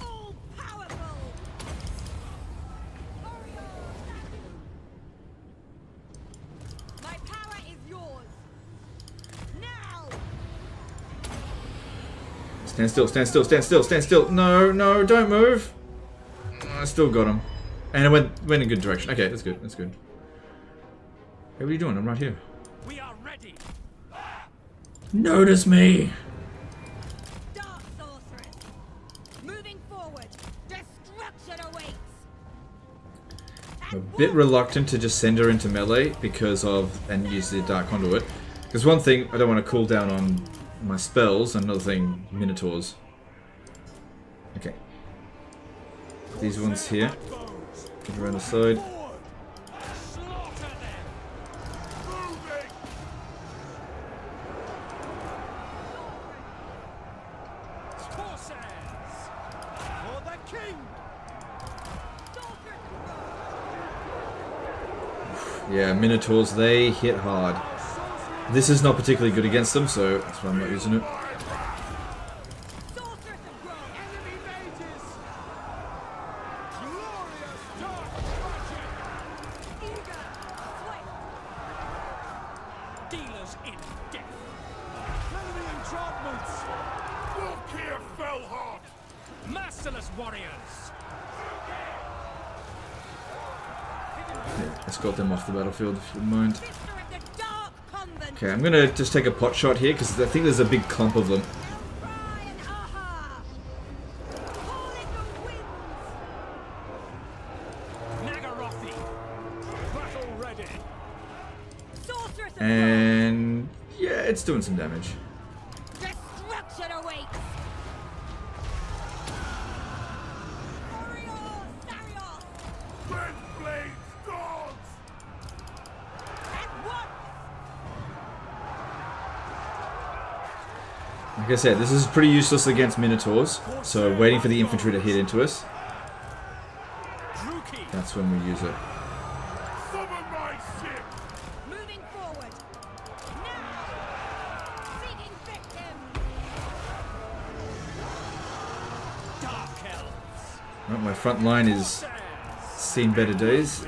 All powerful. My power is yours. Now. Stand still, stand still, stand still, stand still. No, no, don't move. I still got him. And it went in a good direction. Okay, that's good, that's good. Hey, what are you doing? I'm right here. We are ready. Notice me. Dark sorceress. Moving forward. Destruction awaits. I'm a bit reluctant to just send her into melee because of, and use the Dark Conduit. Because one thing, I don't want to cool down on my spells, and another thing, Minotaurs. Okay. These ones here. Get around the side. Slaughter them. Moving! Corsairs. For the king. Yeah, Minotaurs, they hit hard. This is not particularly good against them, so that's why I'm not using it. Sorceress of growth. Enemy mages. Glorious dark magic. Eager. Swift. Dealers in death. Enemy enchantments. Lokhir Fellheart! Merciless warriors. Yeah, escort them off the battlefield if you don't mind. Sister of the Dark Convent. Okay, I'm gonna just take a pot shot here because I think there's a big clump of them. Cry and aha. Calling the winds. Nagarothi. Battle ready. Sorceress of And yeah, it's doing some damage. destruction awaits. Warrior Sarios. Red Blades Gods! At once. Like I said, this is pretty useless against Minotaurs, so waiting for the infantry to hit into us, Druki. that's when we use it. Summon my ship! Moving forward. Now. Well, my front line is seen better days.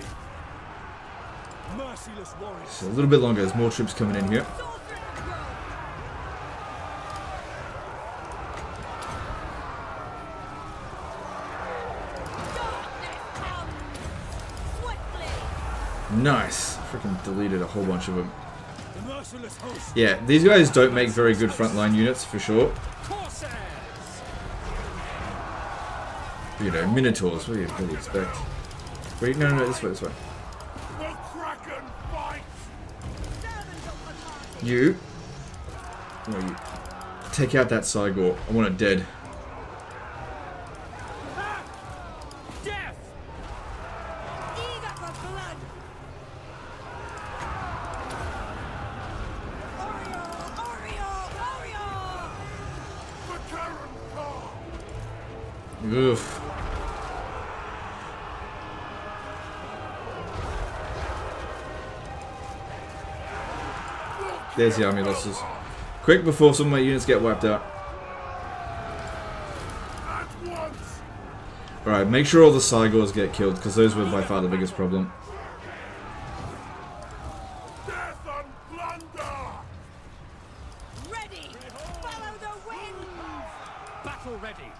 So a little bit longer. There's more troops coming in here. Nice. Freaking deleted a whole bunch of them. Yeah, these guys don't make very good frontline units for sure. You know, Minotaurs. What do you really expect? Wait, no, this way, this way. You. No, you. Take out that Cygor. I want it dead. Oof. There's the army losses. Quick before some of my units get wiped out. Alright, make sure all the Cygors get killed, because those were by far the biggest problem. Ready! Follow the wind! Battle ready!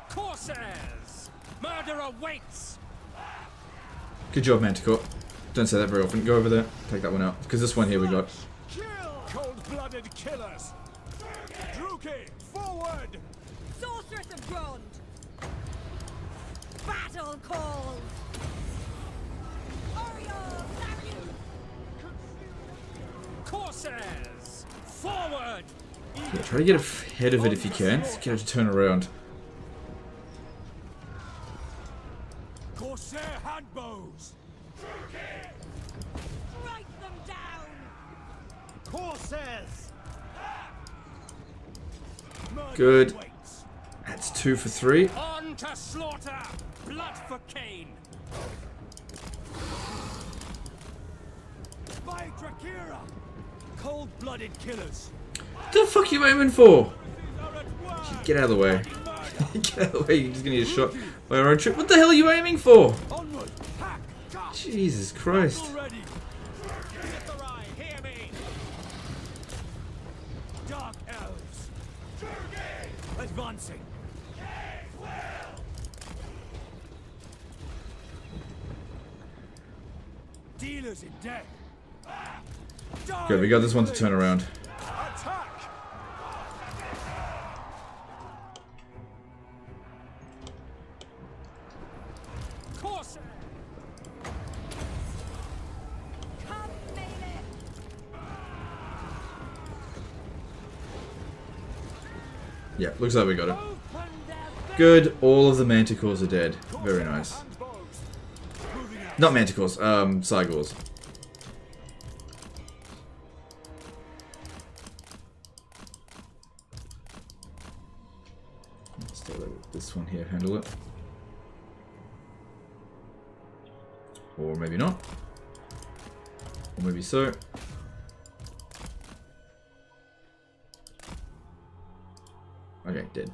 Corsairs! Murder awaits! Good job, Manticore. Don't say that very often. Go over there. Take that one out. Because this one here we got. Cold-blooded killers! Druki, forward! Sorceress of Grond! Battle call! Oriole, Corsairs! Forward! Yeah, try to get ahead of it if you can. Get it to turn around. Corsair handbows! Strike them down! Corsairs! Good. That's 2 for 3. On to slaughter! Blood for Cain! By Drakira! Cold-blooded killers! What the fuck are you aiming for? Get out of the way. Get out of the way, you're just gonna get shot by your own troop. What the hell are you aiming for? Jesus Christ. Dark elves! Advancing! Dealers in death! Good, we got this one to turn around. Attack! Corsair! Come, melee! Yeah, looks like we got it. Good, all of the Manticores are dead. Very nice. Not Manticores, Cygors. Let's let this one here handle it. Or maybe not. Or maybe so. Okay, dead.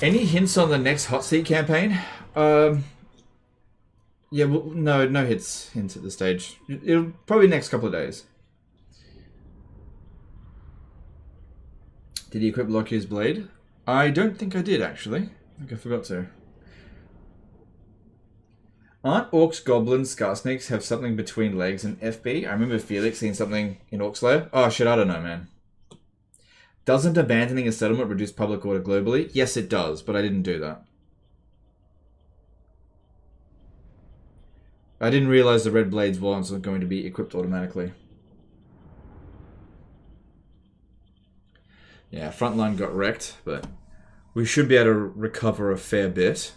Any hints on the next hot seat campaign? Yeah, well, no hints at this stage. It'll probably next couple of days. Did he equip Lokhir's blade? I don't think I did, actually. I think I forgot to. Aren't orcs, goblins, scar snakes have something between legs and FB? I remember Felix seeing something in Orcslayer. Oh shit, I don't know, man. Doesn't abandoning a settlement reduce public order globally? Yes, it does, but I didn't do that. I didn't realize the red blades weren't going to be equipped automatically. Yeah, frontline got wrecked, but we should be able to recover a fair bit.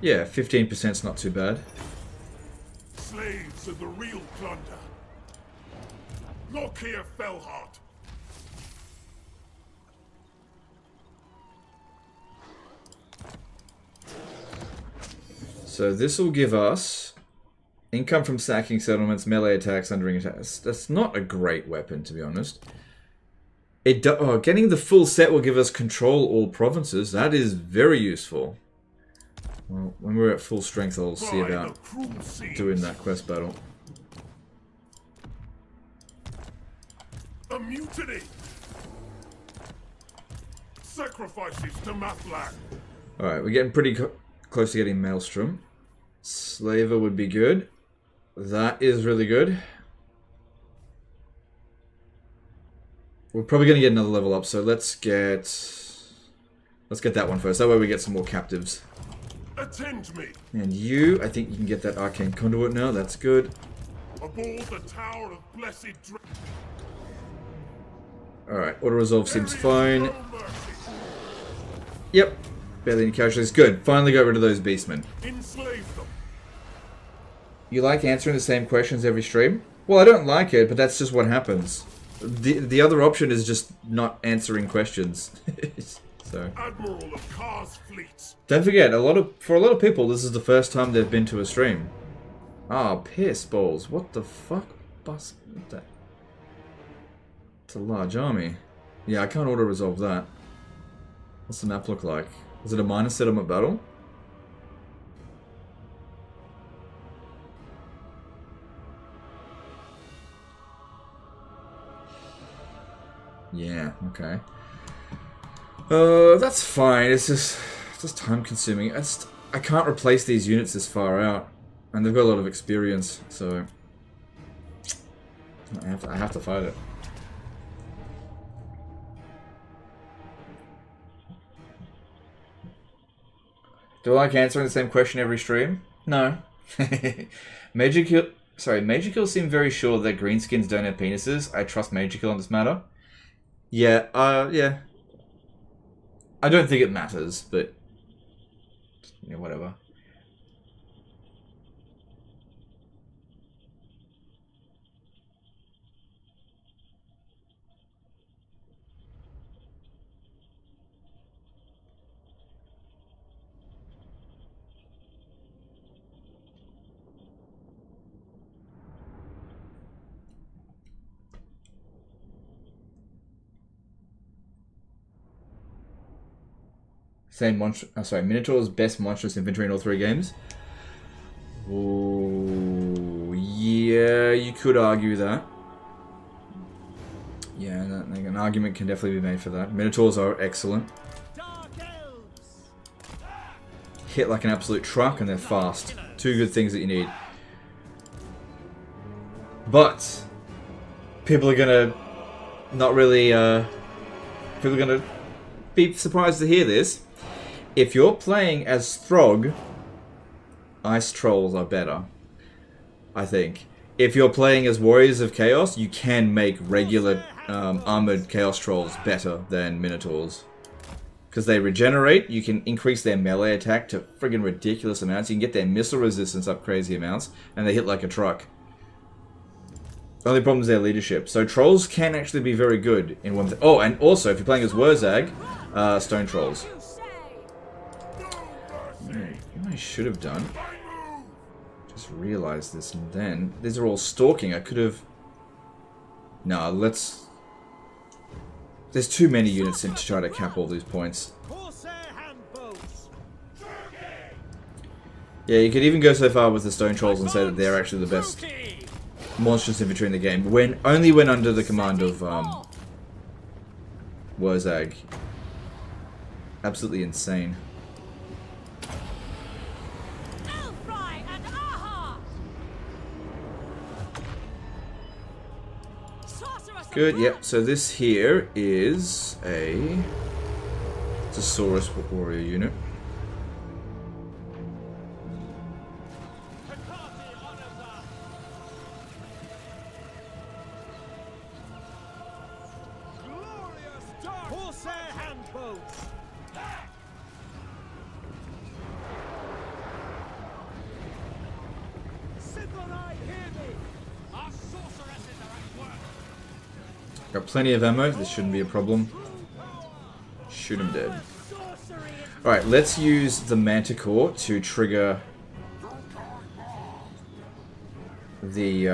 Yeah, 15%'s not too bad. Slaves are the real plunder. Lokhir Fellheart. So this will give us Income from sacking settlements, melee attacks, undering attacks. That's not a great weapon, to be honest. Getting the full set will give us control all provinces. That is very useful. Well, when we're at full strength, I'll see about doing that quest battle. A mutiny! Sacrifices to Mathlag! Alright, we're getting pretty close to getting Maelstrom. Slaver would be good. That is really good. We're probably going to get another level up, so let's get that one first. That way we get some more captives. Attend me! And you, I think you can get that Arcane Conduit now. That's good. Aboard the Tower of Blessed Alright, Auto Resolve seems fine. No mercy. Yep. Barely any casualties. Good. Finally got rid of those beastmen. Enslave them. You like answering the same questions every stream? Well, I don't like it, but that's just what happens. The other option is just not answering questions. So. Admiral of Kar's fleets. Don't forget, for a lot of people, this is the first time they've been to a stream. Ah, piss balls. What the fuck? What that? It's a large army. Yeah, I can't auto-resolve that. What's the map look like? Is it a minor settlement battle? Yeah, okay. That's fine. It's just time consuming. I can't replace these units this far out. And they've got a lot of experience, so I have to fight it. Do I like answering the same question every stream? No. Major Kill seemed very sure that greenskins don't have penises. I trust Major Kill on this matter. Yeah, yeah. I don't think it matters, but yeah, whatever. Minotaur's best monstrous infantry in all three games. Ooh, yeah, you could argue that. Yeah, an argument can definitely be made for that. Minotaurs are excellent. Hit like an absolute truck and they're fast. Two good things that you need. But people are gonna not really. People are gonna be surprised to hear this. If you're playing as Throg, Ice Trolls are better, I think. If you're playing as Warriors of Chaos, you can make regular armored Chaos Trolls better than Minotaurs. Because they regenerate, you can increase their melee attack to friggin' ridiculous amounts, you can get their missile resistance up crazy amounts, and they hit like a truck. The only problem is their leadership. So Trolls can actually be very good in one... Oh, and also, if you're playing as Wurzag, Stone Trolls. What I should have done, just realized this, and then these are all stalking. I could have. No, let's. There's too many units in to try to cap all these points. Yeah, you could even go so far with the Stone Trolls and say that they're actually the best monstrous infantry in the game. Only when under the command of Wurzag. Absolutely insane. Good, yep, so this here is a Thesaurus warrior unit. Got plenty of ammo, this shouldn't be a problem. Shoot him dead. Alright, let's use the Manticore to trigger the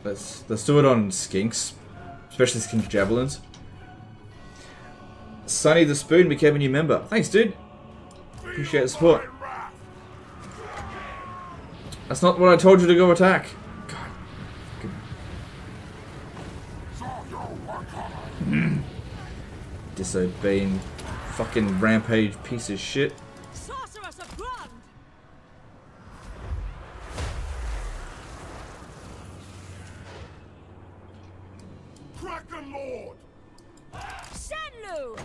let's do it on skinks, especially skink javelins. Sonny the Spoon became a new member. Thanks, dude. Appreciate the support. That's not what I told you to go attack. God. Disobeying fucking rampage piece of shit. Sorceress of Grund! Kraken Lord! Shenlu!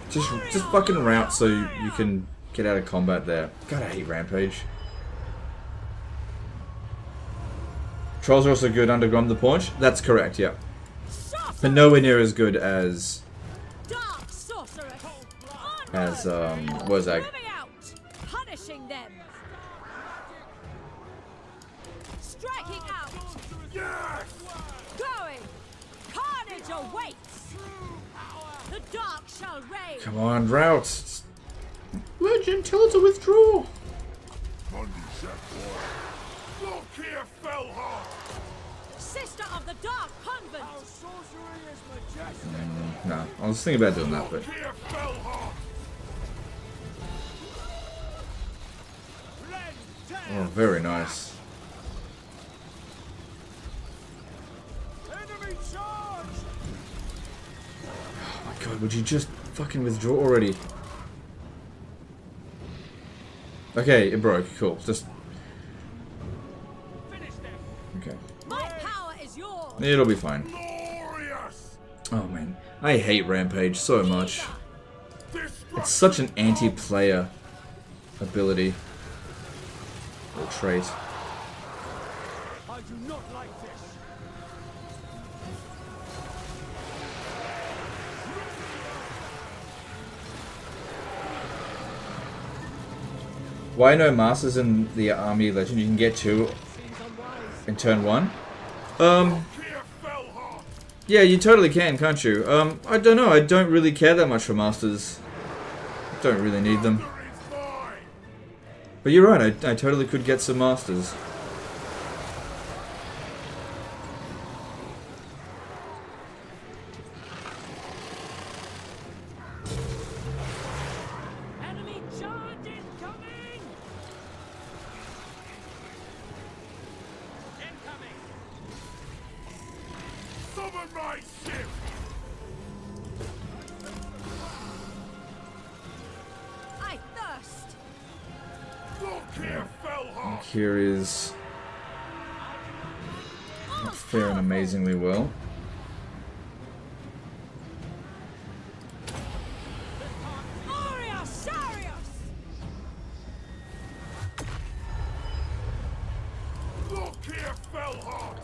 Just fucking route so you can get out of combat there. God, I hate rampage. Trolls are also good under Grom the Paunch. That's correct, yeah. But nowhere near as good as Dark sorceress! Wozag. Moving out! Punishing them! Striking out! Yes! Going! Carnage awaits! The dark shall reign! Come on, route. Legend, tell it to withdraw. Monday set boy. Lokhir Fellheart! Sister of the Dark Convent! No, I was thinking about doing that, but Lokhir Fellheart! oh, very nice. Enemy charge! Oh my god, would you just fucking withdraw already? Okay, it broke. Cool. Just okay. My power is yours! It'll be fine. Glorious! Oh man, I hate Rampage so much. Destruction! It's such an anti-player ability or trait. I do not like this. Why no masters in the army legend? You can get 2 in turn 1. Lokhir Fellheart! Yeah, you totally can, can't you? I don't know. I don't really care that much for masters. Don't really need them. Thunder is mine! But you're right. I totally could get some masters. Enemy charge incoming! Incoming! Summon my ship! I thirst! Lokhir Fellheart! Here is not faring amazingly well. Aurea Sarius! Lokhir Fellheart!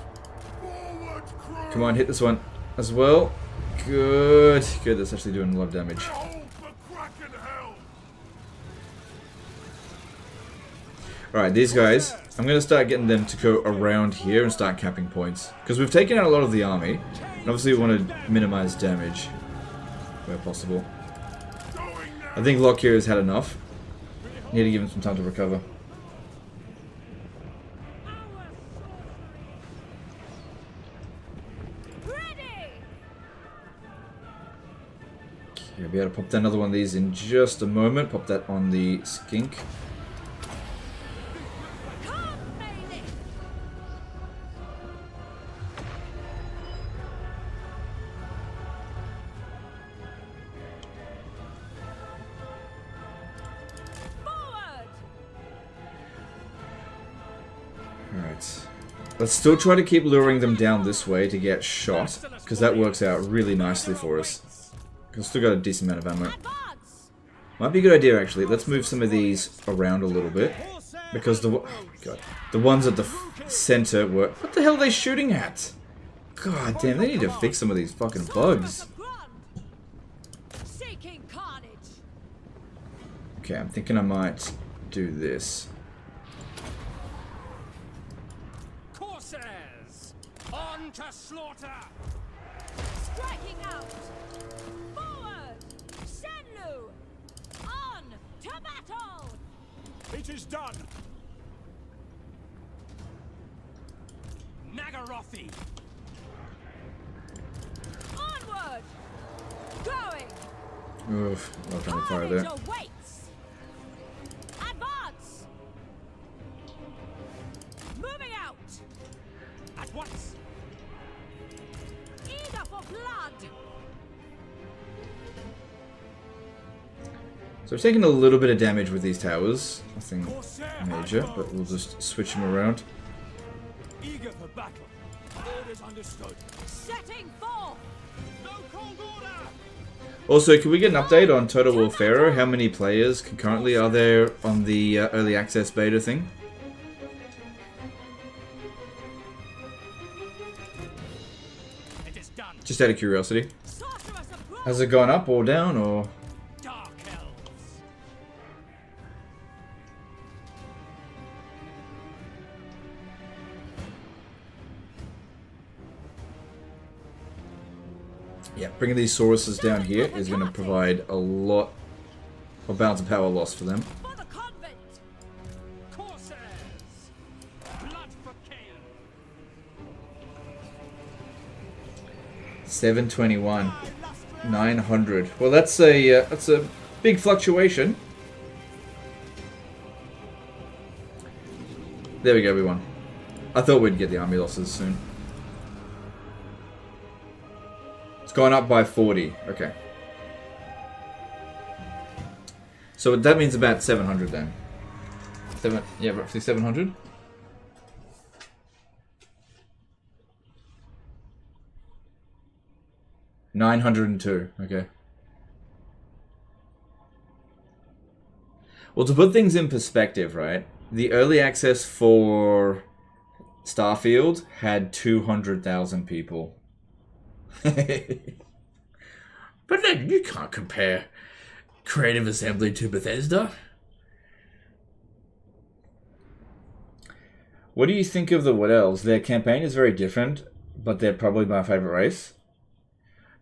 Forward crew! Come on, hit this one as well. Good. Good, that's actually doing a lot of damage. Behold the Kraken Hell! Alright, these guys, I'm going to start getting them to go around here and start capping points. Because we've taken out a lot of the army, and obviously we want to minimize damage where possible. Going now! I think Lokhir has had enough. Need to give him some time to recover. Ready! Okay, I'll be able to pop down another one of these in just a moment. Pop that on the skink. Come, baby! Forward! Alright. Let's still try to keep luring them down this way to get shot, because that works out really nicely for us. We've still got a decent amount of ammo. Advance! Might be a good idea actually. Let's move some of these around a little bit, because the the ones at the center were. What the hell are they shooting at? God damn! They need to fix some of these fucking bugs. Sorceress of Grund! Seeking carnage! Okay, I'm thinking I might do this. Corsairs! On to slaughter! Striking out! Forward! Shenlu! On to battle! It is done. frothy. Onward! Going! Oof, not friendly fire there. Carnage awaits! Advance! Moving out! At once. Eager for blood! So we're taking a little bit of damage with these towers. Nothing major, but we'll just switch them around. Eager for battle. Orders understood. Setting forth! No cold order. Also, can we get an update on Total War Pharaoh? How many players concurrently are there on the early access beta thing? It is done. Just out of curiosity. Sorceress approved! Has it gone up or down or? Dark elves. Yeah, bringing these Sauruses down here is going to provide a lot of balance of power loss for them. For the convent! Corsairs. Blood for Cain. 721, 900. Well, that's a big fluctuation. There we go, everyone. I thought we'd get the army losses soon. It's gone up by 40. Okay. So that means about 700 then. Yeah, roughly 700. $902. Okay. Well, to put things in perspective, right? The early access for Starfield had 200,000 people. But then you can't compare Creative Assembly to Bethesda. What do you think of the What Elves? Their campaign is very different, but they're probably my favorite race.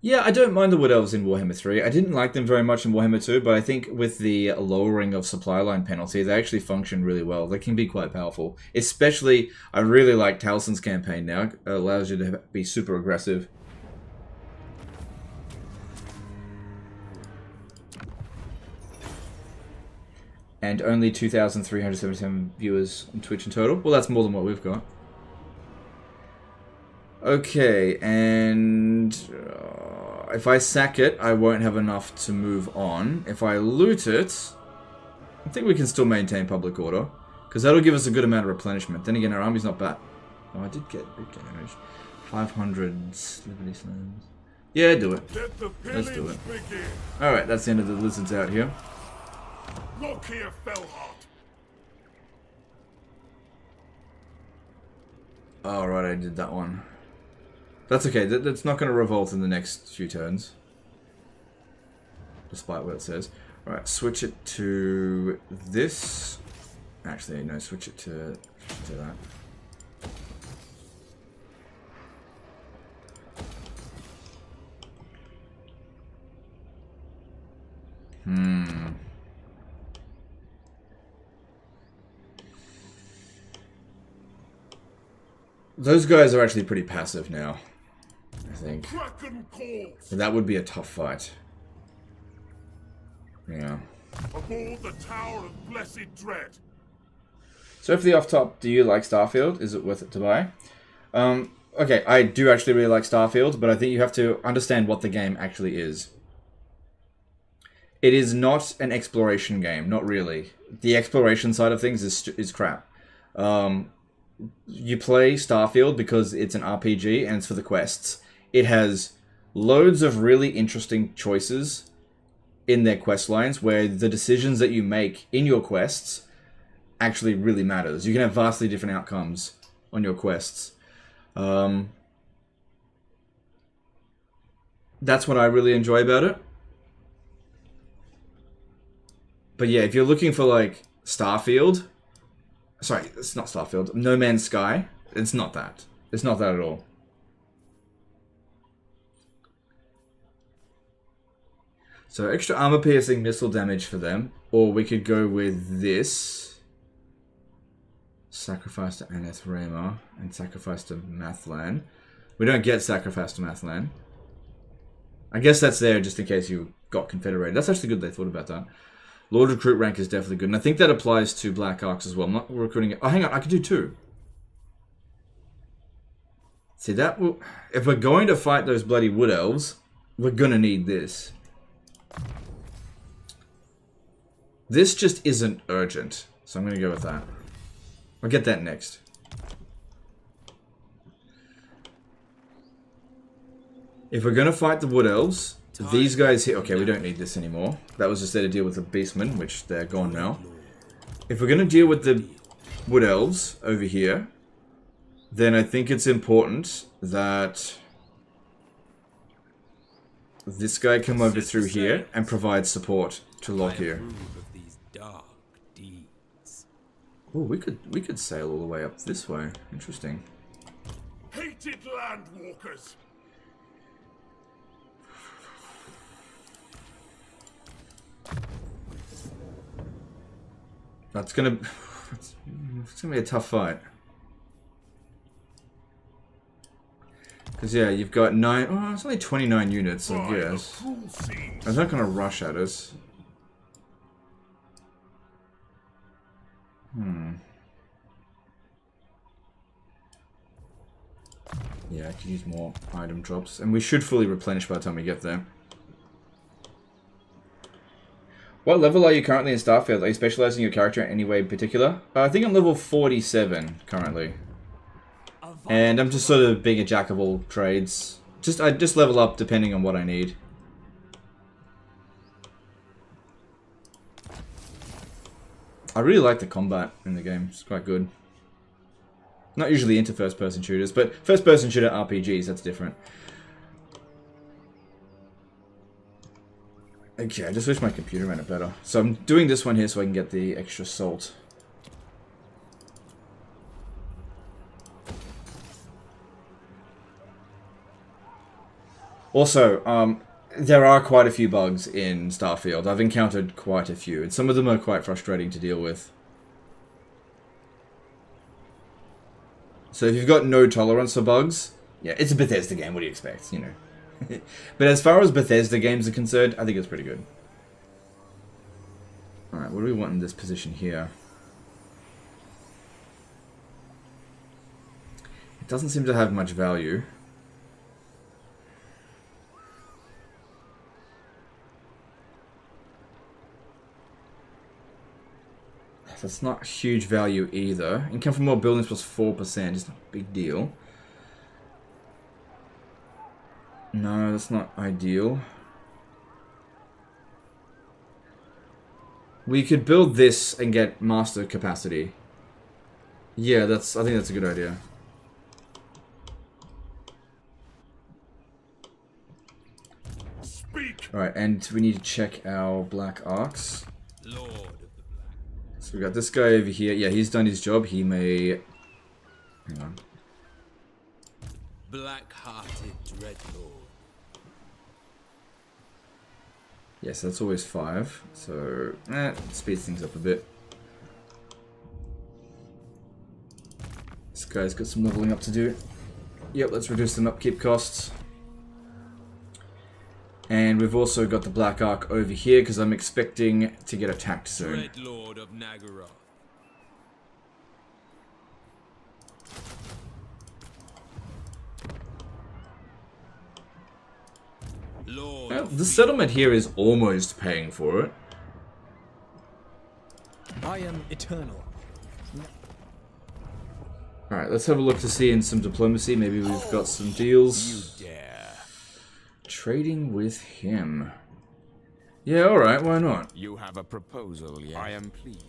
Yeah, I don't mind the Wood Elves in Warhammer 3. I didn't like them very much in Warhammer 2, but I think with the lowering of supply line penalty, they actually function really well. They can be quite powerful. Especially, I really like Talson's campaign now. It allows you to be super aggressive. And only 2,377 viewers on Twitch in total. Well, that's more than what we've got. Okay, and if I sack it, I won't have enough to move on. If I loot it, I think we can still maintain public order, because that'll give us a good amount of replenishment. Then again, our army's not bad. Oh, I did get big damage. 500 Liberty Slams. Yeah, do it. Let's do it. Alright, that's the end of the lizards out here. Lokhir Fellheart. Alright, I did that one. That's okay, that's not going to revolt in the next few turns. Despite what it says. Alright, switch it to this. Actually, no, switch it to that. Those guys are actually pretty passive now, I think. And that would be a tough fight. Yeah. Aboard the Tower of Blessed Dread. So for the off top, do you like Starfield? Is it worth it to buy? Okay, I do actually really like Starfield, but I think you have to understand what the game actually is. It is not an exploration game, not really. The exploration side of things is crap. You play Starfield because it's an RPG and it's for the quests. It has loads of really interesting choices in their quest lines where the decisions that you make in your quests actually really matters. You can have vastly different outcomes on your quests. That's what I really enjoy about it. But yeah, if you're looking for like Starfield... Sorry, it's not Starfield. No Man's Sky. It's not that. It's not that at all. So extra armor piercing missile damage for them. Or we could go with this. Sacrifice to Anathrema and sacrifice to Mathlan. We don't get sacrifice to Mathlan. I guess that's there just in case you got Confederated. That's actually good they thought about that. Lord Recruit rank is definitely good. And I think that applies to Black Arks as well. I'm not recruiting it. Oh, hang on. I could do 2. See, that will... If we're going to fight those bloody Wood Elves, we're going to need this. This just isn't urgent. So I'm going to go with that. I'll get that next. If we're going to fight the Wood Elves, these guys here... Okay, we don't need this anymore. That was just there to deal with the Beastmen, which they're gone now. If we're going to deal with the Wood Elves over here, then I think it's important that this guy come over through here and provide support to Lokhir. Oh, we could sail all the way up this way. Interesting. Hated landwalkers. It's gonna be a tough fight. Because yeah, you've got 9. Oh, it's only 29 units, I guess. I'm not gonna rush at us. Yeah, I can use more item drops, and we should fully replenish by the time we get there. What level are you currently in Starfield? Are you specializing your character in any way in particular? I think I'm level 47 currently. And I'm just sort of being a jack of all trades. I just level up depending on what I need. I really like the combat in the game. It's quite good. Not usually into first-person shooters, but first-person shooter RPGs, that's different. Okay, I just wish my computer ran it better. So I'm doing this one here so I can get the extra salt. Also, there are quite a few bugs in Starfield. I've encountered quite a few, and some of them are quite frustrating to deal with. So if you've got no tolerance for bugs, yeah, it's a Bethesda game, what do you expect, you know? But as far as Bethesda games are concerned, I think it's pretty good. Alright, what do we want in this position here? It doesn't seem to have much value. That's not huge value either. Income from more buildings plus 4%. It's not a big deal. No, that's not ideal. We could build this and get master capacity. Yeah, I think that's a good idea. Alright, and we need to check our Black Arks. So we got this guy over here. Yeah, he's done his job. He may... Hang on. Black-hearted dreadlord. Yes, that's always 5. So, speeds things up a bit. This guy's got some leveling up to do. Yep, let's reduce them upkeep costs. And we've also got the Black Ark over here because I'm expecting to get attacked soon. Dreadlord of Nagara. Well, the settlement here is almost paying for it. I am eternal. Alright, let's have a look to see in some diplomacy. Maybe we've got some deals. You dare. Trading with him. Yeah, alright, why not? You have a proposal, yes? I am pleased.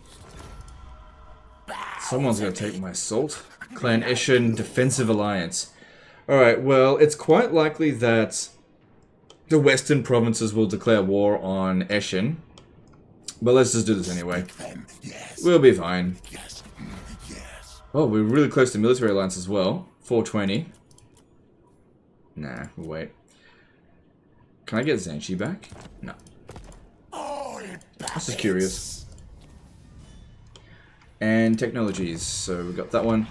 Someone's gonna take my salt. Clan Eshin Defensive Alliance. Alright, well, it's quite likely that the western provinces will declare war on Eshin. But let's just do this anyway. We'll be fine. Oh, we're really close to military alliance as well. 420. Nah, we'll wait. Can I get Zanchi back? No. I was just curious. And technologies. So we got that one.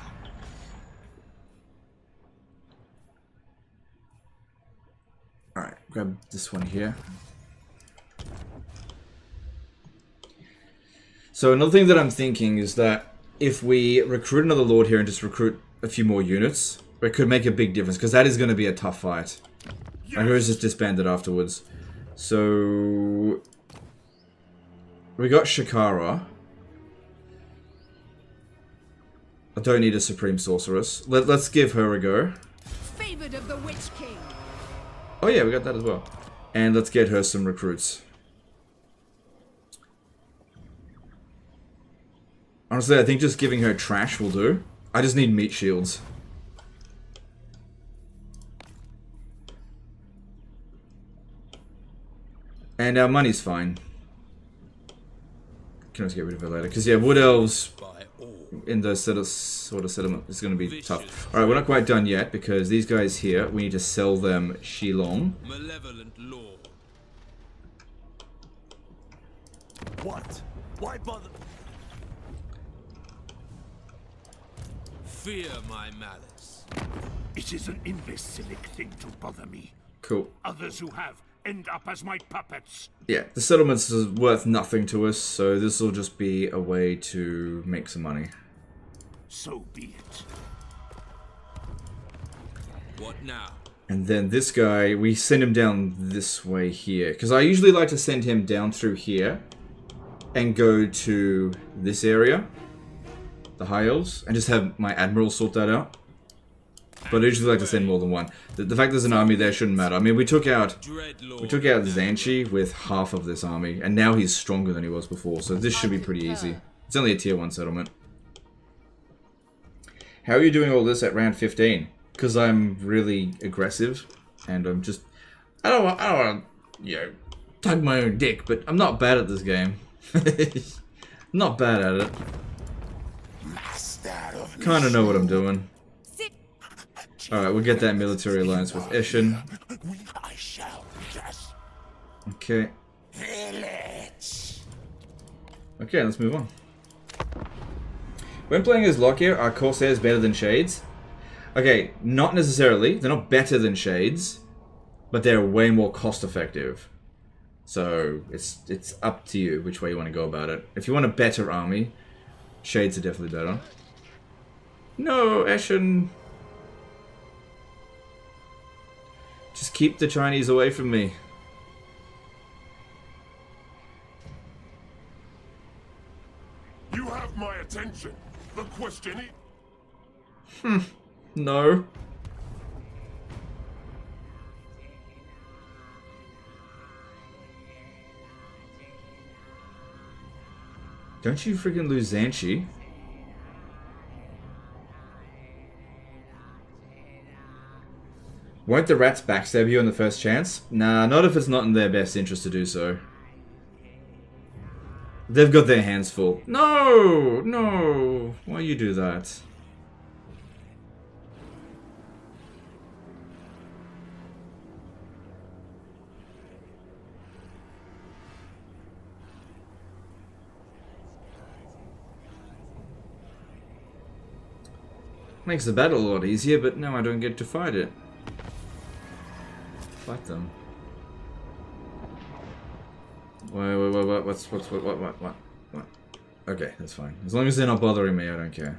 Alright, grab this one here. So another thing that I'm thinking is that if we recruit another lord here and just recruit a few more units, it could make a big difference, because that is going to be a tough fight. And who's just disbanded afterwards. So we got Shakara. I don't need a Supreme Sorceress. Let's give her a go. Favored of the Witch King. Oh yeah, we got that as well. And let's get her some recruits. Honestly, I think just giving her trash will do. I just need meat shields. And our money's fine. Can always get rid of her later. Because yeah, wood elves in those sort of settlement is going to be tough. Alright, we're not quite done yet, because these guys here, we need to sell them Shilong. Malevolent lord. What? Why bother? Fear my malice. It is an imbecilic thing to bother me. Cool. Others who have end up as my puppets. Yeah, the settlements is worth nothing to us, so this will just be a way to make some money. So be it. What now? And then this guy, we send him down this way here. Because I usually like to send him down through here and go to this area, the High Elves, and just have my Admiral sort that out. But I usually like to send more than one. The fact there's an army there shouldn't matter. I mean, we took out Zanchi with half of this army, and now he's stronger than he was before, so this should be pretty easy. It's only a tier 1 settlement. How are you doing all this at round 15? Because I'm really aggressive, and I'm just... I don't want to, you know, tug my own dick, but I'm not bad at this game. Not bad at it. Kind of know what I'm doing. Alright, we'll get that military alliance with Eshin. Okay. Okay, let's move on. When playing as Lokhir, are Corsairs better than Shades? Okay, not necessarily. They're not better than Shades, but they're way more cost effective. So, it's up to you which way you want to go about it. If you want a better army, Shades are definitely better. No, Eshin. Just keep the Chinese away from me. You have my attention. The question is... No. Don't you freaking lose Zanchi? Won't the rats backstab you on the first chance? Nah, not if it's not in their best interest to do so. They've got their hands full. No! No! Why you do that? Makes the battle a lot easier, but now I don't get to fight it. Fight them. Wait, what? Okay, that's fine. As long as they're not bothering me, I don't care.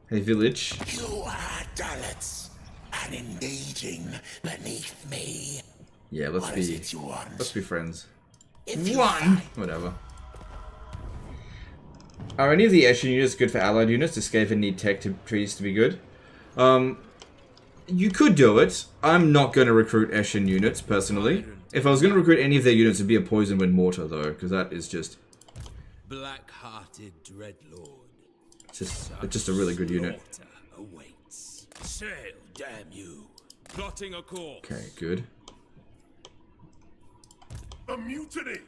Hey, village. You are dullets, and engaging beneath me. Yeah, let's What be is it you want? let's be friends. If you One, find whatever. Are any of the Eshin units good for allied units? Does Skaven need tech trees to be good? You could do it. I'm not going to recruit Eshin units, personally. If I was going to recruit any of their units, it'd be a Poison Wind Mortar, though, because that is just... Black-hearted dreadlord. It's just a really good unit. Awaits. Sail, damn you. Plotting a course. Okay, good. A mutiny!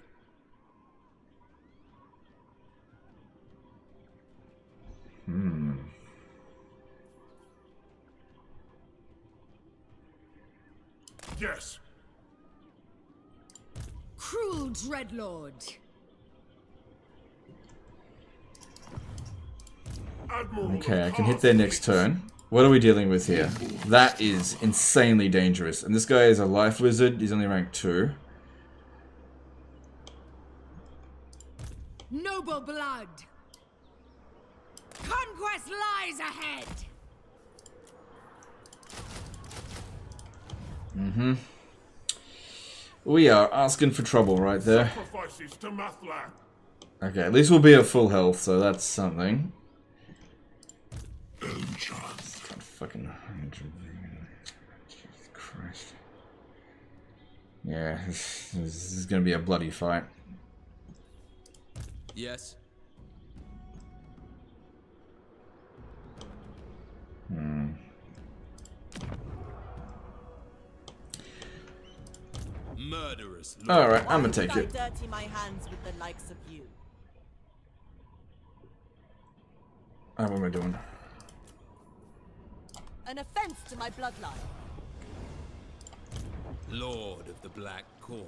Yes. Cruel dreadlord. Admiral Okay, I of can hit their next turn. What are we dealing with here? That is insanely dangerous. And this guy is a life wizard. He's only rank 2. Noble blood. Conquest lies ahead. We are asking for trouble right there. Sacrifices to Mathlan. Okay, at least we'll be at full health, so that's something. God, fucking... Jesus Christ. Yeah, this is gonna be a bloody fight. Yes. Murderous. Alright, I'm gonna Why take would it. I dirty my hands with the likes of you? What am I doing? An offense to my bloodline. Lord of the Black Court.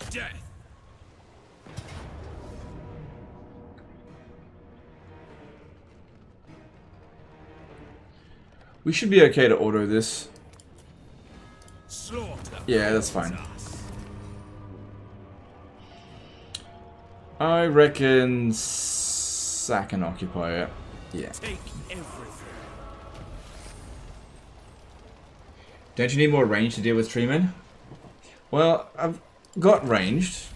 Death. We should be okay to auto this. Slaughter. Yeah, that's fine. us. I reckon sack and occupy it. Yeah. Take everything. Don't you need more range to deal with treemen? Well, I've got ranged.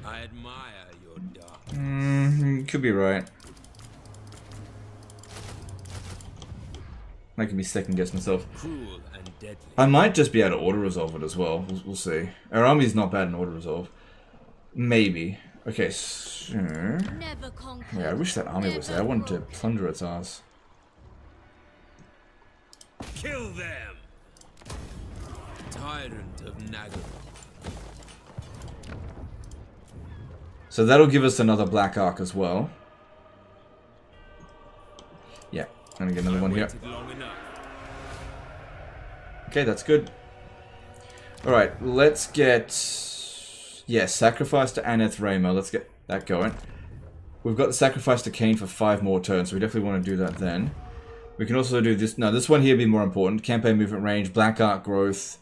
I admire your dark. Could be right. Making me second guess myself. Cruel and deadly. I might just be able to auto resolve it as well. We'll see. Our army's not bad in auto resolve. Maybe. Okay, so... Never conquer. Yeah, I wish that army was there. I wanted to plunder its ass. Kill them. Tyrant of Nagaroth. So that'll give us another Black Ark as well. Yeah, I'm gonna get another one here. Waited long enough. Okay, that's good. Alright, let's get... Yeah, sacrifice to Aneth Rayma. Let's get that going. We've got the sacrifice to Cain for 5 more turns, so we definitely want to do that then. We can also do this... No, this one here would be more important. Campaign movement range, Black Ark growth.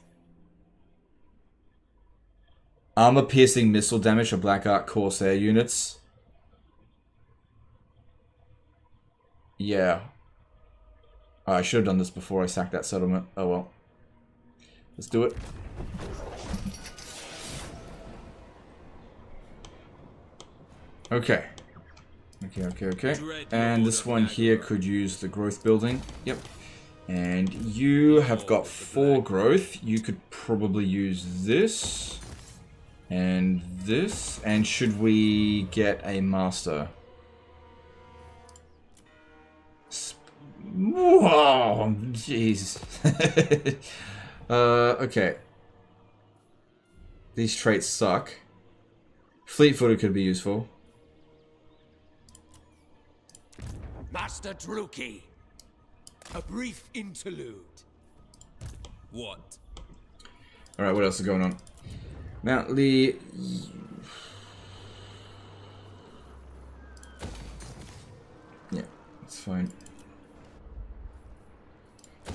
Armor piercing missile damage for Black Ark Corsair units. Yeah. Oh, I should have done this before I sacked that settlement. Oh well. Let's do it. Okay. Okay. And this one here could use the growth building. Yep. And you have got 4 growth. You could probably use this. And this. And should we get a master? Whoa! Jeez. Okay. These traits suck. Fleet-footed could be useful. Master Druki, a brief interlude. What? Alright, what else is going on? Mount Lee... Yeah, that's fine.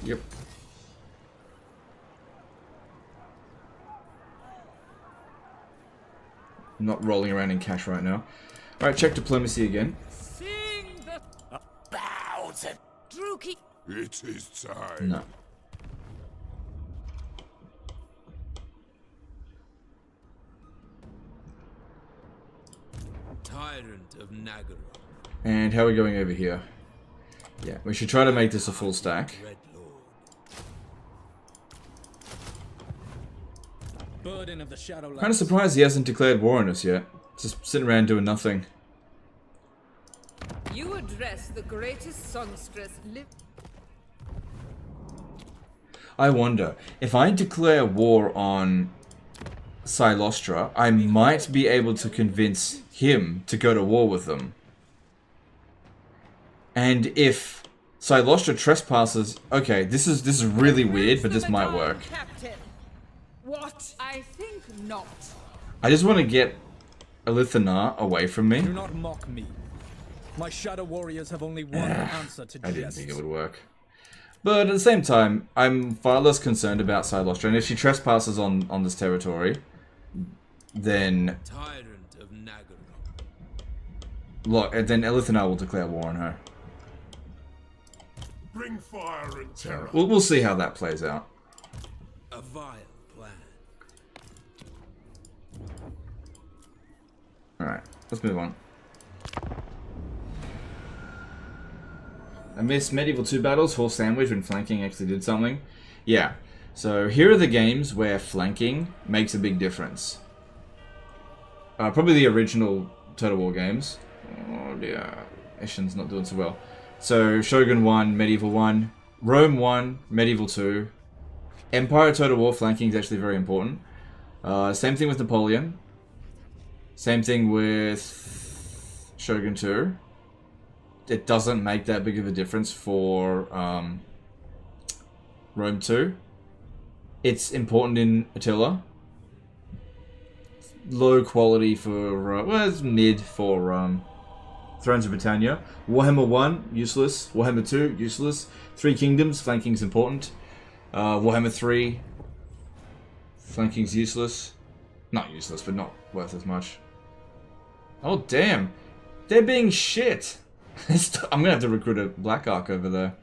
Yep. I'm not rolling around in cash right now. Alright, check diplomacy again. Druki. It is time. No. Tyrant of Nagaroth. And how are we going over here? Yeah, we should try to make this a full stack. Red Lord. Burden of the Shadowlands. Kind of surprised he hasn't declared war on us yet. Just sitting around doing nothing. You address the greatest songstress live. I wonder, if I declare war on Silostra, I might be able to convince him to go to war with them. And if Silostra trespasses... Okay, this is really weird, but this might work. Captain. What? I think not. I just want to get Elithana away from me. Do not mock me. My shadow warriors have only one answer to I didn't jest. think it would work. But at the same time, I'm far less concerned about Silostra, and if she trespasses on this territory, then Tyrant of Naggaroth. look, then Elithana will declare war on her. Bring fire and terror. We'll see how that plays out. A vile plan. Alright, let's move on. I missed Medieval 2 battles, Horse Sandwich when flanking actually did something. Yeah, so here are the games where flanking makes a big difference. Probably the original Total War games. Oh dear, Eshin's not doing so well. So Shogun 1, Medieval 1, Rome 1, Medieval 2. Empire Total War flanking is actually very important. Same thing with Napoleon. Same thing with Shogun 2. It doesn't make that big of a difference for Rome 2. It's important in Attila. Low quality for, well, it's mid for Thrones of Britannia. Warhammer 1, useless. Warhammer 2, useless. Three Kingdoms, flanking's important. Warhammer 3, flanking's useless. Not useless, but not worth as much. Oh, damn. They're being shit. I'm gonna have to recruit a Black Ark over there.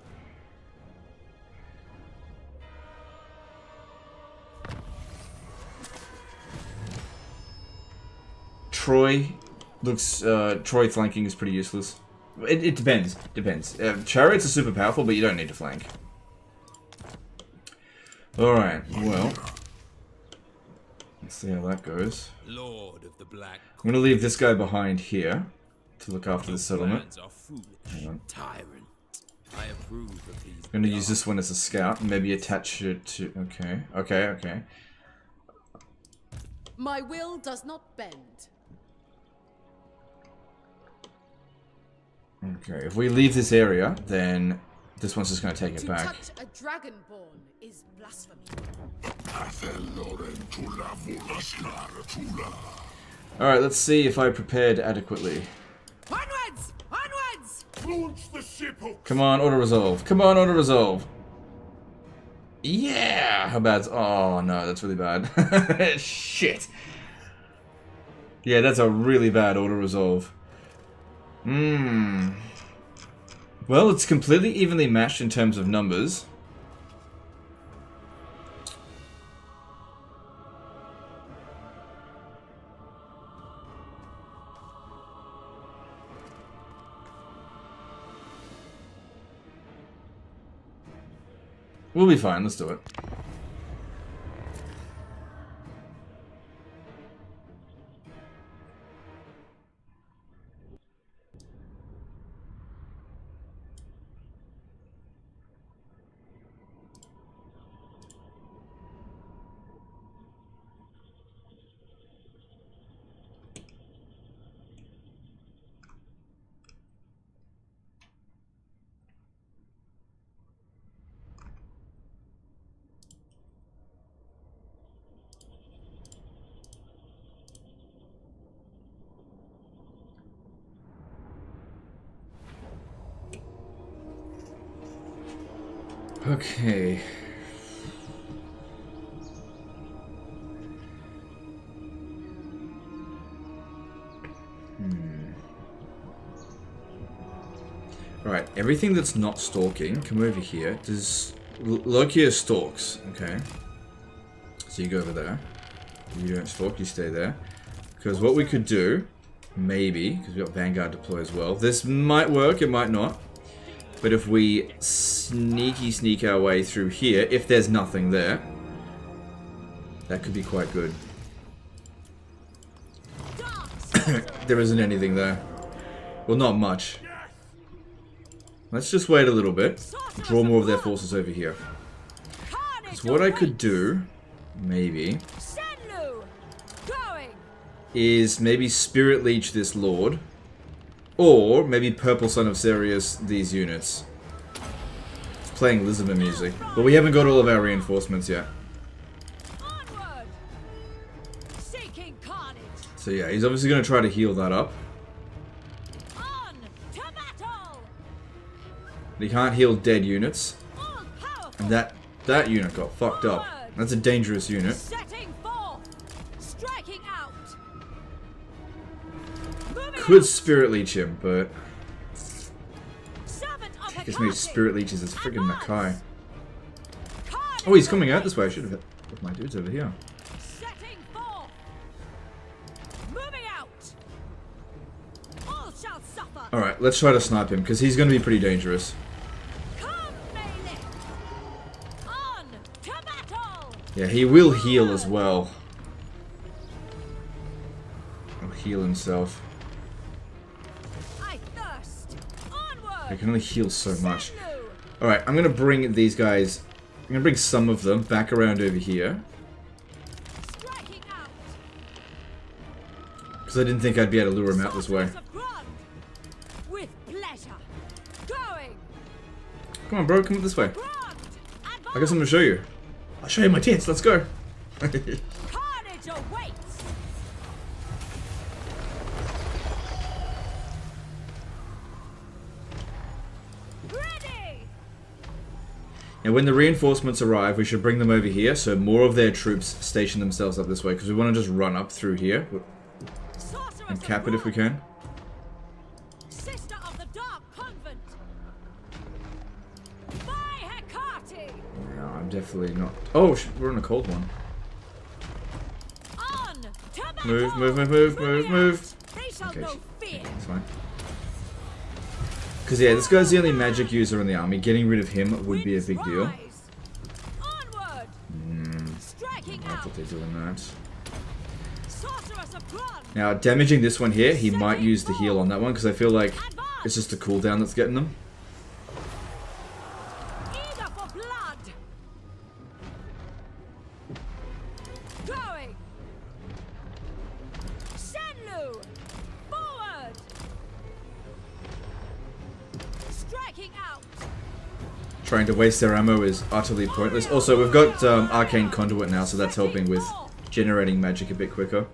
Troy looks. Troy flanking is pretty useless. It depends. Depends. Chariots are super powerful, but you don't need to flank. Alright, well. Let's see how that goes. Lord of the Black Court. I'm gonna leave this guy behind here to look after the settlement. Plans are foolish. Hang on. Tyrant. I approve of these. I'm gonna use this one as a scout and maybe attach it to. Okay. My will does not bend. Okay, if we leave this area, then this one's just gonna take it To back. touch a dragonborn is blasphemy. Alright, let's see if I prepared adequately. Onwards! Onwards! Launch the ship hooks. Come on, auto-resolve. Come on, auto-resolve. Yeah! How bad's... Oh, no, that's really bad. Shit. Yeah, that's a really bad auto-resolve. Well, it's completely evenly matched in terms of numbers. We'll be fine, let's do it. Okay. Right, everything that's not stalking, come over here. Does Lokhir stalks, okay. So you go over there. You don't stalk, you stay there. Because what we could do, maybe, because we've got Vanguard deploy as well. This might work, it might not. But if we sneak our way through here, if there's nothing there, that could be quite good. There isn't anything there. Well, not much. Let's just wait a little bit. Draw more of their forces over here. So what I could do, maybe, is maybe Spirit Leech this Lord. Or maybe Purple Son of Sirius these units. It's playing Lisbon music. But we haven't got all of our reinforcements yet. Onward! Seeking Striking carnage. So yeah, he's obviously going to try to heal that up. On to battle. But he can't heal dead units. All powerful. And that unit got fucked up. That's a dangerous unit. Setting forth. Striking out. Moving Could out. Spirit Leech him, but Servant of I guess maybe Hecate. Spirit Leech is his friggin' Advance. Mackay. Carnage Oh, he's coming out awaits. this way. I should have put my dudes over here. Setting forth. Moving out. All shall suffer. Alright, let's try to snipe him, because he's going to be pretty dangerous. Come, melee. On to battle. Yeah, he will heal as well. He'll heal himself. I thirst. Onward. He can only heal so much. Senlu. Alright, I'm going to bring these guys... I'm going to bring some of them back around over here. Striking out. Because I didn't think I'd be able to lure him out this way. Sorceress of Grund. With pleasure. Going. Come on, bro, come this way. Grund. I got something to show you. I'll show you my tits, let's go. Carnage awaits. Ready. Now when the reinforcements arrive, we should bring them over here, so more of their troops station themselves up this way, because we want to just run up through here Sorceress and of cap it if we Grund. can. Sister of the Dark Convent. By Hecate. No, I'm definitely not... Oh, we're on a cold one. On to battle. Move, move, move, move, move, move. They shall Okay, know fear. it's fine. Because yeah, this guy's the only magic user in the army. Getting rid of him would be a big deal. Rise. Onward. Striking I out. thought they're doing that. Sorceress of Grund. Now, damaging this one here, he might use the heal on that one, because I feel like it's just the cooldown that's getting them. Eager for blood. Going. Senlu. Forward. Striking out. Trying to waste their ammo is utterly pointless. Also, we've got Arcane Conduit now, so that's helping with generating magic a bit quicker.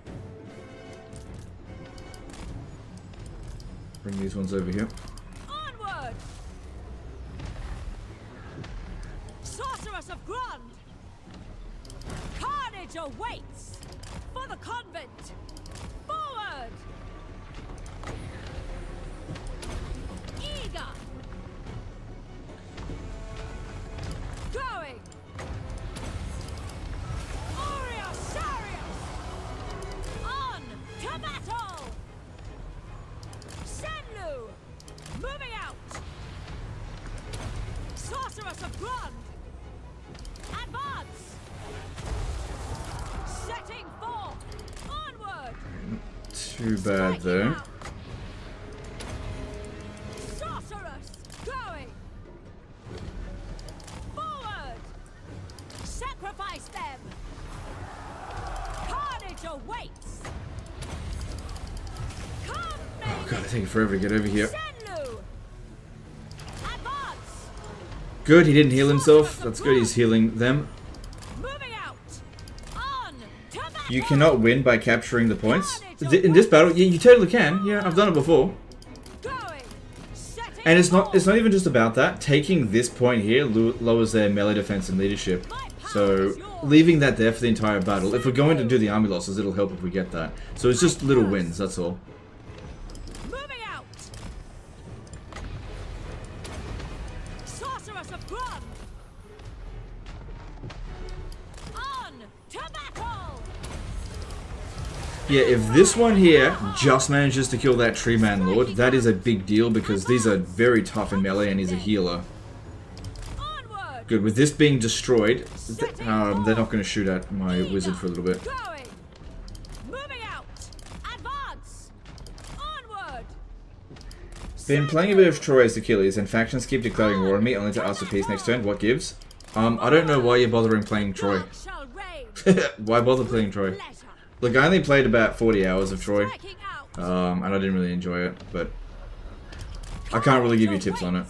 Bring these ones over here. Onward. Sorceress of Grund. Carnage awaits. For the convent. Forward. Eager. Going. Oriosarius. On to battle. Senlu. Moving out. Sorceress of Grund. Advance. Setting forth. Onward. Too bad, though. Out. Sorceress. Going. Forward. Sacrifice them. Carnage awaits. Come, Oh god, it's taking forever to get over here. Senlu. Advance. Good, he didn't heal himself. That's good, he's healing them. Moving out. On to battle. You cannot win by capturing the points. In this battle, yeah, you totally can. Yeah, I've done it before. Going. Setting And it's not forth. even just about that. Taking this point here lowers their melee defense and leadership. So leaving that there for the entire battle. If we're going to do the army losses, it'll help if we get that. So it's just little wins, that's all. Moving out. Sorceress of Grund. On to battle. Yeah, if this one here just manages to kill that Tree Man Lord, that is a big deal because these are very tough in melee and he's a healer. Onward. Good, with this being destroyed, they're not going to shoot at my wizard for a little bit. Going. Moving out. Advance. Onward. Been playing a bit of Troy as Achilles, and factions keep declaring war on me only to ask for peace next turn. What gives? I don't know why you're bothering playing Troy. Dark shall reign. Why bother playing Troy? Pleasure. Look, I only played about 40 hours of Troy, Striking out. and I didn't really enjoy it, but I can't really give you tips on it.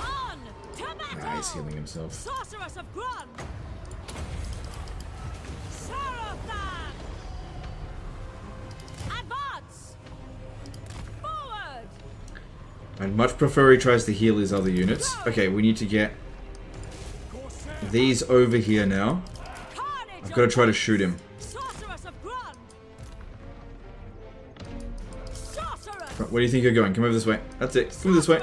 On to battle. Ah, he's healing himself. Sorceress of Grund. Sarathan. I'd much prefer he tries to heal his other units. Okay, we need to get these over here now. I've got to try to shoot him. Right, where do you think you're going? Come over this way. That's it. Come this way.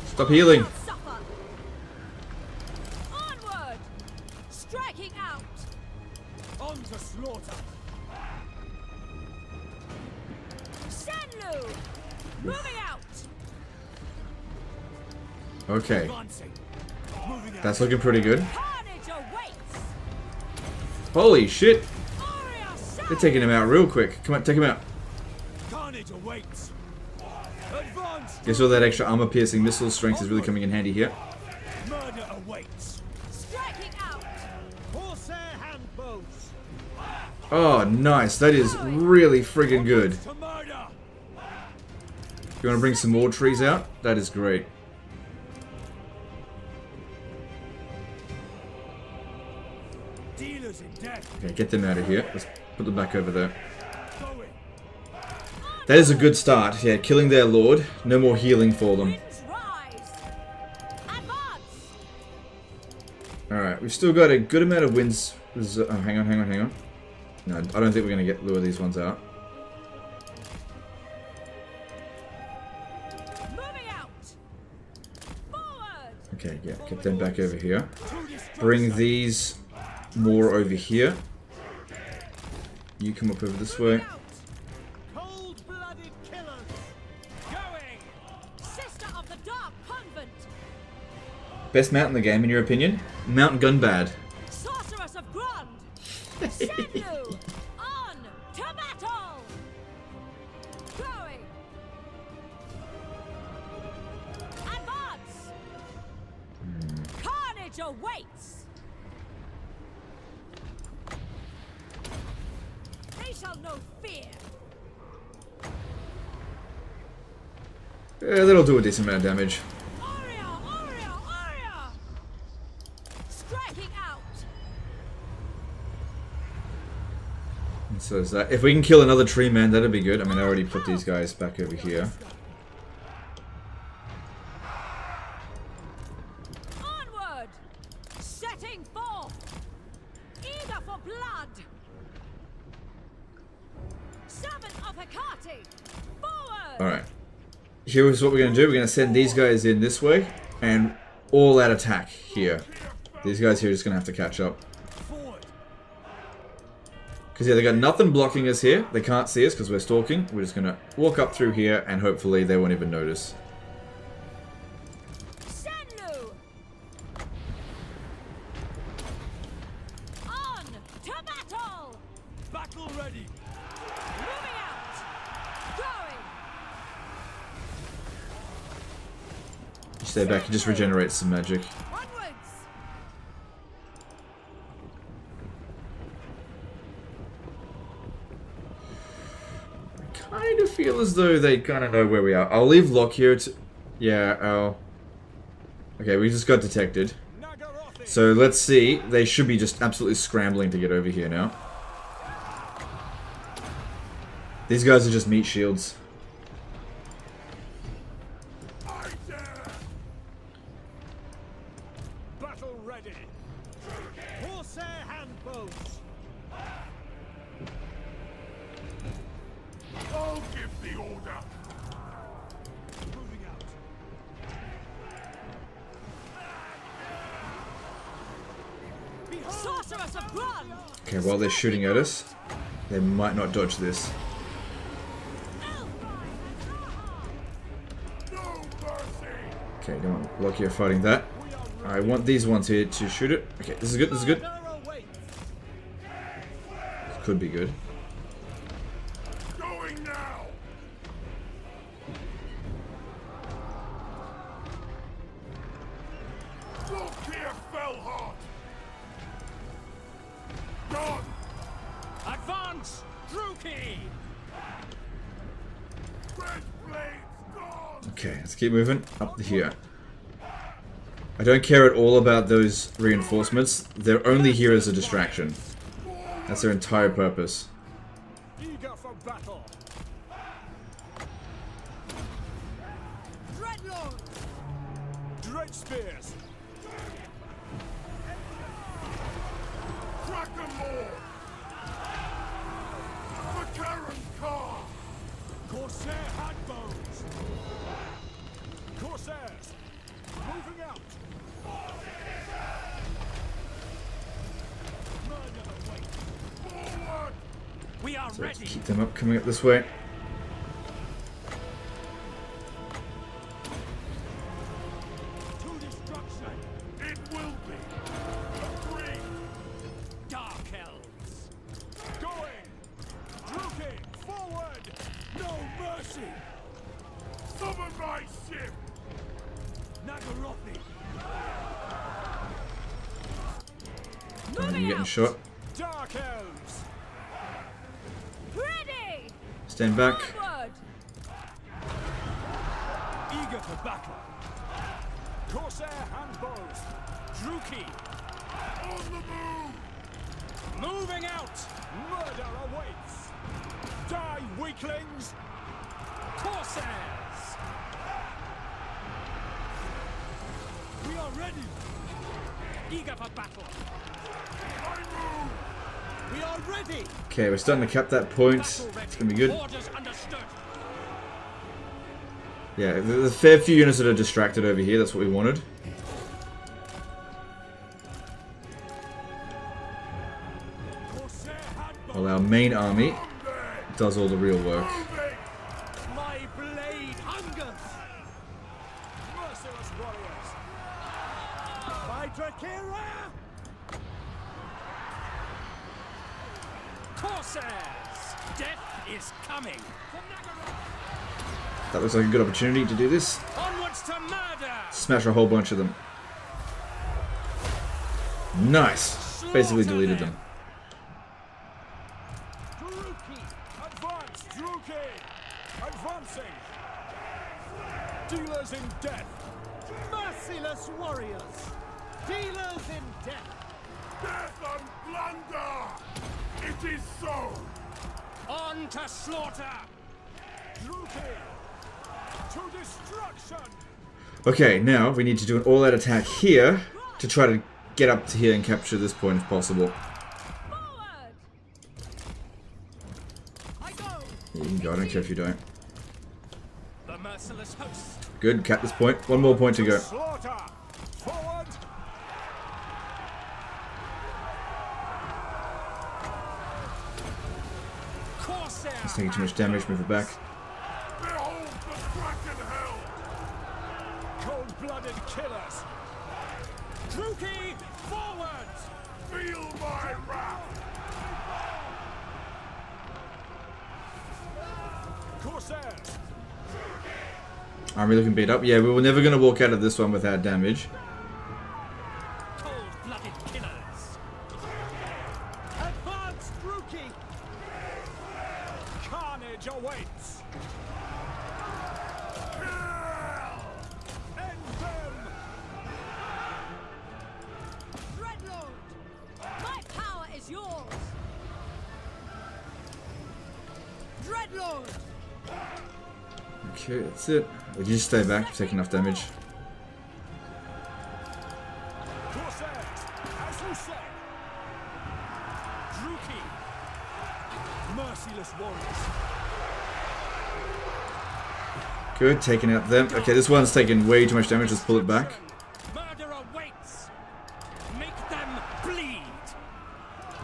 Stop healing. Onward! Striking out! On to slaughter! Shenlu! Moving out! Okay. That's looking pretty good. Carnage awaits! Holy shit! They're taking him out real quick. Come on, take him out. Carnage awaits! Advance! Guess all that extra armor-piercing missile strength is really coming in handy here. Murder awaits! Striking out! Horsehair hand bows! Oh, nice. That is really friggin' good. To murder! You want to bring some more trees out? That is great. Dealers in death! Okay, get them out of here. Let's put them back over there. That is a good start. Yeah, killing their lord. No more healing for them. Alright, we've still got a good amount of wins. Oh, hang on. No, I don't think we're going to lure these ones out. Okay, yeah, get them back over here. Bring these more over here. You come up over this way. Best mount in the game, in your opinion? Mount Gunbad. Sorceress of Grund! Shenlu! On to battle! Going! Advance! Carnage awaits! They shall know fear! Yeah, that'll do a decent amount of damage. So is that. If we can kill another tree man, that'd be good. I mean, I already put these guys back over here. Onward! Setting forth! Eager for blood! Servant of Hecate! Forward! Alright. Here's what we're going to do. We're going to send these guys in this way. And all out attack here. These guys here are just going to have to catch up. Because, yeah, they got nothing blocking us here. They can't see us because we're stalking. We're just going to walk up through here and hopefully they won't even notice. Shenlu! On to battle! Battle ready! Moving out! Going! You stay back, you just regenerate some magic. I kind of feel as though they kind of know where we are. I'll leave Lokhir to... Yeah, I'll... Okay, we just got detected. So let's see. They should be just absolutely scrambling to get over here now. These guys are just meat shields. Battle ready! Horsehair hand bows! I'll give the order. Moving out. Sorceress of Grund! Okay, while they're shooting at us, they might not dodge this. Okay, don't want Lokhir fighting that. I want these ones here to shoot it. Okay, this is good, this is good. This could be good. Going now. Lokhir Fellheart. Done. Advance! Druki! Red blades gone. Okay, let's keep moving up to here. I don't care at all about those reinforcements. They're only here as a distraction. That's their entire purpose. Eager for battle. Dreadlord! Dread spears. Kraken Lord! The Karen Car! Corsair handbows. Corsairs. Moving out. Murder awaits. Forward! We are So let's ready. keep them up, coming up this way. To destruction. It will be! Agree! Dark elves. Going. Drooping. Forward. No mercy. Summon my ship! Nagarothi. I'm getting shot. Dark elves. Ready! Stand back. Forward! Eager for battle. Corsair handbows. Druki. On the move! Moving out. Murder awaits. Die, weaklings. Corsairs. We are ready. Eager for battle. I move! We are ready. Okay, we're starting to cap that point. Battle ready. It's gonna be good. Orders understood. Yeah, there's a fair few units that are distracted over here. That's what we wanted. Corsair handbows. While our main army does all the real work. My blade hungers. Merciless warriors. By Drakira. Corsairs. Death is coming. That looks like a good opportunity to do this. Onwards to murder. Smash a whole bunch of them. Nice. Basically deleted them. Druki. Advance, Druki. Advancing. Dealers in death. Merciless warriors! Dealers in death! Death and plunder! It is so! On to slaughter. Druki. To destruction. Okay, now we need to do an all-out attack here to try to get up to here and capture this point if possible. Forward! I go! Yeah, you can go, I don't care if you don't. The merciless host. Good, cap this point. One more point to go. Slaughter. Forward. Corsair. It's taking too much damage, move it back. Behold the Kraken hell! Cold-blooded killers. Druki, forward. Feel my wrath! Corsairs. Army looking beat up. Yeah, we were never going to walk out of this one without damage. Cold-blooded killers. Advance, Druki. Carnage awaits. End them. Dreadlord! My power is yours! Dreadlord! Okay, that's it. We just stay back, take enough damage. Corsairs, as you say. Druki. Merciless warriors. Good, taking out them. Okay, this one's taking way too much damage. Let's pull it back. Murder awaits. Make them bleed.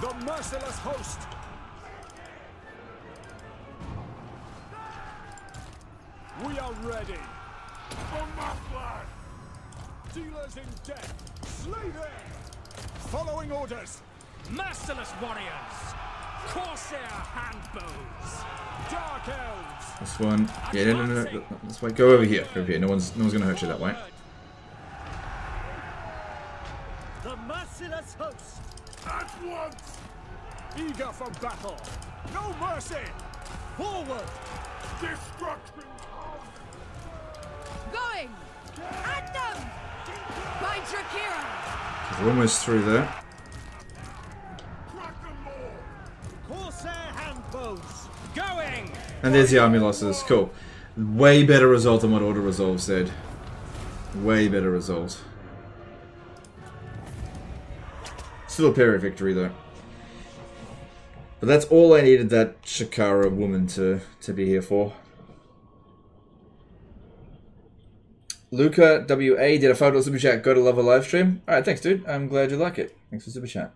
The merciless host. We are ready. For Maflan! Dealers in death. Slay them. Following orders. Merciless warriors. Corsair handbows. Dark elves. This one. Yeah, no. This way. Go over here. Go over here. No one's gonna hurt you that way. The merciless host! At once! Eager for battle. No mercy. Forward! Destruction! Going! At them! By We're almost through there. And there's the army losses. Cool. Way better result than what Auto Resolve said. Way better result. Still a period victory though. But that's all I needed that Shakara woman to be here for. Luca WA did a $5 super chat. Go to love a live stream. Alright, thanks dude. I'm glad you like it. Thanks for super chat.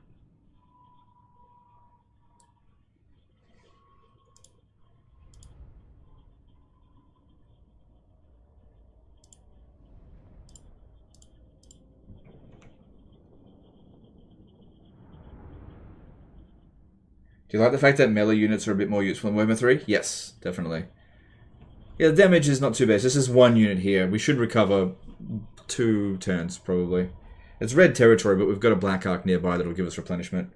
Do you like the fact that melee units are a bit more useful in Warhammer 3? Yes, definitely. Yeah, the damage is not too bad. This is one unit here. We should recover 2 turns, probably. It's red territory, but we've got a Black Ark nearby that'll give us replenishment.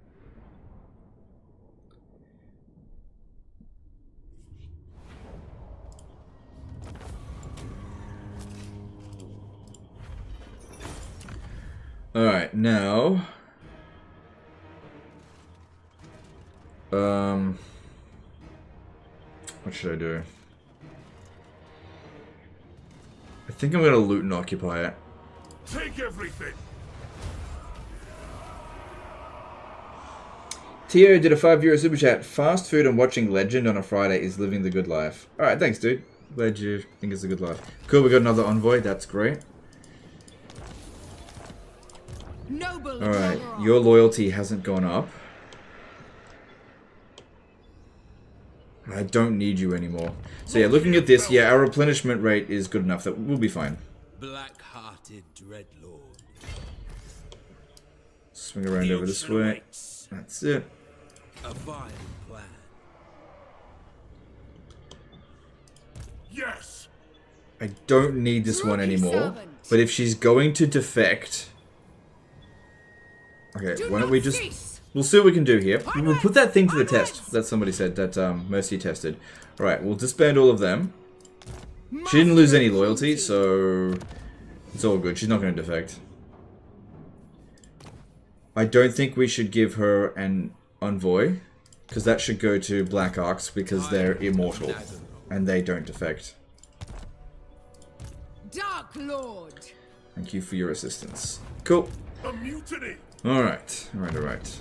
Alright, now... what should I do? I think I'm gonna loot and occupy it. Take everything. Tio did a €5 super chat. Fast food and watching Legend on a Friday is living the good life. Alright, thanks dude. Glad you think it's a good life. Cool, we got another envoy, that's great. Alright, your loyalty hasn't gone up. I don't need you anymore. So yeah, looking at this, yeah, our replenishment rate is good enough that we'll be fine. Black-hearted dreadlord. Swing around over this way. That's it. A vile plan. Yes. I don't need this one anymore. But if she's going to defect... Okay, why don't we just... We'll see what we can do here. We'll put that thing to the test that somebody said, that Mercy tested. Alright, we'll disband all of them. She didn't lose any loyalty, so... It's all good. She's not going to defect. I don't think we should give her an envoy, because that should go to Black Arks, because they're immortal, and they don't defect. Dark Lord. Thank you for your assistance. Cool. A mutiny. Alright, alright.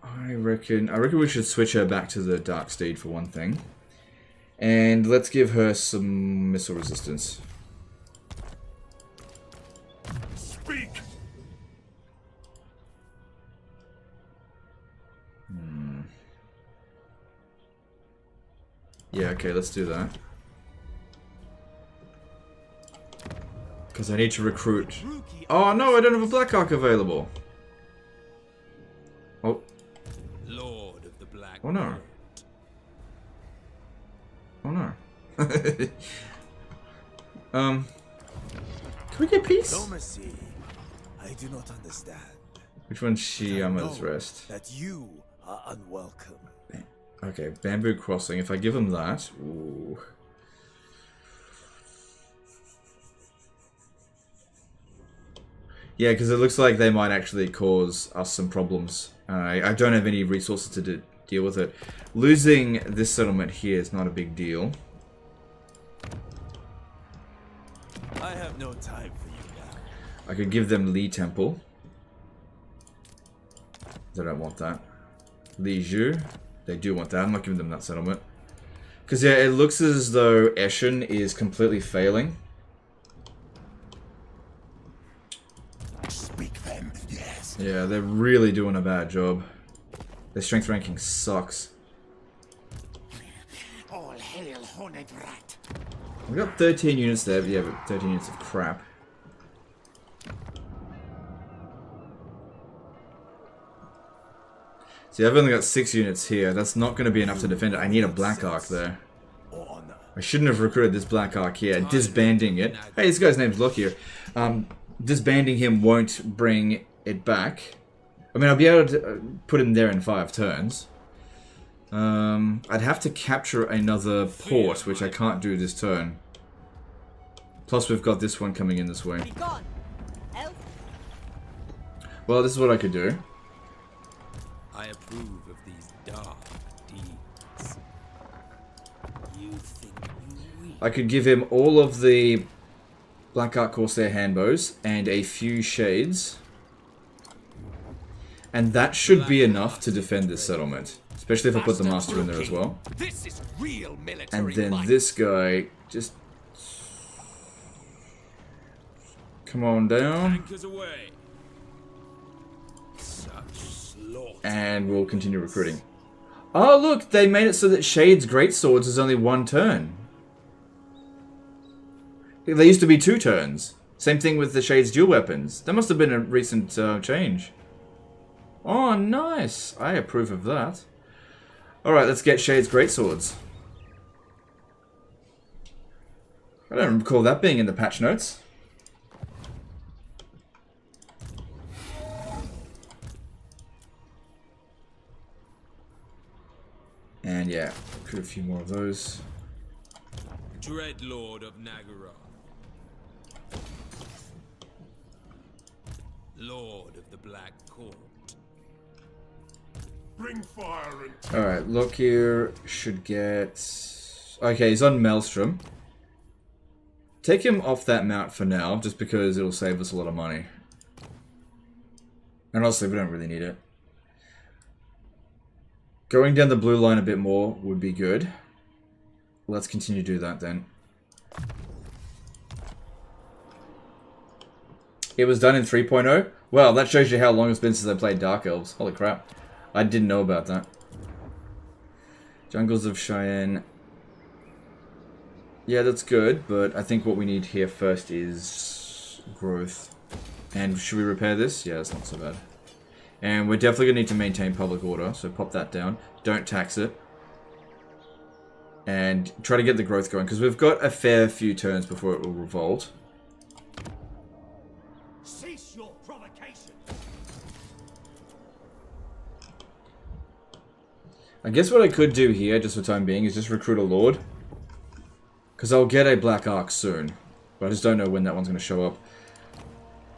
I reckon we should switch her back to the Dark Steed for one thing. And let's give her some missile resistance. Speak. Yeah, okay, let's do that. Because I need to recruit. Oh no, I don't have a Black Ark available. Oh. Lord of the Black. Oh no. Oh no. Can we get peace? Diplomacy. I do not understand. Which one's Shiama's rest? That you are unwelcome. Okay, Bamboo Crossing. If I give him that, ooh. Yeah, because it looks like they might actually cause us some problems. I don't have any resources to deal with it. Losing this settlement here is not a big deal. I have no time for you now. I could give them Li Temple. They don't want that. Li Zhu. They do want that. I'm not giving them that settlement. Because, yeah, it looks as though Eshin is completely failing. Speak them, yes. Yeah, they're really doing a bad job. Their strength ranking sucks. All hail, horned rat. We got 13 units there, but yeah, but 13 units of crap. See, I've only got 6 units here. That's not going to be enough to defend it. I need a Black Ark there. I shouldn't have recruited this Black Ark here. Disbanding it. Hey, this guy's name's Lokhir. Disbanding him won't bring it back. I mean, I'll be able to put him there in 5 turns. I'd have to capture another port, which I can't do this turn. Plus we've got this one coming in this way. Be gone, elf. Well, this is what I could do. I approve of these dark deeds. You think you weak? I could give him all of the Black Ark Corsair handbows and a few shades. And that should be enough to defend this settlement. Especially if I put the master in there as well. This is real military And then might. this guy just... Come on down. Anchors away. Such slaughter. And we'll continue recruiting. Oh look, they made it so that Shade's Greatswords is only one turn. They used to be 2 turns. Same thing with the Shade's dual weapons. That must have been a recent change. Oh, nice. I approve of that. Alright, let's get Shade's Greatswords. I don't recall that being in the patch notes. And yeah, recruit a few more of those. Dreadlord of Nagaroth. Lord of the Black Court. Bring fire and Alright, Lokhir should get... Okay, he's on Maelstrom. Take him off that mount for now, just because it'll save us a lot of money. And honestly, we don't really need it. Going down the blue line a bit more would be good. Let's continue to do that then. It was done in 3.0? Well, that shows you how long it's been since I played Dark Elves. Holy crap. I didn't know about that. Jungles of Cheyenne. Yeah, that's good, but I think what we need here first is growth. And should we repair this? Yeah, it's not so bad. And we're definitely going to need to maintain public order, so pop that down. Don't tax it. And try to get the growth going, because we've got a fair few turns before it will revolt. Cease your provocation. I guess what I could do here, just for time being, is just recruit a Lord. Because I'll get a Black Ark soon. But I just don't know when that one's going to show up.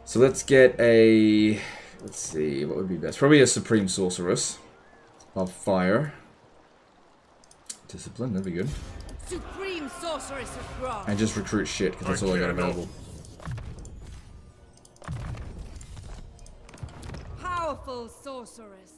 So let's get a... Let's see, what would be best? Probably a Supreme Sorceress of Fire. Discipline, that'd be good. Supreme Sorceress of Frost. And just recruit shit, because that's all I got available. Powerful Sorceress.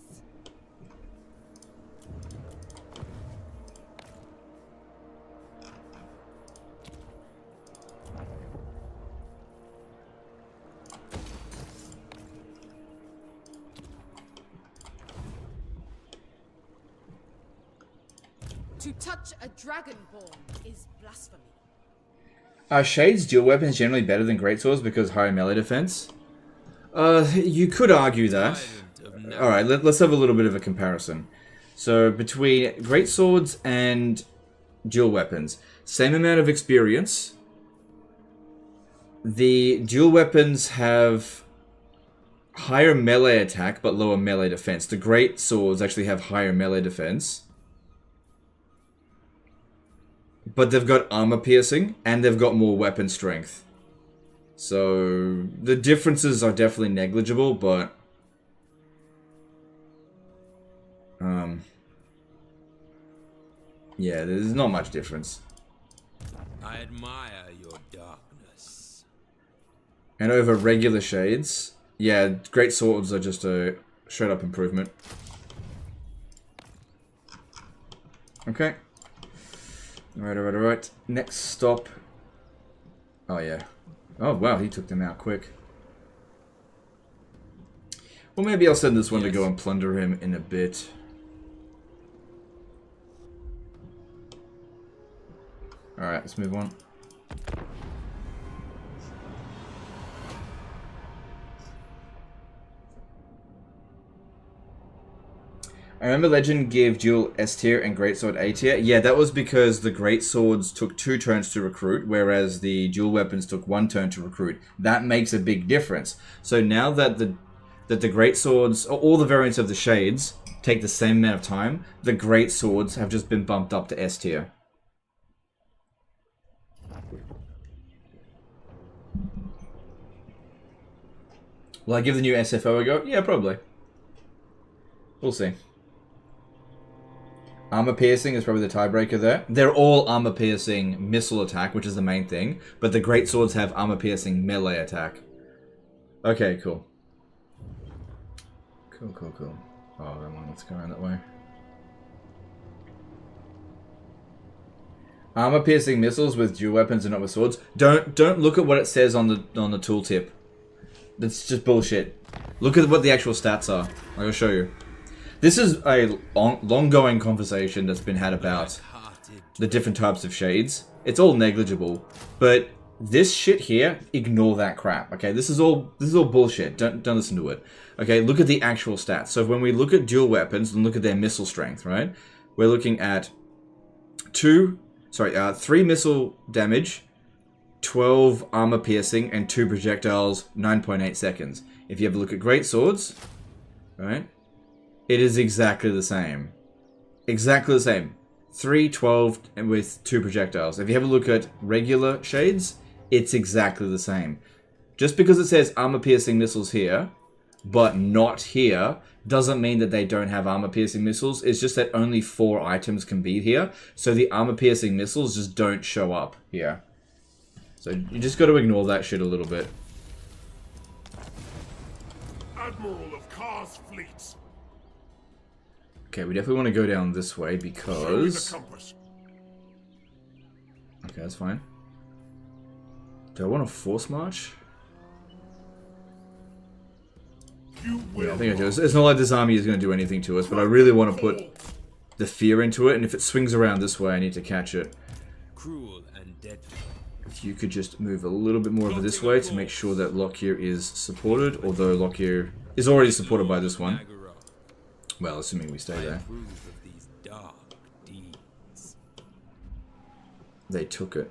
To touch a dragonborn is blasphemy. Are Shade's dual weapons generally better than Greatswords because higher melee defense? You could argue that. Alright, let's have a little bit of a comparison. So, between Greatswords and dual weapons, same amount of experience. The dual weapons have higher melee attack but lower melee defense. The Greatswords actually have higher melee defense. But they've got armor piercing, and they've got more weapon strength. So, the differences are definitely negligible, but... yeah, there's not much difference. I admire your darkness. And over regular shades, yeah, great swords are just a straight up improvement. Okay. Alright. Next stop. Oh, yeah. Oh, wow, he took them out quick. Well, maybe I'll send this one to go and plunder him in a bit. Alright, let's move on. I remember Legend gave dual S tier and Greatsword A tier. Yeah, that was because the Greatswords took 2 turns to recruit, whereas the dual weapons took 1 turn to recruit. That makes a big difference. So now that the Greatswords, all the variants of the Shades, take the same amount of time. The great swords have just been bumped up to S tier. Will I give the new SFO a go? Yeah, probably. We'll see. Armor piercing is probably the tiebreaker there. They're all armor piercing missile attack, which is the main thing. But the great swords have armor piercing melee attack. Okay, cool. Cool, cool, cool. Oh, that one, let's go around that way. Armor piercing missiles with dual weapons and not with swords. Don't look at what it says on the tooltip. That's just bullshit. Look at what the actual stats are. I'll show you. This is a long-going conversation that's been had about the different types of shades. It's all negligible, but this shit here, ignore that crap. Okay, this is all bullshit. Don't listen to it. Okay, look at the actual stats. So when we look at dual weapons and look at their missile strength, right? We're looking at 3 missile damage, 12 armor piercing, and 2 projectiles, 9.8 seconds. If you have a look at great swords, right? It is exactly the same. Exactly the same. 3, 12, and with 2 projectiles. If you have a look at regular shades, it's exactly the same. Just because it says armor piercing missiles here, but not here, doesn't mean that they don't have armor piercing missiles. It's just that only 4 items can be here. So the armor piercing missiles just don't show up here. So you just got to ignore that shit a little bit. Admiral of Kar's fleets. Okay, we definitely want to go down this way because... Okay, that's fine. Do I want to force march? Yeah, I think I do. It's not like this army is going to do anything to us, but I really want to put the fear into it, and if it swings around this way, I need to catch it. Cruel and deadly. If you could just move a little bit more over this way to make sure that Lokhir is supported, although Lokhir is already supported by this one. Well, assuming we stay there. They took it.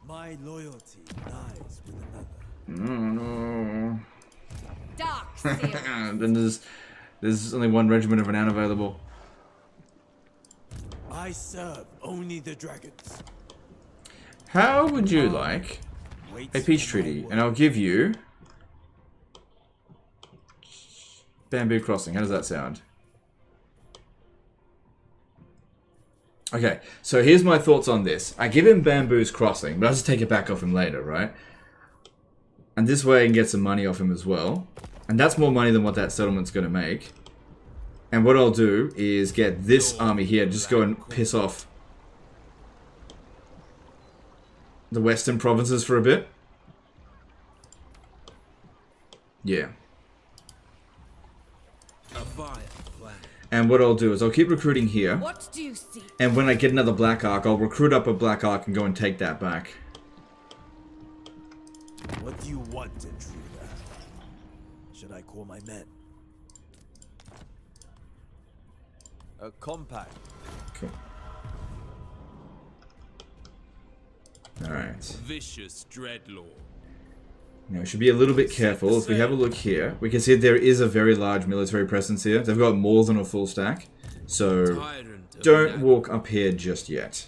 My loyalty lies with another. No. Dark seal. Then there's only one regiment of renown available. I serve only the dragons. How would you like a peace treaty? And I'll give you Bamboo Crossing. How does that sound? Okay, so here's my thoughts on this. I give him Bamboo's Crossing, but I'll just take it back off him later, right? And this way I can get some money off him as well. And that's more money than what that settlement's going to make. And what I'll do is get this army here, just go and piss off the western provinces for a bit. Yeah. And what I'll do is I'll keep recruiting here. What do you see? And when I get another Black Ark, I'll recruit up a Black Ark and go and take that back. What do you want, intruder? Should I call my men? A compact. Cool. Alright. Vicious dreadlord. Now we should be a little bit careful. If we have a look here, we can see there is a very large military presence here. They've got more than a full stack. So don't walk up here just yet.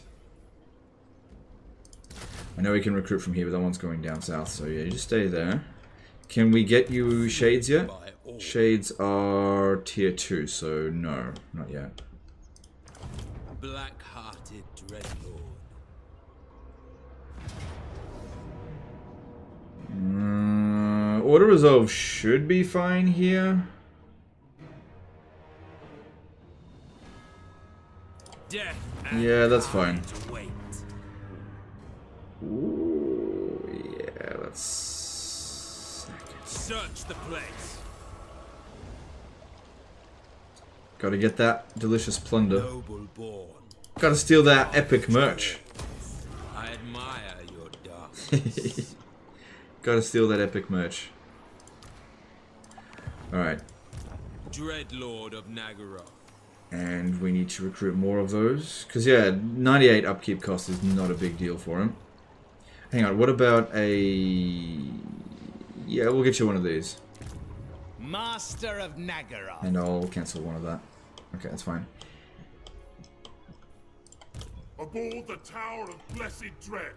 I know we can recruit from here, but that one's going down south. So yeah, you just stay there. Can we get you shades yet? Shades are tier 2, so no, not yet. Black-hearted dreadlord. Order Resolve should be fine here. Yeah, that's fine. Ooh, yeah, let's search the place. Gotta get that delicious plunder. Gotta steal that epic merch. I admire your darkness. Gotta steal that epic merch. Alright. Dreadlord of Nagaroth. And we need to recruit more of those. Because, yeah, 98 upkeep cost is not a big deal for him. Hang on, what about a... Yeah, we'll get you one of these. Master of Nagara. And I'll cancel one of that. Okay, that's fine. Aboard the Tower of Blessed Dread.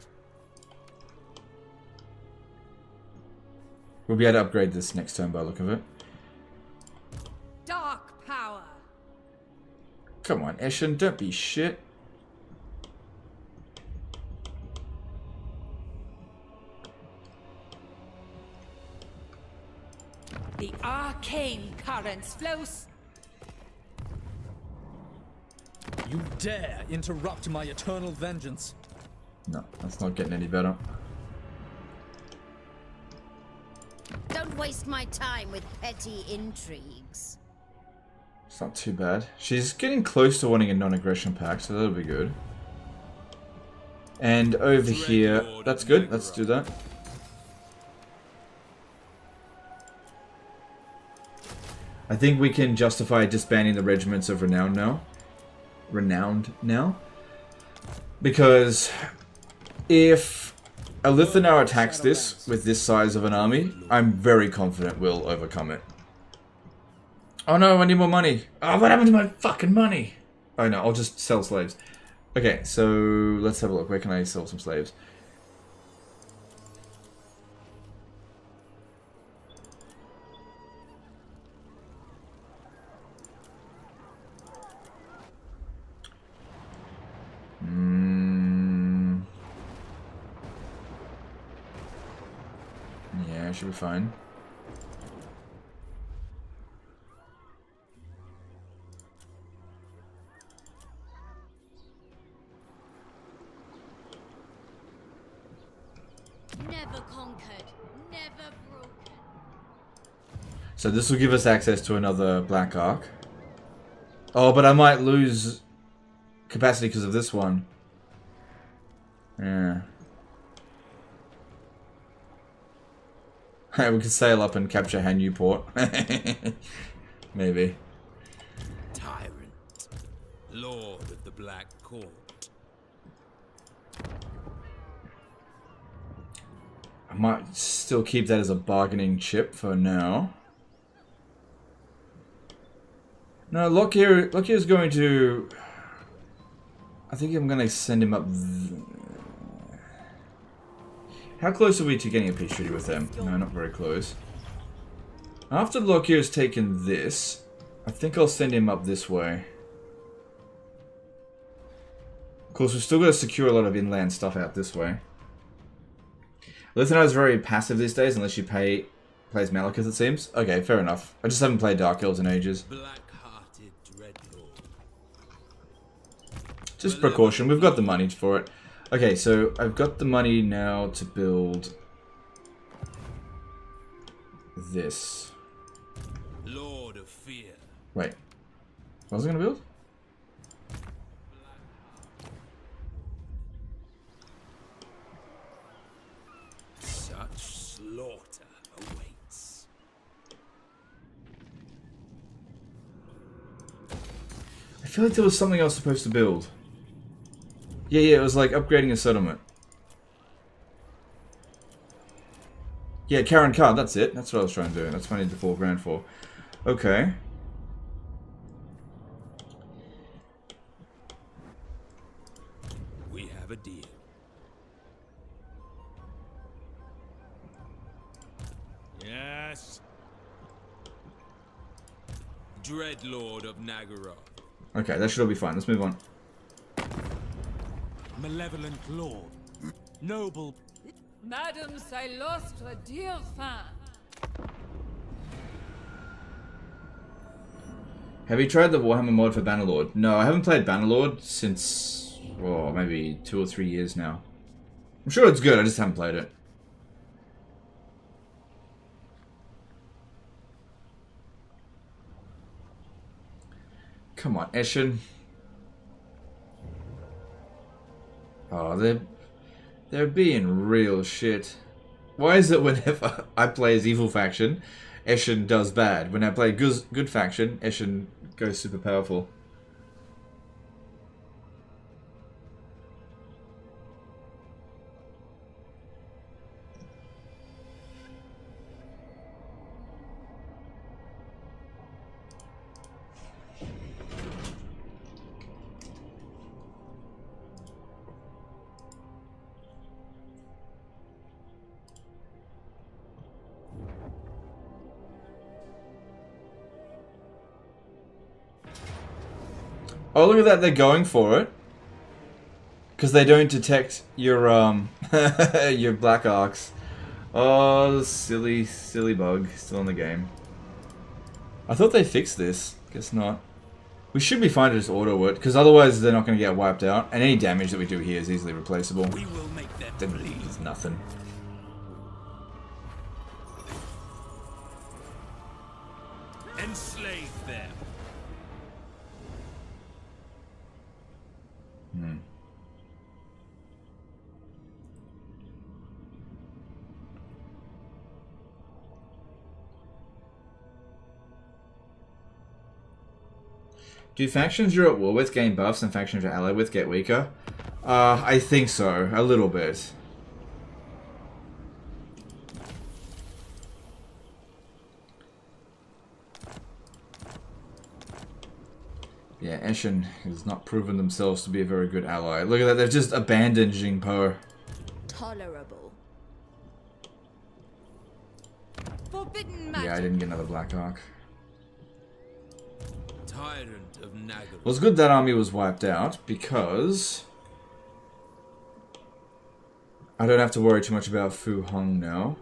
We'll be able to upgrade this next turn by the look of it. Dark power. Come on, Eshin, don't be shit. The arcane currents flows. You dare interrupt my eternal vengeance. No, that's not getting any better. Don't waste my time with petty intrigues. It's not too bad. She's getting close to wanting a non-aggression pact, so that'll be good. And over here, that's good. Let's do that. I think we can justify disbanding the regiments of Renowned now. Because if Elithanar attacks this with this size of an army, I'm very confident we'll overcome it. Oh no, I need more money. Oh, what happened to my fucking money? Oh no, I'll just sell slaves. Okay, so let's have a look. Where can I sell some slaves? Yeah, should be fine. Never conquered, never broken. So this will give us access to another Black Ark. Oh, but I might lose capacity because of this one. Yeah. We can sail up and capture Hanyu Port. Maybe. Tyrant. Lord of the Black Court. I might still keep that as a bargaining chip for now. No, Lokhir is going to... I think I'm going to send him up... How close are we to getting a peace treaty with them? No, not very close. After Lokhir has taken this, I think I'll send him up this way. Of course, we've still got to secure a lot of inland stuff out this way. Lithanar is very passive these days, unless you plays Malekith, it seems. Okay, fair enough. I just haven't played Dark Elves in ages. Black-hearted dreadlord. Just precaution, we've got the money for it. Okay, so I've got the money now to build this. Lord of Fear. Wait, what was I gonna build? Such slaughter awaits. I feel like there was something I was supposed to build. Yeah, it was like upgrading a settlement. Yeah, Karen Card, that's it. That's what I was trying to do. That's what I need the $4 grand for. Okay. We have a deal. Yes. Dreadlord of Nagara. Okay, that should all be fine. Let's move on. Malevolent Lord. Noble. Madame, I lost a dear fan. Have you tried the Warhammer mod for Bannerlord? No, I haven't played Bannerlord since, oh, maybe 2 or 3 years now. I'm sure it's good, I just haven't played it. Come on, Eshin. Oh, they're being real shit. Why is it whenever I play as evil faction, Eshin does bad? When I play good faction, Eshin goes super powerful. Oh, look at that, they're going for it. Because they don't detect your, your Black Arks. Oh, silly, silly bug. Still in the game. I thought they fixed this. Guess not. We should be fine to just auto it, because otherwise they're not going to get wiped out. And any damage that we do here is easily replaceable. We will make them bleed. It's nothing. Enslave them. Do factions you're at war with gain buffs and factions you're allied with get weaker? I think so. A little bit. Yeah, Eshin has not proven themselves to be a very good ally. Look at that, they've just abandoned Jingpo. Tolerable. Forbidden magic. Yeah, I didn't get another Black Ark. Tyrant of Nagaru. Well, it's good that army was wiped out, because I don't have to worry too much about Fu Hong now.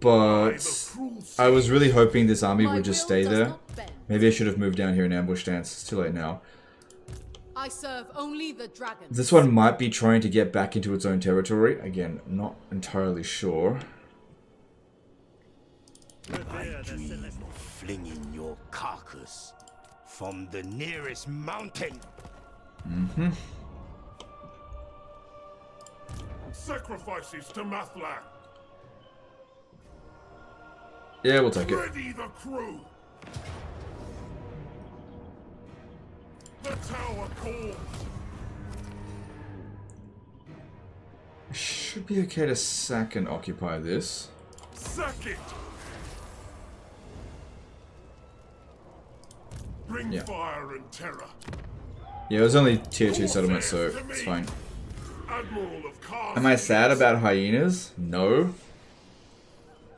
But I was really hoping this army would just stay there. Maybe I should have moved down here in ambush stance. It's too late now. I serve only the dragons. This one might be trying to get back into its own territory. Again, not entirely sure. I dream of flinging your carcass from the nearest mountain. Mm-hmm. Sacrifices to Mathlan. Yeah, we'll take it. Ready the crew. The tower calls. Should be okay to sack and occupy this. Sack it. Bring fire and terror. Yeah, it was only tier 2 settlement, so it's fine. Am I sad about hyenas? No.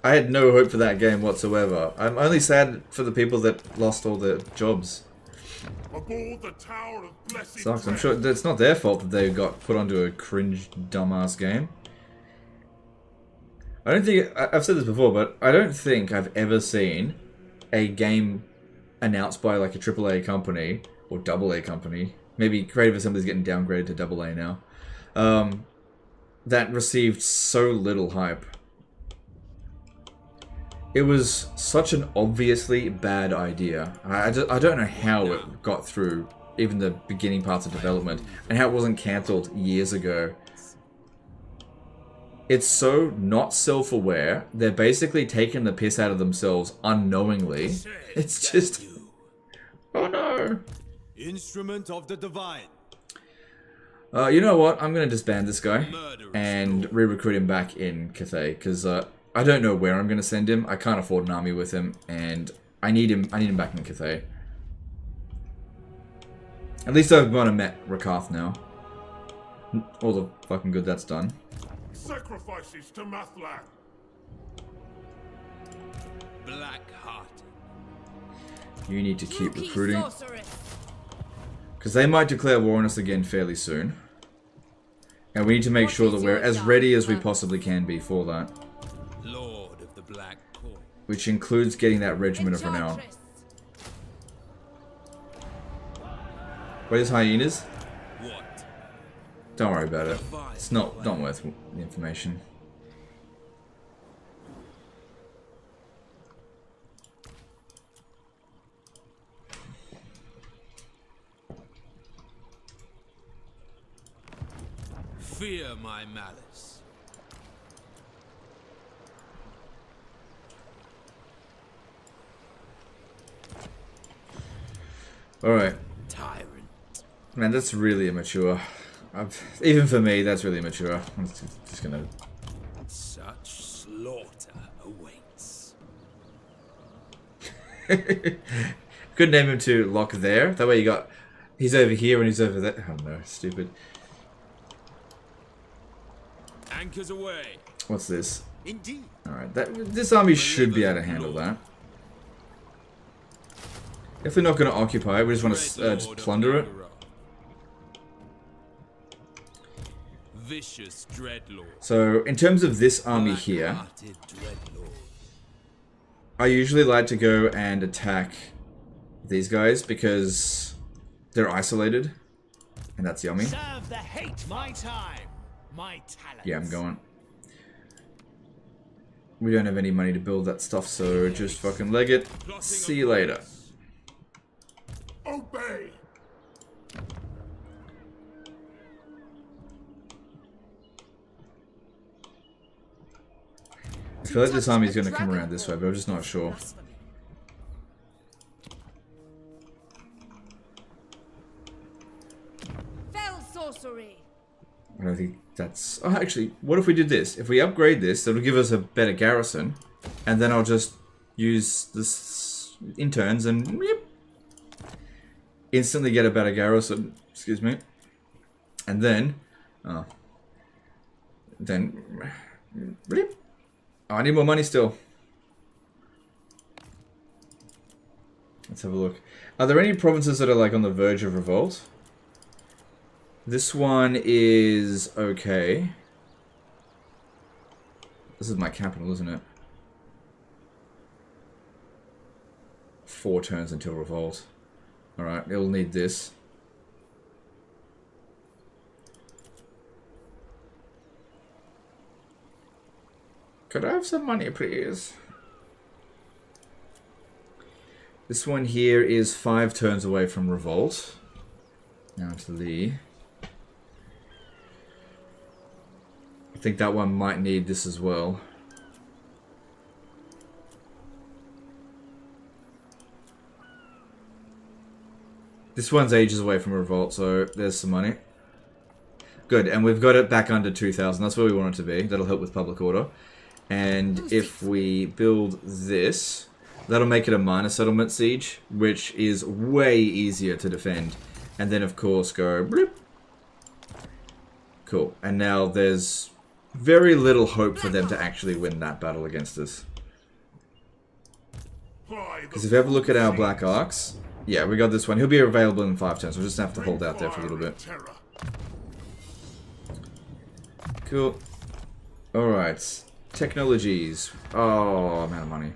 I had no hope for that game whatsoever. I'm only sad for the people that lost all their jobs. Aboard the Tower of Blessed Sucks. I'm sure it's not their fault that they got put onto a cringe, dumbass game. I don't think... I've said this before, but I don't think I've ever seen a game announced by like a AAA company, or AA company, maybe Creative Assembly's getting downgraded to AA now, that received so little hype. It was such an obviously bad idea. I don't know how it got through even the beginning parts of development, and how it wasn't cancelled years ago. It's so not self-aware. They're basically taking the piss out of themselves unknowingly. It's just... Oh no! Instrument of the Divine. You know what? I'm gonna disband this guy and re-recruit him back in Cathay, because I don't know where I'm gonna send him. I can't afford an army with him, and I need him back in Cathay. At least I've gone and met Rakath now. All the fucking good that's done. Sacrifices to Mathlan. Black-hearted. You need to keep recruiting, because they might declare war on us again fairly soon. And we need to make sure that we're as ready as we possibly can be for that. Lord of the Black Court. Which includes getting that regiment of renown. Where's hyenas? What? Don't worry about it. It's not worth the information. Fear my malice. Alright. Tyrant. Man, that's really immature. Even for me, that's really immature. I'm just gonna... Such slaughter awaits. Could name him to Lock there. That way you got... He's over here and he's over there. Oh no, stupid. Anchors away. What's this? Indeed. Alright, this army should be able to handle that. Definitely not going to occupy it. We just want to just plunder it. Vicious dreadlord. So, in terms of this army here, I usually like to go and attack these guys because they're isolated, and that's yummy. Serve the hate my time, my talent. Yeah, I'm going. We don't have any money to build that stuff, so just fucking leg it. See you later. Obey. I feel like this army is going to come around this way, but I'm just not sure. Fell sorcery. I don't think that's... Oh, actually, what if we did this? If we upgrade this, that'll give us a better garrison. And then I'll just use this interns and... Yep, instantly get a better garrison. Excuse me. And then... Yep. Oh, I need more money still. Let's have a look. Are there any provinces that are like on the verge of revolt? This one is okay. This is my capital, isn't it? 4 turns until revolt. Alright, it'll need this. Could I have some money, please? This one here is 5 turns away from revolt. Now to Lee. I think that one might need this as well. This one's ages away from revolt, so there's some money. Good, and we've got it back under 2,000. That's where we want it to be. That'll help with public order. And if we build this, that'll make it a minor settlement siege, which is way easier to defend. And then, of course, go bloop. Cool. And now there's very little hope for them to actually win that battle against us. Because if you ever look at our Black Arks, yeah, we got this one. He'll be available in 5 turns. We'll just have to hold out there for a little bit. Cool. Alright. Technologies. Oh, amount of money.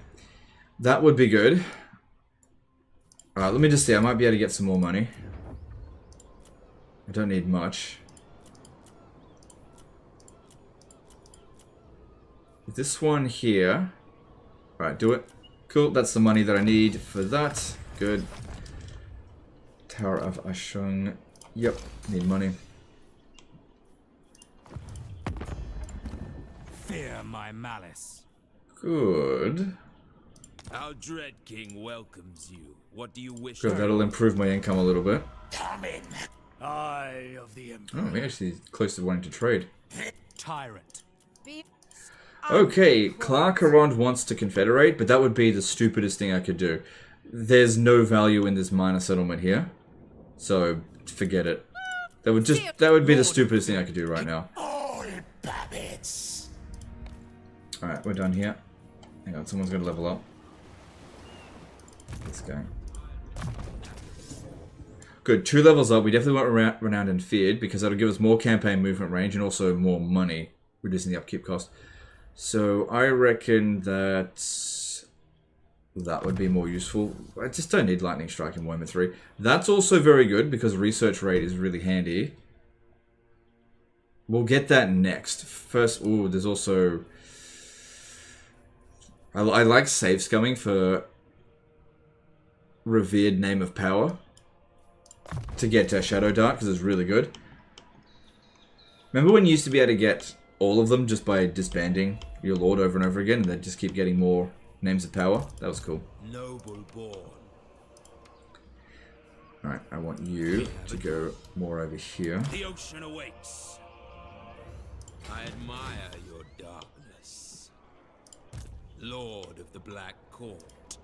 That would be good. Alright, let me just see. I might be able to get some more money. I don't need much. This one here. Alright, do it. Cool, that's the money that I need for that. Good. Tower of Ashung. Yep, need money. Fear my malice. Good. Our dread king welcomes you. What do you wish? Good, that'll improve my income a little bit. Come in. Eye of the Empire. Oh, we're actually close to wanting to trade. Tyrant. Okay, Clark Arond wants to confederate, but that would be the stupidest thing I could do. There's no value in this minor settlement here, so forget it. That would be the stupidest thing I could do right now. All babbits. Alright, we're done here. Hang on, someone's gonna level up. Let's go. Good, 2 levels up. We definitely want Renowned and Feared, because that'll give us more campaign movement range and also more money, reducing the upkeep cost. So I reckon that would be more useful. I just don't need Lightning Strike in Warhammer 3. That's also very good because research rate is really handy. We'll get that next. First, ooh, there's also... I like save scumming for Revered Name of Power to get Shadow Dart because it's really good. Remember when you used to be able to get all of them just by disbanding your lord over and over again and then just keep getting more names of power? That was cool. Noble born. Alright, I want you to go more over here. The ocean awaits. I admire your darkness. Lord of the Black Court.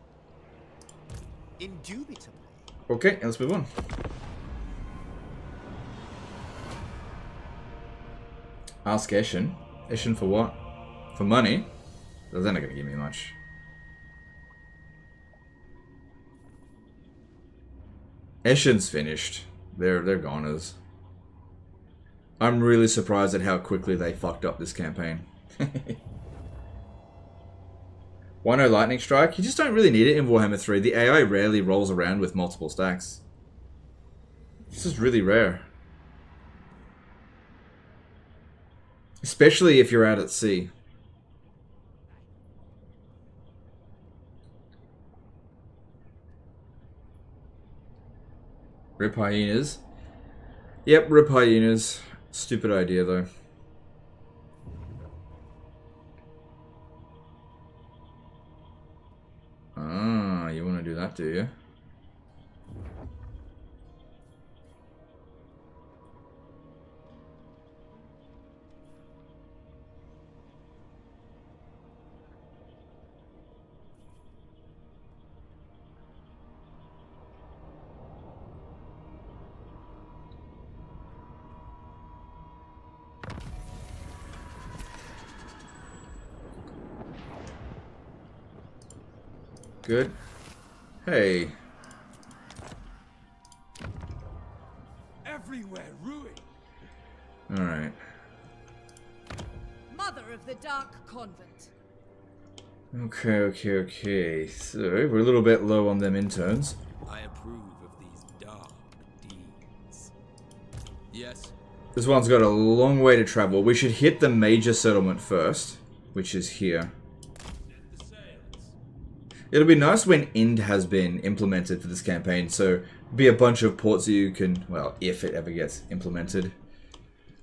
Indubitably. Okay, let's move on. Ask Eshin. Eshin for what? For money? They're not going to give me much. Eshen's finished. They're goners. I'm really surprised at how quickly they fucked up this campaign. Why no lightning strike? You just don't really need it in Warhammer 3. The AI rarely rolls around with multiple stacks. This is really rare. Especially if you're out at sea. Rip hyenas. Yep, rip hyenas. Stupid idea though. Ah, you want to do that, do you? Good. Hey. Everywhere ruin. All right. Mother of the Dark Convent. Okay. So we're a little bit low on them interns. I approve of these dark deeds. Yes. This one's got a long way to travel. We should hit the major settlement first, which is here. It'll be nice when Ind has been implemented for this campaign, so be a bunch of ports that you can, well, if it ever gets implemented.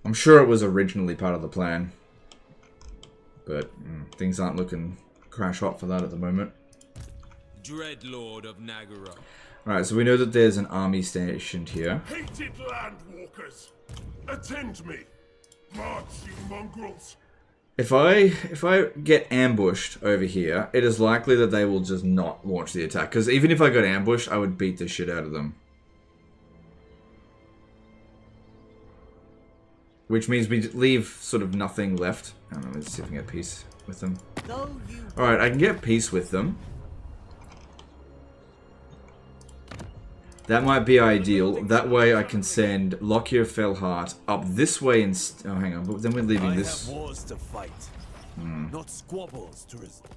I'm sure it was originally part of the plan, but things aren't looking crash hot for that at the moment. Dreadlord of Nagara. Alright, so we know that there's an army stationed here. Hated landwalkers, attend me, march you mongrels. If I get ambushed over here, it is likely that they will just not launch the attack. Because even if I got ambushed, I would beat the shit out of them. Which means we leave sort of nothing left. I don't know, let's see if we can get peace with them. Alright, I can get peace with them. That might be ideal. That way I can send Lokhir Fellheart up this way and... oh, hang on. But then we're leaving this... I have wars to fight, not squabbles to resolve.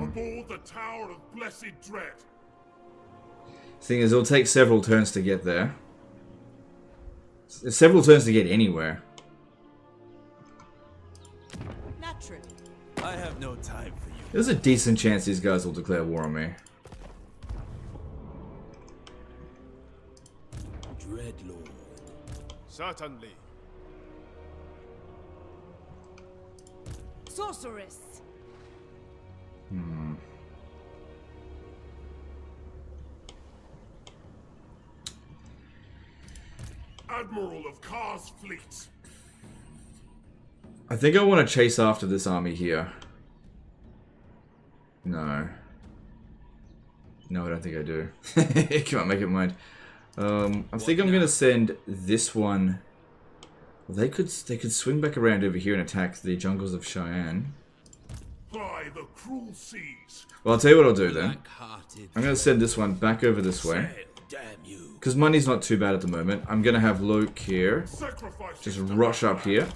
Aboard the Tower of Blessed Dread. Thing is, it'll take several turns to get there. Several turns to get anywhere. Naturally. I have no time for you. There's a decent chance these guys will declare war on me. Dreadlord. Certainly. Sorceress. Admiral of Kar's fleet. I think I want to chase after this army here. No. No, I don't think I do. Come on, make it mind. I think I'm gonna send this one. Well, they could swing back around over here and attack the jungles of Cheyenne. By the cruel seas. Well, I'll tell you what I'll do then. I'm gonna send this one back over this way. Because money's not too bad at the moment. I'm gonna have Lokhir just rush up here.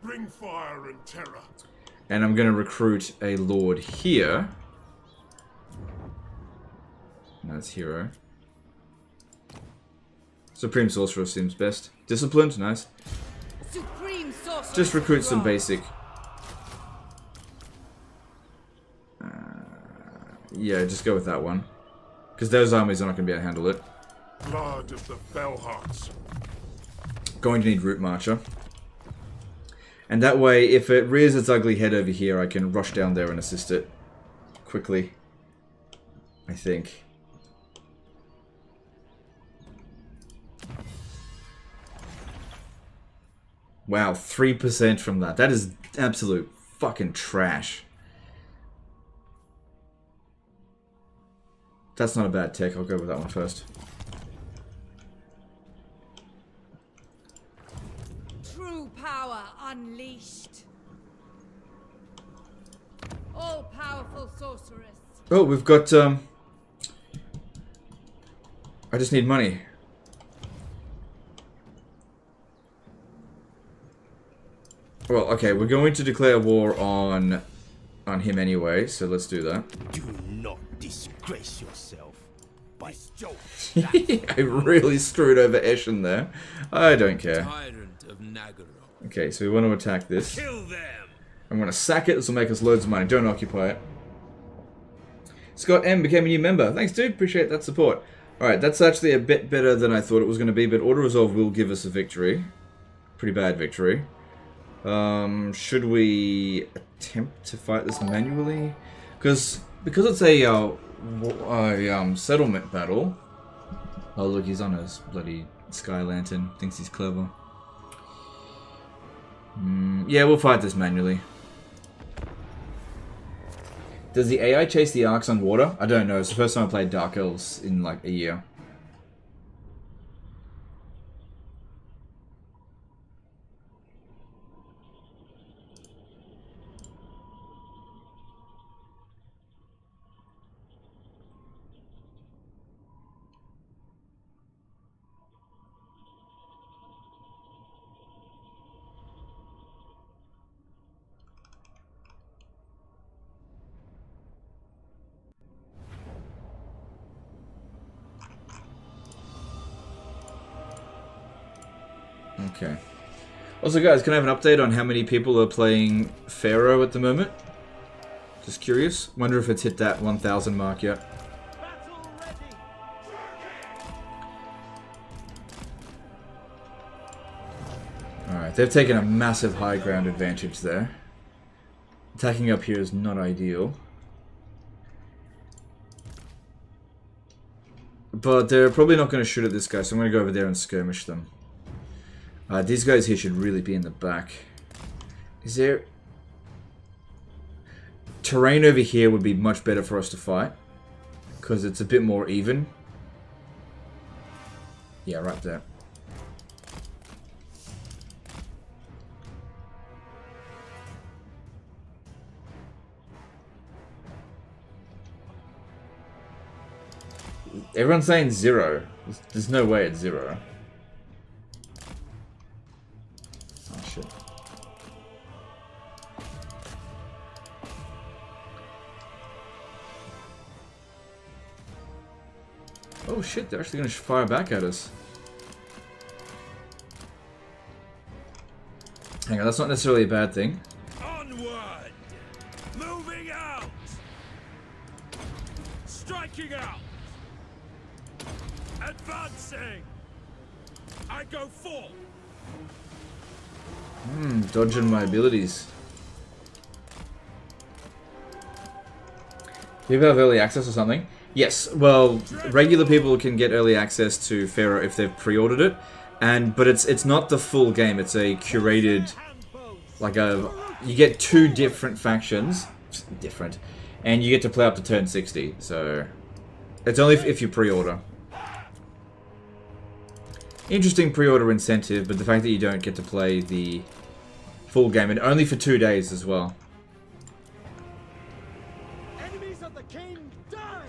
Bring fire and terror. And I'm gonna recruit a lord here. That's hero. Supreme Sorcerer seems best. Disciplined, nice. Supreme Sorcerer. Just recruit some basic. Yeah, just go with that one. Because those armies are not going to be able to handle it. Blood of the Fellhearts. Going to need Root Marcher. And that way, if it rears its ugly head over here, I can rush down there and assist it quickly. I think. Wow, 3% from that. That is absolute fucking trash. That's not a bad tech. I'll go with that one first. True power unleashed. powerful sorceress. Oh, we've got, I just need money. Well, okay, we're going to declare war on him anyway, so let's do that. Do not disgrace yourself by I really screwed over Eshin there. I don't care. Tyrant of Nagaro. Okay, so we want to attack this. Kill them. I'm going to sack it. This will make us loads of money. Don't occupy it. Scott M became a new member. Thanks, dude. Appreciate that support. Alright, that's actually a bit better than I thought it was going to be, but Auto-Resolve will give us a victory. Pretty bad victory. Should we attempt to fight this manually? Because it's a settlement battle. Oh look, he's on his bloody sky lantern. Thinks he's clever. Yeah, we'll fight this manually. Does the AI chase the Arks on water? I don't know. It's the first time I played Dark Elves in like a year. Okay. Also, guys, can I have an update on how many people are playing Pharaoh at the moment? Just curious. Wonder if it's hit that 1,000 mark yet. Alright, they've taken a massive high ground advantage there. Attacking up here is not ideal. But they're probably not going to shoot at this guy, so I'm going to go over there and skirmish them. These guys here should really be in the back. Is there... Terrain over here would be much better for us to fight. Because it's a bit more even. Yeah, right there. Everyone's saying 0. There's no way it's 0. Oh shit. Oh shit, they're actually gonna fire back at us. Hang on, that's not necessarily a bad thing. Onward! Moving out! Striking out! Advancing! I go forth! Dodging my abilities. Do you have early access or something? Yes, well, regular people can get early access to Pharaoh if they've pre-ordered it, but it's not the full game. It's a curated, you get 2 different factions, and you get to play up to turn 60. So it's only if you pre-order. Interesting pre-order incentive, but the fact that you don't get to play the full game, and only for 2 days as well. Enemies of the king die!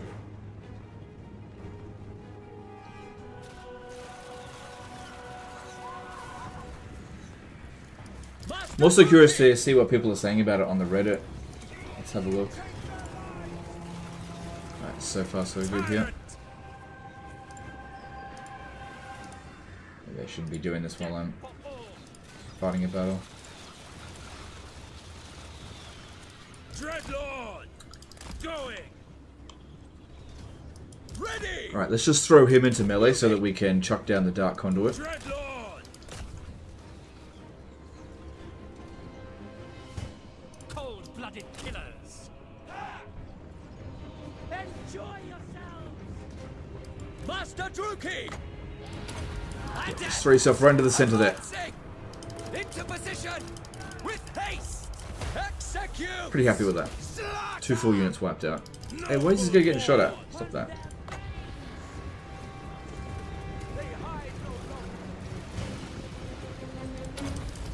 I'm also curious to see what people are saying about it on the Reddit. Let's have a look. Alright, so far so good here. Maybe I shouldn't be doing this while I'm fighting a battle. Dreadlord! Going! Ready! Alright, let's just throw him into melee so that we can chuck down the Dark Conduit. Dreadlord! Cold-blooded killers! Enjoy yourselves! Master Druki! Just throw yourself right into the center there. Into position! With haste! Execute! Pretty happy with that. 2 full units wiped out. Hey, why is this guy getting shot at? Stop that.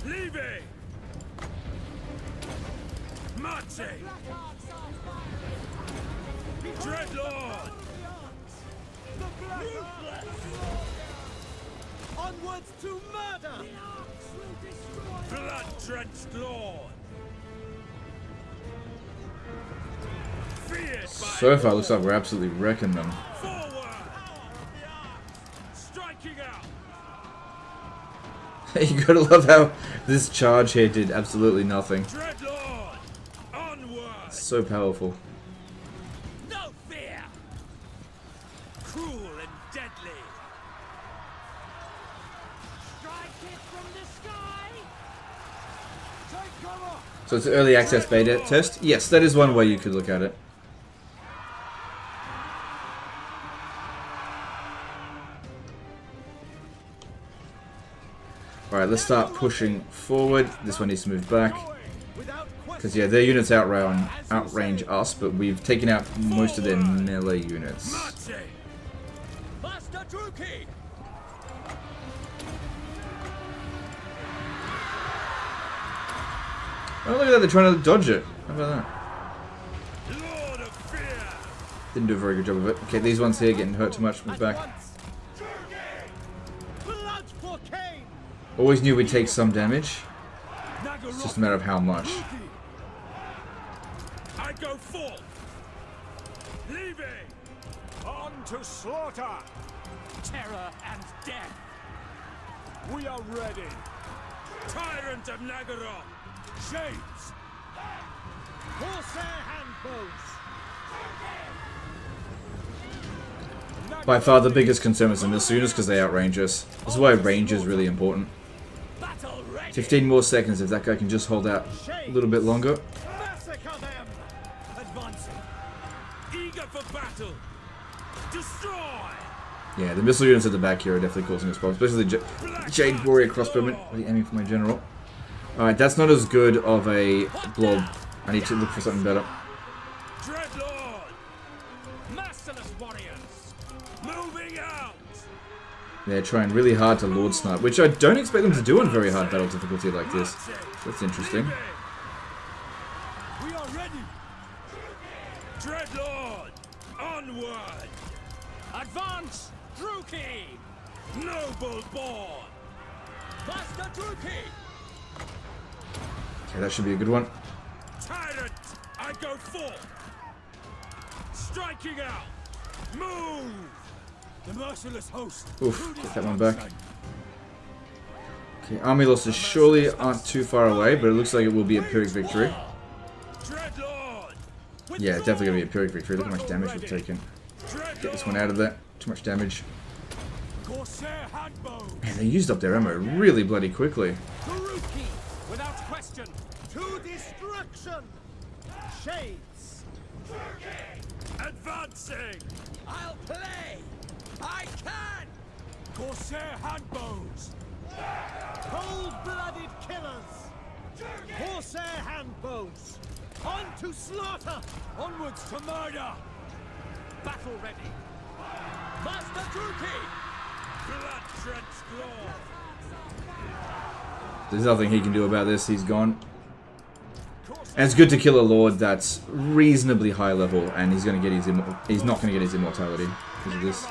Leaving! Marching! Dreadlord! The Black Arks! Onwards to murder! The Arks will destroy! Blood-drenched Lord! Feared by So far, looks like we're absolutely wrecking them. forward! Striking out! You gotta love how this charge here did absolutely nothing. Dreadlord! Onward! So powerful. No fear! Cruel and deadly! Strike it from the sky! Take cover! So it's an early access beta test? Yes, that is one way you could look at it. Alright, let's start pushing forward. This one needs to move back. Because, yeah, their units outrange us, but we've taken out most of their melee units. Master Druki! Oh, look at that, they're trying to dodge it. How about that? Lord of Fear! Didn't do a very good job of it. Okay, these ones here getting hurt too much. Move back. Blood for Cain! Always knew we'd take some damage. It's just a matter of how much. I go forth! Leaving! On to slaughter! Terror and death! We are ready! Tyrant of Nagorok! Shades! Corsair handbows! By far the biggest concern is the missile units because they outrange us. This is why range is really important. 15 more seconds if that guy can just hold out a little bit longer. Massacre them! Advancing! Eager for battle! Destroy! Yeah, the missile units at the back here are definitely causing us problems, especially the Jade Warrior crossbowmen. The aiming for my general. Alright, that's not as good of a blob. I need to look for something better. Dreadlord! Masterless warriors! Moving out! They're trying really hard to Lord Snipe, which I don't expect them to do on very hard battle difficulty like this. That's interesting. We are ready! Dreadlord! Onward! Advance! Druki! Noble born! Master Druki! Okay, that should be a good one. Tyrant! I go forth! Striking out! Move! The merciless host! Oof, get that one back. Okay, army losses surely aren't too far away, but it looks like it will be a Pyrrhic victory. Dreadlord! Yeah, definitely gonna be a Pyrrhic victory. Look how much damage we've taken. Get this one out of there. Too much damage. Corsair handbows! Man, they used up their ammo really bloody quickly. Druki! Without question! To destruction! Shades! Advancing! I'll play! I can! Corsair handbows! Cold-blooded killers! Corsair handbows! On to slaughter! Onwards to murder! Battle ready! Master Druki! Blood-drenched Lord! There's nothing he can do about this. He's gone. And it's good to kill a lord that's reasonably high level, and he's going to get his he's not going to get his immortality because of this.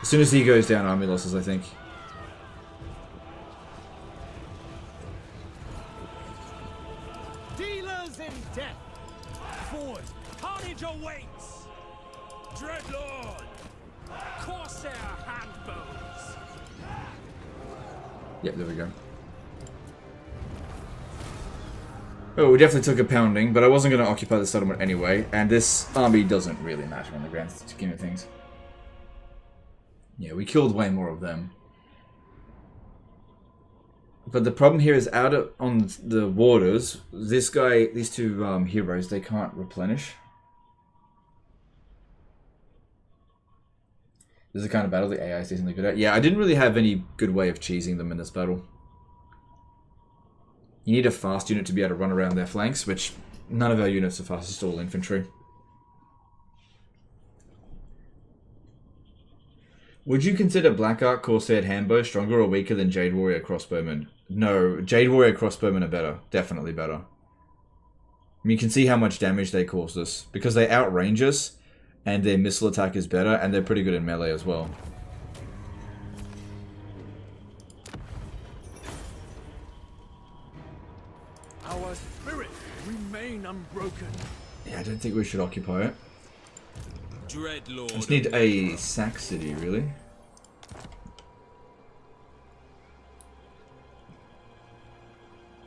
As soon as he goes down, army losses, I think. Dealers in death! Forward! Carnage awaits! Dreadlord! Corsair handbows! Yep, there we go. Oh, we definitely took a pounding, but I wasn't going to occupy the settlement anyway, and this army doesn't really matter on the grand scheme of things. Yeah, we killed way more of them. But the problem here is on the waters, this guy, these two heroes, they can't replenish. This is the kind of battle the AI is decently good at. Yeah, I didn't really have any good way of cheesing them in this battle. You need a fast unit to be able to run around their flanks, which none of our units are fast, it's all infantry. Would you consider Black Ark Corsair handbow stronger or weaker than Jade Warrior crossbowmen? No, Jade Warrior crossbowmen are better. Definitely better. I mean, you can see how much damage they cause us. Because they outrange us, and their missile attack is better, and they're pretty good in melee as well. Our spirits remain unbroken. Yeah, I don't think we should occupy it. Dreadlord. I just need a sack city, really.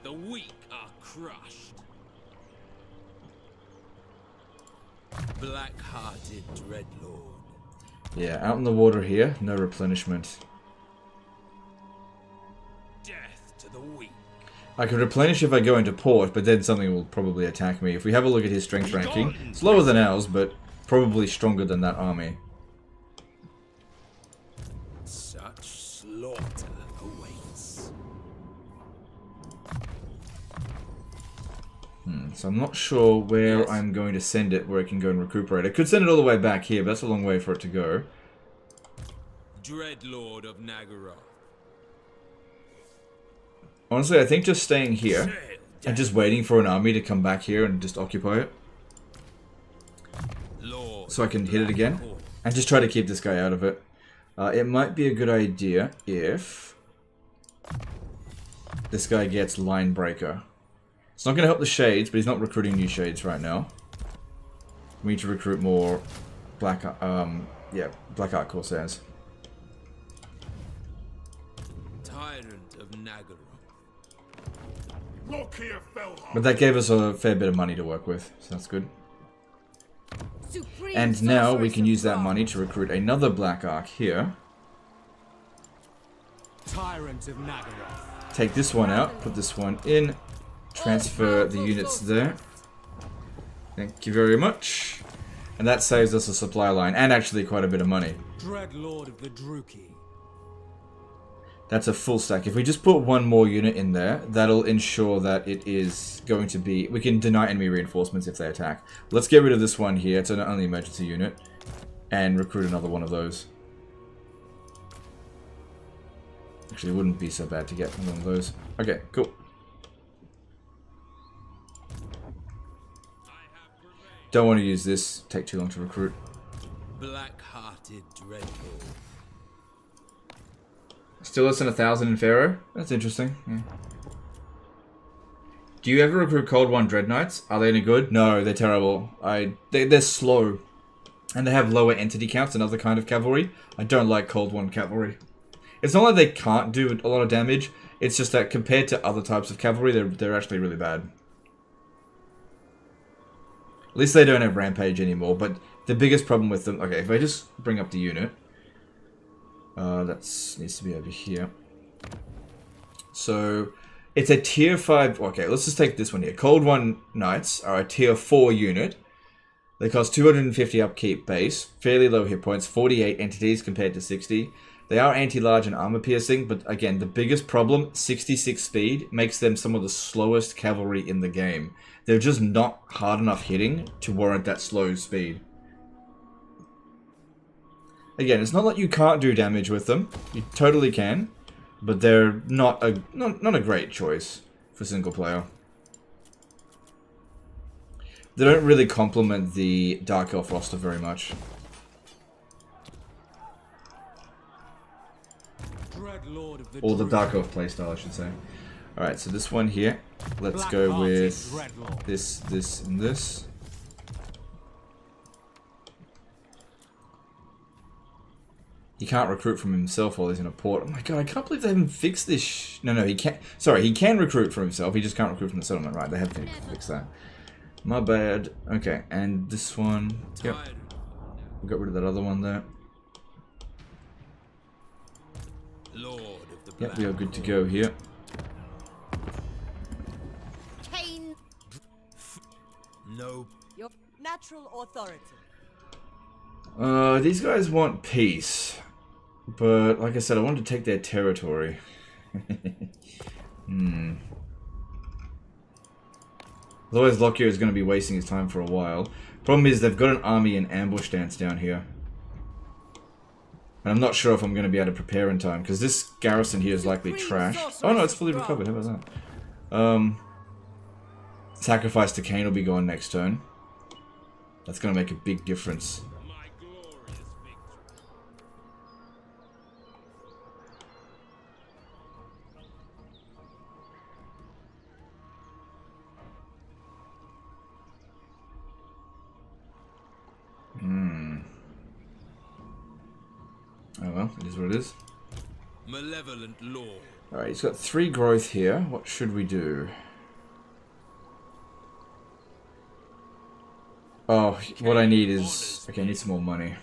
The weak are crushed. Black-hearted Dreadlord. Yeah, out in the water here, no replenishment. Death to the weak. I can replenish if I go into port, but then something will probably attack me. If we have a look at his strength ranking, it's lower than ours, but probably stronger than that army. Such slaughter awaits. So I'm not sure where I'm going to send it, where it can go and recuperate. I could send it all the way back here, but that's a long way for it to go. Dreadlord of Nagaroth. Honestly, I think just staying here and just waiting for an army to come back here and just occupy it. So I can hit it again. And just try to keep this guy out of it. It might be a good idea if this guy gets Line Breaker. It's not going to help the Shades, but he's not recruiting new Shades right now. We need to recruit more Black Ark Corsairs. Tyrant of Nagaroth. Lokhir Fellheart. But that gave us a fair bit of money to work with, so that's good. Supreme And now we sorceress can of use that God. money to recruit another Black Ark here. Tyrant of Nagaroth. Take this one out, put this one in, transfer the units there. Thank you very much. And that saves us a supply line, and actually quite a bit of money. Dreadlord of the Druki. That's a full stack. If we just put one more unit in there, that'll ensure that it is going to be... We can deny enemy reinforcements if they attack. Let's get rid of this one here. It's an only emergency unit. And recruit another one of those. Actually, it wouldn't be so bad to get one of those. Okay, cool. Don't want to use this. Take too long to recruit. Black-hearted Dreadlord. Still less than 1,000 in Pharaoh? That's interesting. Yeah. Do you ever recruit Cold One Dread Knights? Are they any good? No, they're terrible. They're slow. And they have lower entity counts than other kind of cavalry. I don't like Cold One cavalry. It's not like they can't do a lot of damage. It's just that compared to other types of cavalry, they're actually really bad. At least they don't have Rampage anymore. But the biggest problem with them... Okay, if I just bring up the unit... that needs to be over here. So, it's a tier 5... Okay, let's just take this one here. Cold One Knights are a tier 4 unit. They cost 250 upkeep base. Fairly low hit points. 48 entities compared to 60. They are anti-large and armor piercing. But again, the biggest problem, 66 speed, makes them some of the slowest cavalry in the game. They're just not hard enough hitting to warrant that slow speed. Again, it's not like you can't do damage with them. You totally can. But they're not a great choice for single player. They don't really complement the Dark Elf roster very much. Or the Dark Elf playstyle, I should say. Alright, so this one here. Let's go with this, this, and this. He can't recruit from himself while he's in a port. Oh my god, I can't believe they haven't fixed this. No, he can't. Sorry, he can recruit from himself. He just can't recruit from the settlement. Right, they have to fix that. My bad. Okay, and this one. Yep. We got rid of that other one there. Yep, we are good to go here. Kane. No. Your natural authority. These guys want peace. But, like I said, I wanted to take their territory. Otherwise, Lokhir is going to be wasting his time for a while. Problem is, they've got an army in ambush stance down here. And I'm not sure if I'm going to be able to prepare in time, because this garrison here is likely trash. Oh no, it's fully recovered. How about that? Sacrifice to Kane will be gone next turn. That's going to make a big difference. Oh well, it is what it is. Malevolent lord. Alright, he's got 3 growth here. What should we do? Oh, what I need is... Okay, I need some more money.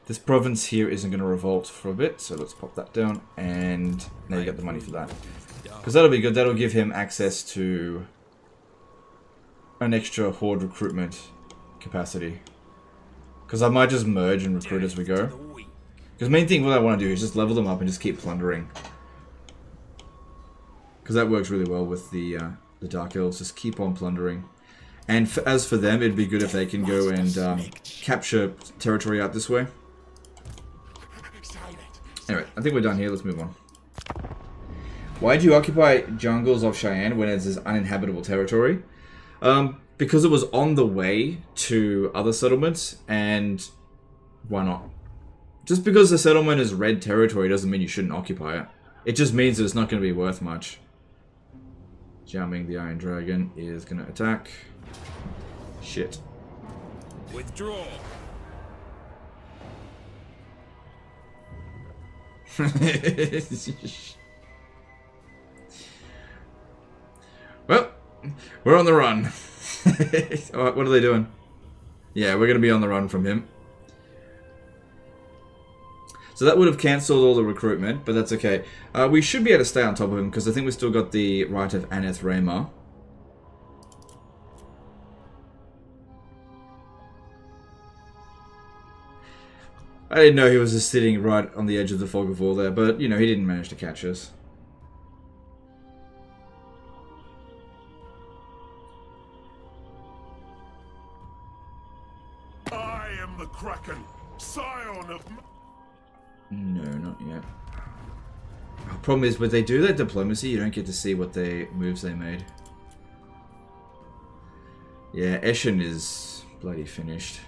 This province here isn't going to revolt for a bit, so let's pop that down. And now you get the money for that. Because that'll be good. That'll give him access to an extra horde recruitment capacity. Because I might just merge and recruit as we go. Because the main thing what I want to do is just level them up and just keep plundering. Because that works really well with the Dark Elves. Just keep on plundering. And as for them, it'd be good if they can go and capture territory out this way. Anyway, I think we're done here. Let's move on. Why do you occupy jungles of Cheyenne when it's uninhabitable territory? Because it was on the way to other settlements, and why not? Just because the settlement is red territory doesn't mean you shouldn't occupy it. It just means that it's not going to be worth much. Jamming the Iron Dragon is going to attack. Shit. Withdraw. Well, we're on the run. What are they doing? Yeah, we're going to be on the run from him. So that would have cancelled all the recruitment, but that's okay. We should be able to stay on top of him, because I think we've still got the right of Anathema. I didn't know he was just sitting right on the edge of the Fog of War there, but, you know, he didn't manage to catch us. I am the Kraken, scion of... No, not yet. The problem is, when they do that diplomacy, you don't get to see what moves they made. Yeah, Eshin is bloody finished.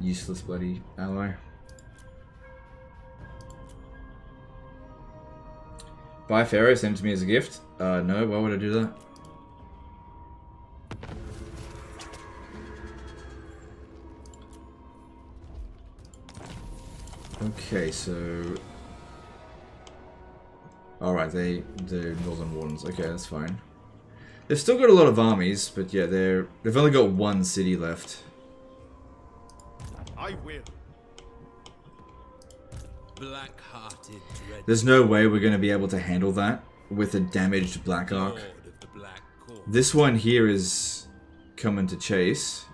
Useless bloody ally. Buy Pharaoh, send to me as a gift. No, why would I do that? Okay, so... Alright, the Northern Wardens. Okay, that's fine. They've still got a lot of armies, but yeah, they've only got 1 city left. I will. Black-hearted dread. There's no way we're going to be able to handle that with a damaged Black Ark. This one here is coming to chase.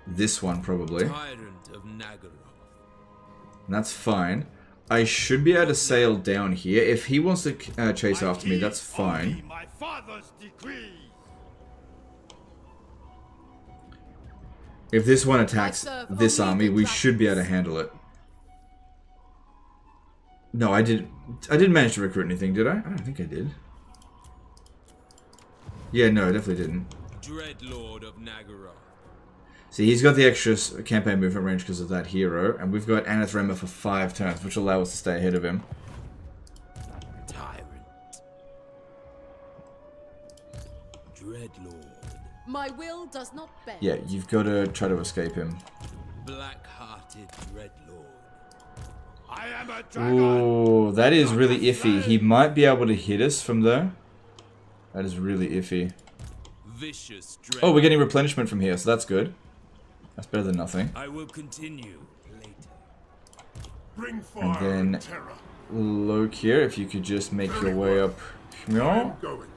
This one probably. Tyrant of Nagaroth. And that's fine. I should be able to sail down here. If he wants to chase after me, that's fine. My father's decree. If this one attacks this army, we should be able to handle it. No, I didn't manage to recruit anything, did I? I don't think I did. Yeah, no, I definitely didn't. Dreadlord of Nagaroth. See, he's got the extra campaign movement range because of that hero, and we've got Anathema for 5 turns, which will allow us to stay ahead of him. Tyrant. Dreadlord. My will does not bend. Yeah, you've got to try to escape him. Black-hearted Dreadlord. I am a dragon. Ooh, that is really iffy. He might be able to hit us from there. That is really iffy. Vicious oh, we're getting replenishment from here, so that's good. That's better than nothing. I will continue later. Bring fire And then and terror. Lokhir, if you could just make your way up here. I'm going.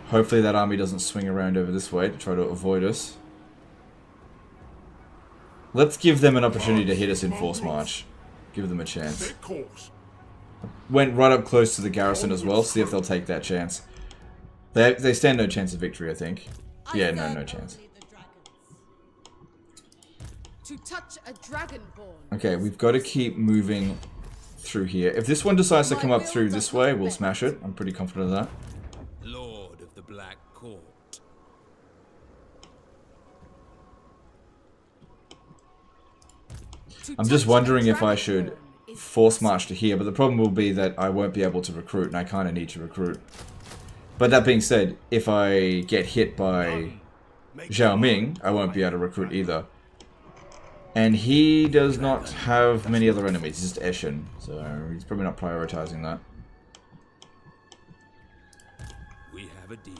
Hopefully that army doesn't swing around over this way to try to avoid us. Let's give them an opportunity to hit us in force march. Give them a chance. Went right up close to the garrison as well, see if they'll take that chance. They stand no chance of victory, I think. Yeah, no chance. To touch a dragonborn. Okay, we've got to keep moving through here. If this one decides to come up through this way, we'll smash it. I'm pretty confident of that. Lord of the Black Court. I'm just wondering if I should force march to here, but the problem will be that I won't be able to recruit, and I kind of need to recruit. But that being said, if I get hit by Zhao Ming, I won't be able to recruit either. And he does not have many other enemies, he's just Eshin, so he's probably not prioritizing that. We have a deal.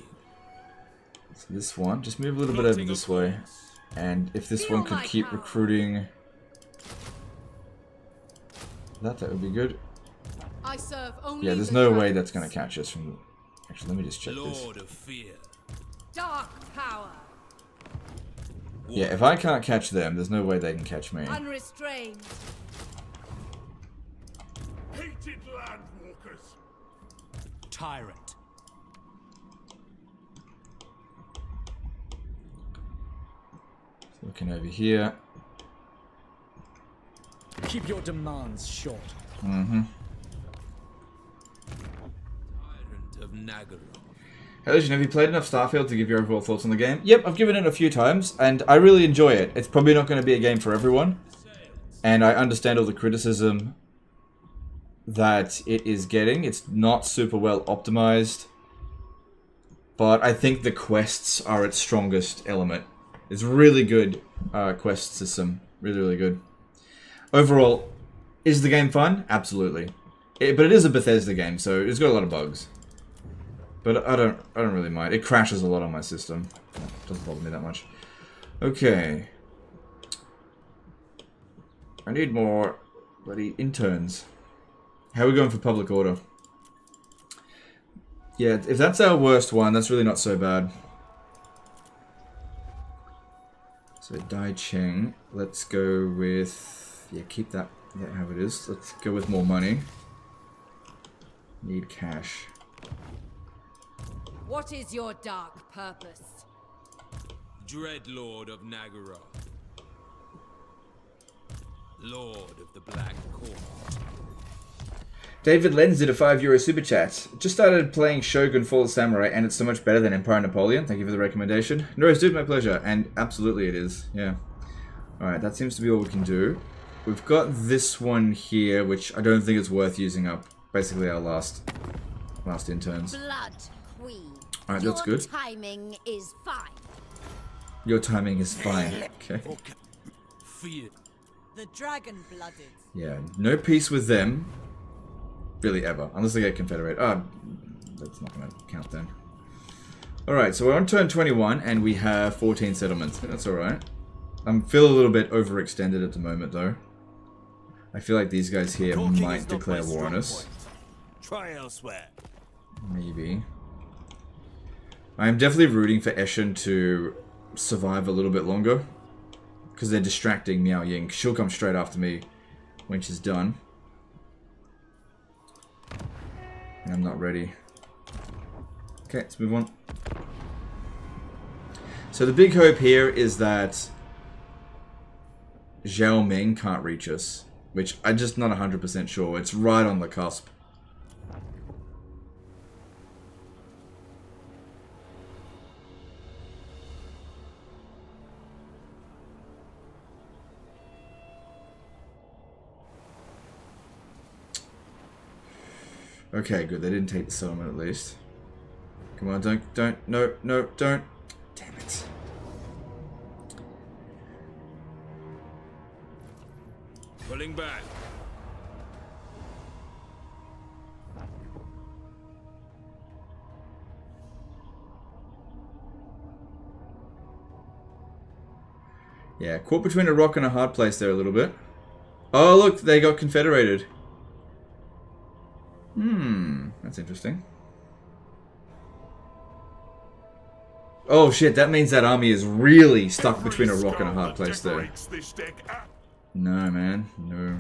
So this one, just move a little bit over this way. And if this one could keep recruiting that would be good. I serve only Yeah, there's no way that's gonna catch us from... Actually, let me just check this. Lord of Fear. Dark power. Yeah, if I can't catch them, there's no way they can catch me. Unrestrained. Hated landwalkers. Tyrant. Looking over here. Keep your demands short. Mm-hmm. Tyrant of Nagara. Hey Legion, have you played enough Starfield to give your overall thoughts on the game? Yep, I've given it a few times, and I really enjoy it. It's probably not going to be a game for everyone, and I understand all the criticism that it is getting. It's not super well optimized, but I think the quests are its strongest element. It's really good quest system. Really, really good. Overall, is the game fun? Absolutely. But it is a Bethesda game, so it's got a lot of bugs. But I don't really mind. It crashes a lot on my system. It doesn't bother me that much. Okay. I need more bloody interns. How are we going for public order? Yeah, if that's our worst one, that's really not so bad. So Dai Cheng, let's go with, yeah, keep that how it is. Let's go with more money. Need cash. What is your dark purpose? Dreadlord of Nagara. Lord of the Black Court. David Lenz did a €5 super chat. Just started playing Shogun Fall of Samurai and it's so much better than Empire Napoleon. Thank you for the recommendation. No, dude, my pleasure. And absolutely it is. Yeah. Alright, that seems to be all we can do. We've got this one here, which I don't think it's worth using up. Basically our last interns. Blood Queen. Alright, that's good. Your timing is fine. Your timing is fine. Okay. Fear. The dragon-blooded. Yeah, no peace with them. Really ever. Unless they get confederate. Ah, that's not going to count then. Alright, so we're on turn 21 and we have 14 settlements. That's alright. I'm feeling a little bit overextended at the moment though. I feel like these guys here might declare war on us. Try elsewhere. Maybe. I am definitely rooting for Eshin to survive a little bit longer. Because they're distracting Miao Ying. She'll come straight after me when she's done. And I'm not ready. Okay, let's move on. So the big hope here is that Zhao Ming can't reach us. Which I'm just not 100% sure. It's right on the cusp. Okay, good. They didn't take the settlement at least. Come on, don't, no, don't. Damn it. Pulling back. Yeah, caught between a rock and a hard place there a little bit. Oh, look, they got confederated. That's interesting. Oh shit, that means that army is really stuck between a rock and a hard place there. No, man, no.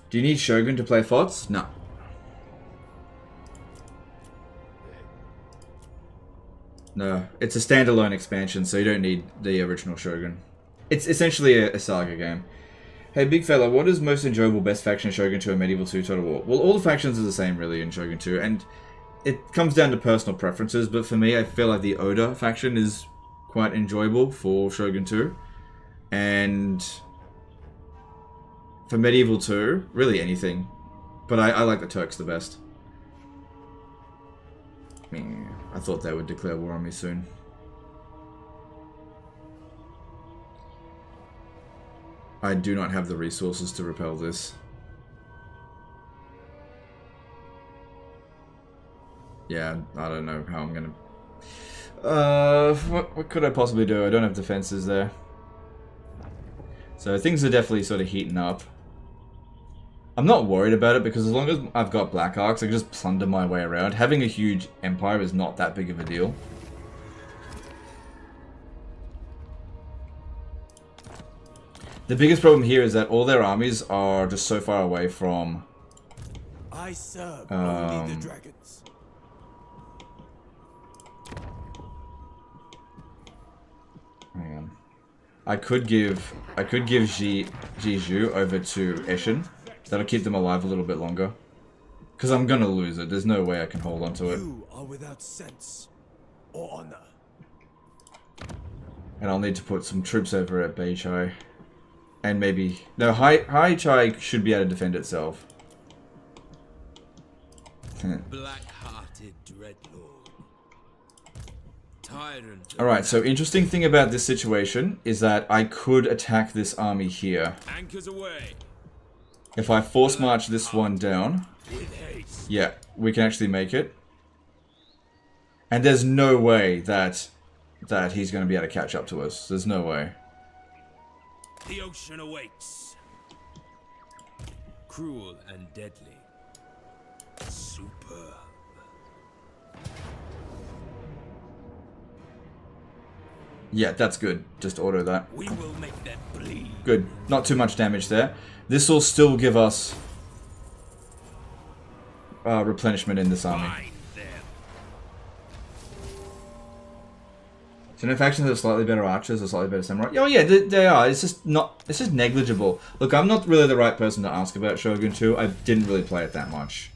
Do you need Shogun to play FOTS? No. No, it's a standalone expansion, so you don't need the original Shogun. It's essentially a saga game. Hey, big fella, what is most enjoyable best faction in Shogun 2 and Medieval 2 Total War? Well, all the factions are the same, really, in Shogun 2, and it comes down to personal preferences, but for me, I feel like the Oda faction is quite enjoyable for Shogun 2. And for Medieval 2, really anything. But I like the Turks the best. I thought they would declare war on me soon. I do not have the resources to repel this. Yeah, I don't know how I'm gonna... what could I possibly do? I don't have defenses there. So things are definitely sort of heating up. I'm not worried about it because as long as I've got Black Arks, I can just plunder my way around. Having a huge empire is not that big of a deal. The biggest problem here is that all their armies are just so far away from... I serve only the dragons. Hang on. I could give Jiju over to Eshin. That'll keep them alive a little bit longer. Because I'm gonna lose it. There's no way I can hold on to it. You are without sense or honor. And I'll need to put some troops over at Beichai. And maybe... No, Hai Chai should be able to defend itself. Black-hearted dreadlord. Tyrant. Alright, so interesting thing about this situation is that I could attack this army here. Anchors away. If I force march this one down, yeah, we can actually make it. And there's no way that he's going to be able to catch up to us. There's no way. The ocean awaits. Cruel and deadly. Superb. Yeah, that's good. Just auto that. We will make them bleed. Good. Not too much damage there. This will still give us replenishment in this army. So no factions have slightly better archers or slightly better samurai. Oh yeah, they are. It's just not. It's just negligible. Look, I'm not really the right person to ask about Shogun 2. I didn't really play it that much.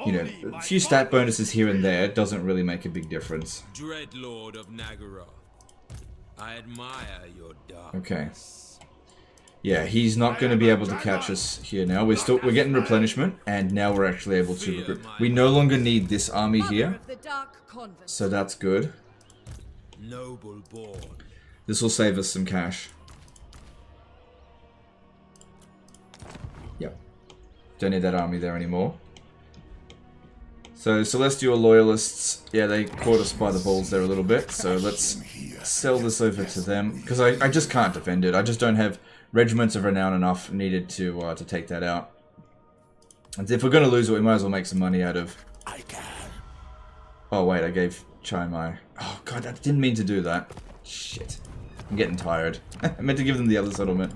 You know, a few stat bonuses here and there doesn't really make a big difference. Dreadlord of Nagaroth, I admire your darkness. Okay. Yeah, he's not going to be able to catch us here now. We're getting replenishment, and now we're actually able to recruit. We no longer need this army here, so that's good. Noble born. This will save us some cash. Yep. Don't need that army there anymore. So, Celestial Loyalists, yeah, they caught us by the balls there a little bit, so let's sell this over to them, because I just can't defend it. I just don't have regiments of renown enough needed to take that out. And if we're going to lose it, we might as well make some money out of... Oh wait, I gave Chai Mai. Oh god, I didn't mean to do that. Shit. I'm getting tired. I meant to give them the other settlement.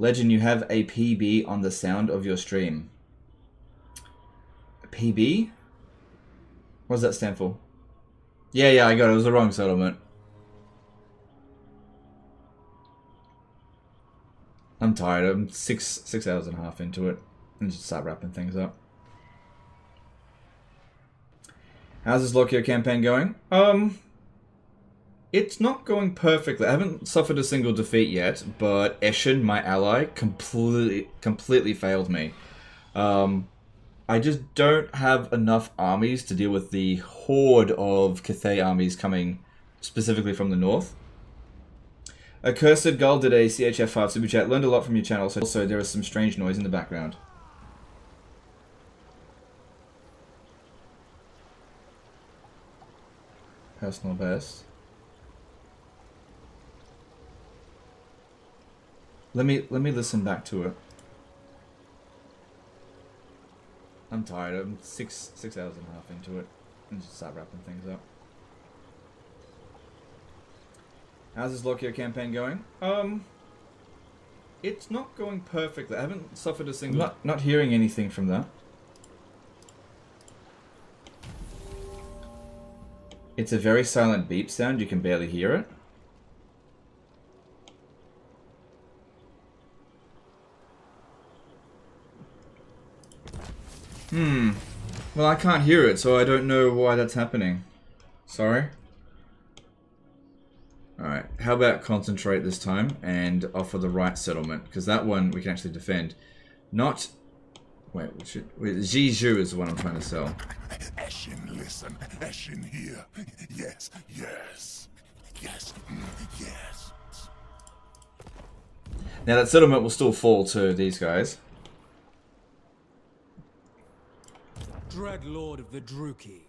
Legend, you have a PB on the sound of your stream. A PB? What does that stand for? Yeah, I got it. It was the wrong settlement. I'm tired. I'm six hours and a half into it. And just start wrapping things up. How's this Lokhir campaign going? It's not going perfectly. I haven't suffered a single defeat yet, but Eshin, my ally, completely failed me. I just don't have enough armies to deal with the horde of Cathay armies coming specifically from the north. Accursed Gull did a CHF5 super chat. Learned a lot from your channel. So also there is some strange noise in the background. Personal best. Let me listen back to it. I'm tired. I'm six hours and a half into it. And just start wrapping things up. How's this Lokhir campaign going? It's not going perfectly. I haven't suffered a single... Not hearing anything from that. It's a very silent beep sound. You can barely hear it. Well, I can't hear it, so I don't know why that's happening. Sorry. Alright, how about concentrate this time and offer the right settlement? Because that one we can actually defend. Not... Wait, Jiju is the one I'm trying to sell. Eshin, listen. Eshin here. Yes, yes. Yes, yes. Now that settlement will still fall to these guys. Dreadlord of the Druki.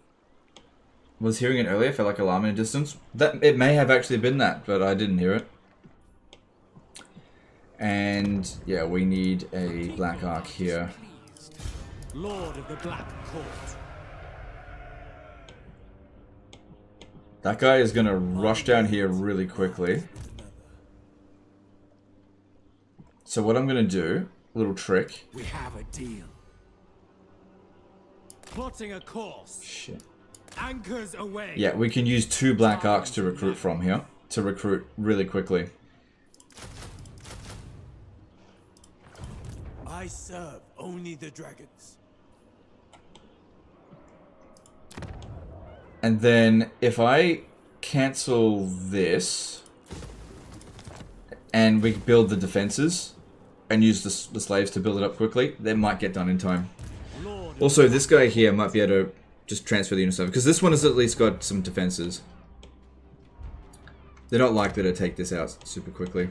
Was hearing it earlier, felt like alarm in a distance. That it may have actually been that, but I didn't hear it. And yeah, we need a Black Ark here. Lord of the Black Court. That guy is gonna rush down here really quickly. So what I'm gonna do, a little trick. We have a deal. Plotting a course. Shit. Anchors away. Yeah, we can use 2 Black Arks to recruit from here. To recruit really quickly. I serve only the dragons. And then if I cancel this and we build the defenses and use the slaves to build it up quickly, they might get done in time. Also, this guy here might be able to just transfer the units over, because this one has at least got some defenses. They're not likely to take this out super quickly.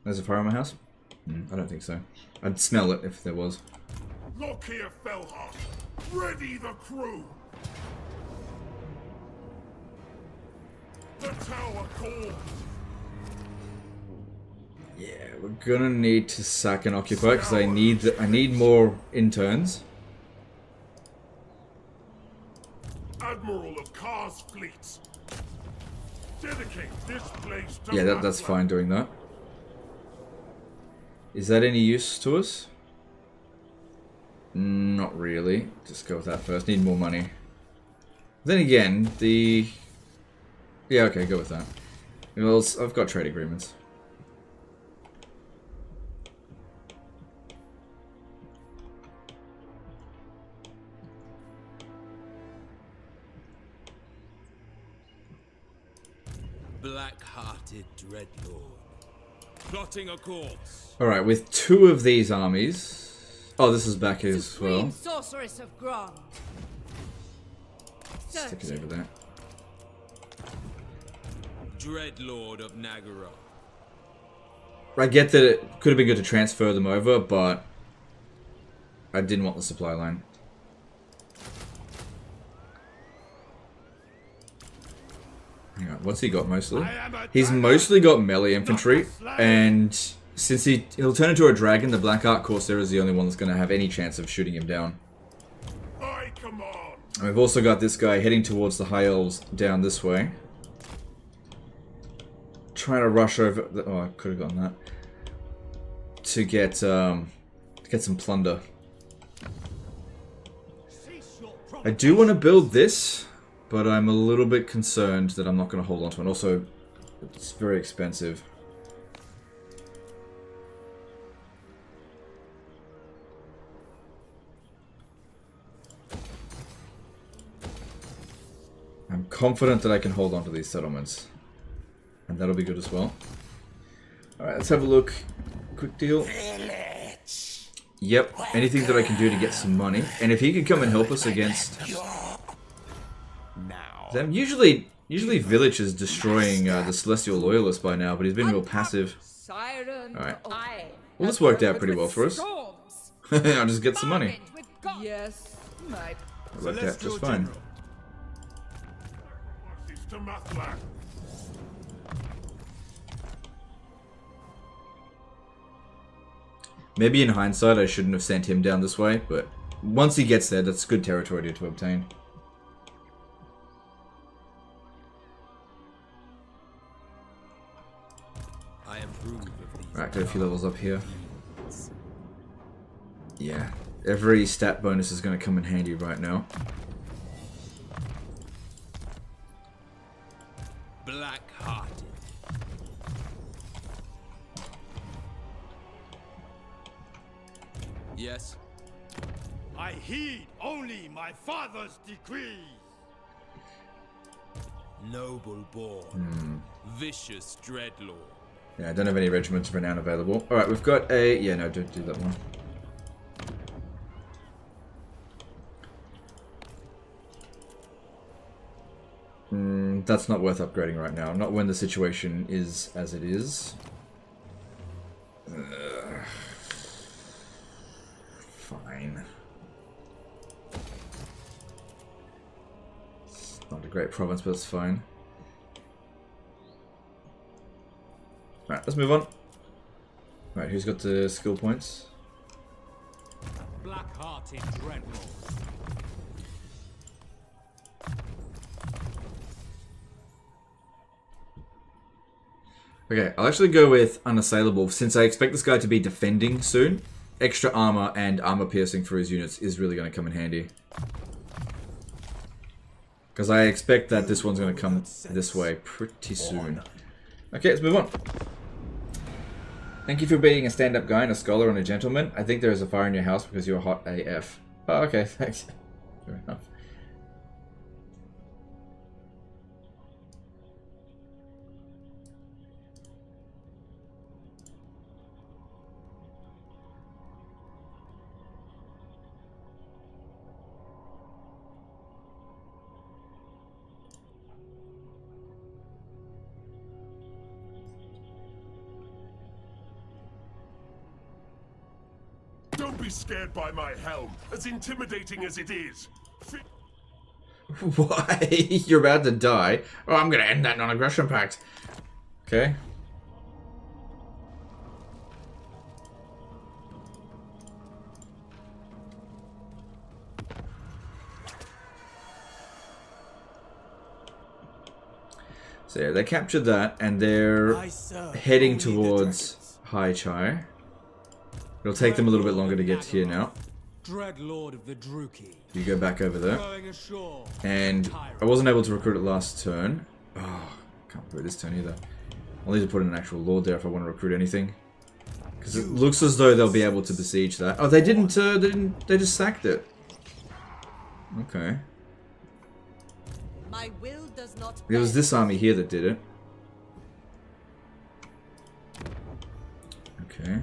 There's a fire in my house? I don't think so. I'd smell it if there was. Lokhir Fellheart, ready the crew. The tower calls. Yeah, we're gonna need to sack and occupy because I need more interns. Admiral of Kar's fleets. Dedicate this place to Yeah, that's fine doing that. Is that any use to us? Not really. Just go with that first. Need more money. Then again, the... Yeah, okay, go with that. Well, I've got trade agreements. Black-hearted dreadlord. Plotting a course. Alright, with 2 of these armies... Oh, this is back here as well. Sorceress of Grom. Stick it over there. Dreadlord of Nagara. I get that it could have been good to transfer them over, but I didn't want the supply line. Hang on, what's he got mostly? He's mostly got melee infantry, and since he'll turn into a dragon, the Black Ark Corsair is the only one that's going to have any chance of shooting him down. I command. And we've also got this guy heading towards the High Elves down this way. Trying to rush over... Oh, I could have gotten that. To get some plunder. I do want to build this, but I'm a little bit concerned that I'm not going to hold on to it. Also, it's very expensive. I'm confident that I can hold on to these settlements. And that'll be good as well. Alright, let's have a look. Quick deal. Yep, anything that I can do to get some money. And if he could come and help us against them. Usually Village is destroying the Celestial Loyalists by now, but he's been real passive. Alright. Well, this worked out pretty well for us. I'll just get some money. Yes, mate. It worked out just fine. Maybe in hindsight I shouldn't have sent him down this way, but once he gets there, that's good territory to obtain. I approve of these. Right, got a few levels up here. Yeah, every stat bonus is going to come in handy right now. Black-hearted. Yes. I heed only my father's decrees. Noble born. Vicious dreadlord. Yeah, I don't have any regiments of renown available. Alright, we've got a... Yeah, no, don't do that one. That's not worth upgrading right now. Not when the situation is as it is. Fine. It's not a great province, but it's fine. Right, let's move on. Right, who's got the skill points? Black-hearted dreadlord. Okay, I'll actually go with unassailable since I expect this guy to be defending soon. Extra armor and armor piercing for his units is really going to come in handy. Because I expect that this one's going to come this way pretty soon. Okay, let's move on. Thank you for being a stand-up guy and a scholar and a gentleman. I think there is a fire in your house because you're hot AF. Oh, okay, thanks. Fair enough. Don't be scared by my helm, as intimidating as it is. Why? You're about to die. Oh, I'm gonna end that non-aggression pact. Okay. So yeah, they captured that, and they're heading towards Hai Chai. It'll take them a little bit longer to get here now. Dreadlord of the Druki. You go back over there. And I wasn't able to recruit it last turn. Oh, can't recruit this turn either. I'll need to put in an actual lord there if I want to recruit anything. Because it looks as though they'll be able to besiege that. Oh, they didn't, they just sacked it. Okay. My will does not It was this army here that did it. Okay.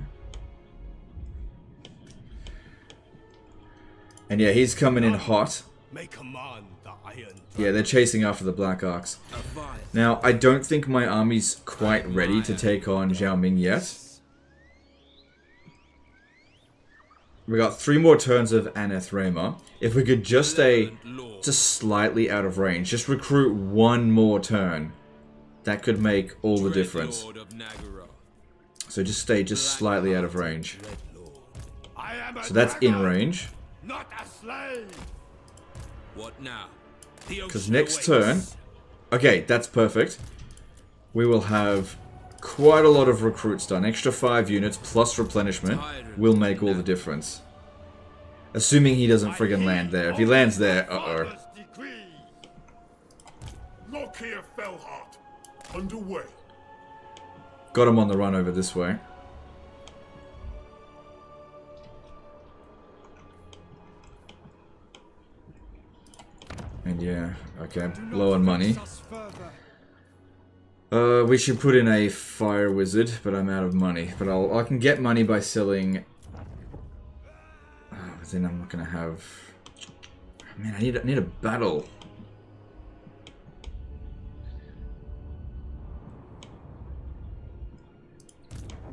And yeah, he's coming in hot. Yeah, they're chasing after the Black Arks. Now, I don't think my army's quite ready to take on Zhao Ming yet. We got 3 more turns of Anathrema. If we could just stay just slightly out of range, just recruit 1 more turn, that could make all the difference. So just stay just slightly out of range. So that's in range. Not a slave. What now? Because next turn... Okay, that's perfect. We will have quite a lot of recruits done. Extra 5 units plus replenishment will make all the difference. Assuming he doesn't friggin' land there. If he lands there, uh-oh. Lokhir Fellheart, underway. Got him on the run over this way. And yeah, okay, low on money. We should put in a fire wizard, but I'm out of money. But I can get money by selling. But then I'm not gonna have. Man, I need a battle.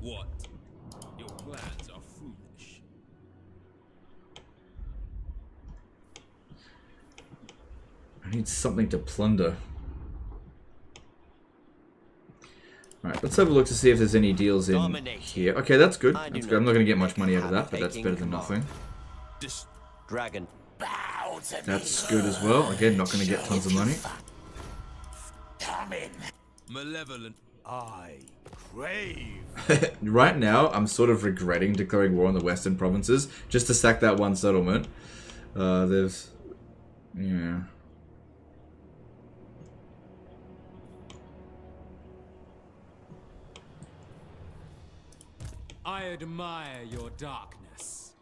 What? Your plans are foolish. I need something to plunder. Alright, let's have a look to see if there's any deals in here. Okay, that's good. That's good. I'm not going to get much money out of that, but that's better than nothing. Dragon. That's good as well. Again, not going to get tons of money. Malevolent. I crave. Right now, I'm sort of regretting declaring war on the western provinces just to sack that one settlement. There's... Yeah... I admire your darkness.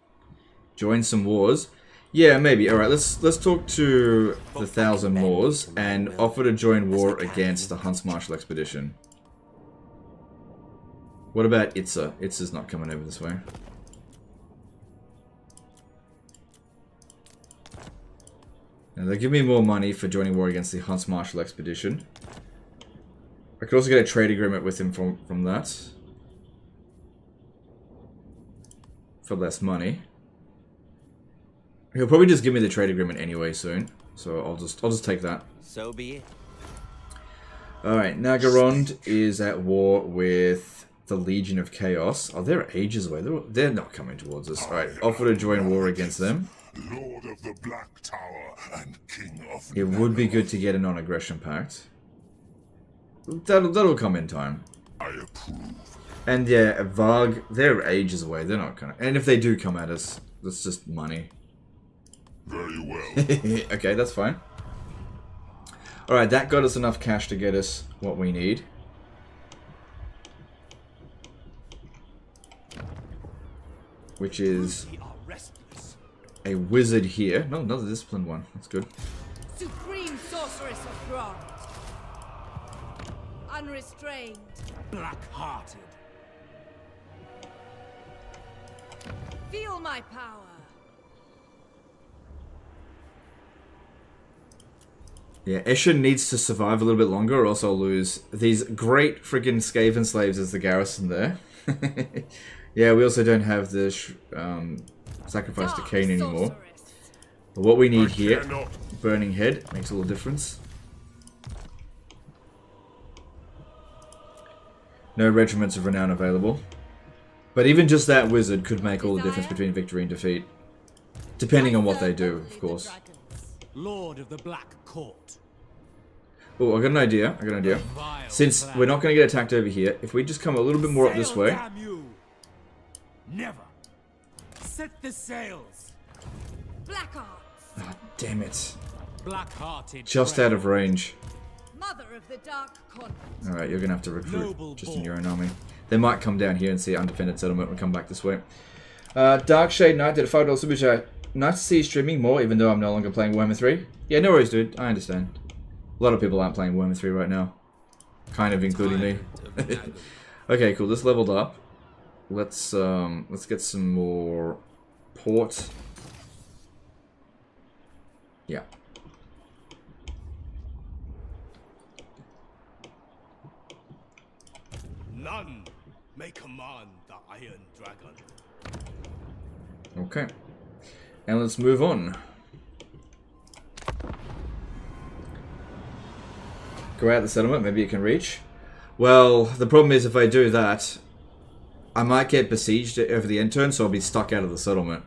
Join some wars. Yeah, maybe. Alright, let's talk to the Thousand Moors and offer to join war against the Hunts Marshal Expedition. What about Itza? Itza's not coming over this way. Now, they give me more money for joining war against the Hunts Marshal Expedition. I could also get a trade agreement with him from that. For less money. He'll probably just give me the trade agreement anyway soon. So I'll just take that. So be it. Alright, Nagarond is at war with the Legion of Chaos. Oh, they're ages away. They're not coming towards us. Alright, offer to join war against them. Lord of the Black Tower and King of It would be good to get a non-aggression pact. That'll come in time. I approve. And yeah, Varg, they're ages away. They're not gonna. And if they do come at us, that's just money. Very well. Okay, that's fine. Alright, that got us enough cash to get us what we need. Which is a wizard here. No, another disciplined one. That's good. Supreme sorceress of bronze. Unrestrained. Black-hearted. Feel my power. Yeah, Eshin needs to survive a little bit longer or else I'll lose these great friggin' Skaven slaves as the garrison there. Yeah, we also don't have the sacrifice to Cain anymore. But what we need here, Burning Head, makes a little difference. No regiments of renown available. But even just that wizard could make all the difference between victory and defeat. Depending on what they do, of course. Lord of the Black Court. Oh, I got an idea. Since we're not going to get attacked over here, if we just come a little bit more up this way. Damn you. Never. Set the sails. Black Arks. Oh, damn it. Black-hearted. Just out of range. Mother of the Dark Convent. Alright, you're going to have to recruit just in your own army. They might come down here and see undefended settlement and come back this way. Darkshade Knight did a $5 super chat. Nice to see you streaming more, even though I'm no longer playing Warhammer 3. Yeah, no worries, dude. I understand. A lot of people aren't playing Warhammer 3 right now. Kind of including me. Okay, cool. This leveled up. Let's get some more port. Yeah. None may command the Iron Dragon. Okay. And let's move on. Go out the settlement, maybe it can reach. Well, the problem is if I do that, I might get besieged over the intern, so I'll be stuck out of the settlement.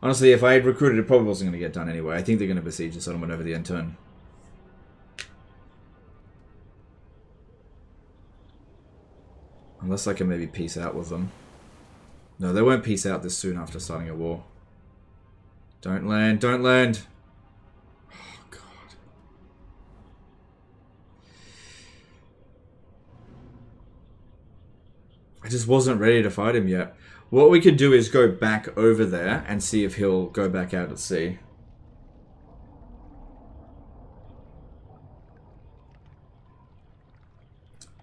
Honestly, if I had recruited, it probably wasn't going to get done anyway. I think they're going to besiege the settlement over the intern. Unless I can maybe peace out with them. No, they won't peace out this soon after starting a war. Don't land, don't land! Oh, God. I just wasn't ready to fight him yet. What we could do is go back over there and see if he'll go back out at sea.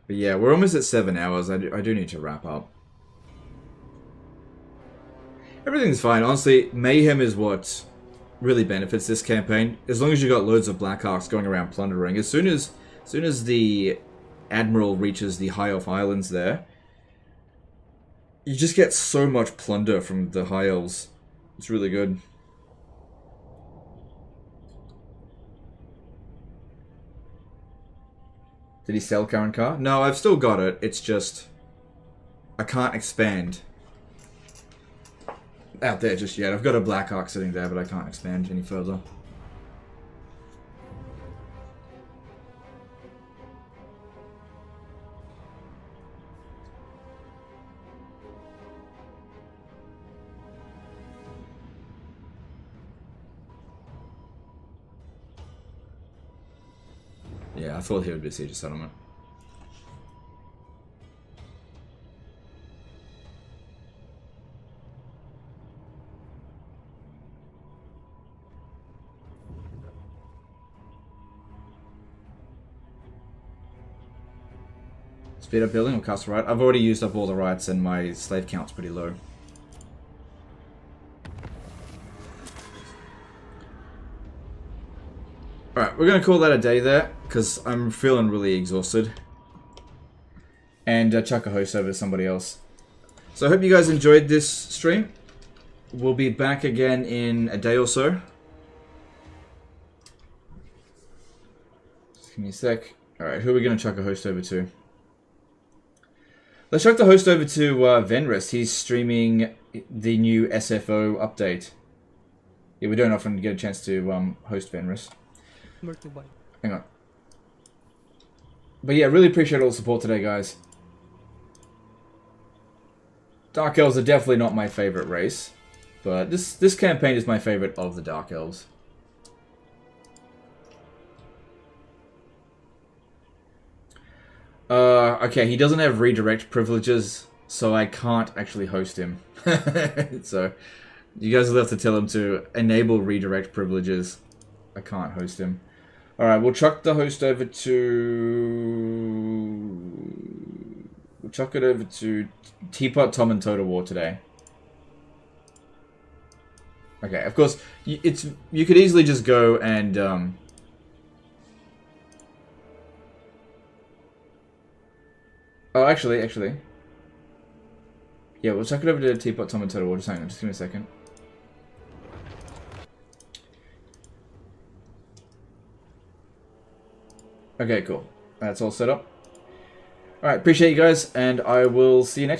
But yeah, we're almost at 7 hours. I do need to wrap up. Everything's fine. Honestly, mayhem is what really benefits this campaign. As long as you got loads of Black Arks going around plundering. As soon as the Admiral reaches the High Elf Islands there, you just get so much plunder from the High Elves. It's really good. Did he sell current car? No, I've still got it. It's just I can't expand out there just yet. I've got a Black Ark sitting there, but I can't expand any further. Yeah, I thought he would besiege a settlement. Speed up building or cast a riot? I've already used up all the riots and my slave count's pretty low. Alright, we're gonna call that a day there, because I'm feeling really exhausted. And chuck a host over to somebody else. So I hope you guys enjoyed this stream. We'll be back again in a day or so. Just give me a sec. Alright, who are we gonna chuck a host over to? Let's chuck the host over to Venrist. He's streaming the new SFO update. Yeah, we don't often get a chance to host Venrist. Hang on. But yeah, really appreciate all the support today, guys. Dark Elves are definitely not my favorite race, but this campaign is my favorite of the Dark Elves. Okay, he doesn't have redirect privileges, so I can't actually host him. So, you guys will have to tell him to enable redirect privileges. I can't host him. Alright, we'll chuck the host over to... We'll chuck it over to Teapot, Tom, and Total War today. Okay, of course, you could easily just go and... Oh, actually. Yeah, we'll chuck it over to Teapot, Tom, and Total War. Just hang on, just give me a second. Okay, cool. That's all set up. Alright, appreciate you guys, and I will see you next time.